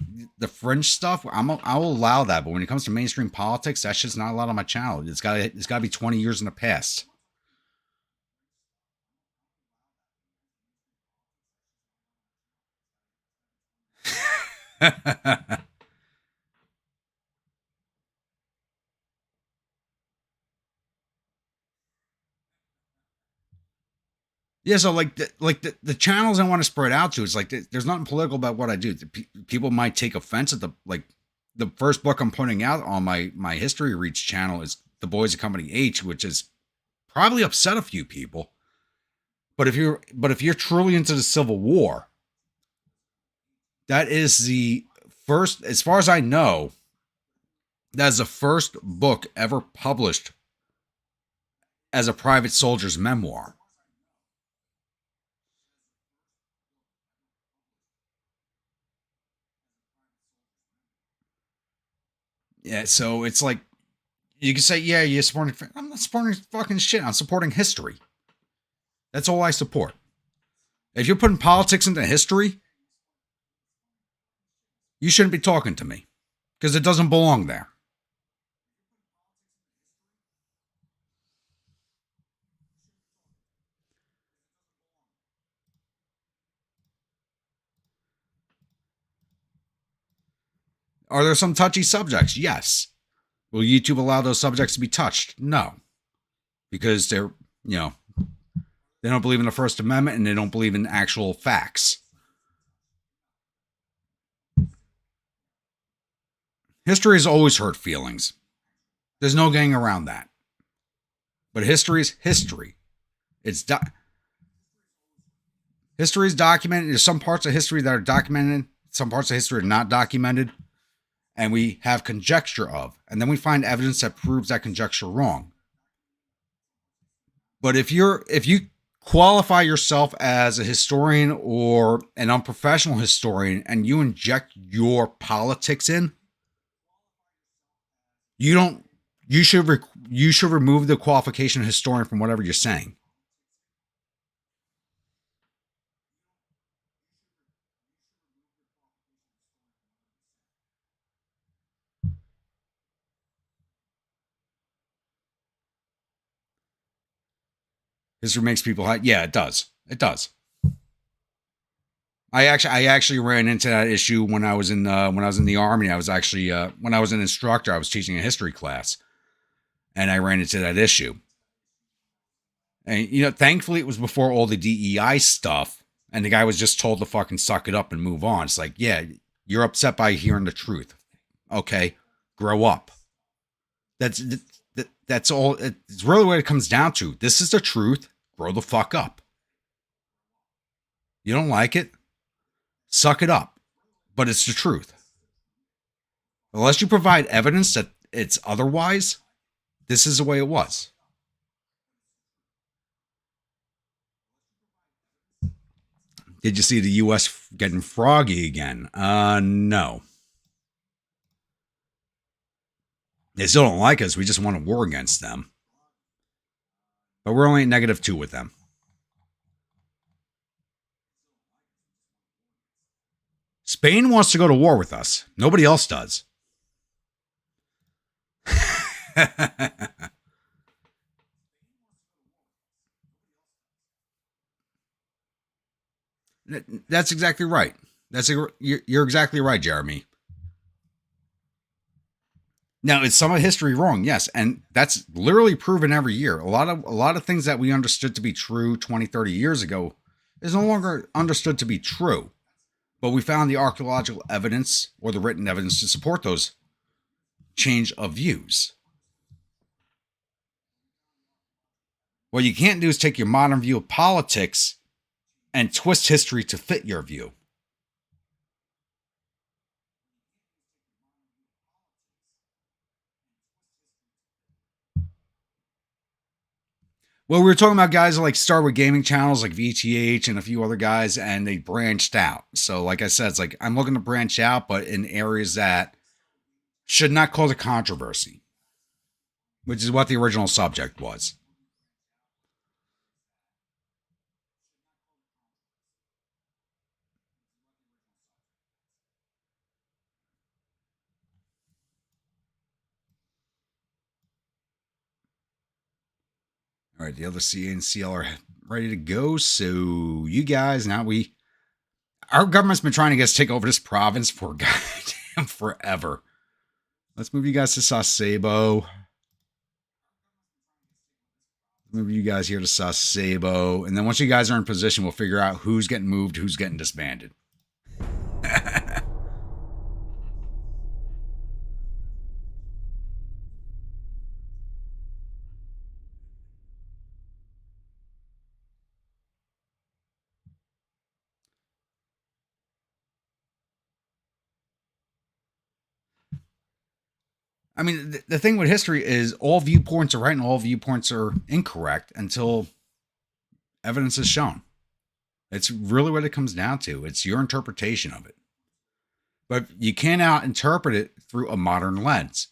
Speaker 1: fringe stuff. I will allow that, but when it comes to mainstream politics, that shit's not allowed on my channel. It's got to be 20 years in the past. Yeah, so the channels I want to spread out to, it's like there's nothing political about what I do. People might take offense at the first book I'm putting out on my History Reach channel is The Boys of Company H, which is probably upset a few people. But if you're truly into the Civil War, that is the first, as far as I know, that is the first book ever published as a private soldier's memoir. Yeah, so it's like, you can say, yeah, you're supporting. I'm not supporting fucking shit. I'm supporting history. That's all I support. If you're putting politics into history, you shouldn't be talking to me because it doesn't belong there. Are there some touchy subjects? Yes. Will YouTube allow those subjects to be touched? No. Because they're, they don't believe in the First Amendment and they don't believe in actual facts. History has always hurt feelings. There's no getting around that. But history is history. History is documented. There's some parts of history that are documented. Some parts of history are not documented. And we have conjecture of. And then we find evidence that proves that conjecture wrong. But if you qualify yourself as a historian or an unprofessional historian and you inject your politics in, you should remove the qualification of historian from whatever you're saying. History makes people hide. Yeah, it does. It does. I actually ran into that issue when I was in the Army. I was actually when I was an instructor, I was teaching a history class, and I ran into that issue. And thankfully it was before all the DEI stuff, and the guy was just told to fucking suck it up and move on. It's like, yeah, you're upset by hearing the truth. Okay, grow up. That's all. It's really what it comes down to. This is the truth. Grow the fuck up. You don't like it? Suck it up. But it's the truth. Unless you provide evidence that it's otherwise, this is the way it was. Did you see the U.S. getting froggy again? No. They still don't like us. We just want a war against them. But we're only at -2 with them. Spain wants to go to war with us. Nobody else does. That's exactly right. You're exactly right, Jeremy. Now, is some of history wrong? Yes, and that's literally proven every year. A lot of things that we understood to be true 20, 30 years ago is no longer understood to be true. But we found the archaeological evidence or the written evidence to support those change of views. What you can't do is take your modern view of politics and twist history to fit your view. Well, we were talking about guys like start with gaming channels like VTH and a few other guys, and they branched out. So, like I said, it's like I'm looking to branch out, but in areas that should not cause a controversy, which is what the original subject was. All right, the other CA and CL are ready to go. So you guys, our government's been trying to get us to take over this province for goddamn forever. Let's move you guys to Sasebo. Move you guys here to Sasebo. And then once you guys are in position, we'll figure out who's getting moved, who's getting disbanded. I mean, the thing with history is all viewpoints are right and all viewpoints are incorrect until evidence is shown. It's really what it comes down to. It's your interpretation of it. but you cannot interpret it through a modern lens.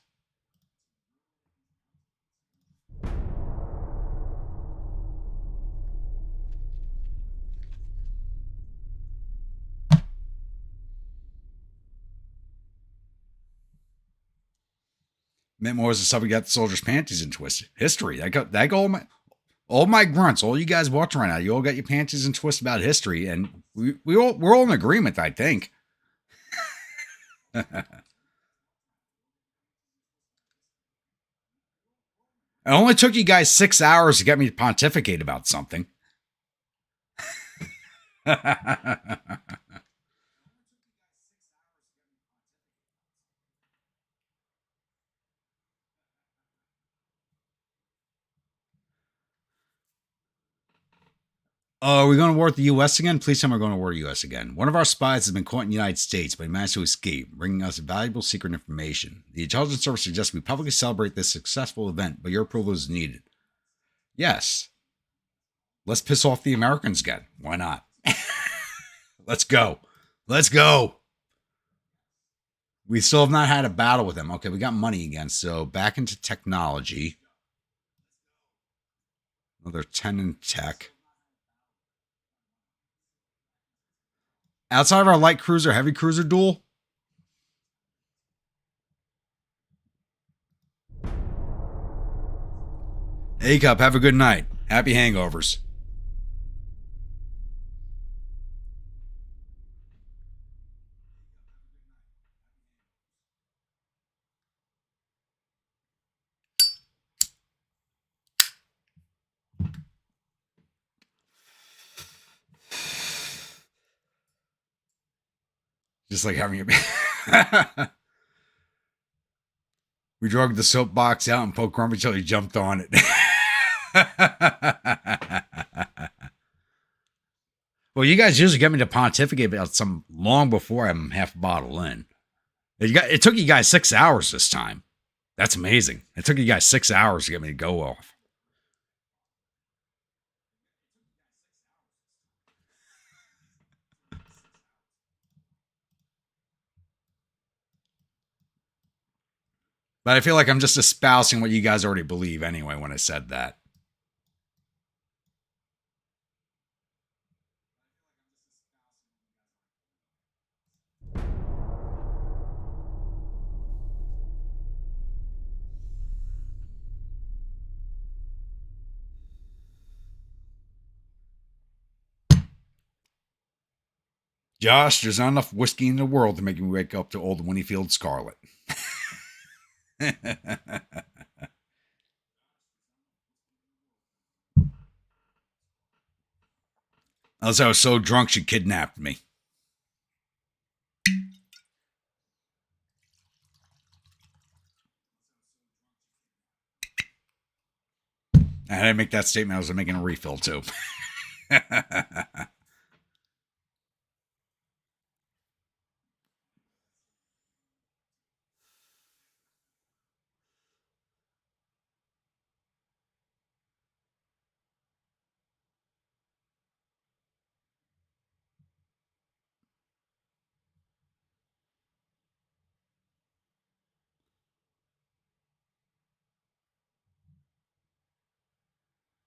Speaker 1: Meant more as the subject got the soldiers' panties in twisted. History. That got all my grunts, all you guys watching right now, you all got your panties in twist about history, and we're all in agreement, I think. It only took you guys 6 hours to get me to pontificate about something. Oh, are we going to war with the U.S. again? Please tell me we're going to war with the U.S. again. One of our spies has been caught in the United States, but he managed to escape, bringing us valuable secret information. The intelligence service suggests we publicly celebrate this successful event, but your approval is needed. Yes. Let's piss off the Americans again. Why not? Let's go. Let's go. We still have not had a battle with them. Okay, we got money again, so back into technology. Another 10 in tech. Outside of our light cruiser, heavy cruiser duel. Hey, Cup, have a good night. Happy hangovers. Just like having a... We drug the soapbox out and poked Grumpy until he jumped on it. Well, you guys usually get me to pontificate about some long before I'm half a bottle in. It took you guys 6 hours this time. That's amazing. It took you guys 6 hours to get me to go off. But I feel like I'm just espousing what you guys already believe anyway when I said that. Josh, there's not enough whiskey in the world to make me wake up to old Winniefield Scarlet. Unless I was so drunk she kidnapped me. I had to make that statement. I was making a refill too.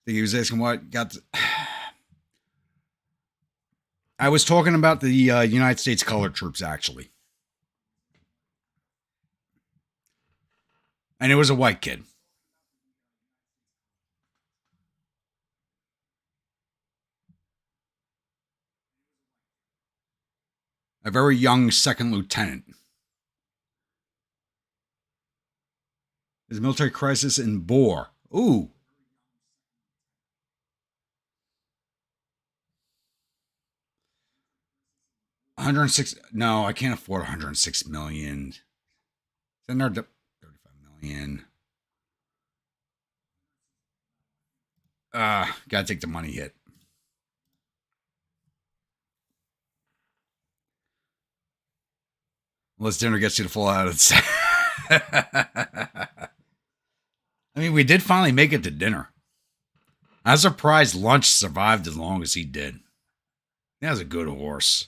Speaker 1: He was asking what got. I was talking about the United States colored troops, actually. And it was a white kid. A very young second lieutenant. There's a military crisis in Boer. Ooh. $106. No, I can't afford $106 million. Then they're $35 million. Gotta take the money hit. Unless dinner gets you to fall out of the I mean, we did finally make it to dinner. I was surprised lunch survived as long as he did. That was a good horse.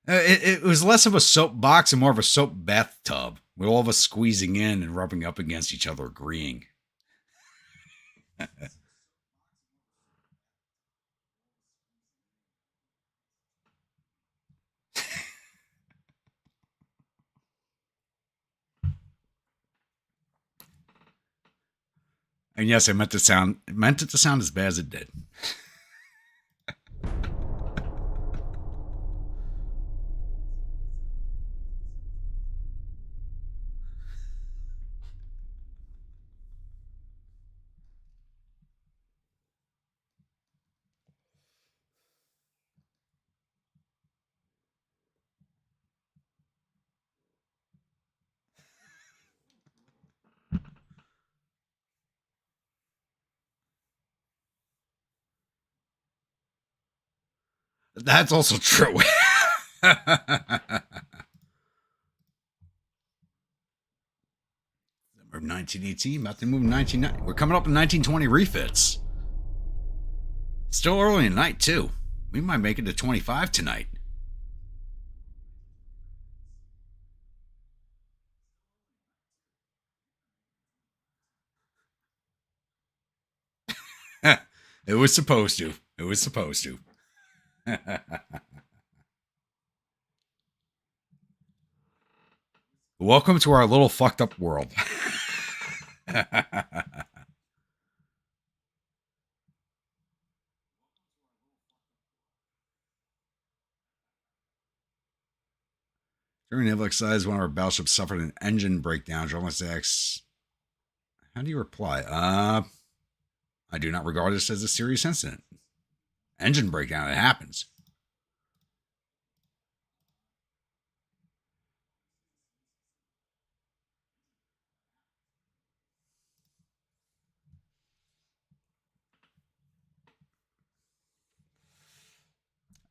Speaker 1: It was less of a soap box and more of a soap bathtub, with all of us squeezing in and rubbing up against each other, agreeing. And yes, I meant it to sound as bad as it did. That's also true. We're 1918, about to move 1990. We're coming up in 1920 refits. Still early in the night, too. We might make it to 25 tonight. It was supposed to. It was supposed to. Welcome to our little fucked up world. During naval exercise, one of our battleships suffered an engine breakdown. Journalist asks, how do you reply? I do not regard this as a serious incident. Engine breakdown, it happens.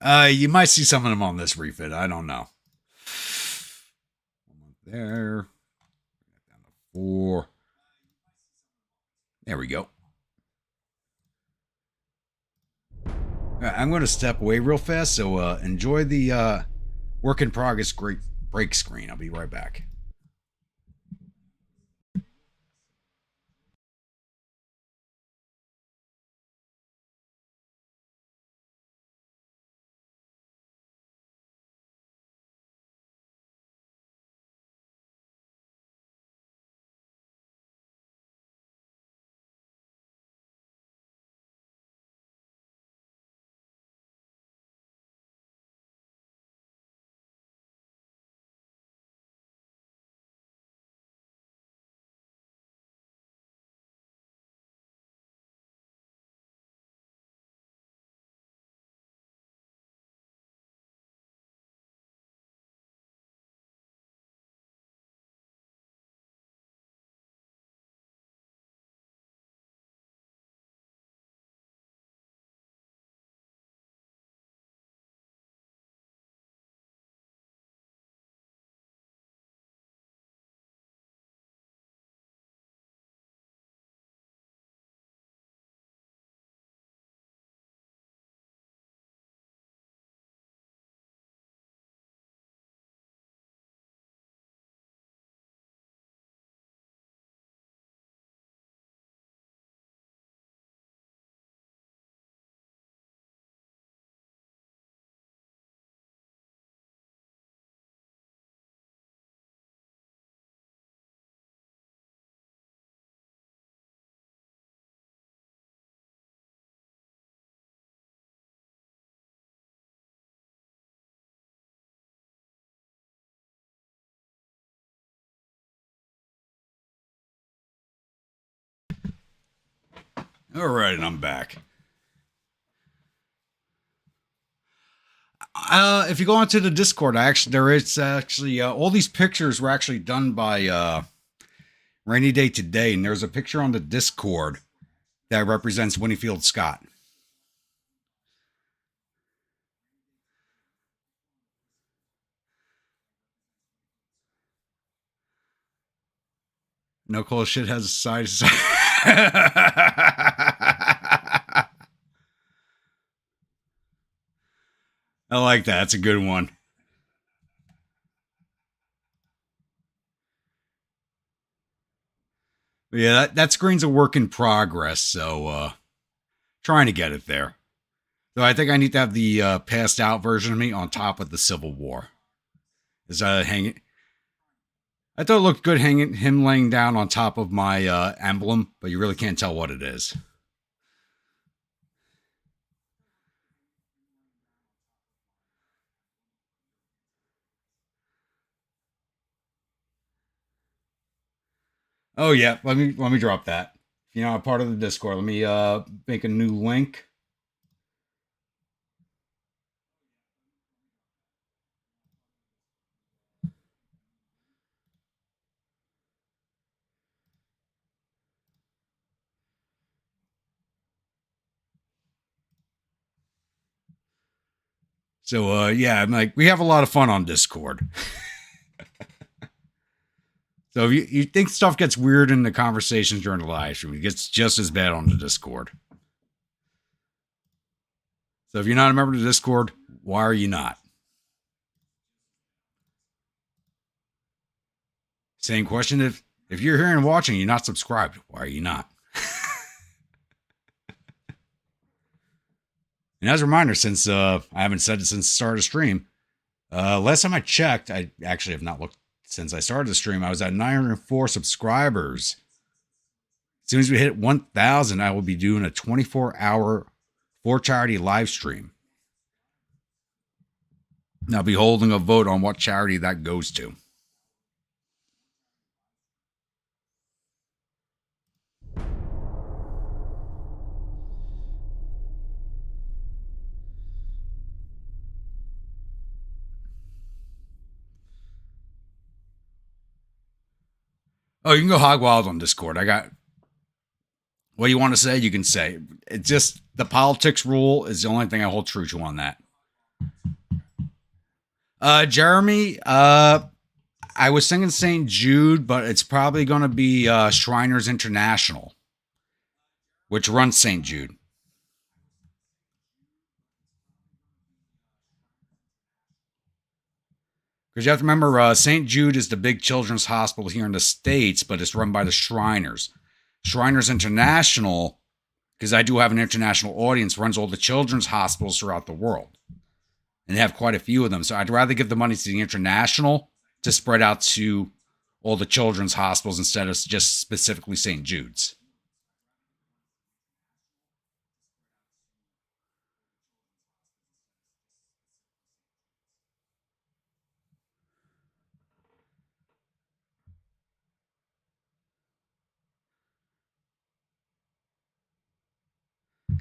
Speaker 1: You might see some of them on this refit. I don't know. There. Down to 4. There we go. I'm going to step away real fast, so enjoy the work in progress great break screen. I'll be right back. All right, and I'm back. If you go onto the Discord, there is actually all these pictures were actually done by Rainy Day Today, and there's a picture on the Discord that represents Winfield Scott. No cool shit has a side. I like that. That's a good one. Yeah, that screen's a work in progress, so trying to get it there. So I think I need to have the passed out version of me on top of the Civil War. Is hanging? I thought it looked good hanging him laying down on top of my emblem, but you really can't tell what it is. Oh yeah, let me drop that. If you're not part of the Discord, let me make a new link. So yeah, I'm like, we have a lot of fun on Discord. So if you think stuff gets weird in the conversations during the live stream, it gets just as bad on the Discord. So if you're not a member of the Discord, why are you not? Same question. If you're here and watching, you're not subscribed, why are you not? And as a reminder, since I haven't said it since the start of the stream, last time I checked, I actually have not looked since I started the stream. I was at 904 subscribers. As soon as we hit 1,000, I will be doing a 24-hour for charity live stream. And I'll be holding a vote on what charity that goes to. Oh, you can go hog wild on Discord. I got what you want to say, you can say. It's just the politics rule is the only thing I hold true to on that. Jeremy, I was thinking St. Jude, but it's probably going to be Shriners International, which runs St. Jude. Because you have to remember, St. Jude is the big children's hospital here in the States, but it's run by the Shriners. Shriners International, because I do have an international audience, runs all the children's hospitals throughout the world. And they have quite a few of them. So I'd rather give the money to the international to spread out to all the children's hospitals instead of just specifically St. Jude's.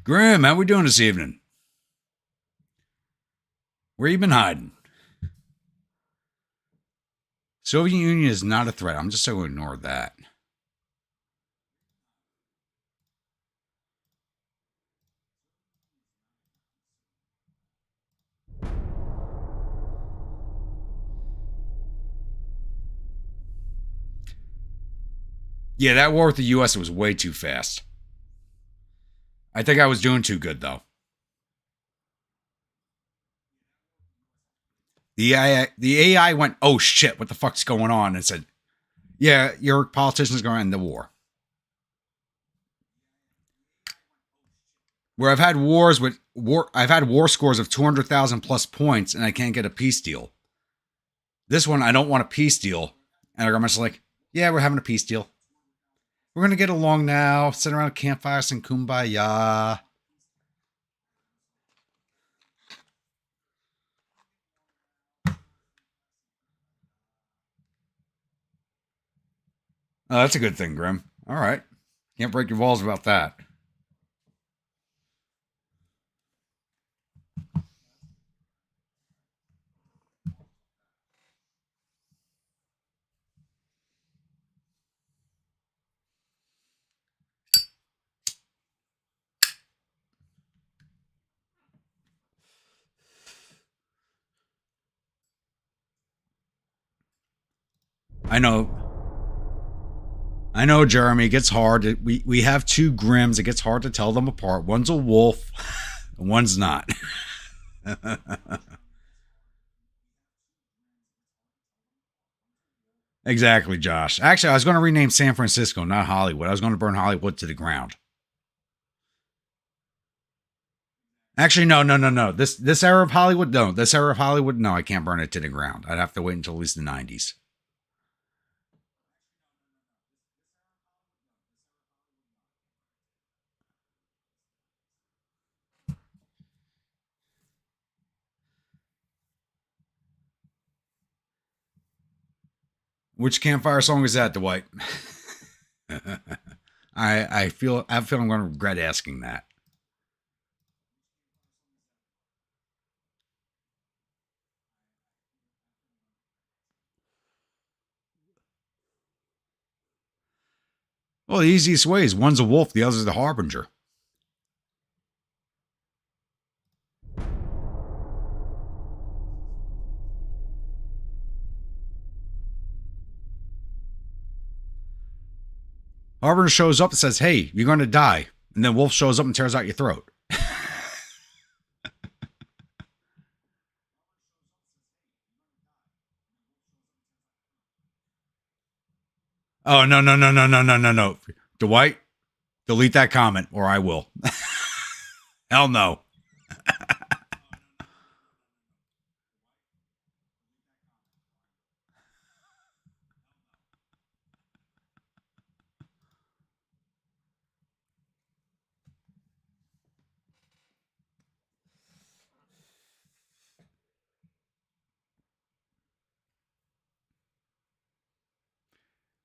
Speaker 1: Grim, how we doing this evening? Where you been hiding? Soviet Union is not a threat. I'm just going to ignore that. Yeah, that war with the U.S. was way too fast. I think I was doing too good, though. The AI went, oh shit, what the fuck's going on? And said, yeah, your politician's going to end the war. Where I've had I've had war scores of 200,000 plus points, and I can't get a peace deal. This one, I don't want a peace deal, and I'm just like, yeah, we're having a peace deal. We're gonna get along now, sit around a campfire, sing kumbaya. Oh, that's a good thing, Grim. All right, can't break your balls about that. I know, Jeremy. It gets hard. We have two Grims. It gets hard to tell them apart. One's a wolf, and one's not. Exactly, Josh. Actually, I was going to rename San Francisco, not Hollywood. I was going to burn Hollywood to the ground. Actually, no. This era of Hollywood, no. This era of Hollywood, no. I can't burn it to the ground. I'd have to wait until at least the 90s. Which campfire song is that, Dwight? I feel I'm going to regret asking that. Well, the easiest way is one's a wolf, the other's the harbinger. Harbinger shows up and says, "Hey, you're going to die," and then wolf shows up and tears out your throat. Oh, no. Dwight, delete that comment or I will. Hell no.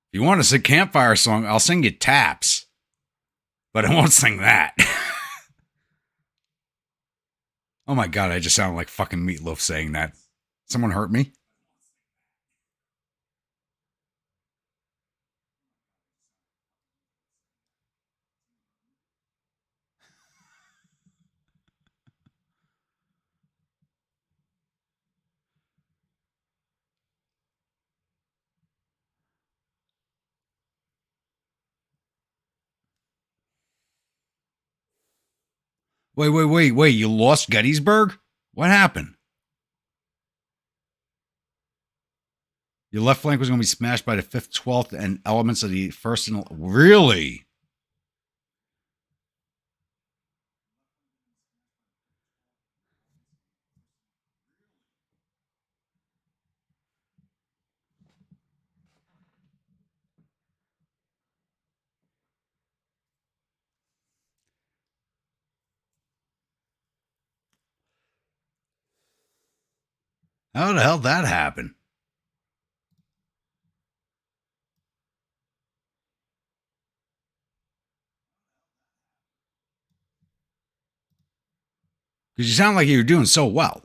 Speaker 1: If you want to sing campfire song, I'll sing you Taps. But I won't sing that. Oh my god, I just sound like fucking Meatloaf saying that. Someone hurt me? Wait. You lost Gettysburg? What happened? Your left flank was going to be smashed by the 5th, 12th, and elements of the 1st and... Really? How the hell did that happen? Because you sound like you were doing so well.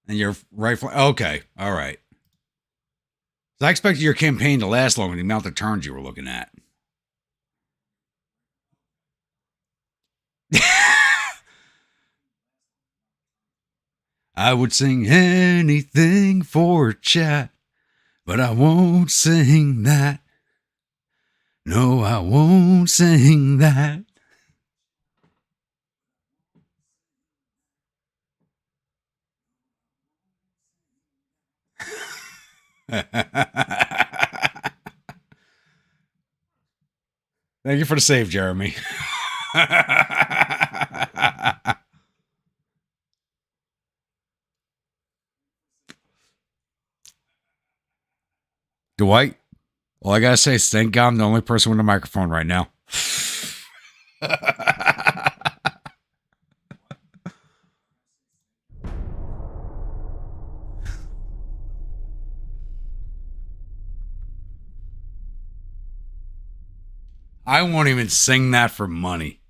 Speaker 1: And your right flank... Okay, all right. So I expected your campaign to last longer than the amount of turns you were looking at. I would sing anything for chat, but I won't sing that. No, I won't sing that. Thank you for the save, Jeremy. Dwight, all I gotta say is thank God I'm the only person with a microphone right now. I won't even sing that for money.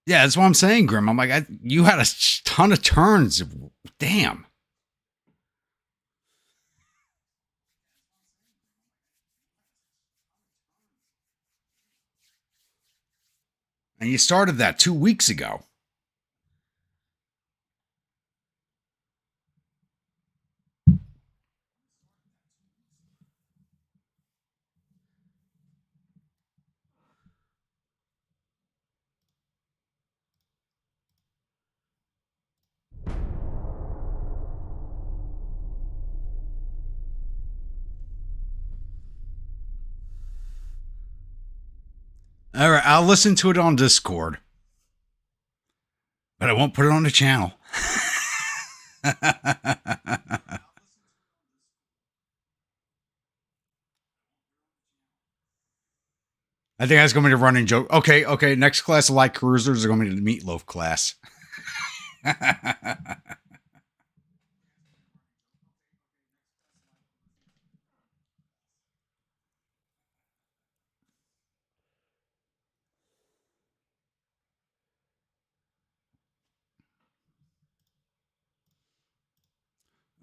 Speaker 1: Yeah, that's what I'm saying, Grim. I'm like, you had a ton of turns. Damn. And you started that 2 weeks ago. All right, I'll listen to it on Discord, but I won't put it on the channel. I think that's going to be the running joke. Okay. Next class of light cruisers are going to be the meatloaf class.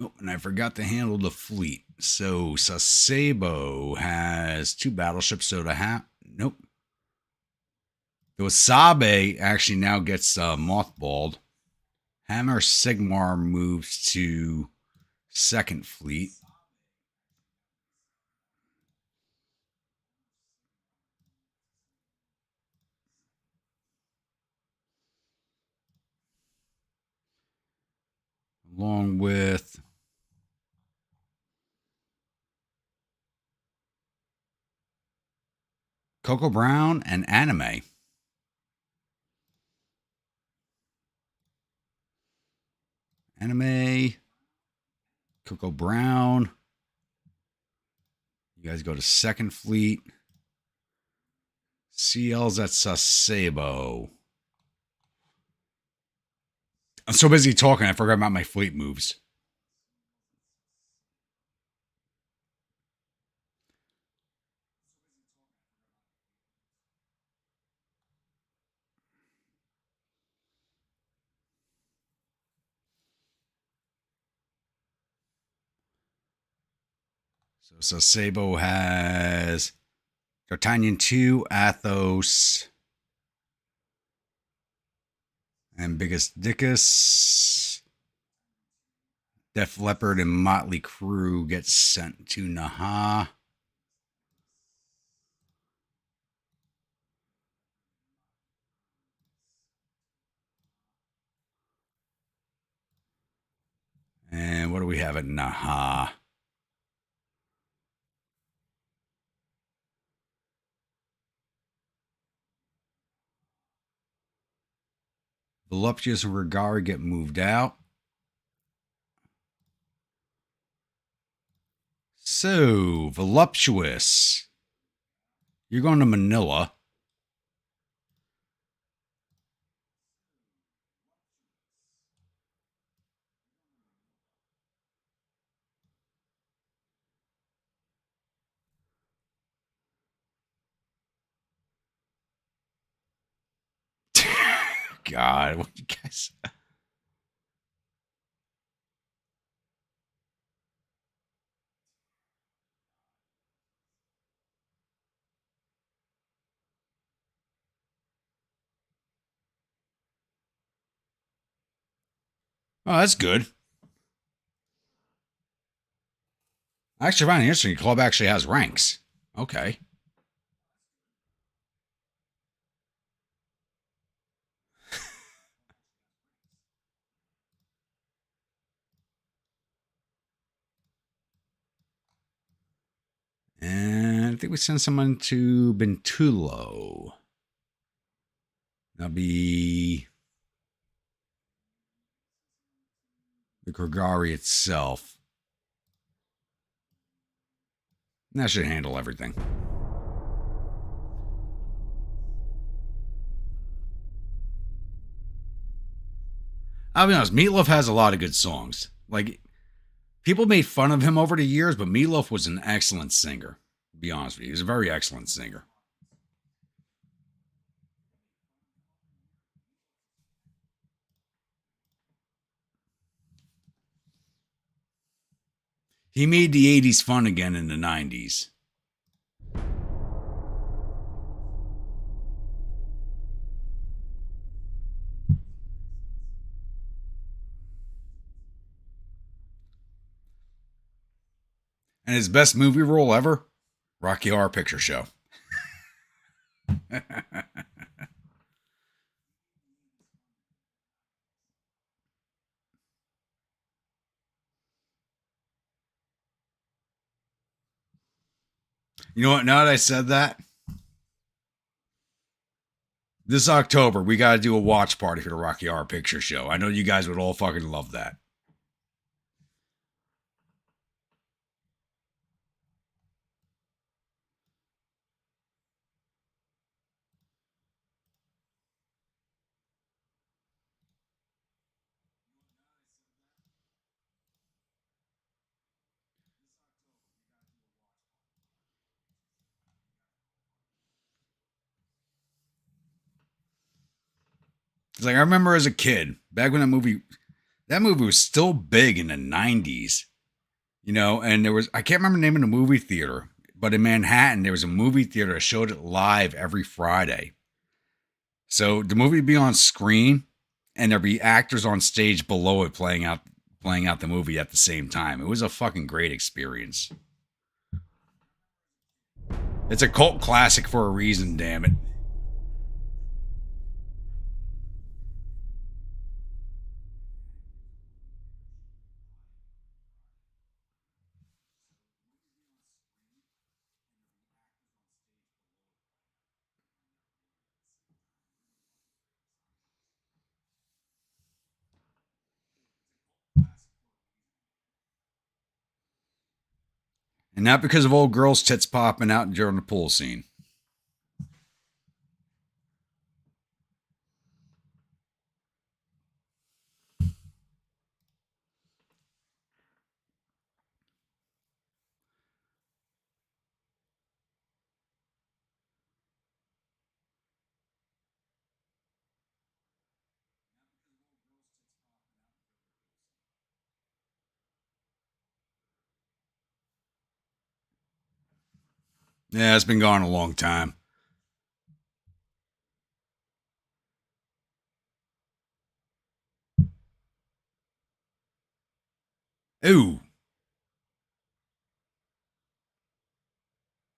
Speaker 1: Oh, and I forgot to handle the fleet. So Sasebo has 2 battleships. So to have nope. The Wasabe actually now gets mothballed. Hammer Sigmar moves to 2nd Fleet. Along with Coco Brown and Anime. Anime, Coco Brown. You guys go to 2nd Fleet. CL's at Sasebo. I'm so busy talking, I forgot about my fleet moves. So Sasebo has D'Artagnan 2, Athos, and Biggest Dickus. Def Leppard and Motley Crue get sent to Naha. And what do we have at Naha? Voluptuous and Regari get moved out. So, Voluptuous, you're going to Manila. God, what you guys... Oh, that's good. I actually find it interesting. Club actually has ranks. Okay. And I think we send someone to Bentulo. That'll be the Grigari itself. That should handle everything. I'll be honest, Meatloaf has a lot of good songs. Like, people made fun of him over the years, but Meatloaf was an excellent singer. To be honest with you, he was a very excellent singer. He made the 80s fun again in the 90s. And his best movie role ever? Rocky Horror Picture Show. You know what? Now that I said that, this October, we got to do a watch party for the Rocky Horror Picture Show. I know you guys would all fucking love that. It's like I remember as a kid, back when that movie was still big in the 90s, you know, and there was, I can't remember the name of the movie theater, but in Manhattan, there was a movie theater that showed it live every Friday. So the movie would be on screen and there'd be actors on stage below it playing out the movie at the same time. It was a fucking great experience. It's a cult classic for a reason, damn it. And not because of old girls' tits popping out during the pool scene. Yeah, it's been gone a long time. Ooh.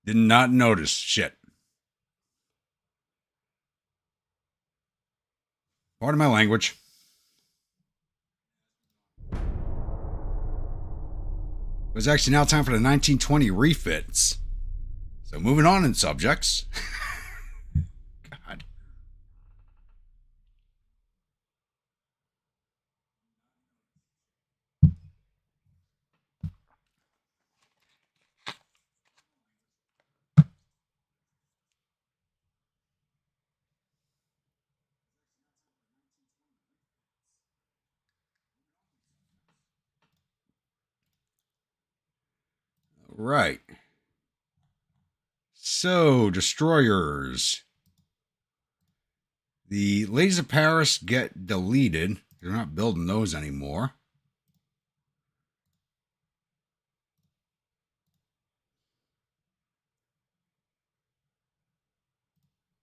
Speaker 1: Did not notice. Shit. Pardon my language. It was actually now time for the 1920 refits. So moving on in subjects. God. Right. So, destroyers. The Ladies of Paris get deleted. They're not building those anymore.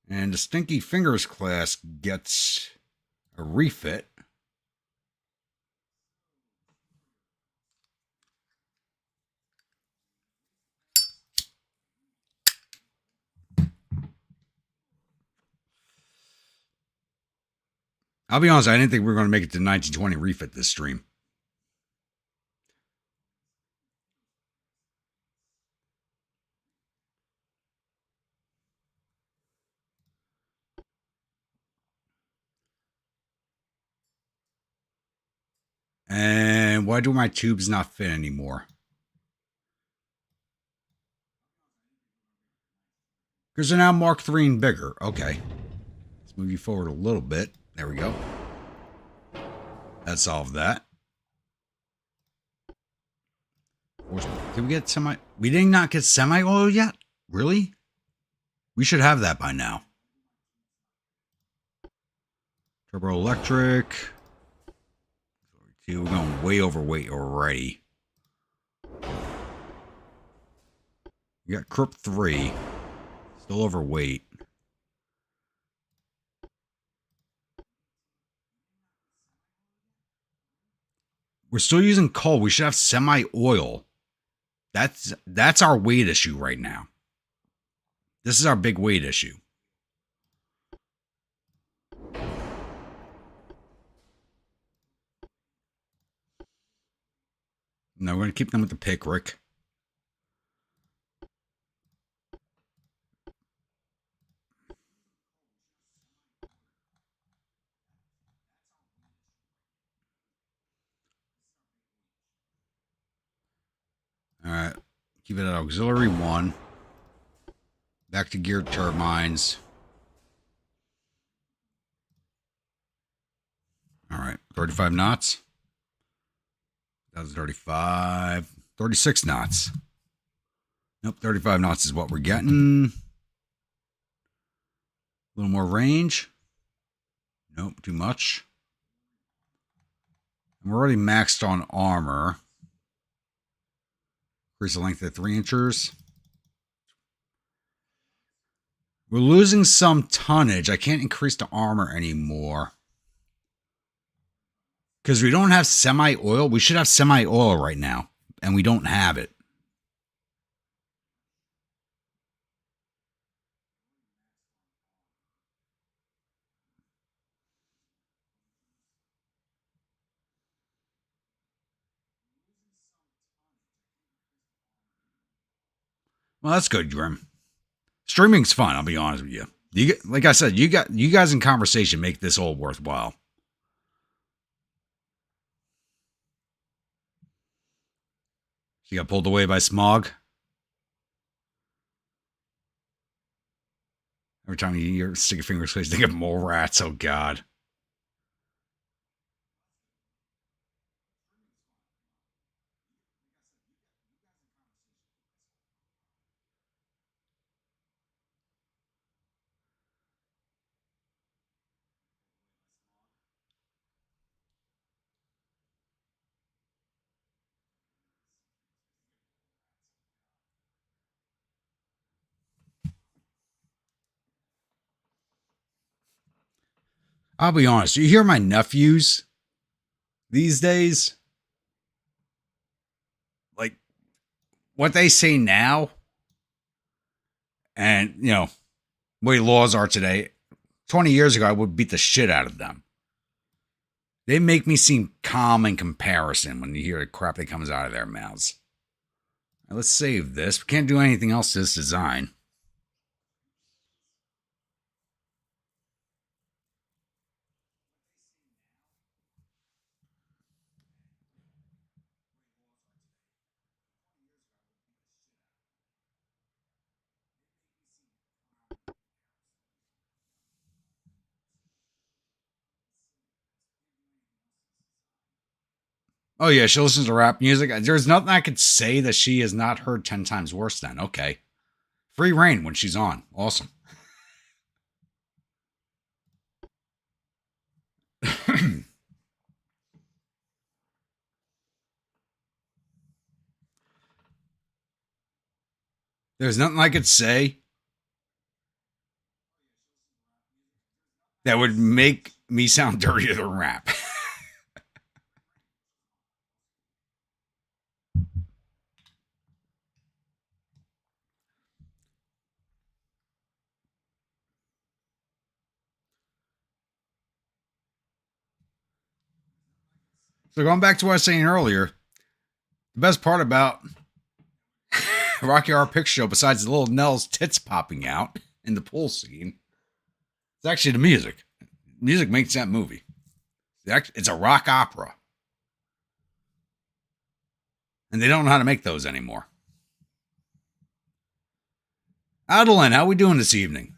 Speaker 1: And the Stinky Fingers class gets a refit. I'll be honest, I didn't think we were going to make it to 1920 refit this stream. And why do my tubes not fit anymore? Because they're now Mark III and bigger. Okay. Let's move you forward a little bit. There we go. That solved that. Did we get semi? We did not get semi-oil yet? Really? We should have that by now. Turbo electric. We're going way overweight already. You got Crip 3. Still overweight. We're still using coal. We should have semi-oil. That's our weight issue right now. This is our big weight issue. No, we're going to keep them with the pick, Rick. All right. Keep it at auxiliary 1. Back to geared turbines. All right. 35 knots. That was 35. 36 knots. Nope, 35 knots is what we're getting. A little more range. Nope, too much. And we're already maxed on armor. Increase the length of 3 inches. We're losing some tonnage. I can't increase the armor anymore. Because we don't have semi-oil. We should have semi-oil right now. And we don't have it. Well, that's good, Grim. Streaming's fun, I'll be honest with you. Like I said, you guys in conversation make this all worthwhile. She got pulled away by smog. Every time you hear sticky fingers, please think of more rats. Oh, God. I'll be honest. You hear my nephews these days? Like, what they say now, and, you know, way laws are today. 20 years ago, I would beat the shit out of them. They make me seem calm in comparison when you hear the crap that comes out of their mouths. Now, let's save this. We can't do anything else to this design. Oh, yeah, she listens to rap music. There's nothing I could say that she has not heard 10 times worse than. Okay. Free reign when she's on. Awesome. There's nothing I could say that would make me sound dirtier than rap. So going back to what I was saying earlier, the best part about Rocky Horror Picture Show, besides the little Nell's tits popping out in the pool scene, it's actually the music. Music makes that movie. It's a rock opera. And they don't know how to make those anymore. Adeline, how we doing this evening?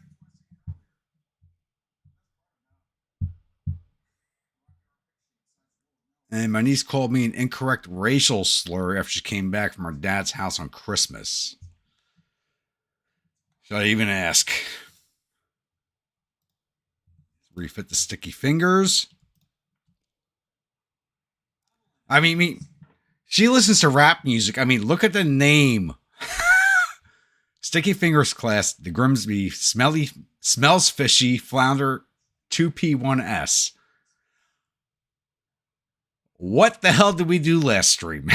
Speaker 1: And my niece called me an incorrect racial slur after she came back from her dad's house on Christmas. Should I even ask? Refit the sticky fingers. I mean, she listens to rap music. I mean, look at the name. Sticky Fingers class, the Grimsby smells fishy, flounder 2P1S. What the hell did we do last stream?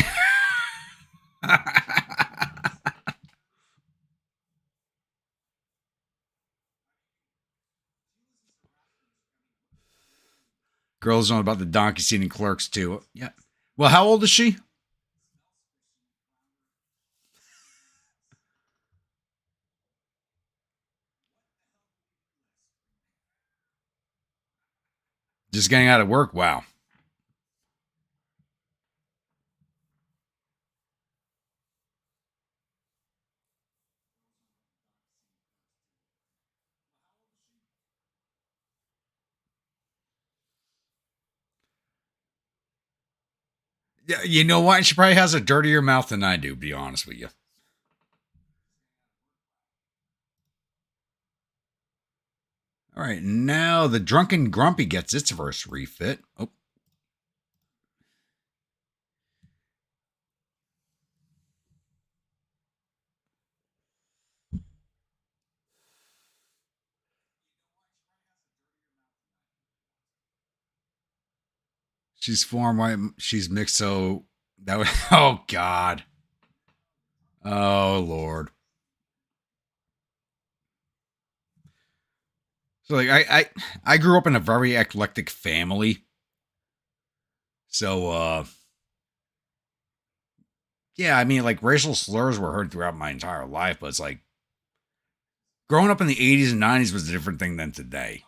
Speaker 1: Girls know about the donkey scene in Clerks too. Yeah. Well, how old is she? Just getting out of work. Wow. Yeah, you know what? She probably has a dirtier mouth than I do, to be honest with you. All right, now the Drunken Grumpy gets its first refit. Oh. She's form white. She's mixed, so that would. Oh God. Oh Lord. So like I grew up in a very eclectic family. So yeah, I mean like racial slurs were heard throughout my entire life, but it's like growing up in the 80s and 90s was a different thing than today.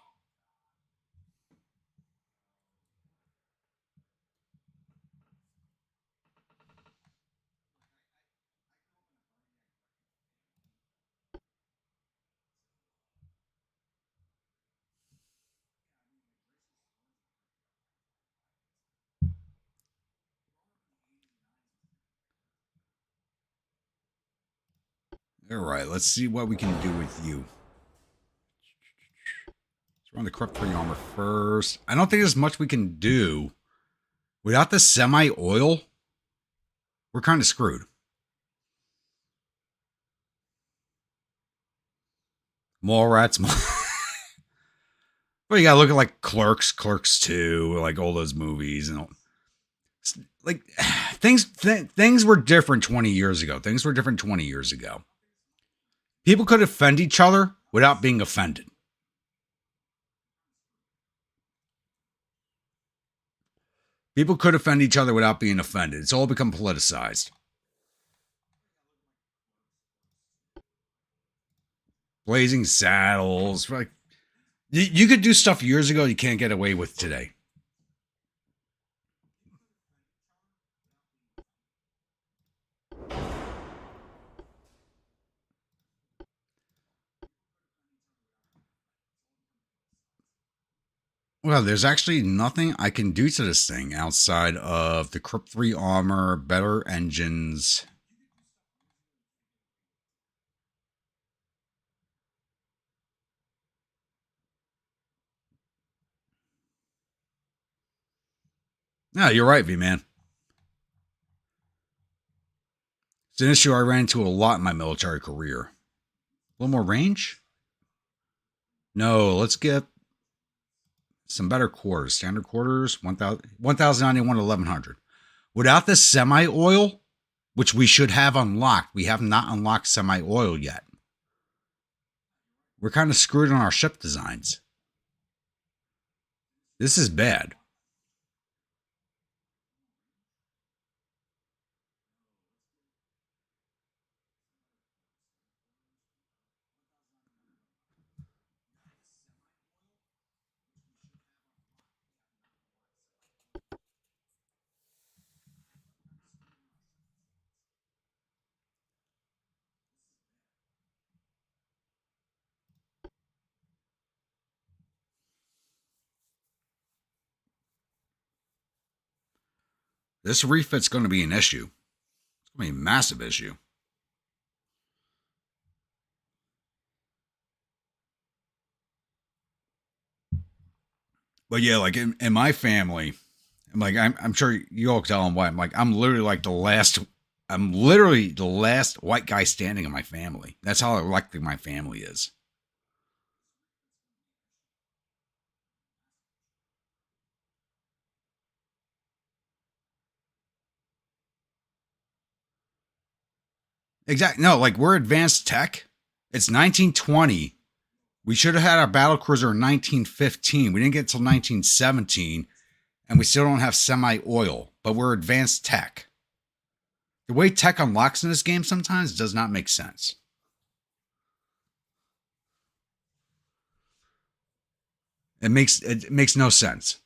Speaker 1: All right, let's see what we can do with you. Let's run the Corrupt 3 armor first. I don't think there's much we can do. Without the semi-oil, we're kind of screwed. Mallrats. Well, you gotta look at like Clerks, Clerks 2, like all those movies and all. Like things were different 20 years ago. Things were different 20 years ago. People could offend each other without being offended. People could offend each other without being offended. It's all become politicized. Blazing Saddles. Like you could do stuff years ago you can't get away with today. Well, there's actually nothing I can do to this thing outside of the Crypt 3 armor, better engines. No, you're right, V-Man. It's an issue I ran into a lot in my military career. A little more range? No, let's get some better quarters. Standard quarters, 1,091 to 1,100. Without the semi-oil, which we should have unlocked, we have not unlocked semi-oil yet. We're kind of screwed on our ship designs. This is bad. This refit's going to be an issue. It's going to be a massive issue. But yeah, like in my family, I'm sure you all tell them why. I'm literally like the last I'm literally the last white guy standing in my family. That's how electric my family is. Exactly. No, like we're advanced tech. It's 1920. We should have had our battle cruiser in 1915. We didn't get till 1917, and we still don't have semi-oil, but we're advanced tech. The way tech unlocks in this game sometimes does not make sense. It makes no sense.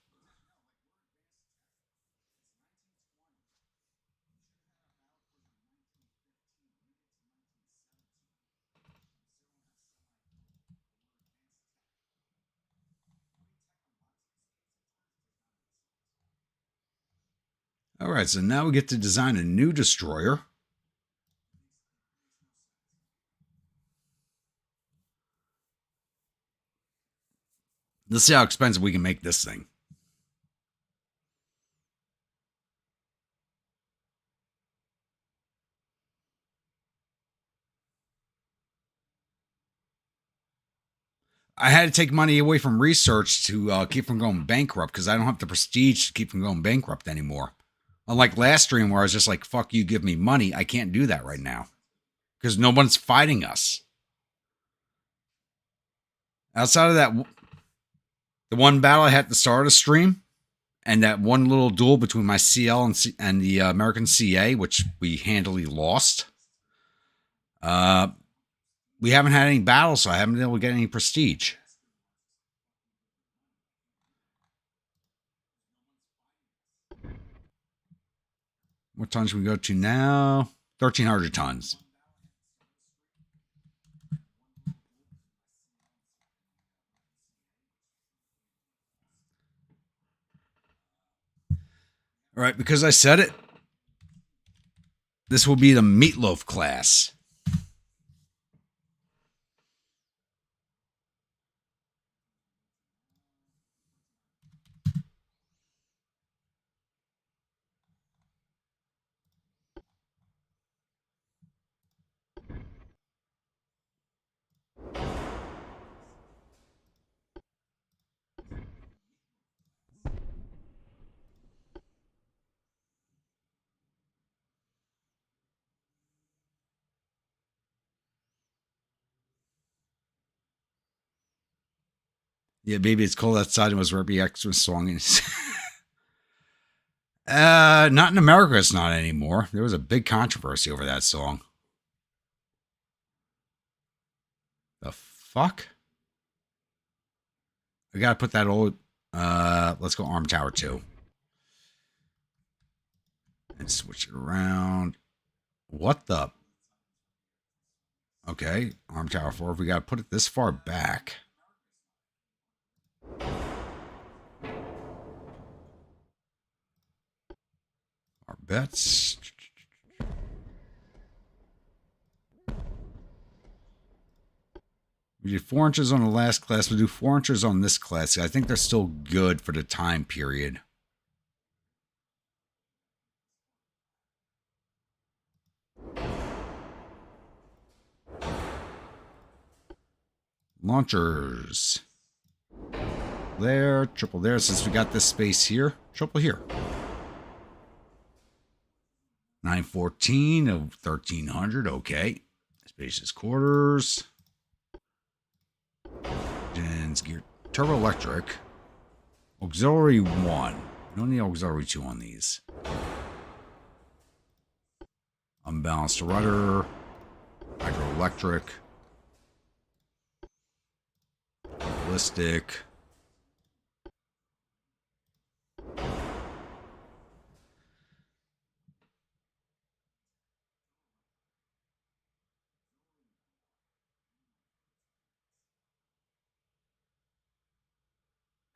Speaker 1: All right, so now we get to design a new destroyer. Let's see how expensive we can make this thing. I had to take money away from research to keep from going bankrupt because I don't have the prestige to keep from going bankrupt anymore. Unlike last stream where I was just like, fuck you, give me money. I can't do that right now because no one's fighting us. Outside of that, the one battle I had at the start of the stream and that one little duel between my CL and the American CA, which we handily lost. We haven't had any battles, so I haven't been able to get any prestige. What tons should we go to now? 1,300 tons. All right, because I said it, this will be the meatloaf class. Yeah, baby, it's cold outside and was Ruby X was swung. Not in America, it's not anymore. There was a big controversy over that song. The fuck? I gotta put that old. Let's go Arm Tower 2. And switch it around. What the? Okay, Arm Tower 4. If we gotta put it this far back. Our bets. We did 4 inches on the last class. We'll do 4 inches on this class. I think they're still good for the time period. Launchers. There, triple there. Since we got this space here, triple here. 914 of 1,300. Okay. Spacious quarters. Engines, gear, turbo electric. Auxiliary 1. We don't need auxiliary 2 on these. Unbalanced rudder. Hydroelectric. Ballistic.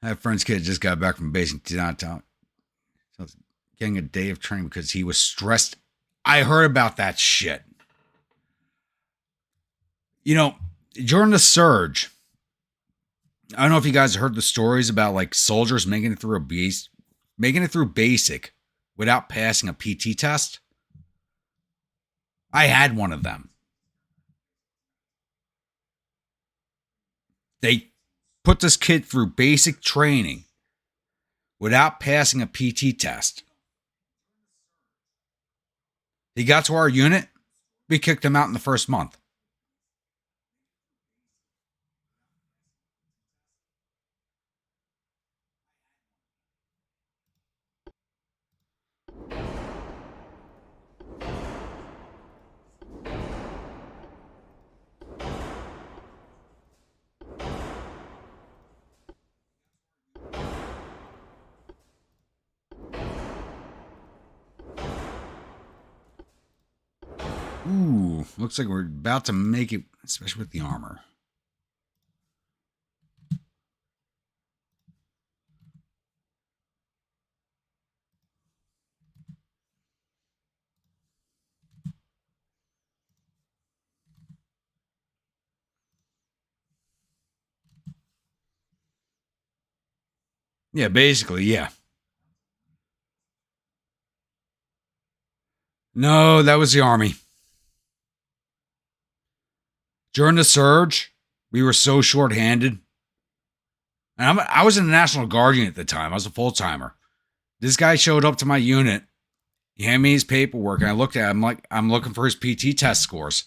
Speaker 1: I have friend's kid just got back from basic downtown. So getting a day of training because he was stressed. I heard about that shit. You know, during the surge, I don't know if you guys heard the stories about like soldiers making it through basic without passing a PT test. I had one of them. They put this kid through basic training without passing a PT test. He got to our unit. We kicked him out in the first month. Ooh, looks like we're about to make it, especially with the armor. Yeah, basically, yeah. No, that was the army. During the surge, we were so short-handed. And I was in the National Guard unit at the time. I was a full-timer. This guy showed up to my unit. He handed me his paperwork, and I looked at him like, I'm looking for his PT test scores.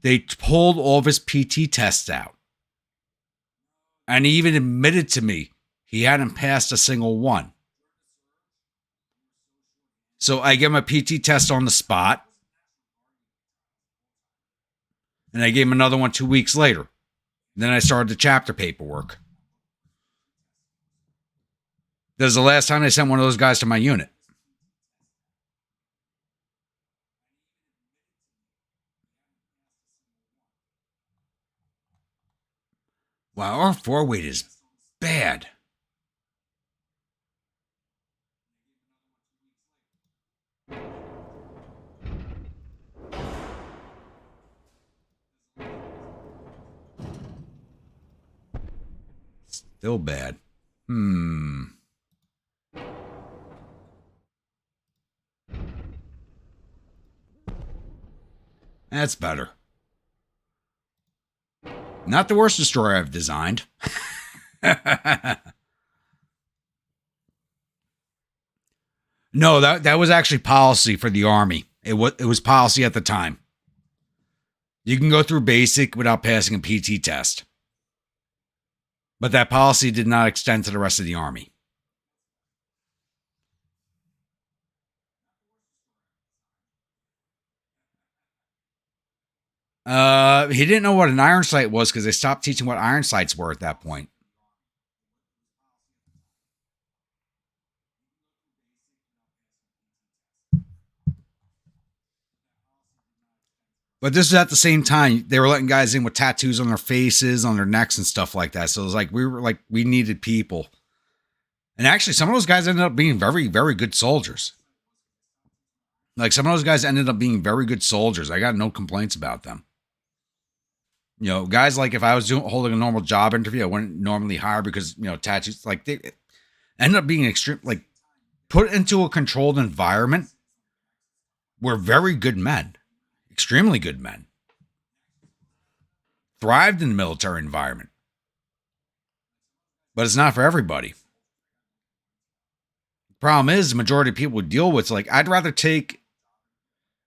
Speaker 1: They pulled all of his PT tests out. And he even admitted to me he hadn't passed a single one. So I gave him a PT test on the spot. And I gave him another one 2 weeks later. Then I started the chapter paperwork. That was the last time I sent one of those guys to my unit. Wow, our 4-weight is bad. Still bad. That's better. Not the worst destroyer I've designed. No, that was actually policy for the Army. It was policy at the time. You can go through basic without passing a PT test. But that policy did not extend to the rest of the Army. He didn't know what an iron sight was because they stopped teaching what iron sights were at that point. But this was at the same time they were letting guys in with tattoos on their faces, on their necks, and stuff like that. So it was like we needed people. And actually, some of those guys ended up being very, very good soldiers. Like some of those guys ended up being very good soldiers. I got no complaints about them. You know, guys like if I was holding a normal job interview, I wouldn't normally hire because, you know, tattoos, like they ended up being extreme, like put into a controlled environment were very good men, extremely good men, thrived in the military environment. But it's not for everybody. The problem is the majority of people we deal with, like, I'd rather take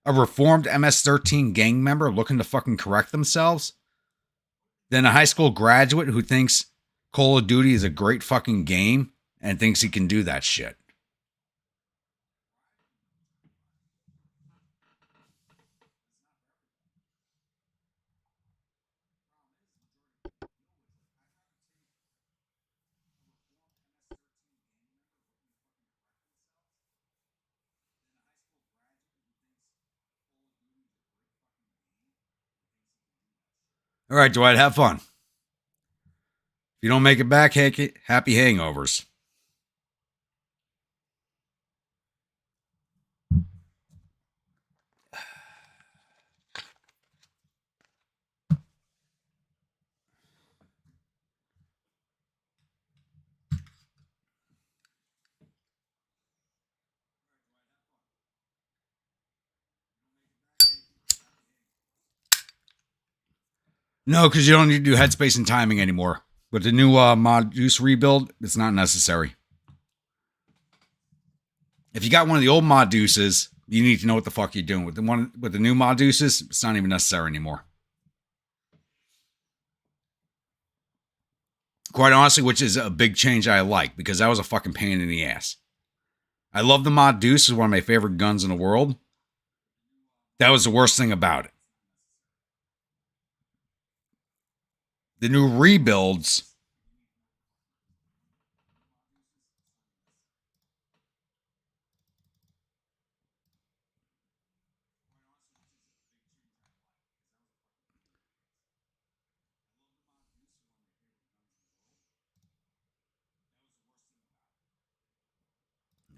Speaker 1: a reformed MS-13 gang member looking to fucking correct themselves than a high school graduate who thinks Call of Duty is a great fucking game and thinks he can do that shit. All right, Dwight, have fun. If you don't make it back, happy hangovers. No, because you don't need to do headspace and timing anymore. With the new mod juice rebuild, it's not necessary. If you got one of the old mod deuces, you need to know what the fuck you're doing. With the new mod deuces, it's not even necessary anymore. Quite honestly, which is a big change I like, because that was a fucking pain in the ass. I love the mod deuce, is one of my favorite guns in the world. That was the worst thing about it. The new rebuilds.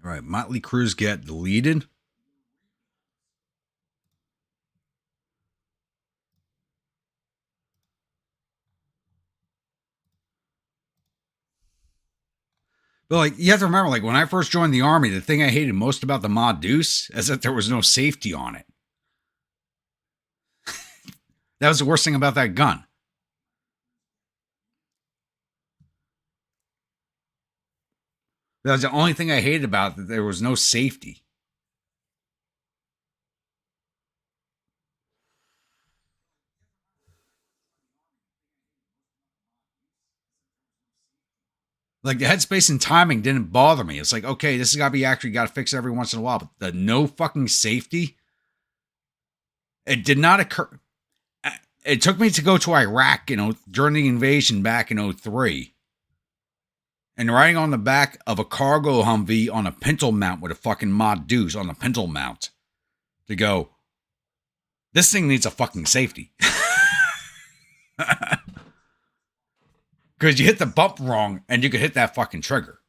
Speaker 1: All right, Motley Crue's get deleted. But like, you have to remember, like when I first joined the army, the thing I hated most about the mod deuce is that there was no safety on it. That was the worst thing about that gun. That was the only thing I hated about it, that there was no safety. Like the headspace and timing didn't bother me. It's like, okay, this has got to be actually got to fix every once in a while, but the no fucking safety, it did not occur. It took me to go to Iraq, during the invasion back in 03. And riding on the back of a cargo Humvee on a pintle mount with a fucking mod deuce on the pintle mount to go, this thing needs a fucking safety. Because you hit the bump wrong and you could hit that fucking trigger.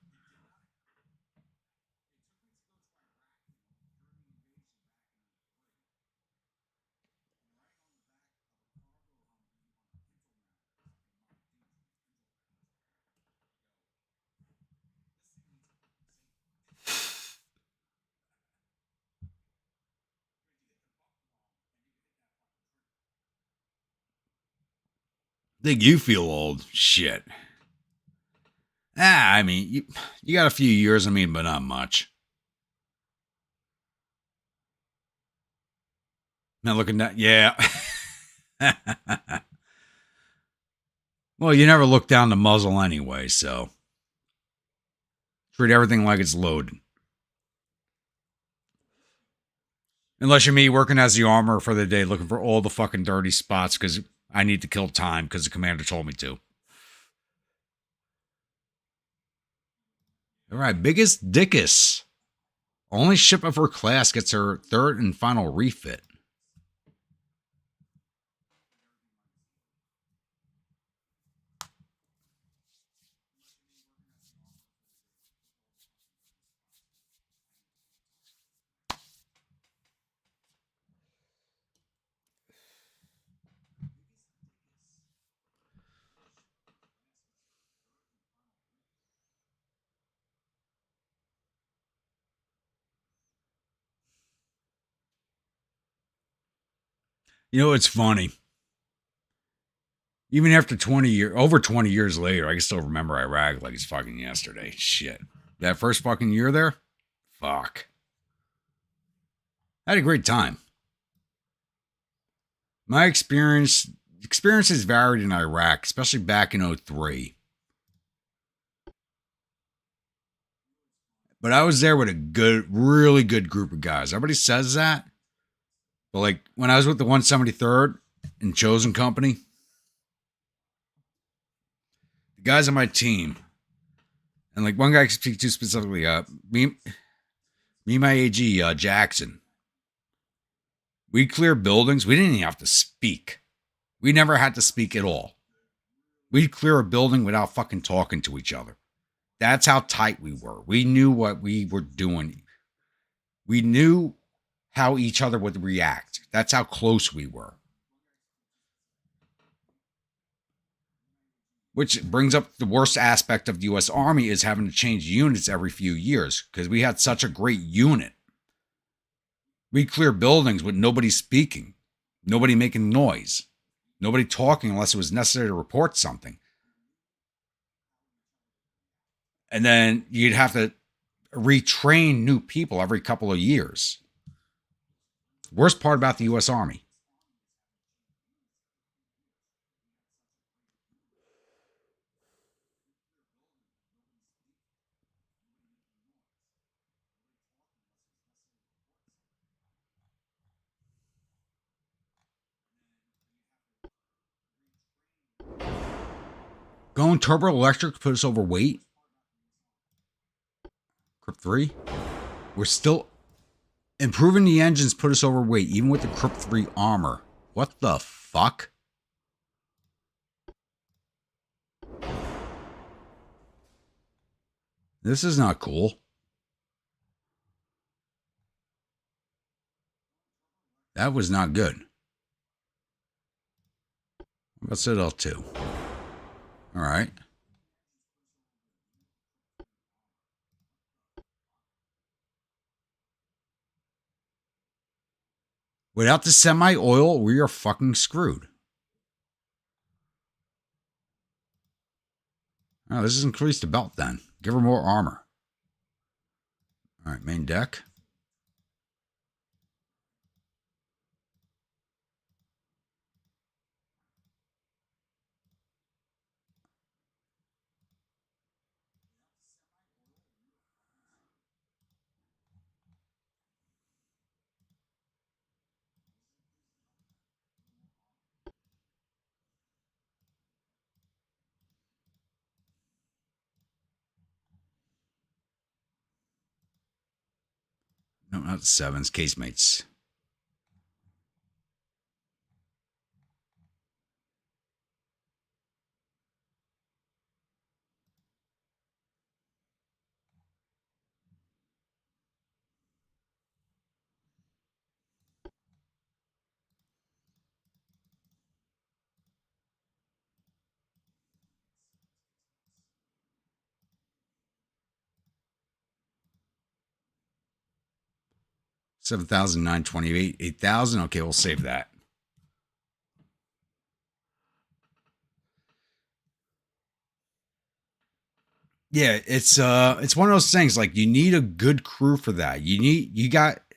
Speaker 1: Think you feel old? Shit. I mean, you got a few years, but not much. Not looking at, yeah. Well, you never look down the muzzle anyway, so treat everything like it's loaded. Unless you're me working as the armor for the day, looking for all the fucking dirty spots because I need to kill time because the commander told me to. All right, biggest dickus. Only ship of her class gets her third and final refit. It's funny. Even after 20 years, over 20 years later, I can still remember Iraq like it's fucking yesterday. Shit. That first fucking year there? Fuck. I had a great time. My experiences varied in Iraq, especially back in 03. But I was there with a really good group of guys. Everybody says that. But like when I was with the 173rd in Chosen Company, the guys on my team, and like one guy I can speak to specifically, me and my AG, Jackson, we clear buildings. We didn't even have to speak. We never had to speak at all. We'd clear a building without fucking talking to each other. That's how tight we were. We knew what we were doing. We knew how each other would react. That's how close we were. Which brings up the worst aspect of the U.S. Army is having to change units every few years because we had such a great unit. We clear buildings with nobody speaking, nobody making noise, Nobody talking unless it was necessary to report something. And then you'd have to retrain new people every couple of years. Worst part about the U.S. Army. Going turbo electric put us overweight. Crypt 3. We're still improving the engines put us overweight, even with the Crypt 3 armor. What the fuck? This is not cool. That was not good. What about Citadel 2? All right. Without the semi-oil, we are fucking screwed. Oh, this is increased the belt then. Give her more armor. All right, main deck. No, not the sevens. Casemates. $7,928. 8,000. Okay, we'll save that. Yeah, it's one of those things. Like, you need a good crew for that.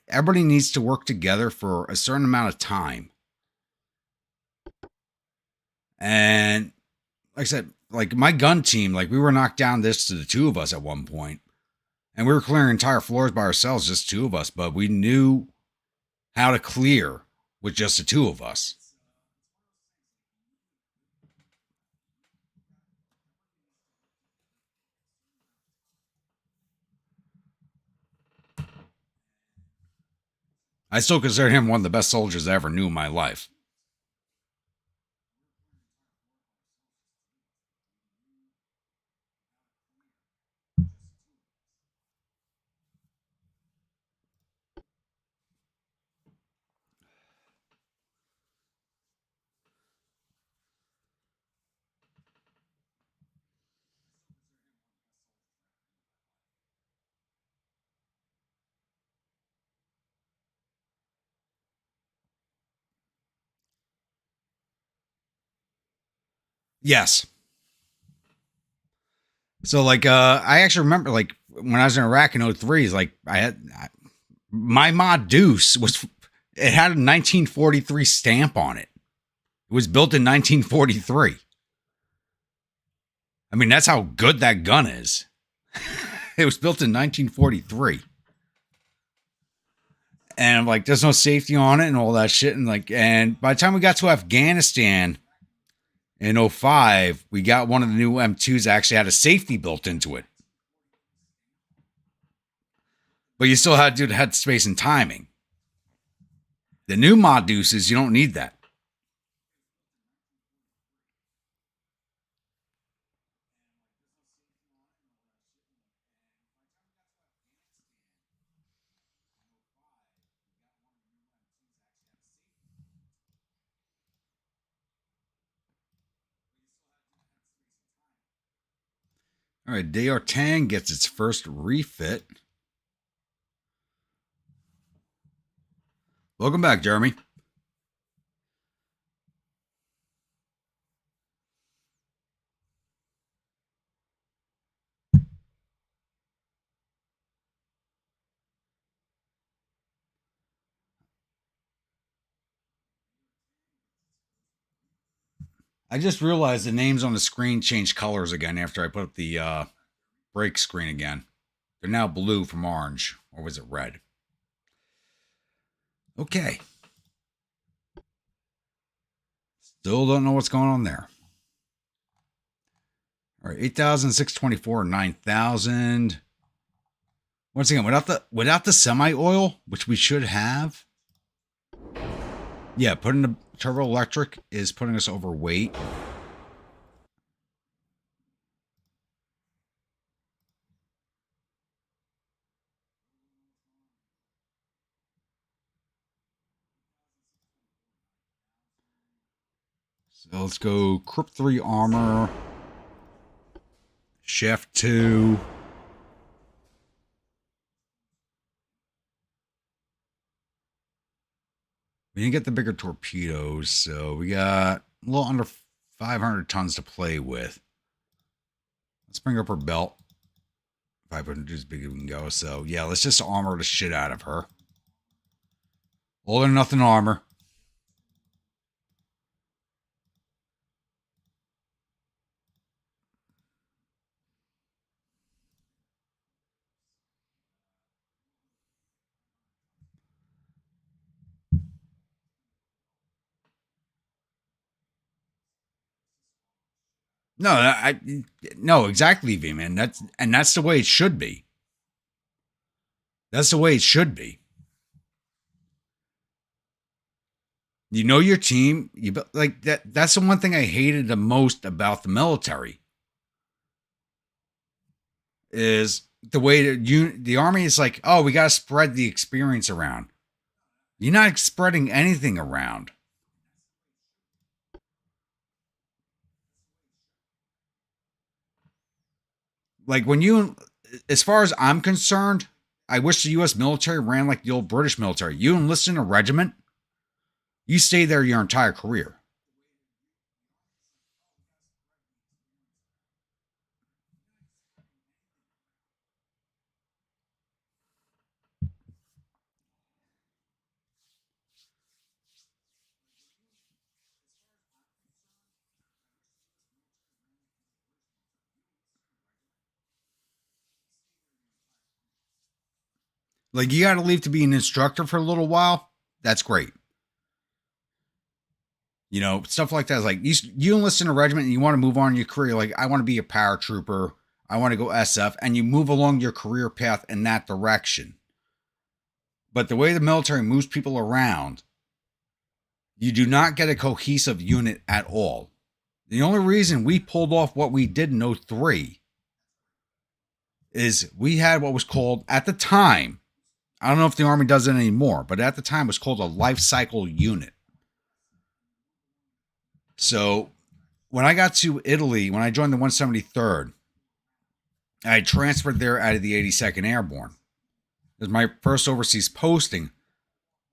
Speaker 1: Everybody needs to work together for a certain amount of time. And like I said, like my gun team, like we were knocked down this to the two of us at one point, and we were clearing entire floors by ourselves, just two of us. But we knew how to clear with just the two of us. I still consider him one of the best soldiers I ever knew in my life. Yes. So like I actually remember like when I was in Iraq in 03, like my mod Deuce it had a 1943 stamp on it. It was built in 1943. I mean, that's how good that gun is. It was built in 1943. And I'm like, there's no safety on it and all that shit. And by the time we got to Afghanistan in 05, we got one of the new M2s that actually had a safety built into it. But you still had to do the head space and timing. The new mod Deuces, you don't need that. All right, Deortang gets its first refit. Welcome back, Jeremy. I just realized the names on the screen changed colors again after I put up the break screen again. They're now blue from orange. Or was it red? Okay. Still don't know what's going on there. All right, 8,624, 9,000. Once again, without the semi-oil, which we should have. Yeah, putting the turbo electric is putting us overweight. So let's go Crypt 3 armor. Shaft 2. We didn't get the bigger torpedoes, so we got a little under 500 tons to play with. Let's bring up her belt. 500 is as big as we can go. So, yeah, let's just armor the shit out of her. All or nothing armor. No, exactly, V man. That's the way it should be. That's the way it should be. You know your team. Like that. That's the one thing I hated the most about the military. Is the way that the army is like, oh, we got to spread the experience around. You're not spreading anything around. Like as far as I'm concerned, I wish the U.S. military ran like the old British military. You enlist in a regiment, you stay there your entire career. Like, you got to leave to be an instructor for a little while. That's great. You know, stuff like that is like, you enlist in a regiment and you want to move on in your career. Like, I want to be a paratrooper. I want to go SF. And you move along your career path in that direction. But the way the military moves people around, you do not get a cohesive unit at all. The only reason we pulled off what we did in 03 is we had what was called, at the time, I don't know if the Army does it anymore, but at the time it was called a life cycle unit. So when I got to Italy, when I joined the 173rd, I transferred there out of the 82nd Airborne. It was my first overseas posting,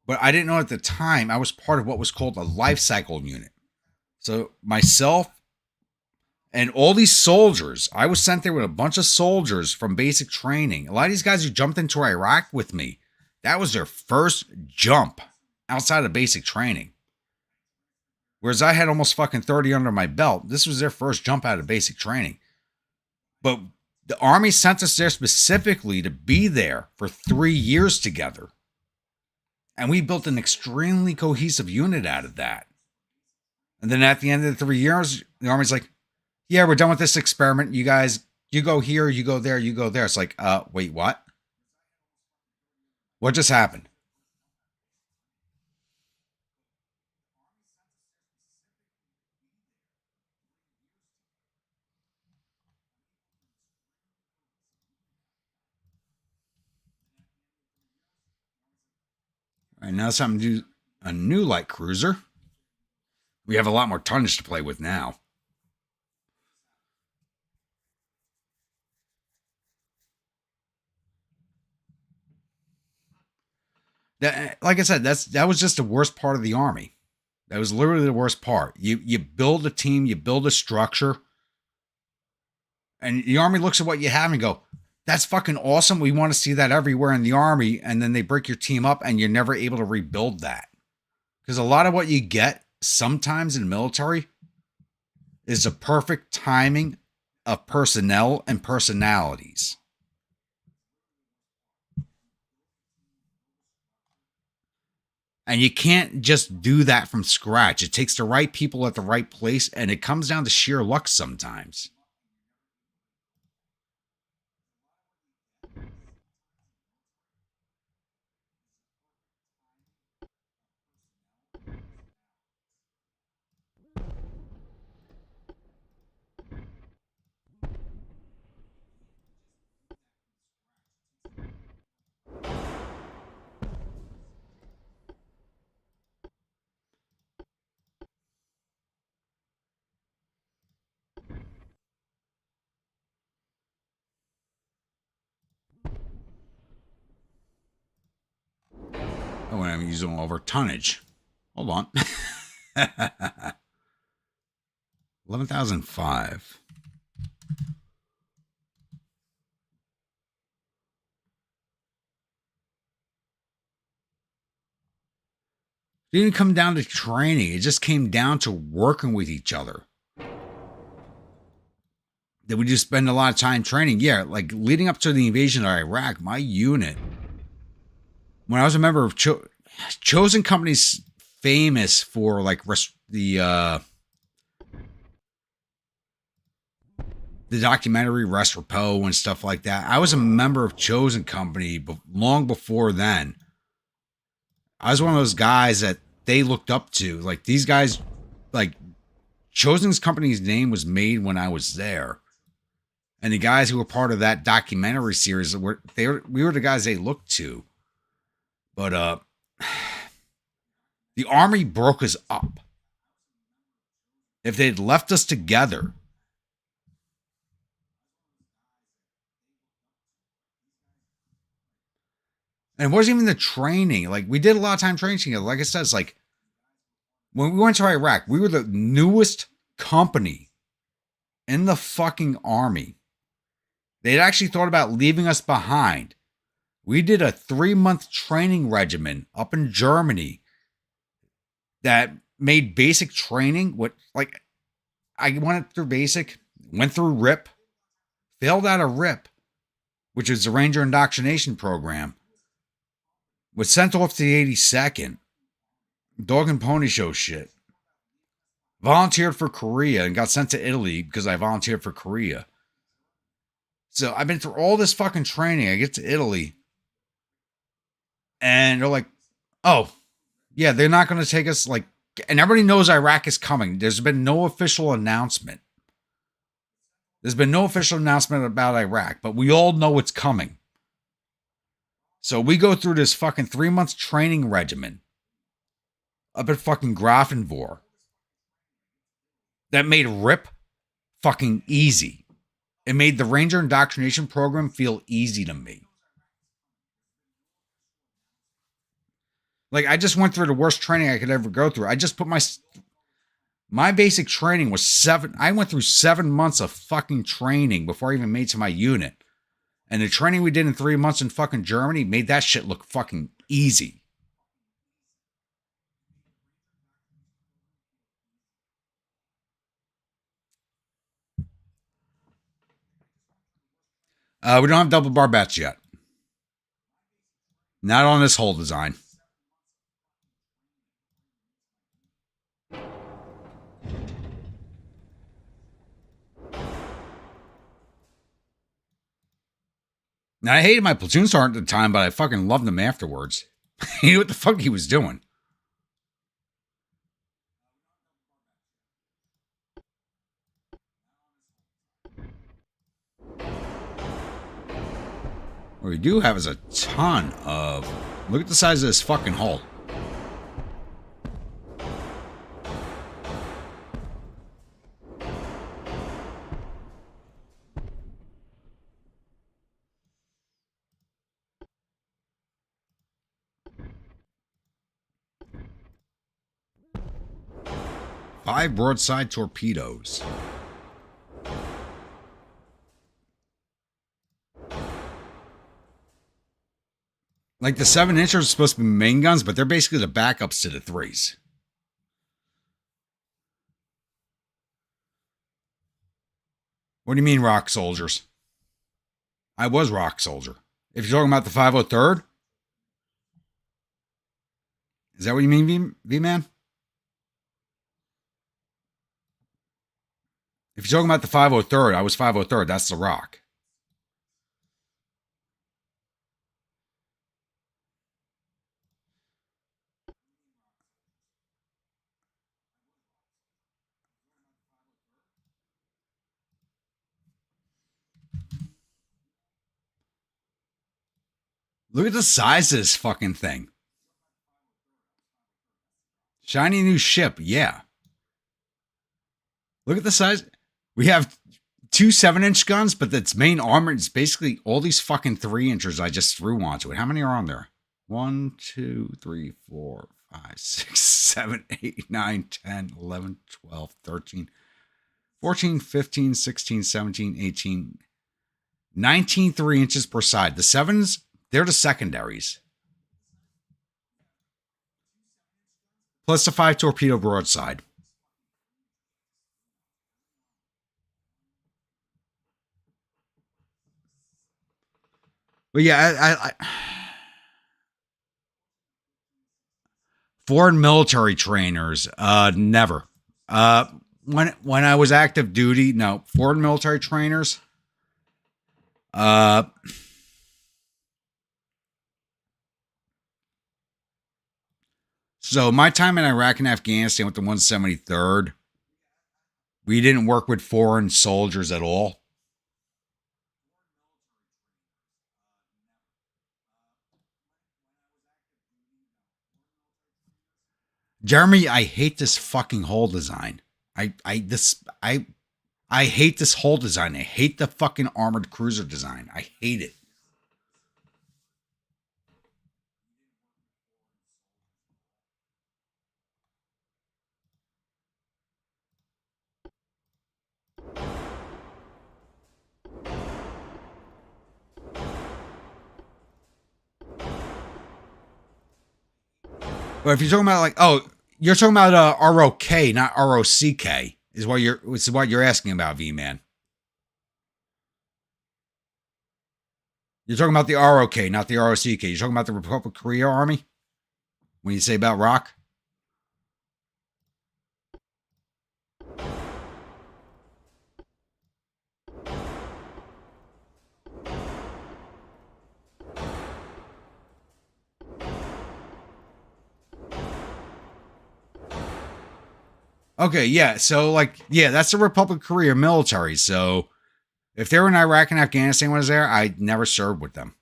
Speaker 1: but I didn't know at the time I was part of what was called a life cycle unit. So myself and all these soldiers, I was sent there with a bunch of soldiers from basic training. A lot of these guys who jumped into Iraq with me, that was their first jump outside of basic training. Whereas I had almost fucking 30 under my belt. This was their first jump out of basic training. But the Army sent us there specifically to be there for 3 years together. And we built an extremely cohesive unit out of that. And then at the end of the 3 years, the Army's like, yeah, we're done with this experiment. You guys, you go here, you go there, you go there. It's like, wait, what? What just happened? All right, now it's time to do a new light cruiser. We have a lot more tonnage to play with now. That, like I said, that was just the worst part of the Army. That was literally the worst part. You build a team, you build a structure, and the Army looks at what you have and go, that's fucking awesome. We want to see that everywhere in the Army. And then they break your team up and you're never able to rebuild that. Because a lot of what you get sometimes in the military is the perfect timing of personnel and personalities. And you can't just do that from scratch. It takes the right people at the right place, and it comes down to sheer luck sometimes. Oh, and I'm using over tonnage. Hold on. 11,005. It didn't come down to training. It just came down to working with each other. That we just spend a lot of time training. Yeah, like leading up to the invasion of Iraq, my unit, when I was a member of Chosen Company's famous for like the documentary Rest Repo and stuff like that. I was a member of Chosen Company long before then. I was one of those guys that they looked up to. Like these guys, like Chosen's Company's name was made when I was there. And the guys who were part of that documentary series we were the guys they looked to. But the Army broke us up. If they'd left us together, and it wasn't even the training. Like we did a lot of time training together. Like I said, it's like when we went to Iraq, we were the newest company in the fucking Army. They'd actually thought about leaving us behind. We did a 3-month training regimen up in Germany that made basic training. I went through basic, went through RIP, failed out of RIP, which is the Ranger Indoctrination Program, was sent off to the 82nd, dog and pony show shit, volunteered for Korea and got sent to Italy because I volunteered for Korea. So I've been through all this fucking training. I get to Italy and they're like, oh, yeah, they're not going to take us like, and everybody knows Iraq is coming. There's been no official announcement. There's been no official announcement about Iraq, but we all know it's coming. So we go through this fucking 3-month training regimen up at fucking Grafenvor that made RIP fucking easy. It made the Ranger Indoctrination Program feel easy to me. Like, I just went through the worst training I could ever go through. I just put my basic training was I went through 7 months of fucking training before I even made to my unit. And the training we did in 3 months in fucking Germany made that shit look fucking easy. We don't have double barbettes yet. Not on this whole design. Now, I hated my platoon sergeant at the time, but I fucking loved him afterwards. He knew what the fuck he was doing. What we do have is a ton of... Look at the size of this fucking hull. Five broadside torpedoes. Like the 7-inchers are supposed to be main guns, but they're basically the backups to the 3s. What do you mean, rock soldiers? I was rock soldier. If you're talking about the 503rd, is that what you mean, V-Man? If you're talking about the 503rd, I was 503rd. That's the rock. Look at the size of this fucking thing. Shiny new ship, yeah. Look at the size. We have two 7-inch guns, but its main armor is basically all these fucking 3-inchers I just threw onto it. How many are on there? 1, 2, 3, 4, 5, 6, 7, 8, 9, 10, 11, 12, 13, 14, 15, 16, 17, 18, 19 3-inches per side. The 7s, they're the secondaries. Plus the 5 torpedo broadside. But yeah, I foreign military trainers, never. When I was active duty, no. Foreign military trainers, so my time in Iraq and Afghanistan with the 173rd, we didn't work with foreign soldiers at all. Jeremy, I hate this fucking hull design. I hate this hull design. I hate the fucking armored cruiser design. I hate it. But if you're talking about like, oh, you're talking about ROK, not ROCK, is what you're asking about, V-Man. You're talking about the ROK, not the ROCK. You're talking about the Republic of Korea Army when you say about rock. Okay, yeah. So, like, yeah, that's the Republic of Korea military. So, if they were in Iraq and Afghanistan when I was there, I never served with them.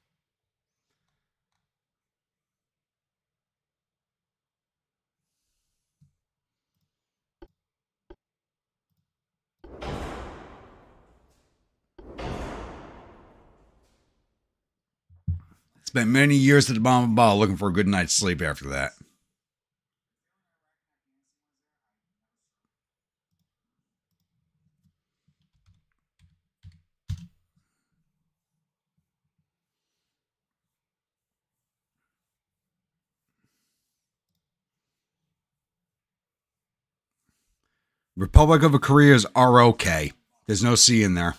Speaker 1: Spent many years at the bottom of the ball looking for a good night's sleep after that. Republic of Korea is ROK. There's no C in there.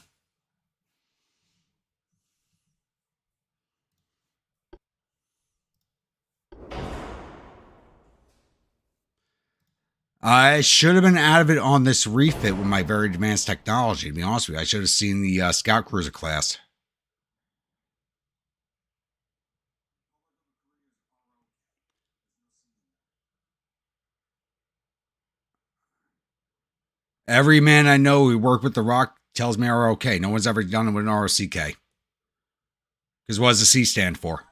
Speaker 1: I should have been out of it on this refit with my very advanced technology, to be honest with you. I should have seen the Scout Cruiser class. Every man I know who worked with The Rock tells me ROK. No one's ever done it with an ROCK. Because what does the C stand for?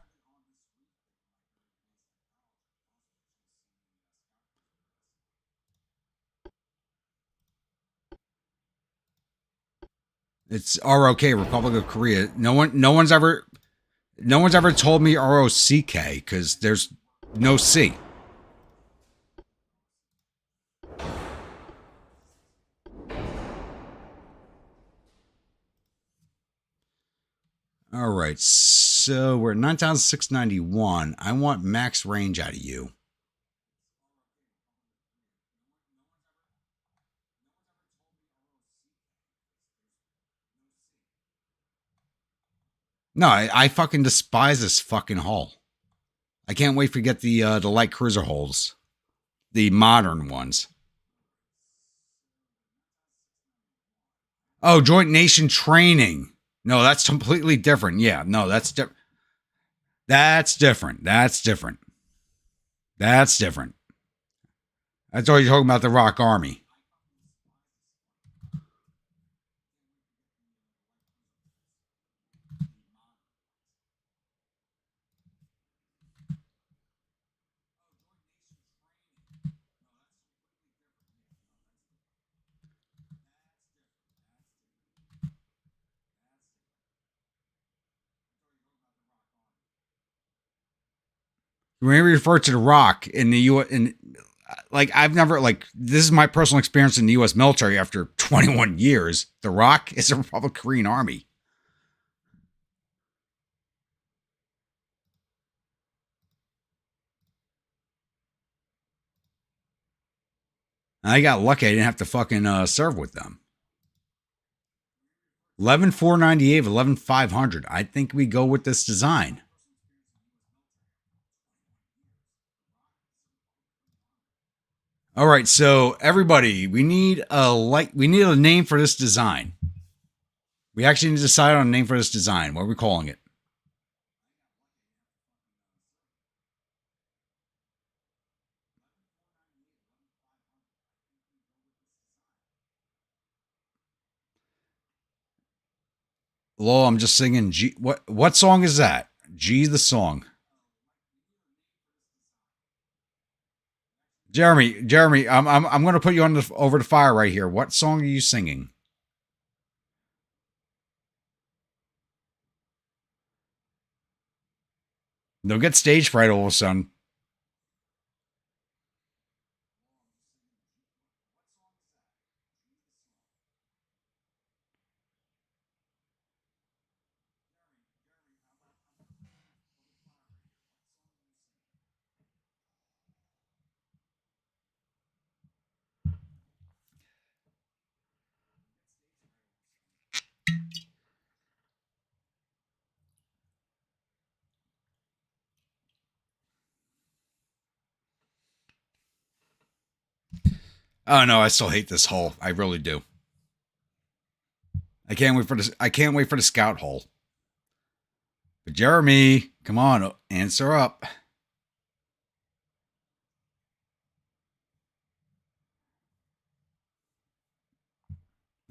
Speaker 1: It's ROK, Republic of Korea. No one's ever told me ROCK because there's no C. All right, so we're at 9,691. I want max range out of you. No, I fucking despise this fucking hull. I can't wait to get the light cruiser hulls, the modern ones. Oh, Joint Nation Training. No, that's completely different. Yeah, no, that's different. That's different. That's different. That's different. I thought you were talking about the Rock Army. When we refer to the Rock in the U.S., like I've never like this is my personal experience in the U.S. military after 21 years. The Rock is a Republic Korean Army. I got lucky. I didn't have to fucking serve with them. 11,498, 11,500. I think we go with this design. All right, so everybody, we need a name for this design. We actually need to decide on a name for this design. What are we calling it? Lol, I'm just singing G. What song is that? G the song. Jeremy, I'm going to put you on over the fire right here. What song are you singing? Don't get stage fright all of a sudden. Oh no, I still hate this hull. I really do. I can't wait for this. I can't wait for the scout hull. But Jeremy, come on, answer up.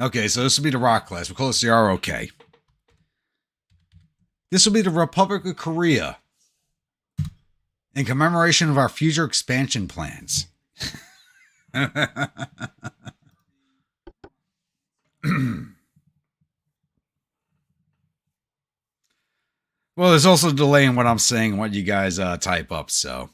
Speaker 1: Okay, so this will be the Rock class. We'll call this the ROK. This will be the Republic of Korea in commemoration of our future expansion plans. Well, there's also a delay in what I'm saying and what you guys type up, so.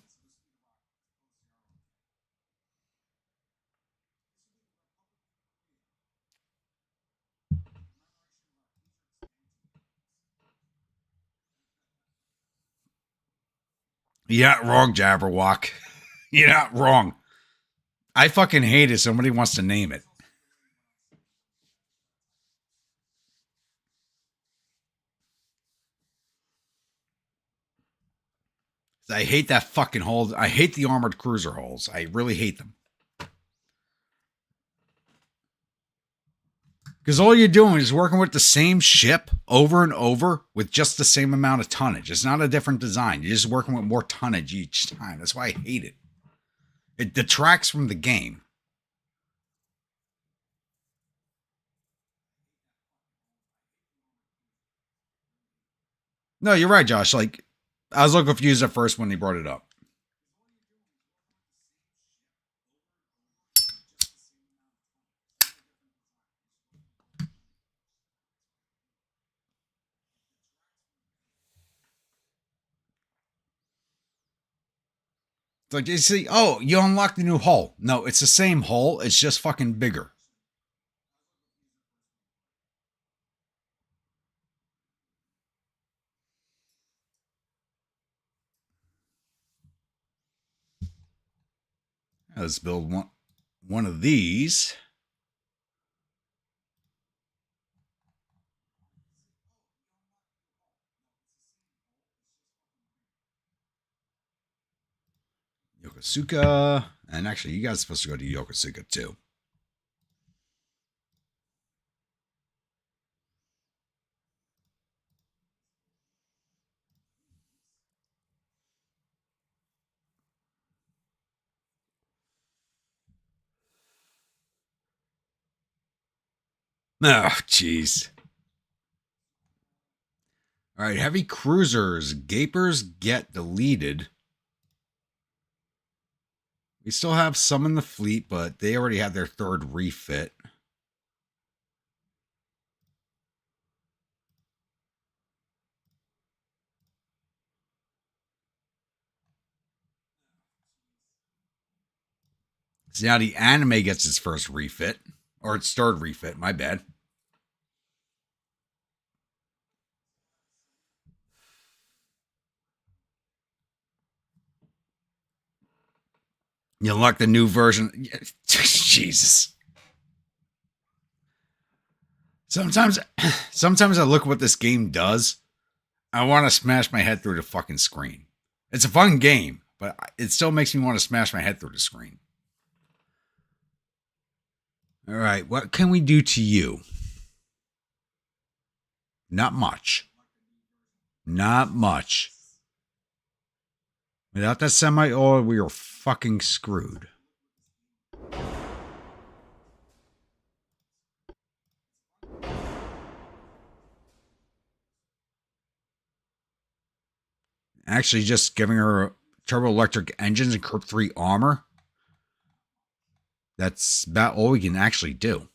Speaker 1: You're not wrong, Jabberwock. You're not wrong. I fucking hate it. Somebody wants to name it. I hate that fucking hull. I hate the armored cruiser hulls. I really hate them. Because all you're doing is working with the same ship over and over with just the same amount of tonnage. It's not a different design. You're just working with more tonnage each time. That's why I hate it. It detracts from the game. No, you're right, Josh. Like, I was a little confused at first when he brought it up. It's like, you see, oh, you unlocked the new hull. No, it's the same hull. It's just fucking bigger. Let's build one of these. Yokosuka. And actually, you guys are supposed to go to Yokosuka too. Oh, jeez. All right, heavy cruisers. Gapers get deleted. We still have some in the fleet, but they already had their third refit. So now the anime gets its first refit. Or its third refit, my bad. You unlock the new version. Jesus. Sometimes I look at what this game does. I want to smash my head through the fucking screen. It's a fun game, but it still makes me want to smash my head through the screen. All right, what can we do to you? Not much. Not much. Without that semi-oil, we are fucking screwed. Actually, just giving her turbo electric engines and Curb 3 armor. That's about all we can actually do.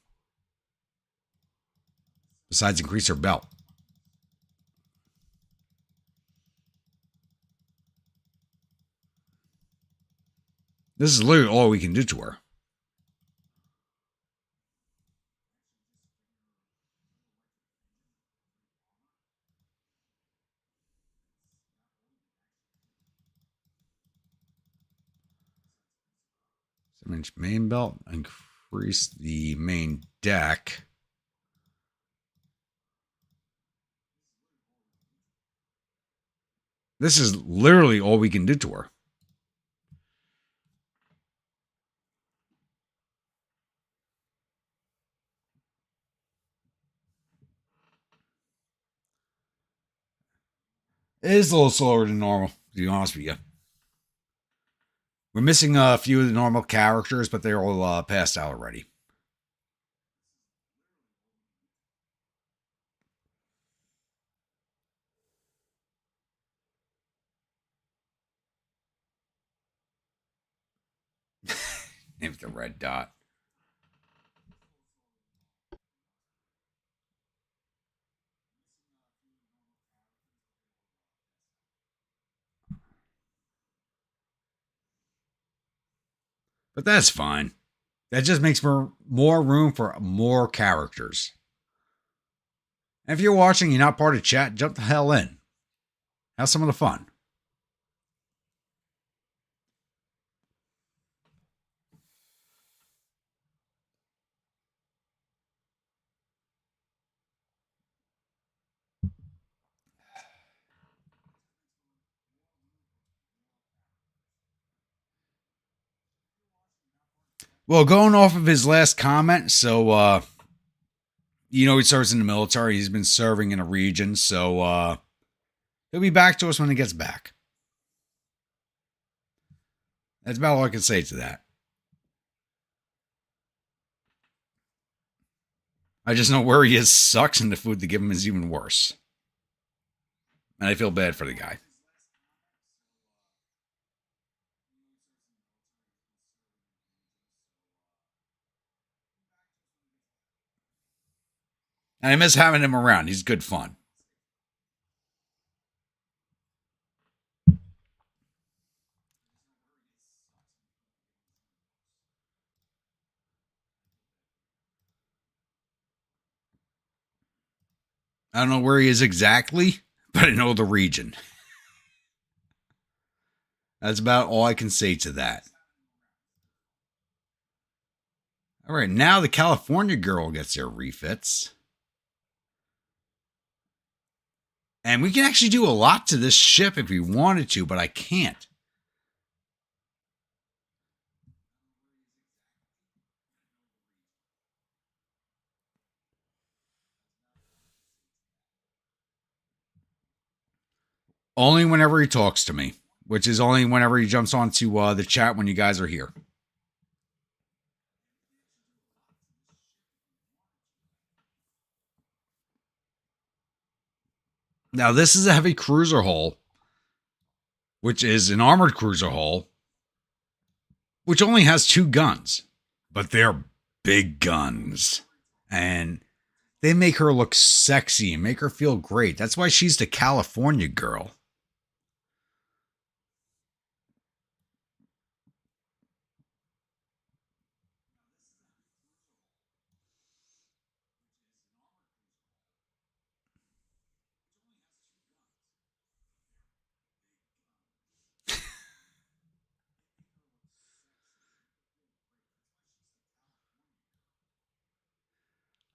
Speaker 1: Besides increase her belt. This is literally all we can do to her. Inch main belt, increase the main deck. This is literally all we can do to her. It is a little slower than normal, to be honest with you. We're missing a few of the normal characters, but they're all passed out already. Named the red dot. But that's fine. That just makes for more room for more characters. And if you're watching, you're not part of chat, jump the hell in. Have some of the fun. Well, going off of his last comment, so, he serves in the military. He's been serving in a region, so, he'll be back to us when he gets back. That's about all I can say to that. I just know where he is sucks, and the food they give him is even worse. And I feel bad for the guy. And I miss having him around. He's good fun. I don't know where he is exactly, but I know the region. That's about all I can say to that. All right, now the California girl gets their refits. And we can actually do a lot to this ship if we wanted to, but I can't. Only whenever he talks to me, which is only whenever he jumps onto the chat when you guys are here. Now, this is a heavy cruiser hull, which is an armored cruiser hull, which only has 2 guns, but they're big guns. And they make her look sexy and make her feel great. That's why she's the California girl.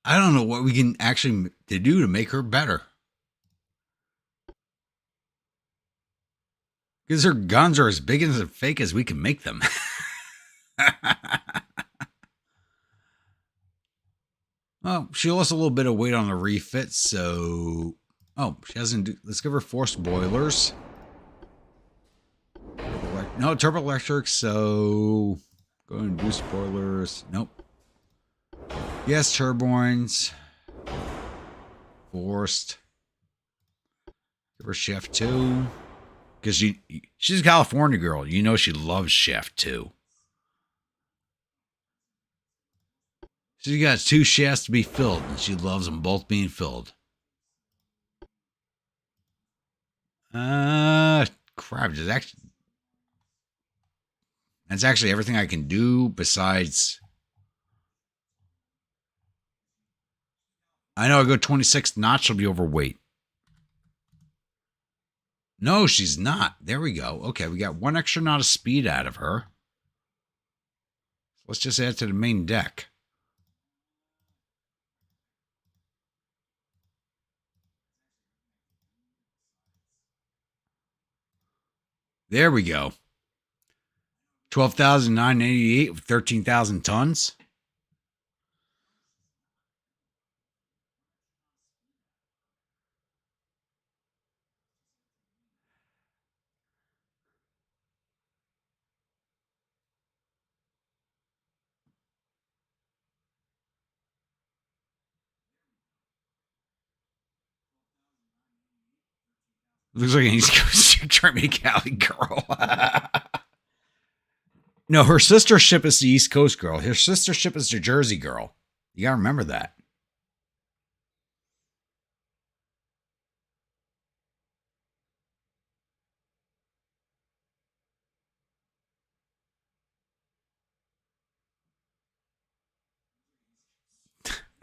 Speaker 1: I don't know what we can actually do to make her better. Because her guns are as big and as fake as we can make them. Well, she lost a little bit of weight on the refit, so... Oh, she hasn't... Let's give her forced boilers. No, turbo electric, so... Go ahead and boost boilers. Nope. Yes, turbines. Forced. Give her chef 2. Because she's a California girl. You know she loves chef 2. She got 2 shafts to be filled, and she loves them both being filled. Crap. That's actually everything I can do besides... I know I go 26 knots, she'll be overweight. No, she's not. There we go. Okay, we got 1 extra knot of speed out of her. Let's just add to the main deck. There we go. 12,988 with 13,000 tons. Looks like an East Coast German Cali girl. No, her sister ship is the East Coast girl. Her sister ship is the Jersey girl. You gotta remember that.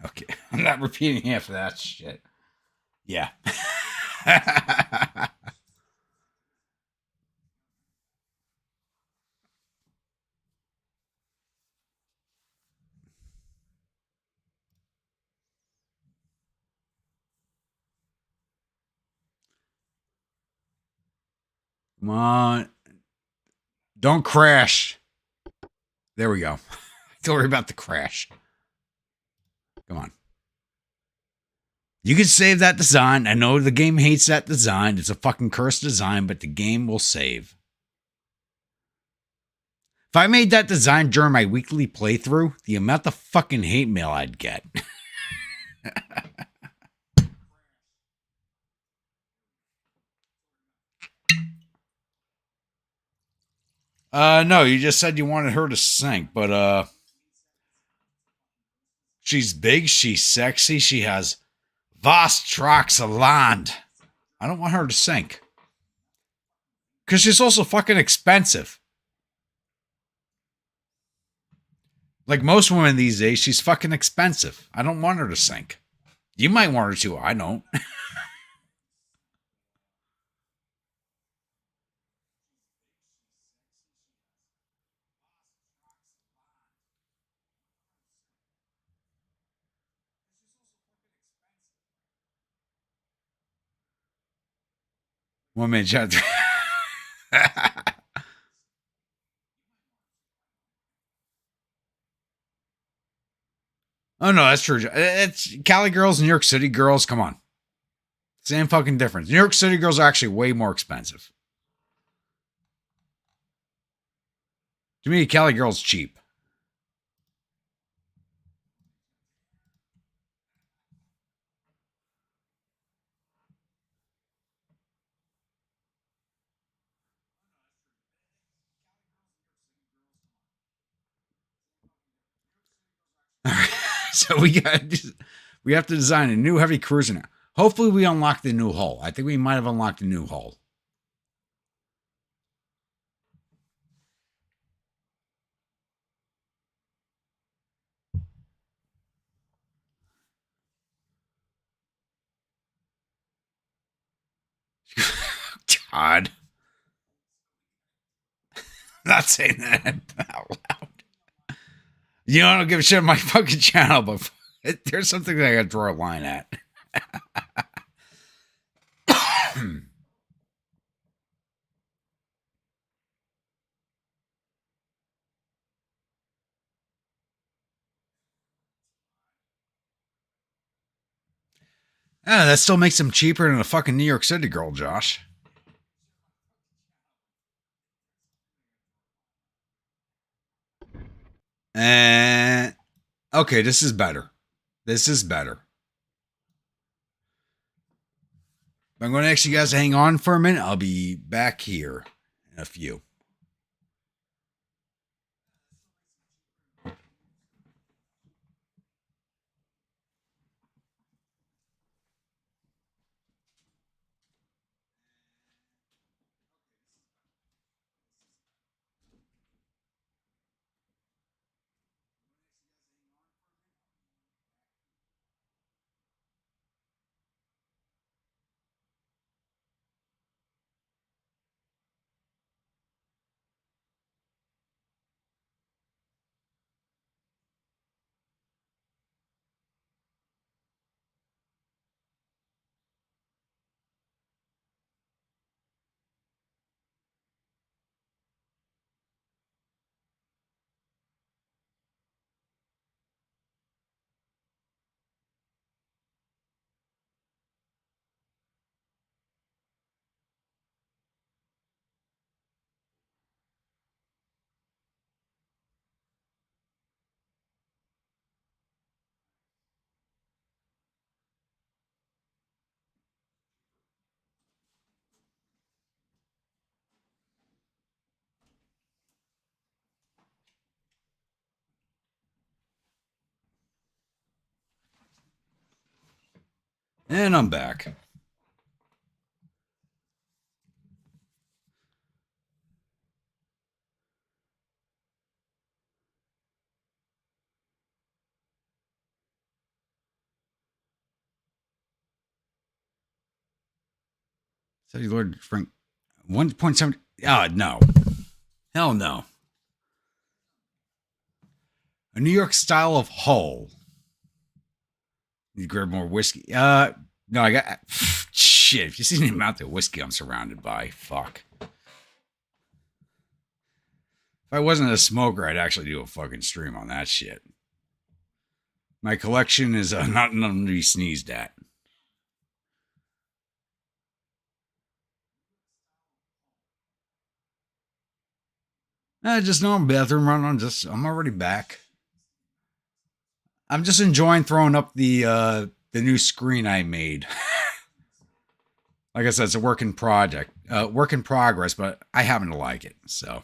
Speaker 1: Okay, I'm not repeating half of that shit. Yeah. Come on. Don't crash. There we go. Don't worry about the crash. Come on. You can save that design. I know the game hates that design. It's a fucking cursed design, but the game will save. If I made that design during my weekly playthrough, the amount of fucking hate mail I'd get. No, you just said you wanted her to sink, but she's big, she's sexy, she has vast tracts of land. I don't want her to sink. Because she's also fucking expensive. Like most women these days, she's fucking expensive. I don't want her to sink. You might want her to, I don't. One minute, chat. Oh no, that's true. It's Cali girls, New York City girls. Come on, Same fucking difference. New York City girls are actually way more expensive. To me, Cali girl's cheap. All right. So we have to design a new heavy cruiser now. Hopefully we unlock the new hull. I think we might have unlocked a new hull. God. Not saying that out loud. You know, I don't give a shit on my fucking channel, but there's something that I gotta draw a line at. That still makes them cheaper than a fucking New York City girl, Josh. And okay, this is better. This is better. I'm going to ask you guys to hang on for a minute. I'll be back here in a few. And I'm back. So Lord Frank 1.7. No. Hell no. A New York style of hull. You grab more whiskey. No, I got shit. If you see the amount of whiskey I'm surrounded by, fuck. If I wasn't a smoker, I'd actually do a fucking stream on that shit. My collection is not nothing to be sneezed at. Just no bathroom run. I'm already back. I'm just enjoying throwing up the new screen I made. Like I said, it's a work in progress, but I happen to like it. So.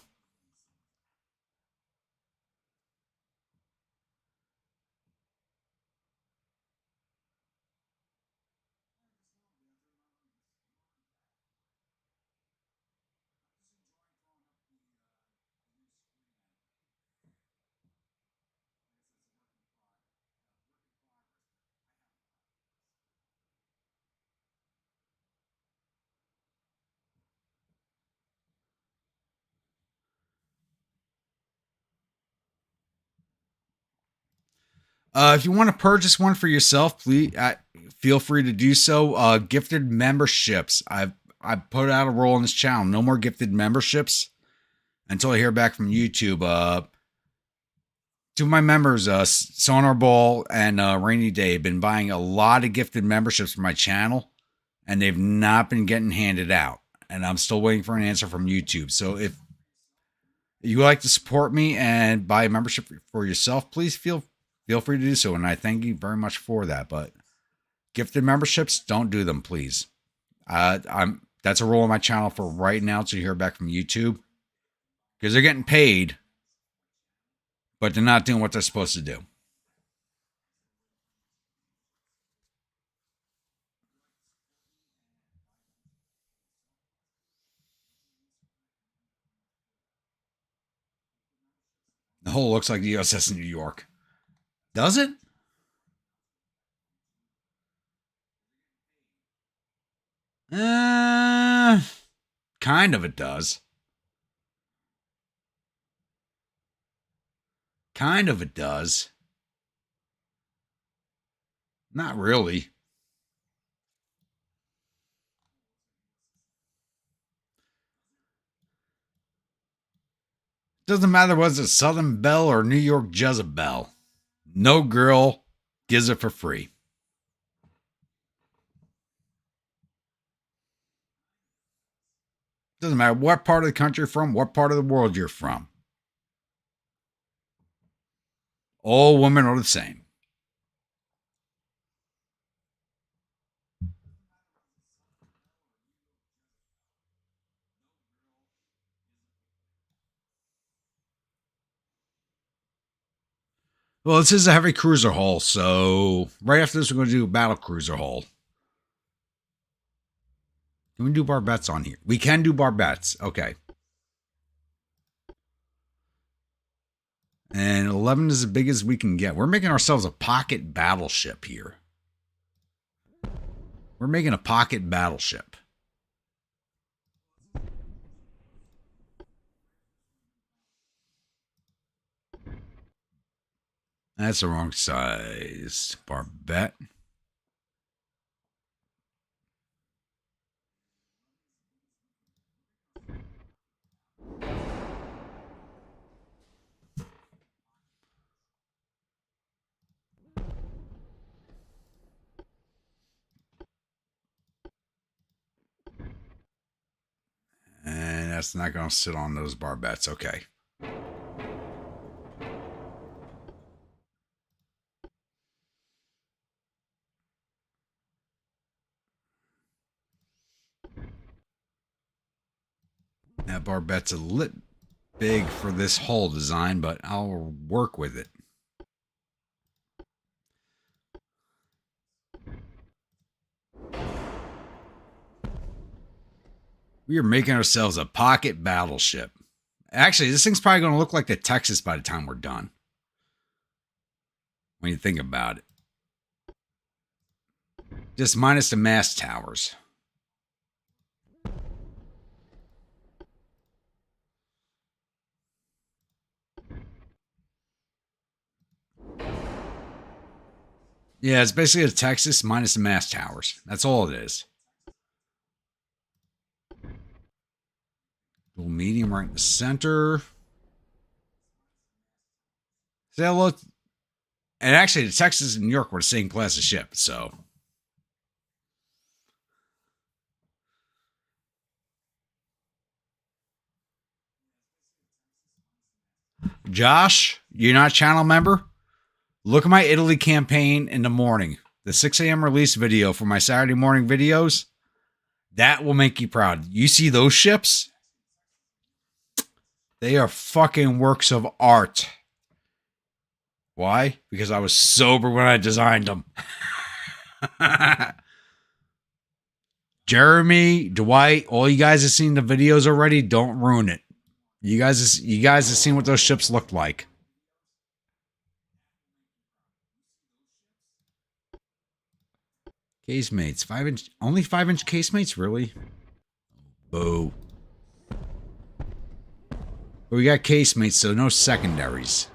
Speaker 1: If you want to purchase one for yourself, please feel free to do so. Gifted memberships. I've put out a rule on this channel. No more gifted memberships until I hear back from YouTube. Two of my members, Sonar Ball and Rainy Day, have been buying a lot of gifted memberships for my channel. and they've not been getting handed out. And I'm still waiting for an answer from YouTube. So if you would like to support me and buy a membership for yourself, please feel free to do so. And I thank you very much for that. But gifted memberships, don't do them, please. That's a rule on my channel for right now until you hear back from YouTube. Because they're getting paid, but they're not doing what they're supposed to do. The hull looks like the USS New York. Does it? Kind of it does. Kind of it does. Not really. Doesn't matter whether it's Southern Belle or New York Jezebel. No girl gives it for free. Doesn't matter what part of the country you're from, what part of the world you're from. All women are the same. Well, this is a heavy cruiser hull, so right after this, we're going to do a battle cruiser hull. Can we do barbettes on here? We can do barbettes. Okay. And 11 is as big as we can get. We're making ourselves a pocket battleship here. We're making a pocket battleship. That's the wrong size. Barbette. And that's not going to sit on those barbettes. Okay. That barbette's a lit big for this hull design, but I'll work with it. We are making ourselves a pocket battleship. Actually, this thing's probably going to look like the Texas by the time we're done. When you think about it. Just minus the mast towers. Yeah, it's basically a Texas minus the mast towers. That's all it is. Little medium right in the center. See that look? And actually, the Texas and New York were the same class of ship, so. Josh, you're not a channel member? Look at my Italy campaign in the morning. The 6 a.m. release video for my Saturday morning videos. That will make you proud. You see those ships? They are fucking works of art. Why? Because I was sober when I designed them. Jeremy, Dwight, all you guys have seen the videos already. Don't ruin it. You guys have seen what those ships looked like. Casemates, 5-inch, only 5-inch casemates, really? Boo. But we got casemates, so no secondaries.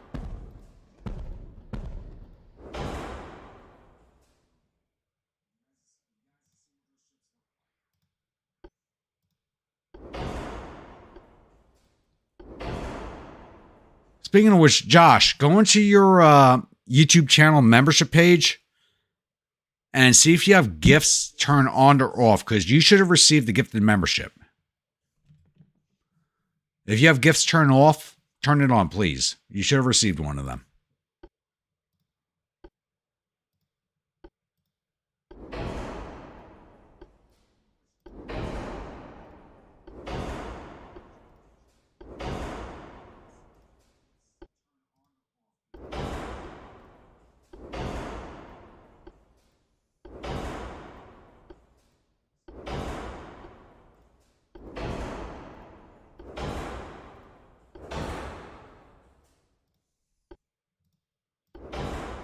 Speaker 1: Speaking of which, Josh, go into your YouTube channel membership page and see if you have gifts turned on or off, because you should have received the gifted membership. If you have gifts turned off, turn it on, please. You should have received one of them.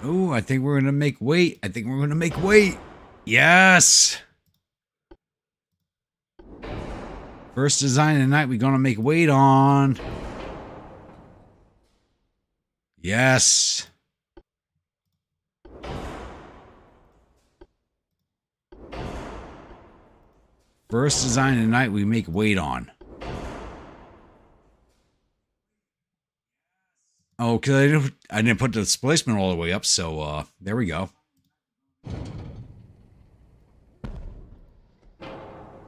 Speaker 1: Oh, I think we're going to make weight. I think we're going to make weight. Yes. First design of the night we're going to make weight on. Yes. First design of the night we make weight on. Oh, because I didn't put the displacement all the way up, so there we go.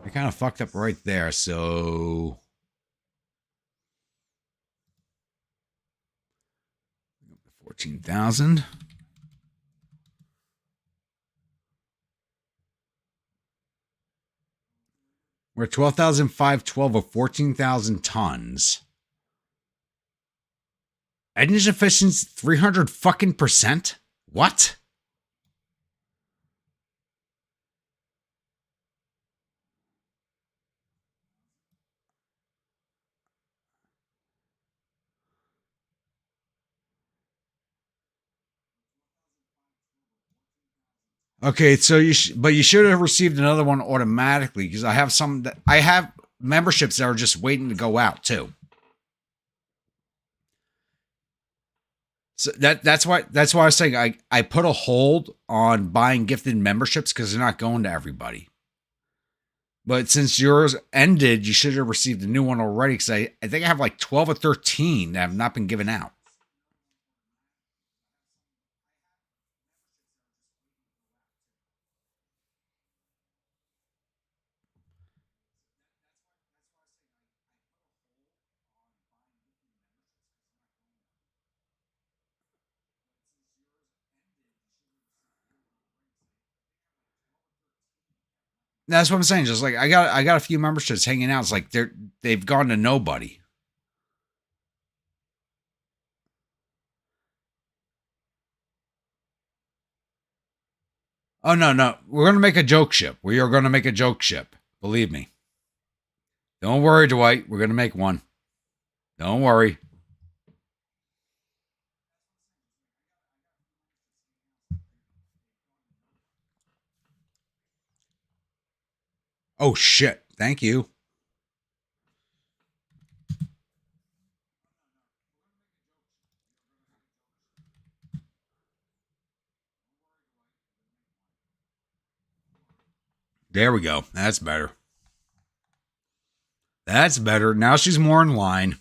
Speaker 1: I kind of fucked up right there, so 14,000. We're at 12,512 or 14,000 tons. Engine efficiency 300 fucking percent? What? Okay, so you should have received another one automatically, because I have some that I have memberships that are just waiting to go out too. So that's why I was saying I put a hold on buying gifted memberships because they're not going to everybody. But since yours ended, you should have received a new one already, because I think I have like 12 or 13 that have not been given out. That's what I'm saying. Just like I got a few memberships hanging out. It's like they've gone to nobody. Oh no. We're gonna make a joke ship. We are gonna make a joke ship. Believe me. Don't worry, Dwight. We're gonna make one. Don't worry. Oh shit. Thank you. There we go. That's better. That's better. Now she's more in line.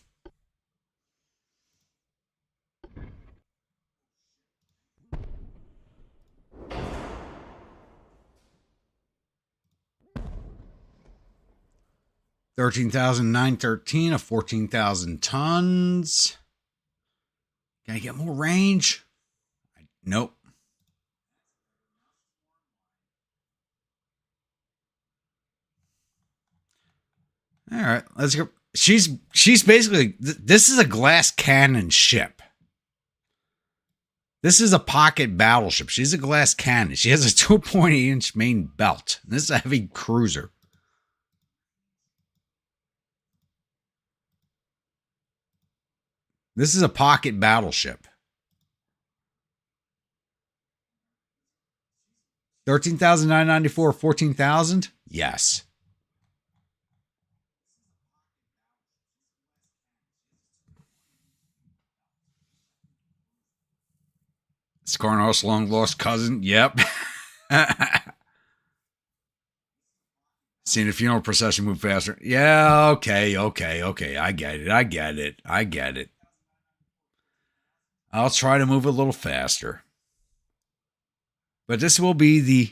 Speaker 1: $13,913 of 14,000 tons. Can I get more range? Nope. All right, let's go. She's basically, this is a glass cannon ship. This is a pocket battleship. She's a glass cannon. She has a 2.8-inch main belt. This is a heavy cruiser. This is a pocket battleship. 13,994, 14,000? Yes. Skarnos' long lost cousin. Yep. Seeing a funeral procession move faster. Yeah, okay. I get it. I'll try to move a little faster. But this will be the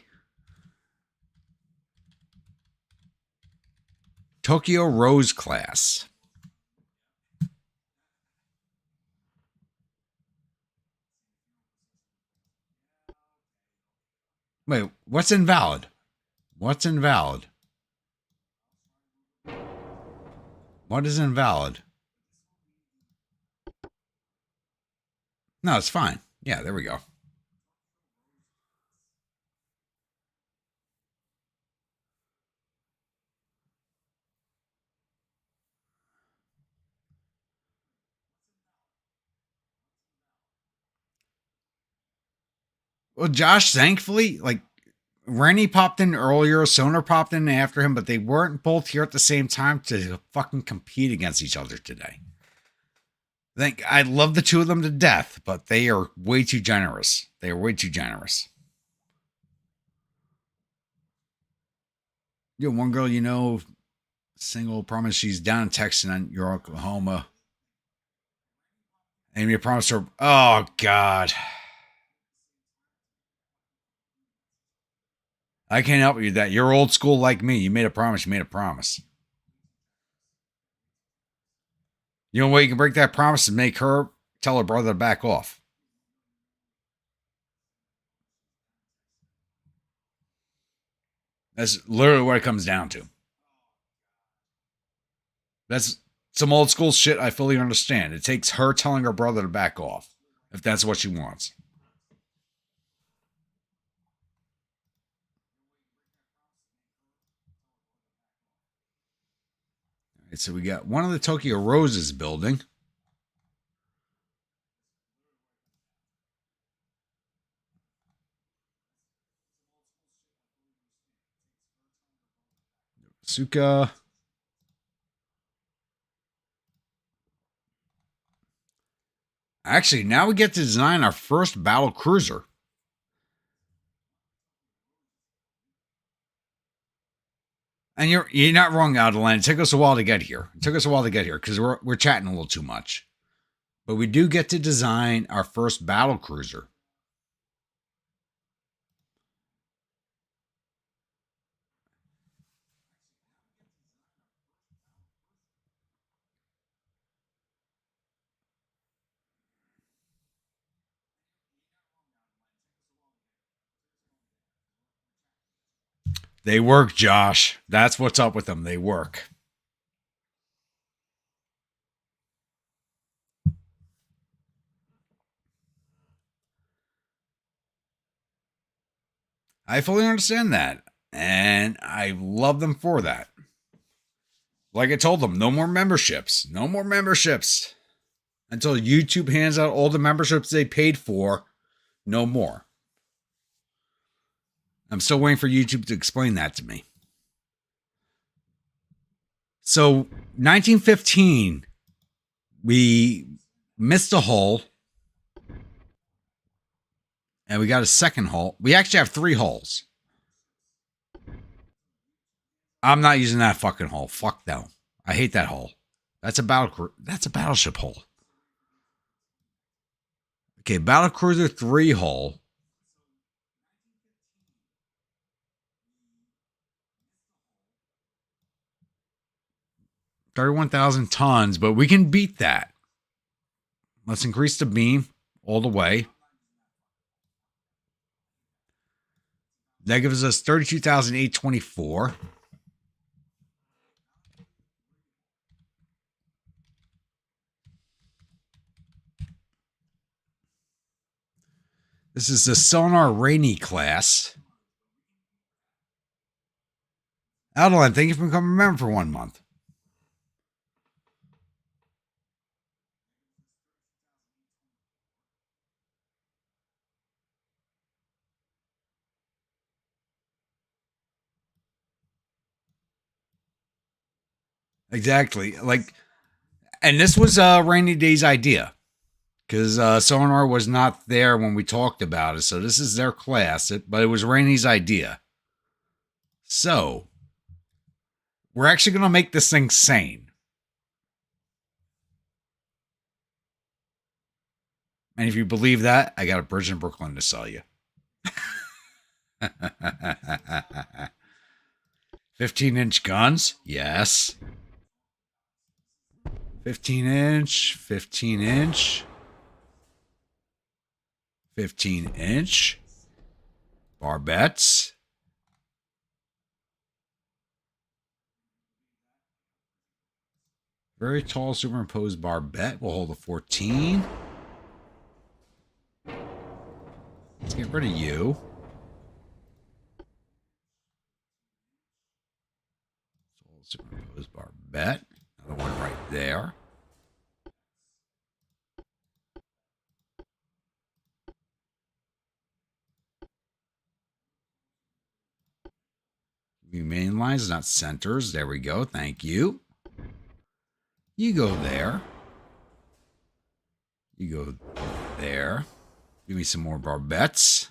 Speaker 1: Tokyo Rose class. Wait, what's invalid? What's invalid? What is invalid? No, it's fine. Yeah, there we go. Well, Josh, thankfully, like, Rennie popped in earlier, Sonar popped in after him, but they weren't both here at the same time to fucking compete against each other today. I love the two of them to death, but they are way too generous. They are way too generous. One girl, single, promise she's down in Texas and you're Oklahoma. And you promised her, oh, God. I can't help you with that. You're old school like me. You made a promise. You made a promise. You know what? You can break that promise and make her tell her brother to back off. That's literally what it comes down to. That's some old school shit I fully understand. It takes her telling her brother to back off if that's what she wants. All right, so we got one of the Tokyo Roses building. Suka. Actually, now we get to design our first battle cruiser. And you're not wrong, Adeline. It took us a while to get here. It took us a while to get here because we're chatting a little too much. But we do get to design our first battle cruiser. They work, Josh. That's what's up with them. They work. I fully understand that. And I love them for that. Like I told them, no more memberships. No more memberships. Until YouTube hands out all the memberships they paid for, no more. I'm still waiting for YouTube to explain that to me. So, 1915, we missed a hull. And we got a second hull. We actually have 3 hulls. I'm not using that fucking hull. Fuck no. I hate that hull. That's a battleship hull. Okay, Battlecruiser 3 hull. 31,000 tons, but we can beat that. Let's increase the beam all the way. That gives us 32,824. This is the Sonar Rainy class. Adeline, thank you for becoming a member for 1 month. Exactly. And this was Rainy Day's idea. Because Sonar was not there when we talked about it. So this is their class. But it was Rainy's idea. So, we're actually going to make this thing sane. And if you believe that, I got a bridge in Brooklyn to sell you. 15-inch guns? Yes. 15-inch, 15-inch, 15-inch. Barbettes. Very tall superimposed barbette will hold a 14. Let's get rid of you. Superimposed barbette. Another one right there. Main lines, not centers. There we go. Thank you. You go there. You go there. Give me some more barbettes.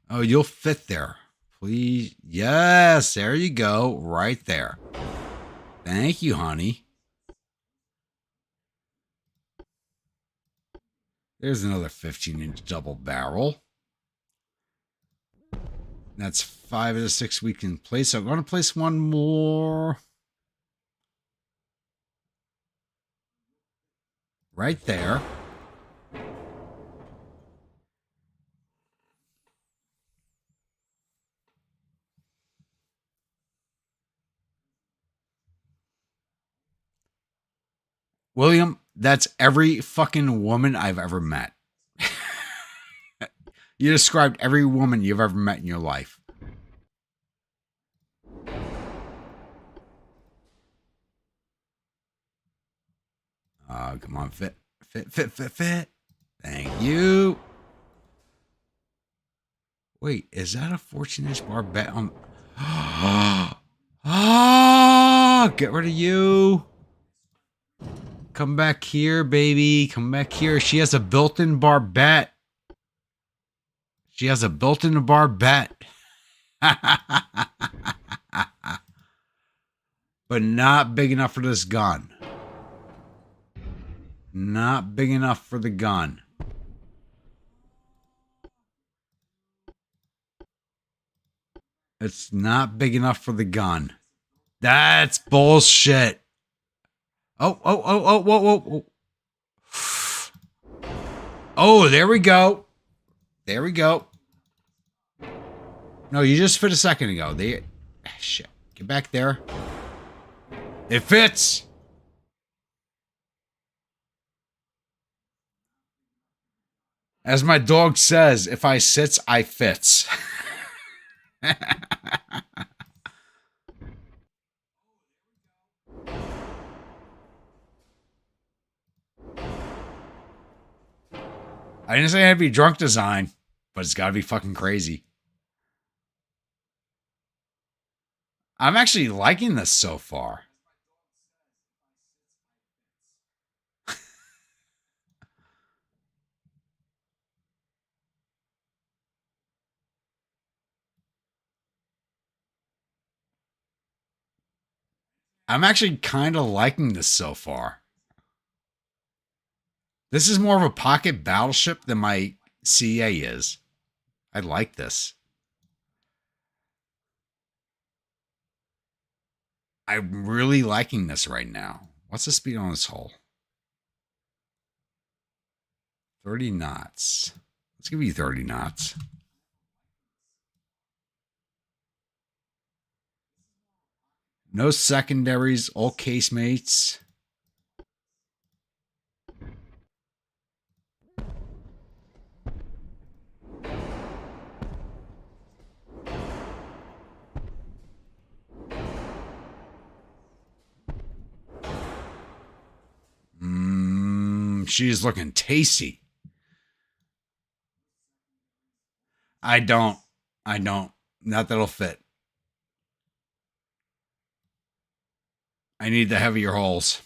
Speaker 1: Oh, you'll fit there. Please. Yes, there you go. Right there. Thank you, honey. There's another 15-inch double barrel. That's 5 of the 6 we can place. So I'm going to place one more. Right there. William, that's every fucking woman I've ever met. You described every woman you've ever met in your life. Come on, fit. Thank you. Wait, is that a 14-inch barbette? Get rid of you. Come back here, baby. Come back here. She has a built-in barbette. She has a built-in barbette. But not big enough for this gun. Not big enough for the gun. It's not big enough for the gun. That's bullshit. Oh. Oh, there we go. There we go. No, you just fit a second ago. Shit. Get back there. It fits. As my dog says, if I sits, I fits. I didn't say it had to be drunk design, but it's got to be fucking crazy. I'm actually liking this so far. I'm actually kind of liking this so far. This is more of a pocket battleship than my CA is. I like this. I'm really liking this right now. What's the speed on this hull? 30 knots. Let's give you 30 knots. No secondaries, all casemates. She's looking tasty. I don't. Not that'll fit. I need the heavier holes.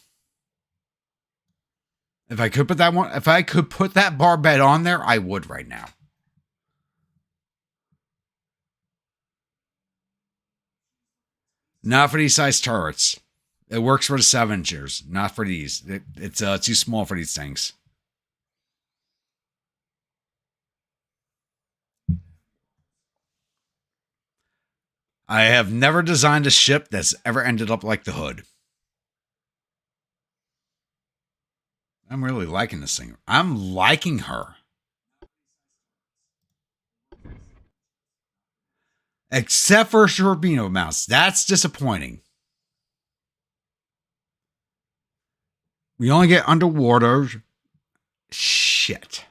Speaker 1: If I could put that barbette on there, I would right now. Not for these size turrets. It works for the 7-inchers, not for these. It's too small for these things. I have never designed a ship that's ever ended up like the Hood. I'm really liking this thing. I'm liking her. Except for torpedo mounts. That's disappointing. We only get underwater. Shit.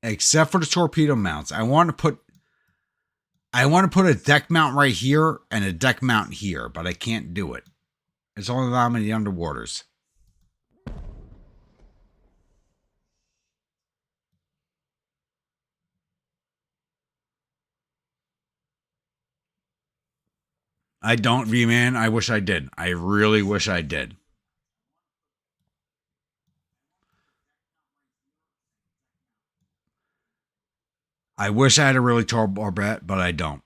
Speaker 1: Except for the torpedo mounts. I want to put a deck mount right here and a deck mount here, but I can't do it. It's only allowing me the underwaters. I don't, V-Man. I wish I did. I really wish I did. I wish I had a really tall barbette, but I don't.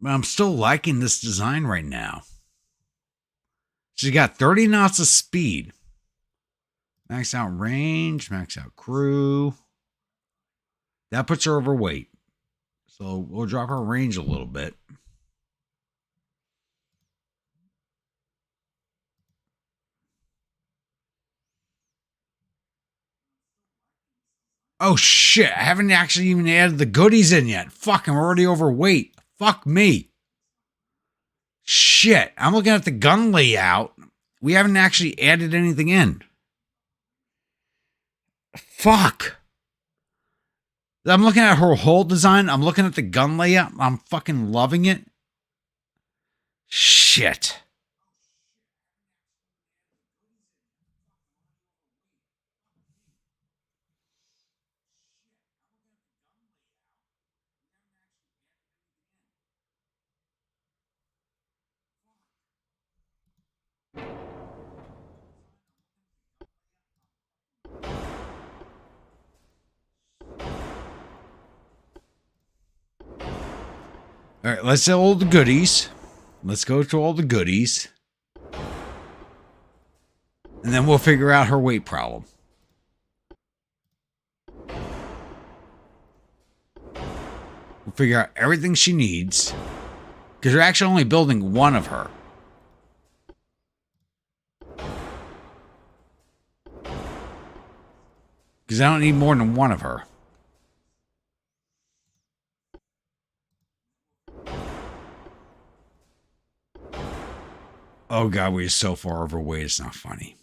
Speaker 1: But I'm still liking this design right now. She's got 30 knots of speed. Max out range, max out crew. That puts her overweight. So we'll drop her range a little bit. Oh shit, I haven't actually even added the goodies in yet. Fuck, I'm already overweight. Fuck me. Shit, I'm looking at the gun layout. We haven't actually added anything in. Fuck. I'm looking at her whole design. I'm looking at the gun layout. I'm fucking loving it. Shit. All right, let's sell all the goodies. Let's go to all the goodies. And then we'll figure out her weight problem. We'll figure out everything she needs. Because we're actually only building one of her. Because I don't need more than one of her. Oh god, we're so far overweight, it's not funny.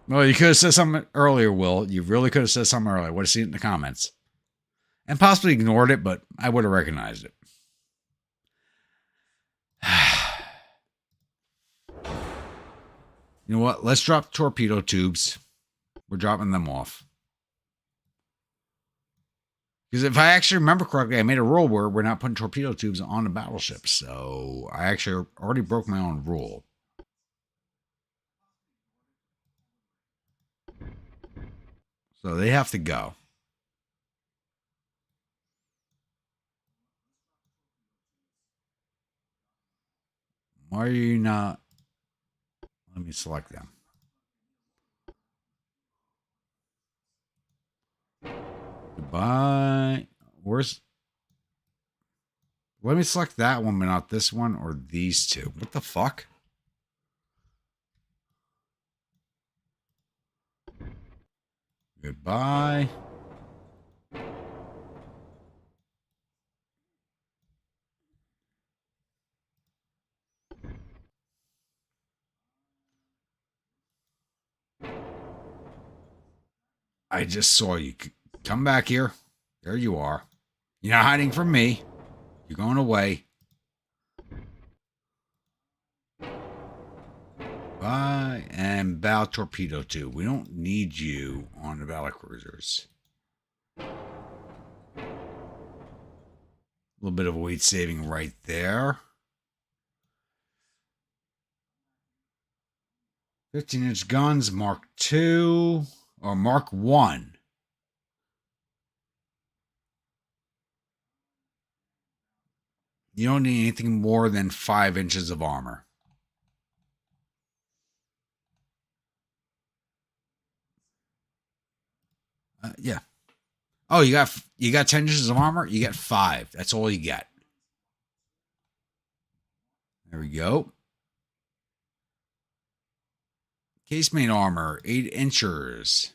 Speaker 1: Well, you could have said something earlier, Will. You really could have said something earlier. I would have seen it in the comments. And possibly ignored it, but I would have recognized it. You know what? Let's drop torpedo tubes. We're dropping them off. Because if I actually remember correctly, I made a rule where we're not putting torpedo tubes on the battleship. So I actually already broke my own rule. So they have to go. Why are you not? Let me select them. Goodbye. Where's... Let me select that one, but not this one or these two. What the fuck? Goodbye. I just saw you. Come back here. There you are. You're not hiding from me. You're going away. Bye. And battle torpedo too. We don't need you on the battle cruisers. little bit of a weight saving right there. 15-inch guns, Mark II or Mark I. You don't need anything more than 5 inches of armor. Yeah. Oh, you got 10 inches of armor? You get 5. That's all you get. There we go. Casemate armor, 8 inches.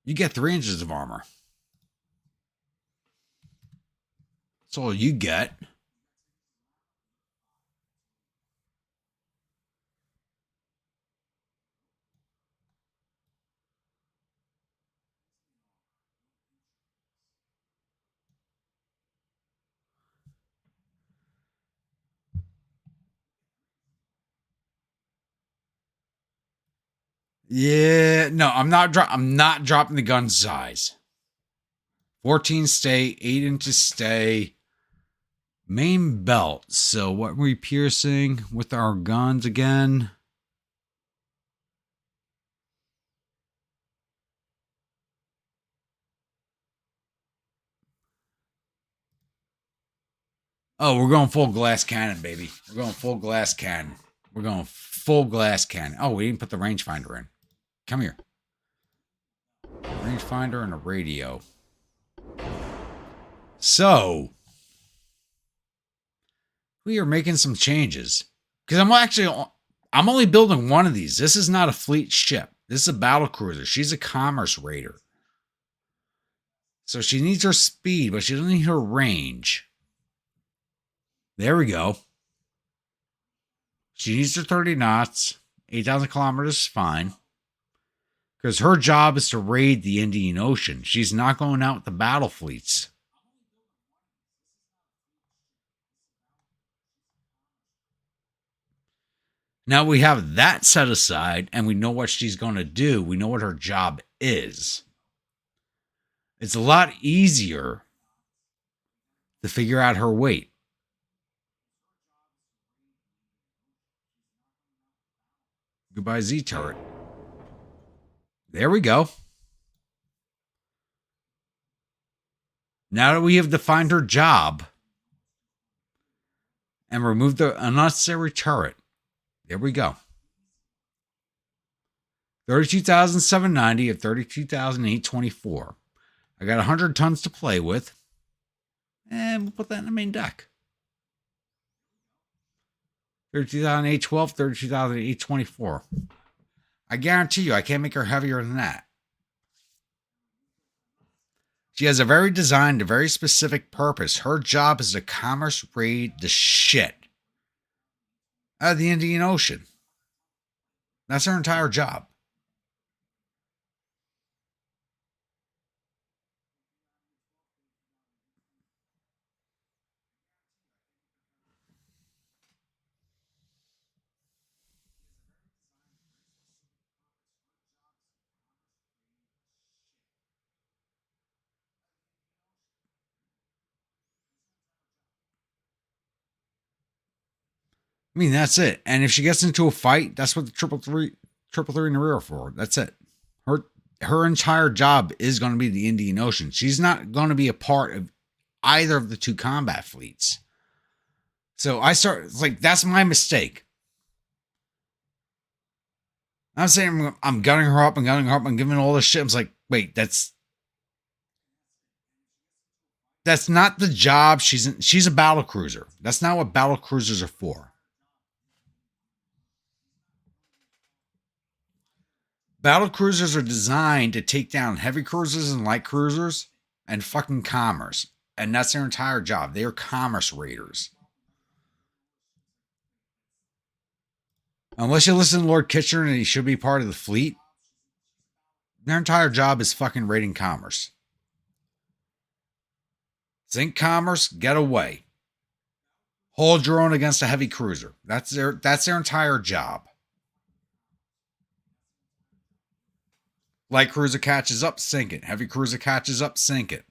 Speaker 1: You get 3 inches of armor. That's all you get. Yeah, no, I'm not dropping the gun size. 14 stay, 8 inches stay. Main belt. So what were we piercing with our guns again? Oh, we're going full glass cannon, baby. We're going full glass cannon. We're going full glass cannon. Oh, we didn't put the rangefinder in. Come here. Rangefinder and a radio. So, we are making some changes. Because I'm only building one of these. This is not a fleet ship. This is a battle cruiser. She's a commerce raider. So she needs her speed, but she doesn't need her range. There we go. She needs her 30 knots. 8,000 kilometers is fine. Because her job is to raid the Indian Ocean. She's not going out with the battle fleets. Now we have that set aside and we know what she's going to do. We know what her job is. It's a lot easier to figure out her weight. Goodbye, Z turret. There we go. Now that we have defined her job and removed the unnecessary turret, there we go. 32,790 at 32,824. I got 100 tons to play with. And we'll put that in the main deck. 32,812, 32,824. I guarantee you, I can't make her heavier than that. She has a very designed, a very specific purpose. Her job is to commerce raid the shit out of the Indian Ocean. That's her entire job. I mean, that's it. And if she gets into a fight, that's what the triple three in the rear are for. That's it. Her entire job is going to be the Indian Ocean. She's not going to be a part of either of the two combat fleets. So it's like, that's my mistake. I'm saying I'm gunning her up and gunning her up and giving all this shit. I was like, wait, that's not the job she's in. She's a battle cruiser. That's not what battle cruisers are for. Battle cruisers are designed to take down heavy cruisers and light cruisers and fucking commerce. And that's their entire job. They are commerce raiders. Unless you listen to Lord Kitchener and he should be part of the fleet, their entire job is fucking raiding commerce. Sink commerce, get away. Hold your own against a heavy cruiser. That's their entire job. Light cruiser catches up, sink it. Heavy cruiser catches up, sink it.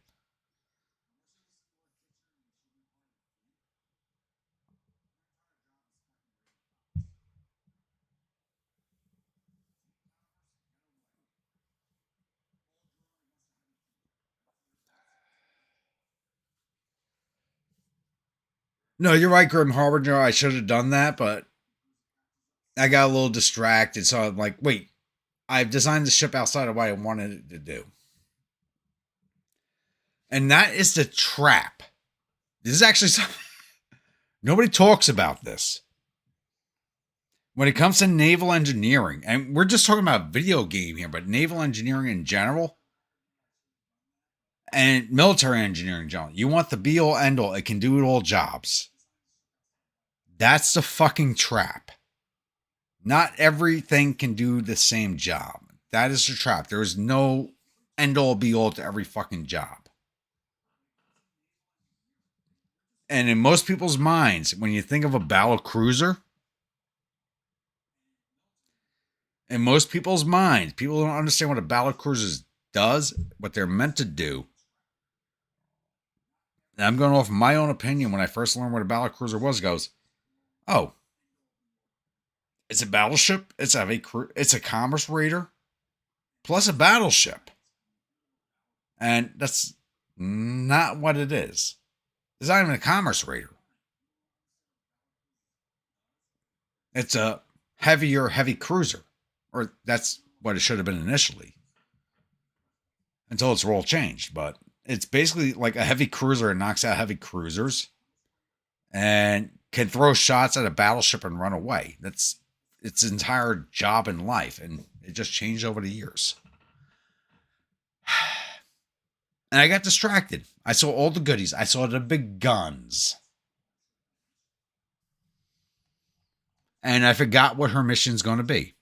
Speaker 1: No, you're right, Grim Harbinger. I should have done that, but I got a little distracted. So I'm like, wait, I've designed the ship outside of what I wanted it to do. And that is the trap. This is actually something nobody talks about this. When it comes to naval engineering, and we're just talking about video game here, but naval engineering in general and military engineering in general, you want the be all end all. It can do it all jobs. That's the fucking trap. Not everything can do the same job. That is the trap. There is no end all be all to every fucking job. And in most people's minds, when you think of a battle cruiser, in most people's minds, people don't understand what a battle cruiser does, what they're meant to do. And I'm going off my own opinion when I first learned what a battle cruiser was, goes, oh, it's a battleship, it's a commerce raider, plus a battleship. And that's not what it is. It's not even a commerce raider. It's a heavy cruiser. Or that's what it should have been initially. Until its role changed. But it's basically like a heavy cruiser. It knocks out heavy cruisers. And can throw shots at a battleship and run away. That's its entire job in life. And it just changed over the years. And I got distracted. I saw all the goodies. I saw the big guns. And I forgot what her mission's going to be.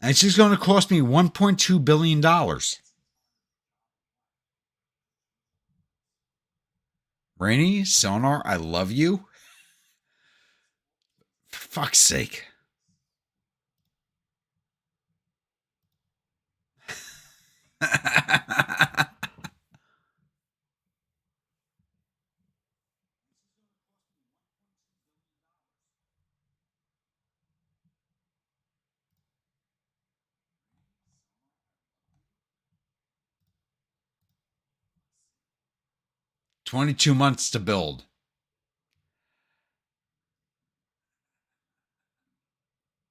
Speaker 1: And she's going to cost me $1.2 billion. Rainy, Sonar, I love you. For fuck's sake. $22 months to build.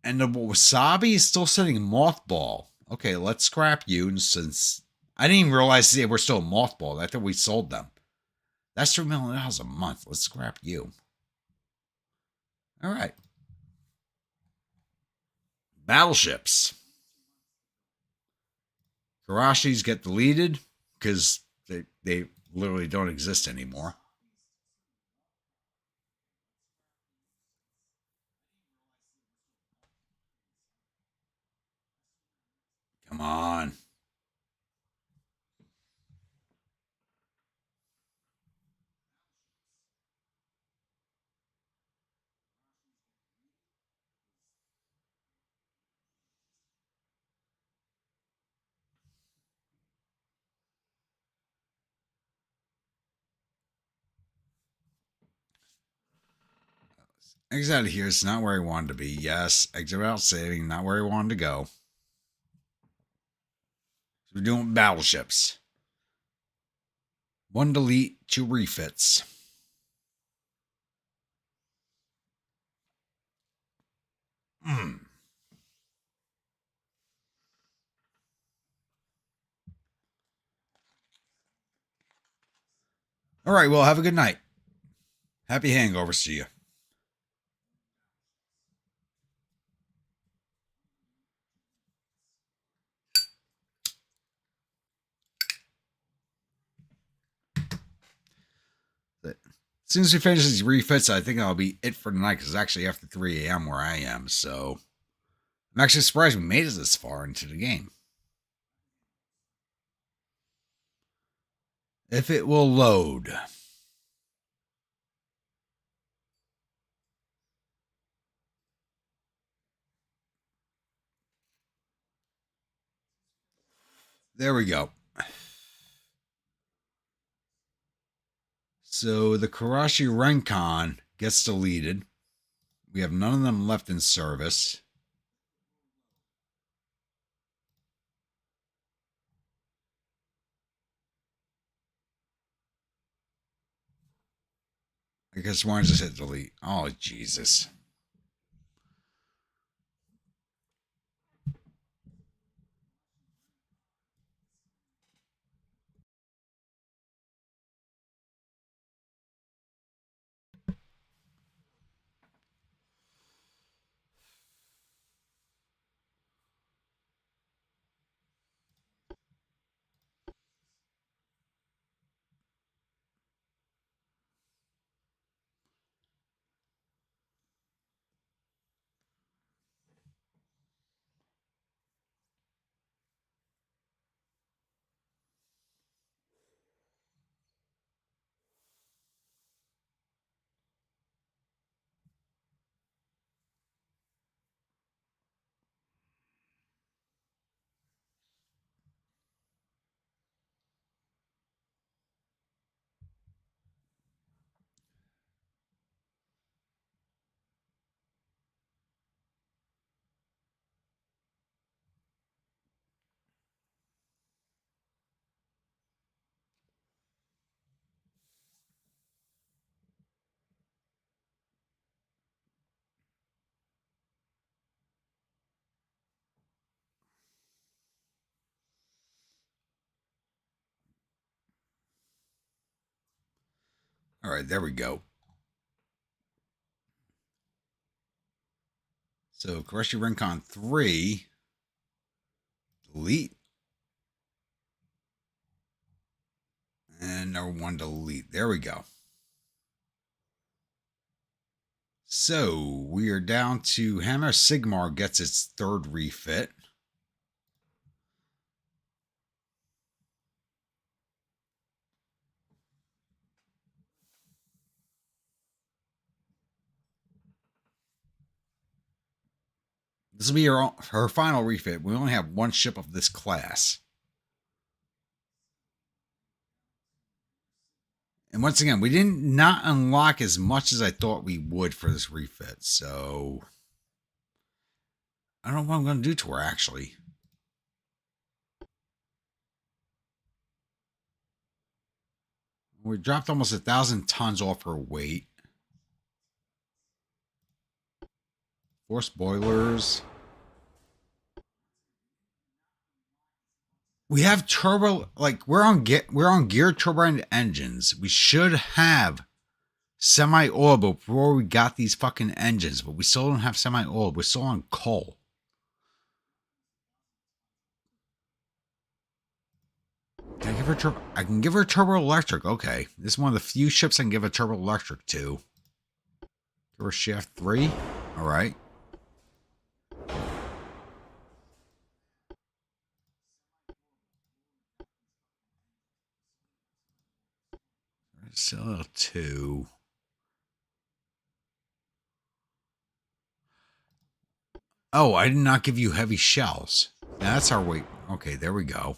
Speaker 1: And the wasabi is still sitting in mothball. Okay, let's scrap you. And since I didn't even realize they were still mothballed, I thought we sold them. That's $3 million a month. Let's scrap you. All right. Battleships. Karashis get deleted because they literally don't exist anymore. Come on. Exit out of here. It's not where I wanted to be. Yes. Exit without saving. Not where I wanted to go. So we're doing battleships. 1 delete, 2 refits. All right. Well, have a good night. Happy hangovers to you. As soon as we finish these refits, I think that'll be it for tonight because it's actually after 3 a.m. where I am. So I'm actually surprised we made it this far into the game. If it will load. There we go. So the Karashi Rencon gets deleted. We have none of them left in service. I guess why don't I just hit delete? Oh, Jesus. All right, there we go. So Karashi Rencon 3. Delete. And number 1 delete. There we go. So we are down to Hammer Sigmar gets its 3rd refit. This will be her final refit. We only have 1 ship of this class. And once again, we didn't not unlock as much as I thought we would for this refit. So I don't know what I'm going to do to her, actually. We dropped almost 1,000 tons off her weight. 4 spoilers. We have turbo, like we're on gear turbine engines. We should have semi-oil before we got these fucking engines, but we still don't have semi-oil. We're still on coal. Can I give her turbo? I can give her turbo electric. Okay, this is one of the few ships I can give a turbo electric to. Give her shaft 3. All right. Sell 2. Oh, I did not give you heavy shells. Yeah, that's our weight. Okay, there we go.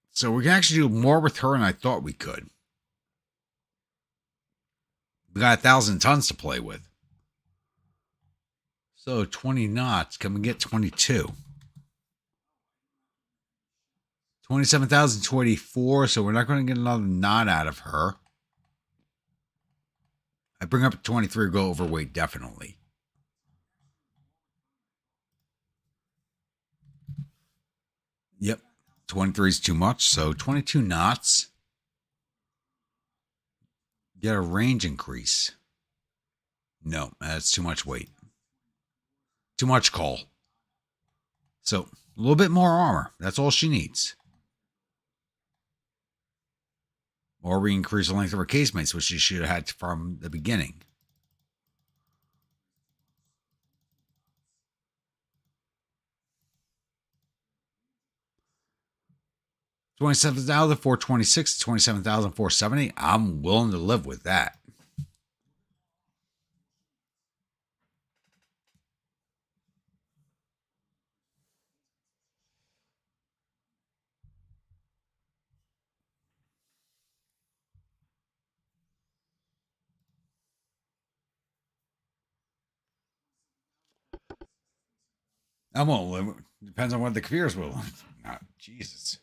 Speaker 1: So we can actually do more with her than I thought we could. We got 1,000 tons to play with. So 20 knots. Can we get 22? 27,024. So we're not going to get another knot out of her. I bring up to 23, go overweight, definitely. Yep. 23 is too much. So 22 knots. Get a range increase. No, that's too much weight. Too much coal. So a little bit more armor. That's all she needs. Or we increase the length of her casemates, which she should have had from the beginning. $27,426 to $27,470. I'm willing to live with that. I won't live. Depends on what the computer's will. Not Jesus.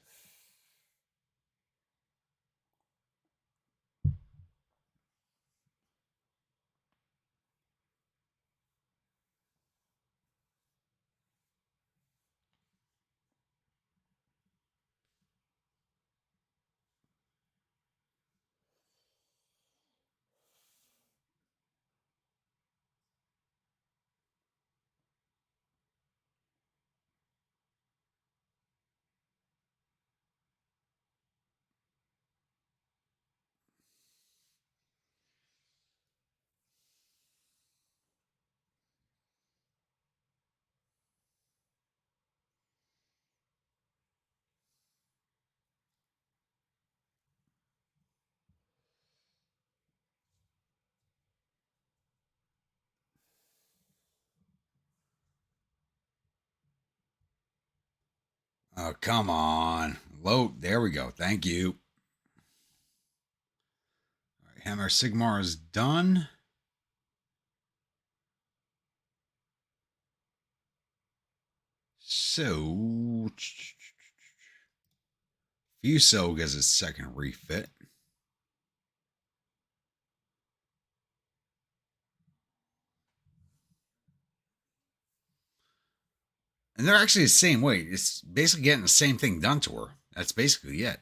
Speaker 1: Oh, come on. Load. There we go. Thank you. All right, Hammer Sigmar is done. So, Fuso gets his second refit. And they're actually the same weight. It's basically getting the same thing done to her. That's basically it.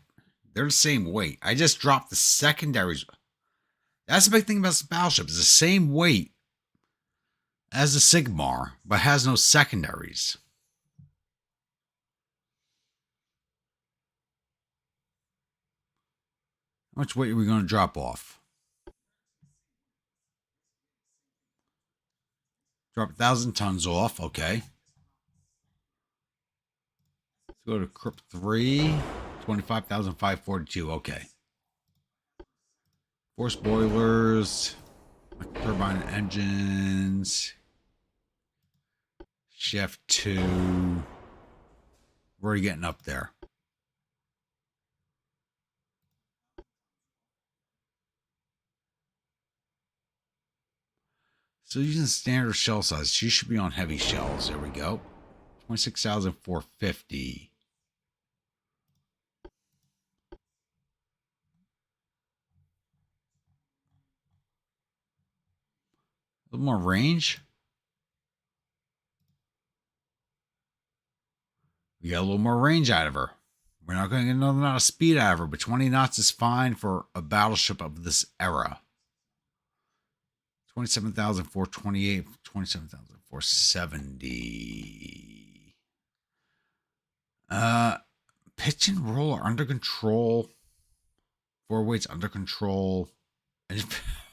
Speaker 1: They're the same weight. I just dropped the secondaries. That's the big thing about this battleship. It's the same weight as the Sigmar, but has no secondaries. How much weight are we going to drop off? Drop 1,000 tons off. Okay. Let's go to Crypt 3. 25,542. Okay. Force boilers. Turbine engines. Chef 2. We're already getting up there. So using standard shell size, she should be on heavy shells. There we go. 26,450. A little more range. We got a little more range out of her. We're not going to get another amount of speed out of her, but 20 knots is fine for a battleship of this era. 27,428, 27,470. Pitch and roll are under control. 4 weights under control. And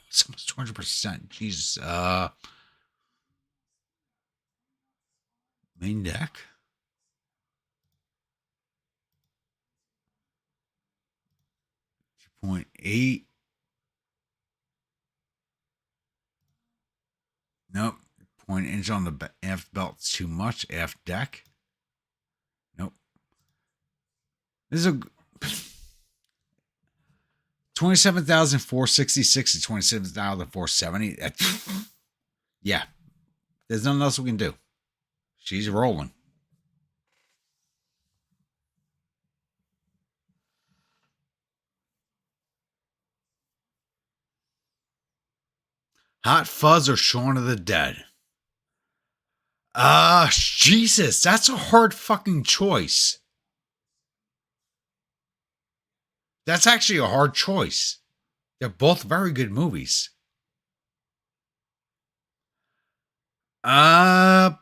Speaker 1: it's almost 200%. Jesus. Main deck. 2.8. Nope. Point inch on the aft belt's too much. Aft deck. Nope. This is a 27,466 to 27,470. Yeah. There's nothing else we can do. She's rolling. Hot Fuzz or Shaun of the Dead? Jesus, that's a hard fucking choice. That's actually a hard choice. They're both very good movies. They're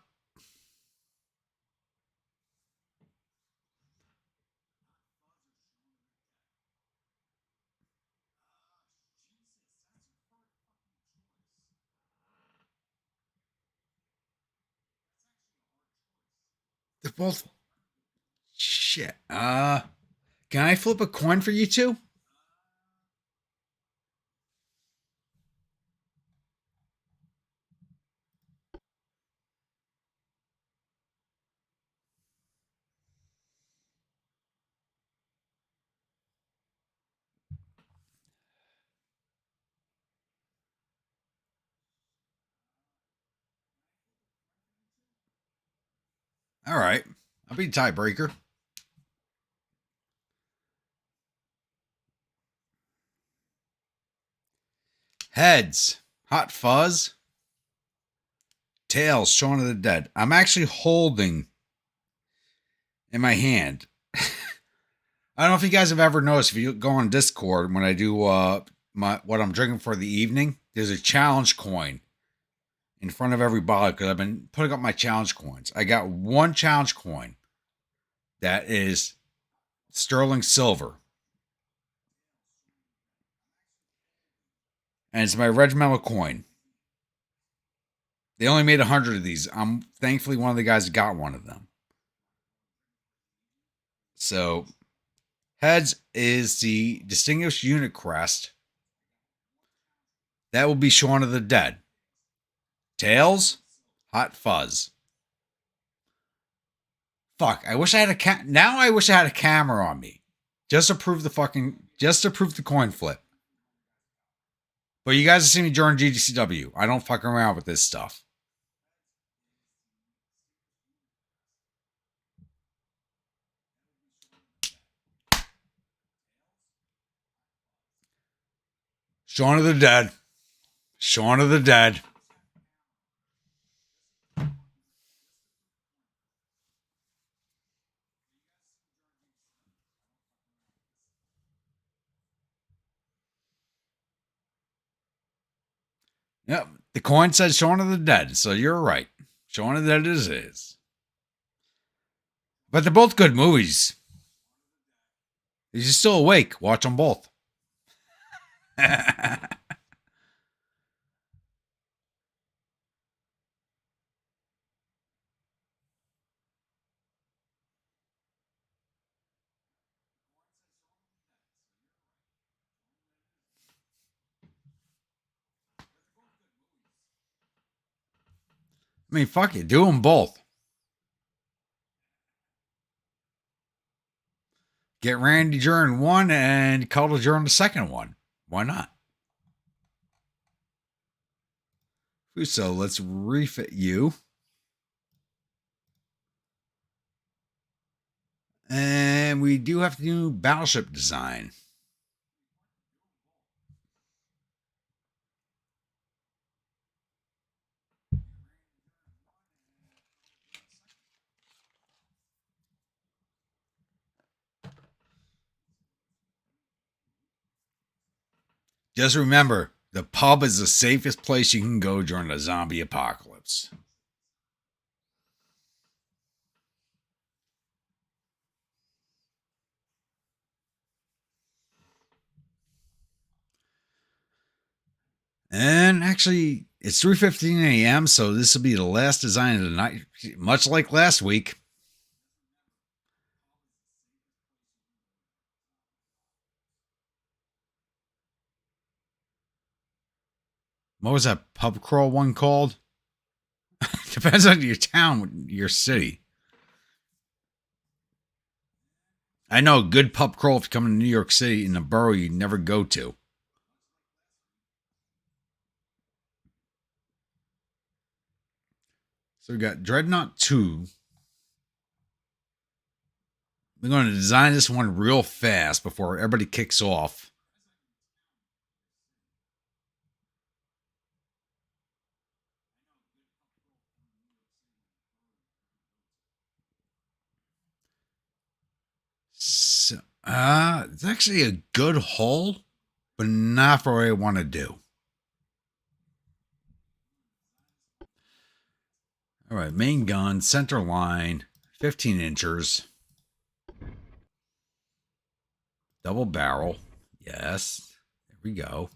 Speaker 1: both shit. Can I flip a coin for you two? All right. I'll be tiebreaker. Heads, Hot Fuzz. Tails, Shaun of the Dead. I'm actually holding in my hand. I don't know if you guys have ever noticed, if you go on Discord when I do what I'm drinking for the evening, there's a challenge coin in front of every bottle because I've been putting up my challenge coins. I got one challenge coin that is sterling silver. And it's my regimental coin. They only made 100 of these. I'm thankfully one of the guys that got one of them. So, heads is the Distinguished Unit Crest. That will be Shaun of the Dead. Tails, Hot Fuzz. Fuck, I wish I had now I wish I had a camera on me. Just to prove the coin flip. But you guys have seen me during GDCW. I don't fuck around with this stuff. Shaun of the Dead. Shaun of the Dead. Yep. The coin says Shaun of the Dead, so you're right. Shaun of the Dead is. But they're both good movies. If you're still awake, watch them both. I mean, fuck it. Do them both. Get Randy during one and Cuddle during the second one. Why not? So let's refit you. And we do have to do battleship design. Just remember, the pub is the safest place you can go during the zombie apocalypse. And actually, it's 3:15 a.m., so this will be the last design of the night, much like last week. What was that pub crawl one called? Depends on your town, your city. I know a good pub crawl if you come to New York City in a borough you never go to. So we got Dreadnought 2. We're going to design this one real fast before everybody kicks off. So, it's actually a good hull, but not for what I want to do. All right, main gun, center line, 15 inchers. Double barrel. Yes. There we go.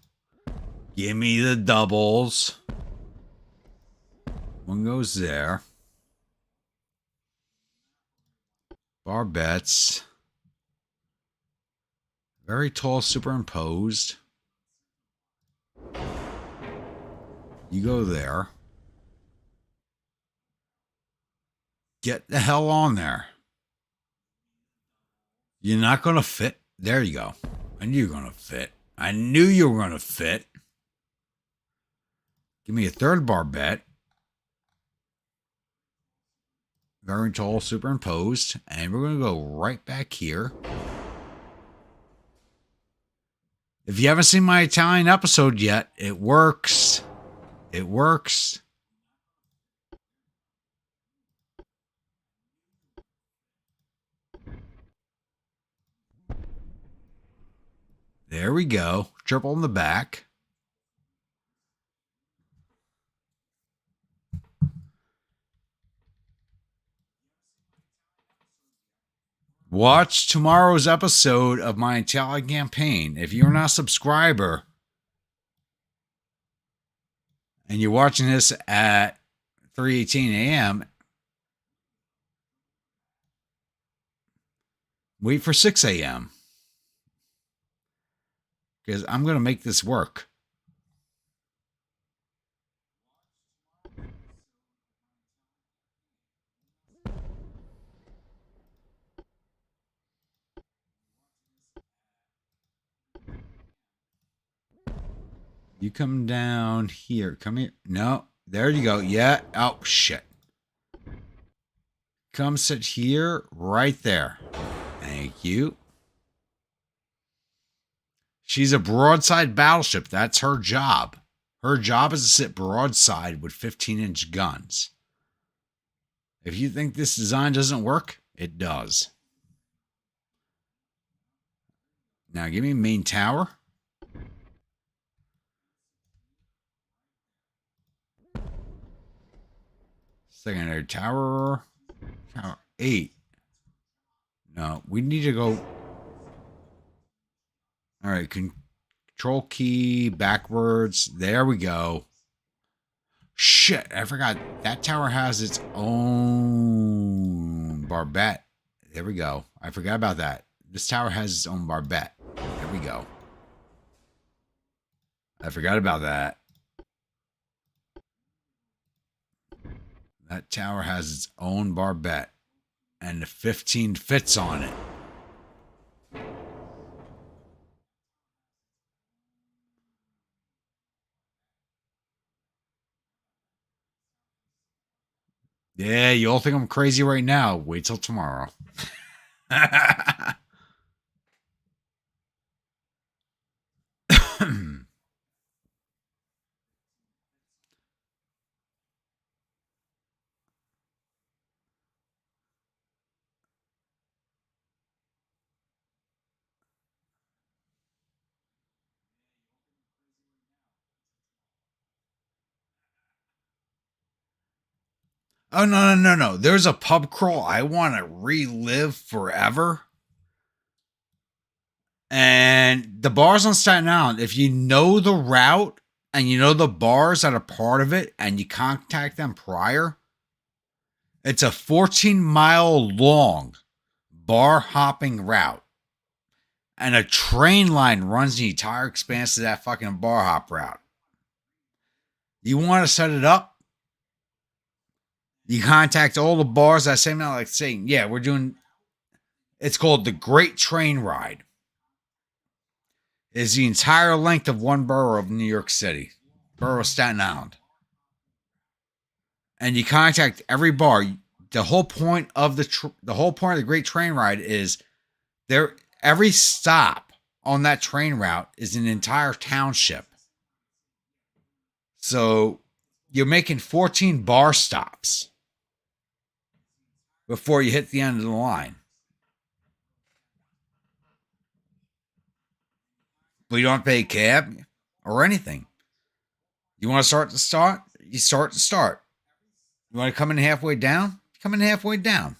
Speaker 1: Give me the doubles. One goes there. Barbettes. Very tall superimposed. You go there. Get the hell on there. You're not going to fit. There you go. I knew you were going to fit. I knew you were going to fit. Give me a third barbette. very tall, superimposed. And we're going to go right back here. If you haven't seen my Italian episode yet, it works. It works. There we go. Triple in the back. Watch tomorrow's episode of my Italian campaign. If you're not a subscriber and you're watching this at 3:18 a.m., wait for 6 a.m. because I'm going to make this work. You come down here. Come here. No. There you go. Yeah. Oh, shit. Come sit here. Right there. Thank you. She's a broadside battleship. That's her job. Her job is to sit broadside with 15-inch guns. If you think this design doesn't work, it does. Now give me main tower. Secondary tower. Tower 8. No, we need to go. All right, control key backwards. There we go. Shit, I forgot. That tower has its own barbette. There we go. I forgot about that. This tower has its own barbette. There we go. I forgot about that. That tower has its own barbette. And the 15 fits on it. Yeah, you all think I'm crazy right now. Wait till tomorrow. Oh, no. There's a pub crawl I want to relive forever. And the bars on Staten Island, if you know the route and you know the bars that are part of it and you contact them prior, it's a 14-mile long bar hopping route. And a train line runs the entire expanse of that fucking bar hop route. You want to set it up? You contact all the bars that same night, like saying, yeah, we're doing, it's called the Great Train Ride. It's the entire length of one borough of New York City, borough of Staten Island. And you contact every bar. The whole point of the Great Train Ride is there. Every stop on that train route is an entire township. So you're making 14 bar stops before you hit the end of the line. But you don't have to pay a cab or anything. You want to start to start? You start to start. You want to come in halfway down? Come in halfway down.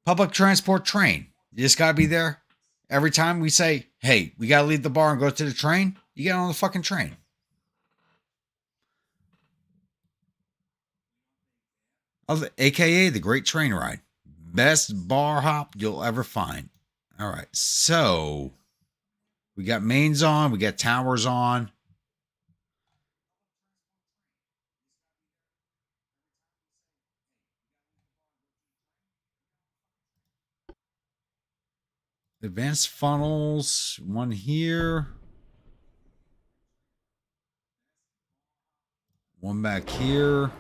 Speaker 1: Public transport train. You just got to be there. Every time we say, hey, we got to leave the bar and go to the train, you get on the fucking train. AKA the Great Train Ride. Best bar hop you'll ever find. All right, so we got mains on, we got towers on. Advanced funnels, one here. One back here.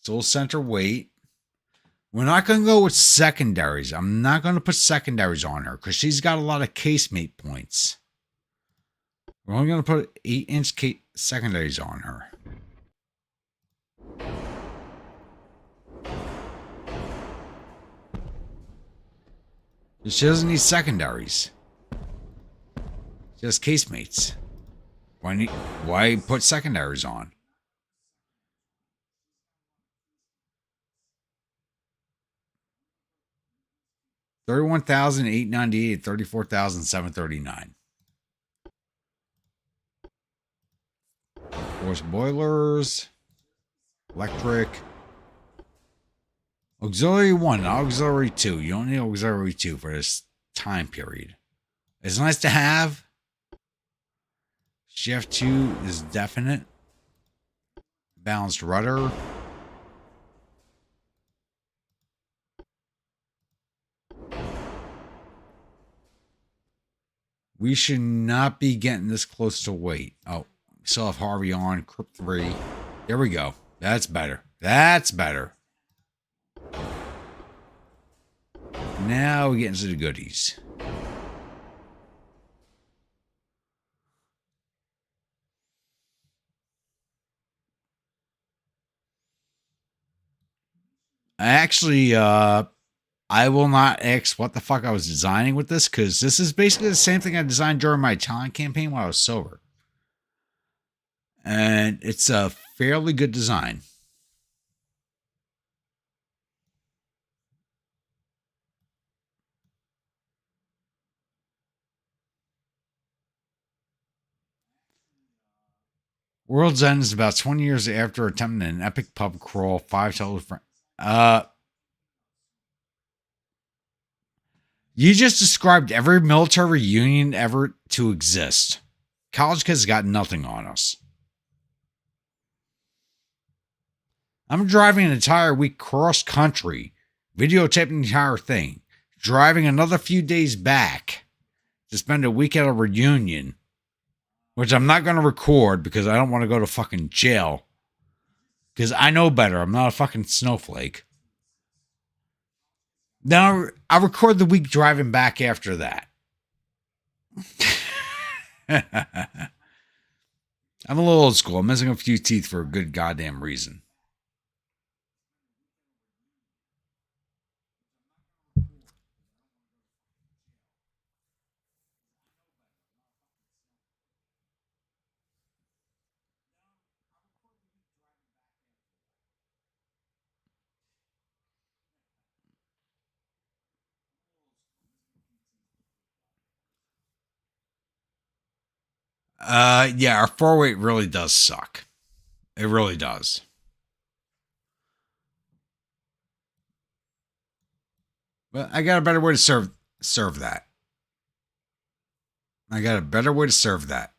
Speaker 1: Still center weight. We're not going to go with secondaries. I'm not going to put secondaries on her because she's got a lot of casemate points. We're only going to put 8-inch secondaries on her. She doesn't need secondaries. She has casemates. Why put secondaries on? $31,898, $34,739. Force boilers, electric, auxiliary 1, auxiliary 2. You don't need auxiliary 2 for this time period. It's nice to have. Shift 2 is definite. Balanced rudder. We should not be getting this close to weight. Oh, we still have Harvey on. Crypt 3. There we go. That's better. That's better. Now we get into the goodies. Actually, I will not ask what the fuck I was designing with this, because this is basically the same thing I designed during my talent campaign while I was sober. And it's a fairly good design. World's End is about 20 years after attempting an epic pub crawl, 5 total friends. You just described every military reunion ever to exist. College kids got nothing on us. I'm driving an entire week cross country, videotaping the entire thing, driving another few days back to spend a week at a reunion, which I'm not going to record because I don't want to go to fucking jail. Because I know better. I'm not a fucking snowflake. Now, I'll record the week driving back after that. I'm a little old school. I'm missing a few teeth for a good goddamn reason. Yeah, our 4-weight really does suck. It really does. But I got a better way to serve that. I got a better way to serve that.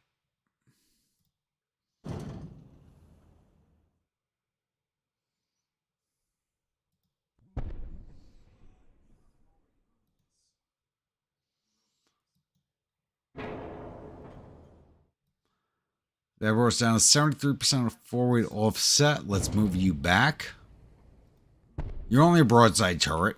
Speaker 1: That works down to 73% of 4-weight offset. Let's move you back. You're only a broadside turret.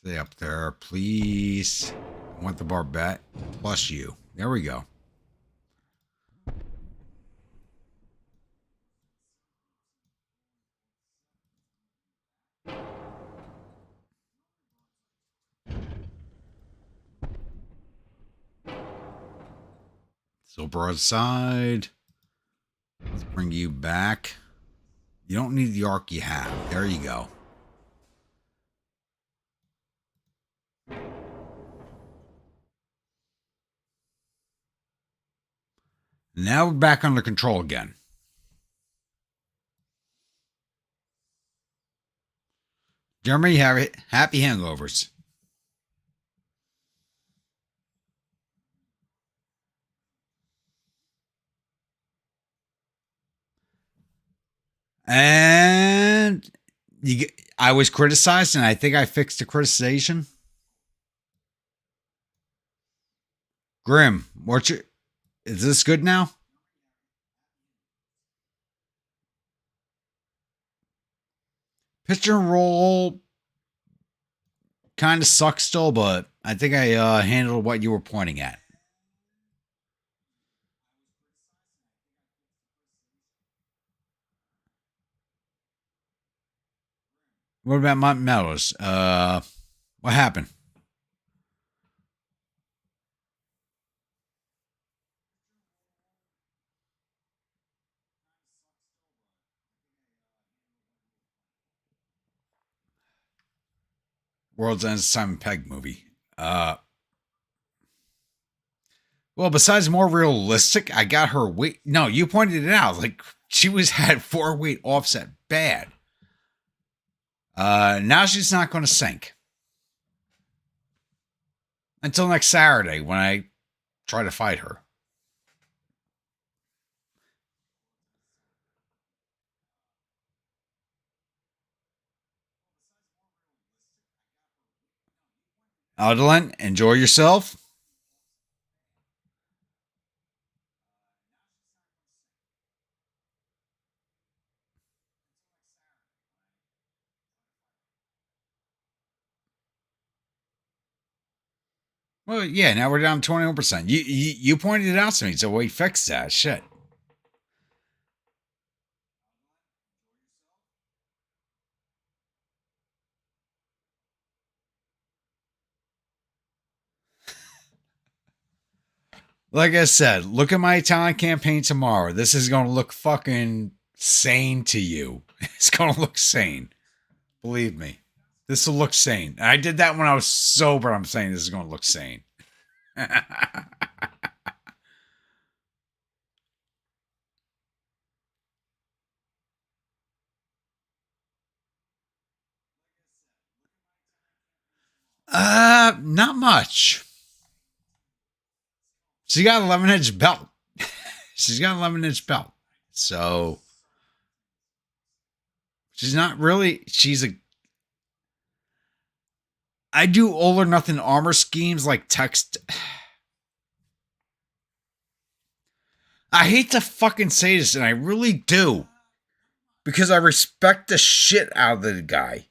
Speaker 1: Stay up there, please. I want the barbette plus you. There we go. Still broadside. Let's bring you back. You don't need the arc you have. There you go. Now we're back under control again. Jeremy, happy hangovers. And I was criticized, and I think I fixed the criticization. Grim, what's your... Is this good now? Pitcher and roll kind of sucks still, but I think I handled what you were pointing at. What about Mount Meadows? What happened? World's End Simon Pegg movie. Well, besides more realistic, I got her weight. No, you pointed it out. Like she was had 4-weight offset bad. Now she's not going to sink until next Saturday when I try to fight her. Adeline, enjoy yourself. Well, yeah, now we're down 21%. You pointed it out to me, so we fixed that shit. Like I said, look at my Italian campaign tomorrow. This is going to look fucking sane to you. It's going to look sane. Believe me. This will look sane. And I did that when I was sober. I'm saying this is going to look sane. Not much. She got 11-inch belt. She's got 11-inch belt. So she's not really, I do all or nothing armor schemes like text. I hate to fucking say this, and I really do. Because I respect the shit out of the guy.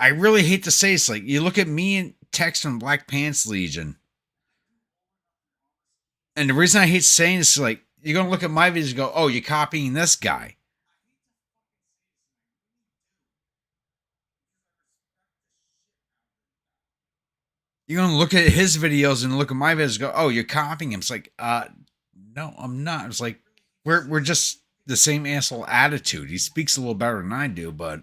Speaker 1: I really hate to say this. Like, you look at me and Tex from Black Pants Legion. And the reason I hate saying this is like, you're going to look at my videos and go, oh, you're copying this guy. You're going to look at his videos and look at my videos and go, oh, you're copying him. It's like, no, I'm not. It's like, we're just the same asshole attitude. He speaks a little better than I do, but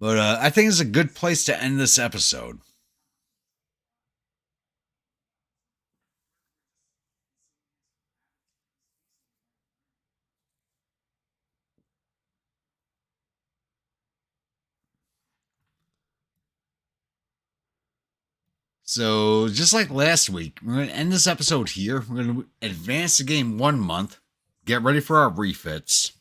Speaker 1: I think it's a good place to end this episode. So, just like last week, we're going to end this episode here. We're going to advance the game 1 month, get ready for our refits.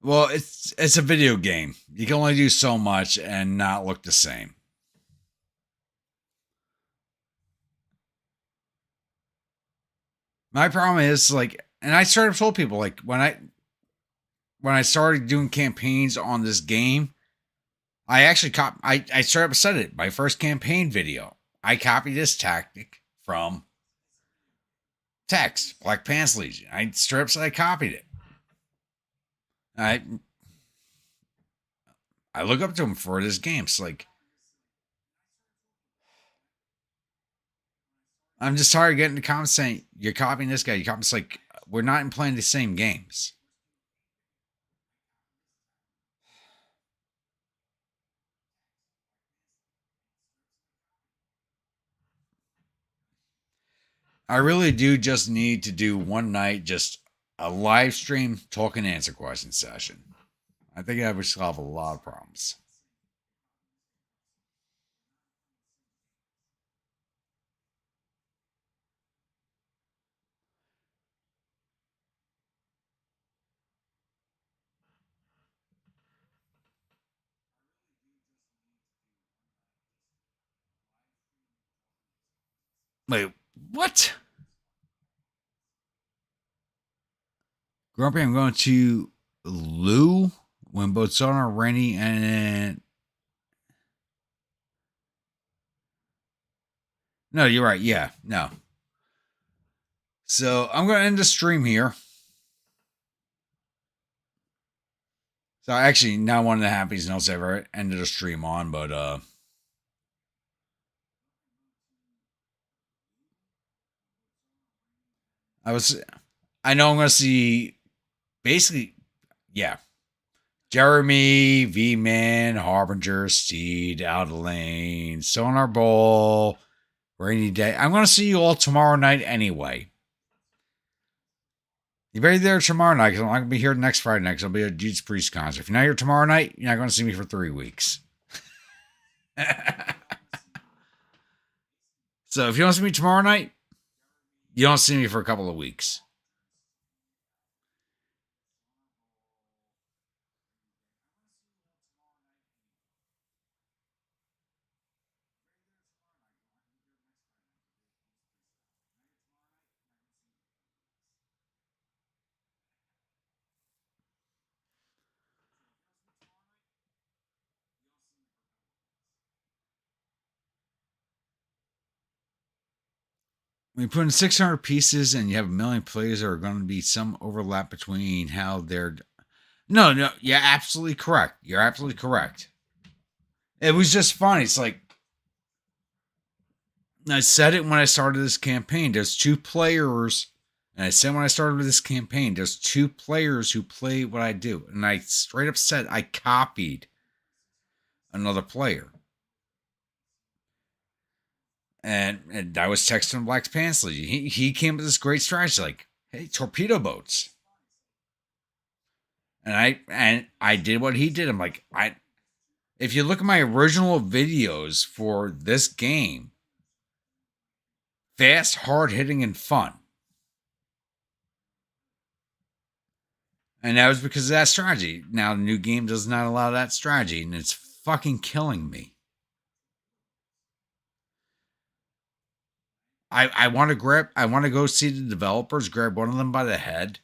Speaker 1: Well, it's a video game. You can only do so much and not look the same. My problem is like, and I sort of told people like when I started doing campaigns on this game, I actually I straight up said it. My first campaign video, I copied this tactic from Text Black Pants Legion. I straight up said I copied it. I look up to him for this game. It's like, I'm just tired of getting the comments saying you're copying this guy. It's like, we're not playing the same games. I really do just need to do one night, just a live stream talk and answer question session. I think that would solve a lot of problems. Wait, what? Grumpy, I'm going to Lou when both sun are rainy and. No, you're right. Yeah, no. So I'm going to end the stream here. So actually, not one of the happiest notes I ever ended a stream on, but I know I'm going to see basically, yeah, Jeremy, V Man, Harbinger, Steed, Out of Lane, Sonar Bowl, Rainy Day. I'm going to see you all tomorrow night anyway. You better be there tomorrow night because I'm not going to be here next Friday night because I'll be at Jude's Priest concert. If you're not here tomorrow night, you're not going to see me for 3 weeks. So if you don't see me tomorrow night, you don't see me for a couple of weeks. When you put in 600 pieces and you have a million players, there are going to be some overlap between how they're. No, you're absolutely correct. You're absolutely correct. It was just fun. It's like I said it when I started this campaign. There's two players, and I said when I started this campaign, there's two players who play what I do, and I straight up said I copied another player, and I was texting Black Pantsley. He came up with this great strategy, like, hey, torpedo boats. And I did what he did. I'm like, if you look at my original videos for this game, fast, hard hitting, and fun. And that was because of that strategy. Now the new game does not allow that strategy, and it's fucking killing me. I want to go see the developers, grab one of them by the head,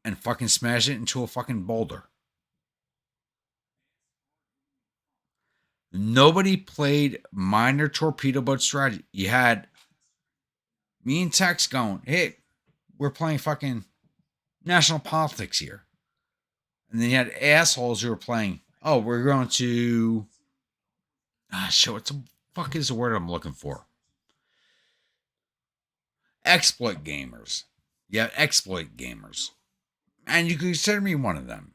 Speaker 1: and fucking smash it into a fucking boulder. Nobody played minor torpedo boat strategy. You had me and Tex going, hey, we're playing fucking national politics here. And then you had assholes who were playing, oh, we're going to. Shit, what the fuck is the word I'm looking for? Exploit gamers. Yeah, exploit gamers. And you can consider me one of them.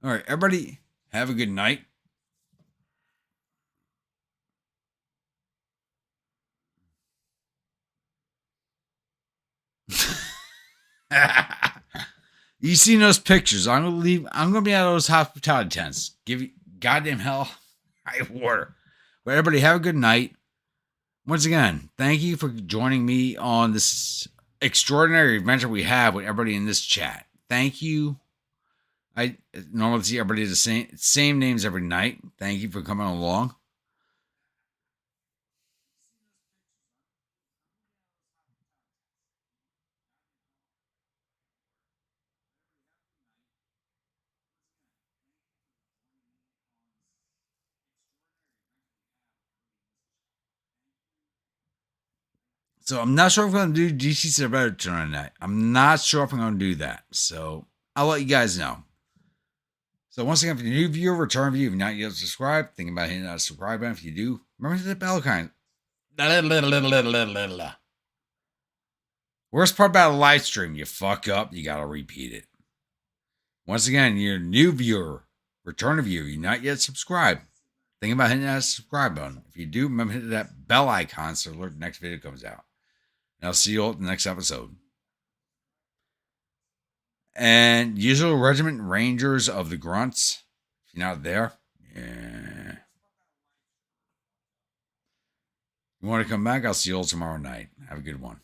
Speaker 1: All right, everybody, have a good night. You seen those pictures? I'm gonna leave. I'm gonna be out of those hospitality tents. Give you goddamn hell, I water. But everybody, have a good night. Once again, thank you for joining me on this extraordinary adventure we have with everybody in this chat. Thank you. I normally see everybody the same names every night. Thank you for coming along. So I'm not sure if I'm going to do DC Survivor tonight. I'm not sure if I'm going to do that. So I'll let you guys know. So once again, if you're a new viewer, return viewer, if you're not yet subscribed, think about hitting that subscribe button. If you do, remember to hit the bell icon. Worst part about a live stream, you fuck up, you got to repeat it. Once again, you're a new viewer, return viewer, you're not yet subscribed, think about hitting that subscribe button. If you do, remember to hit that bell icon so alert the next video comes out. And I'll see you all at the next episode. And usual regiment Rangers of the Grunts. If you're not there, yeah. You want to come back? I'll see you all tomorrow night. Have a good one.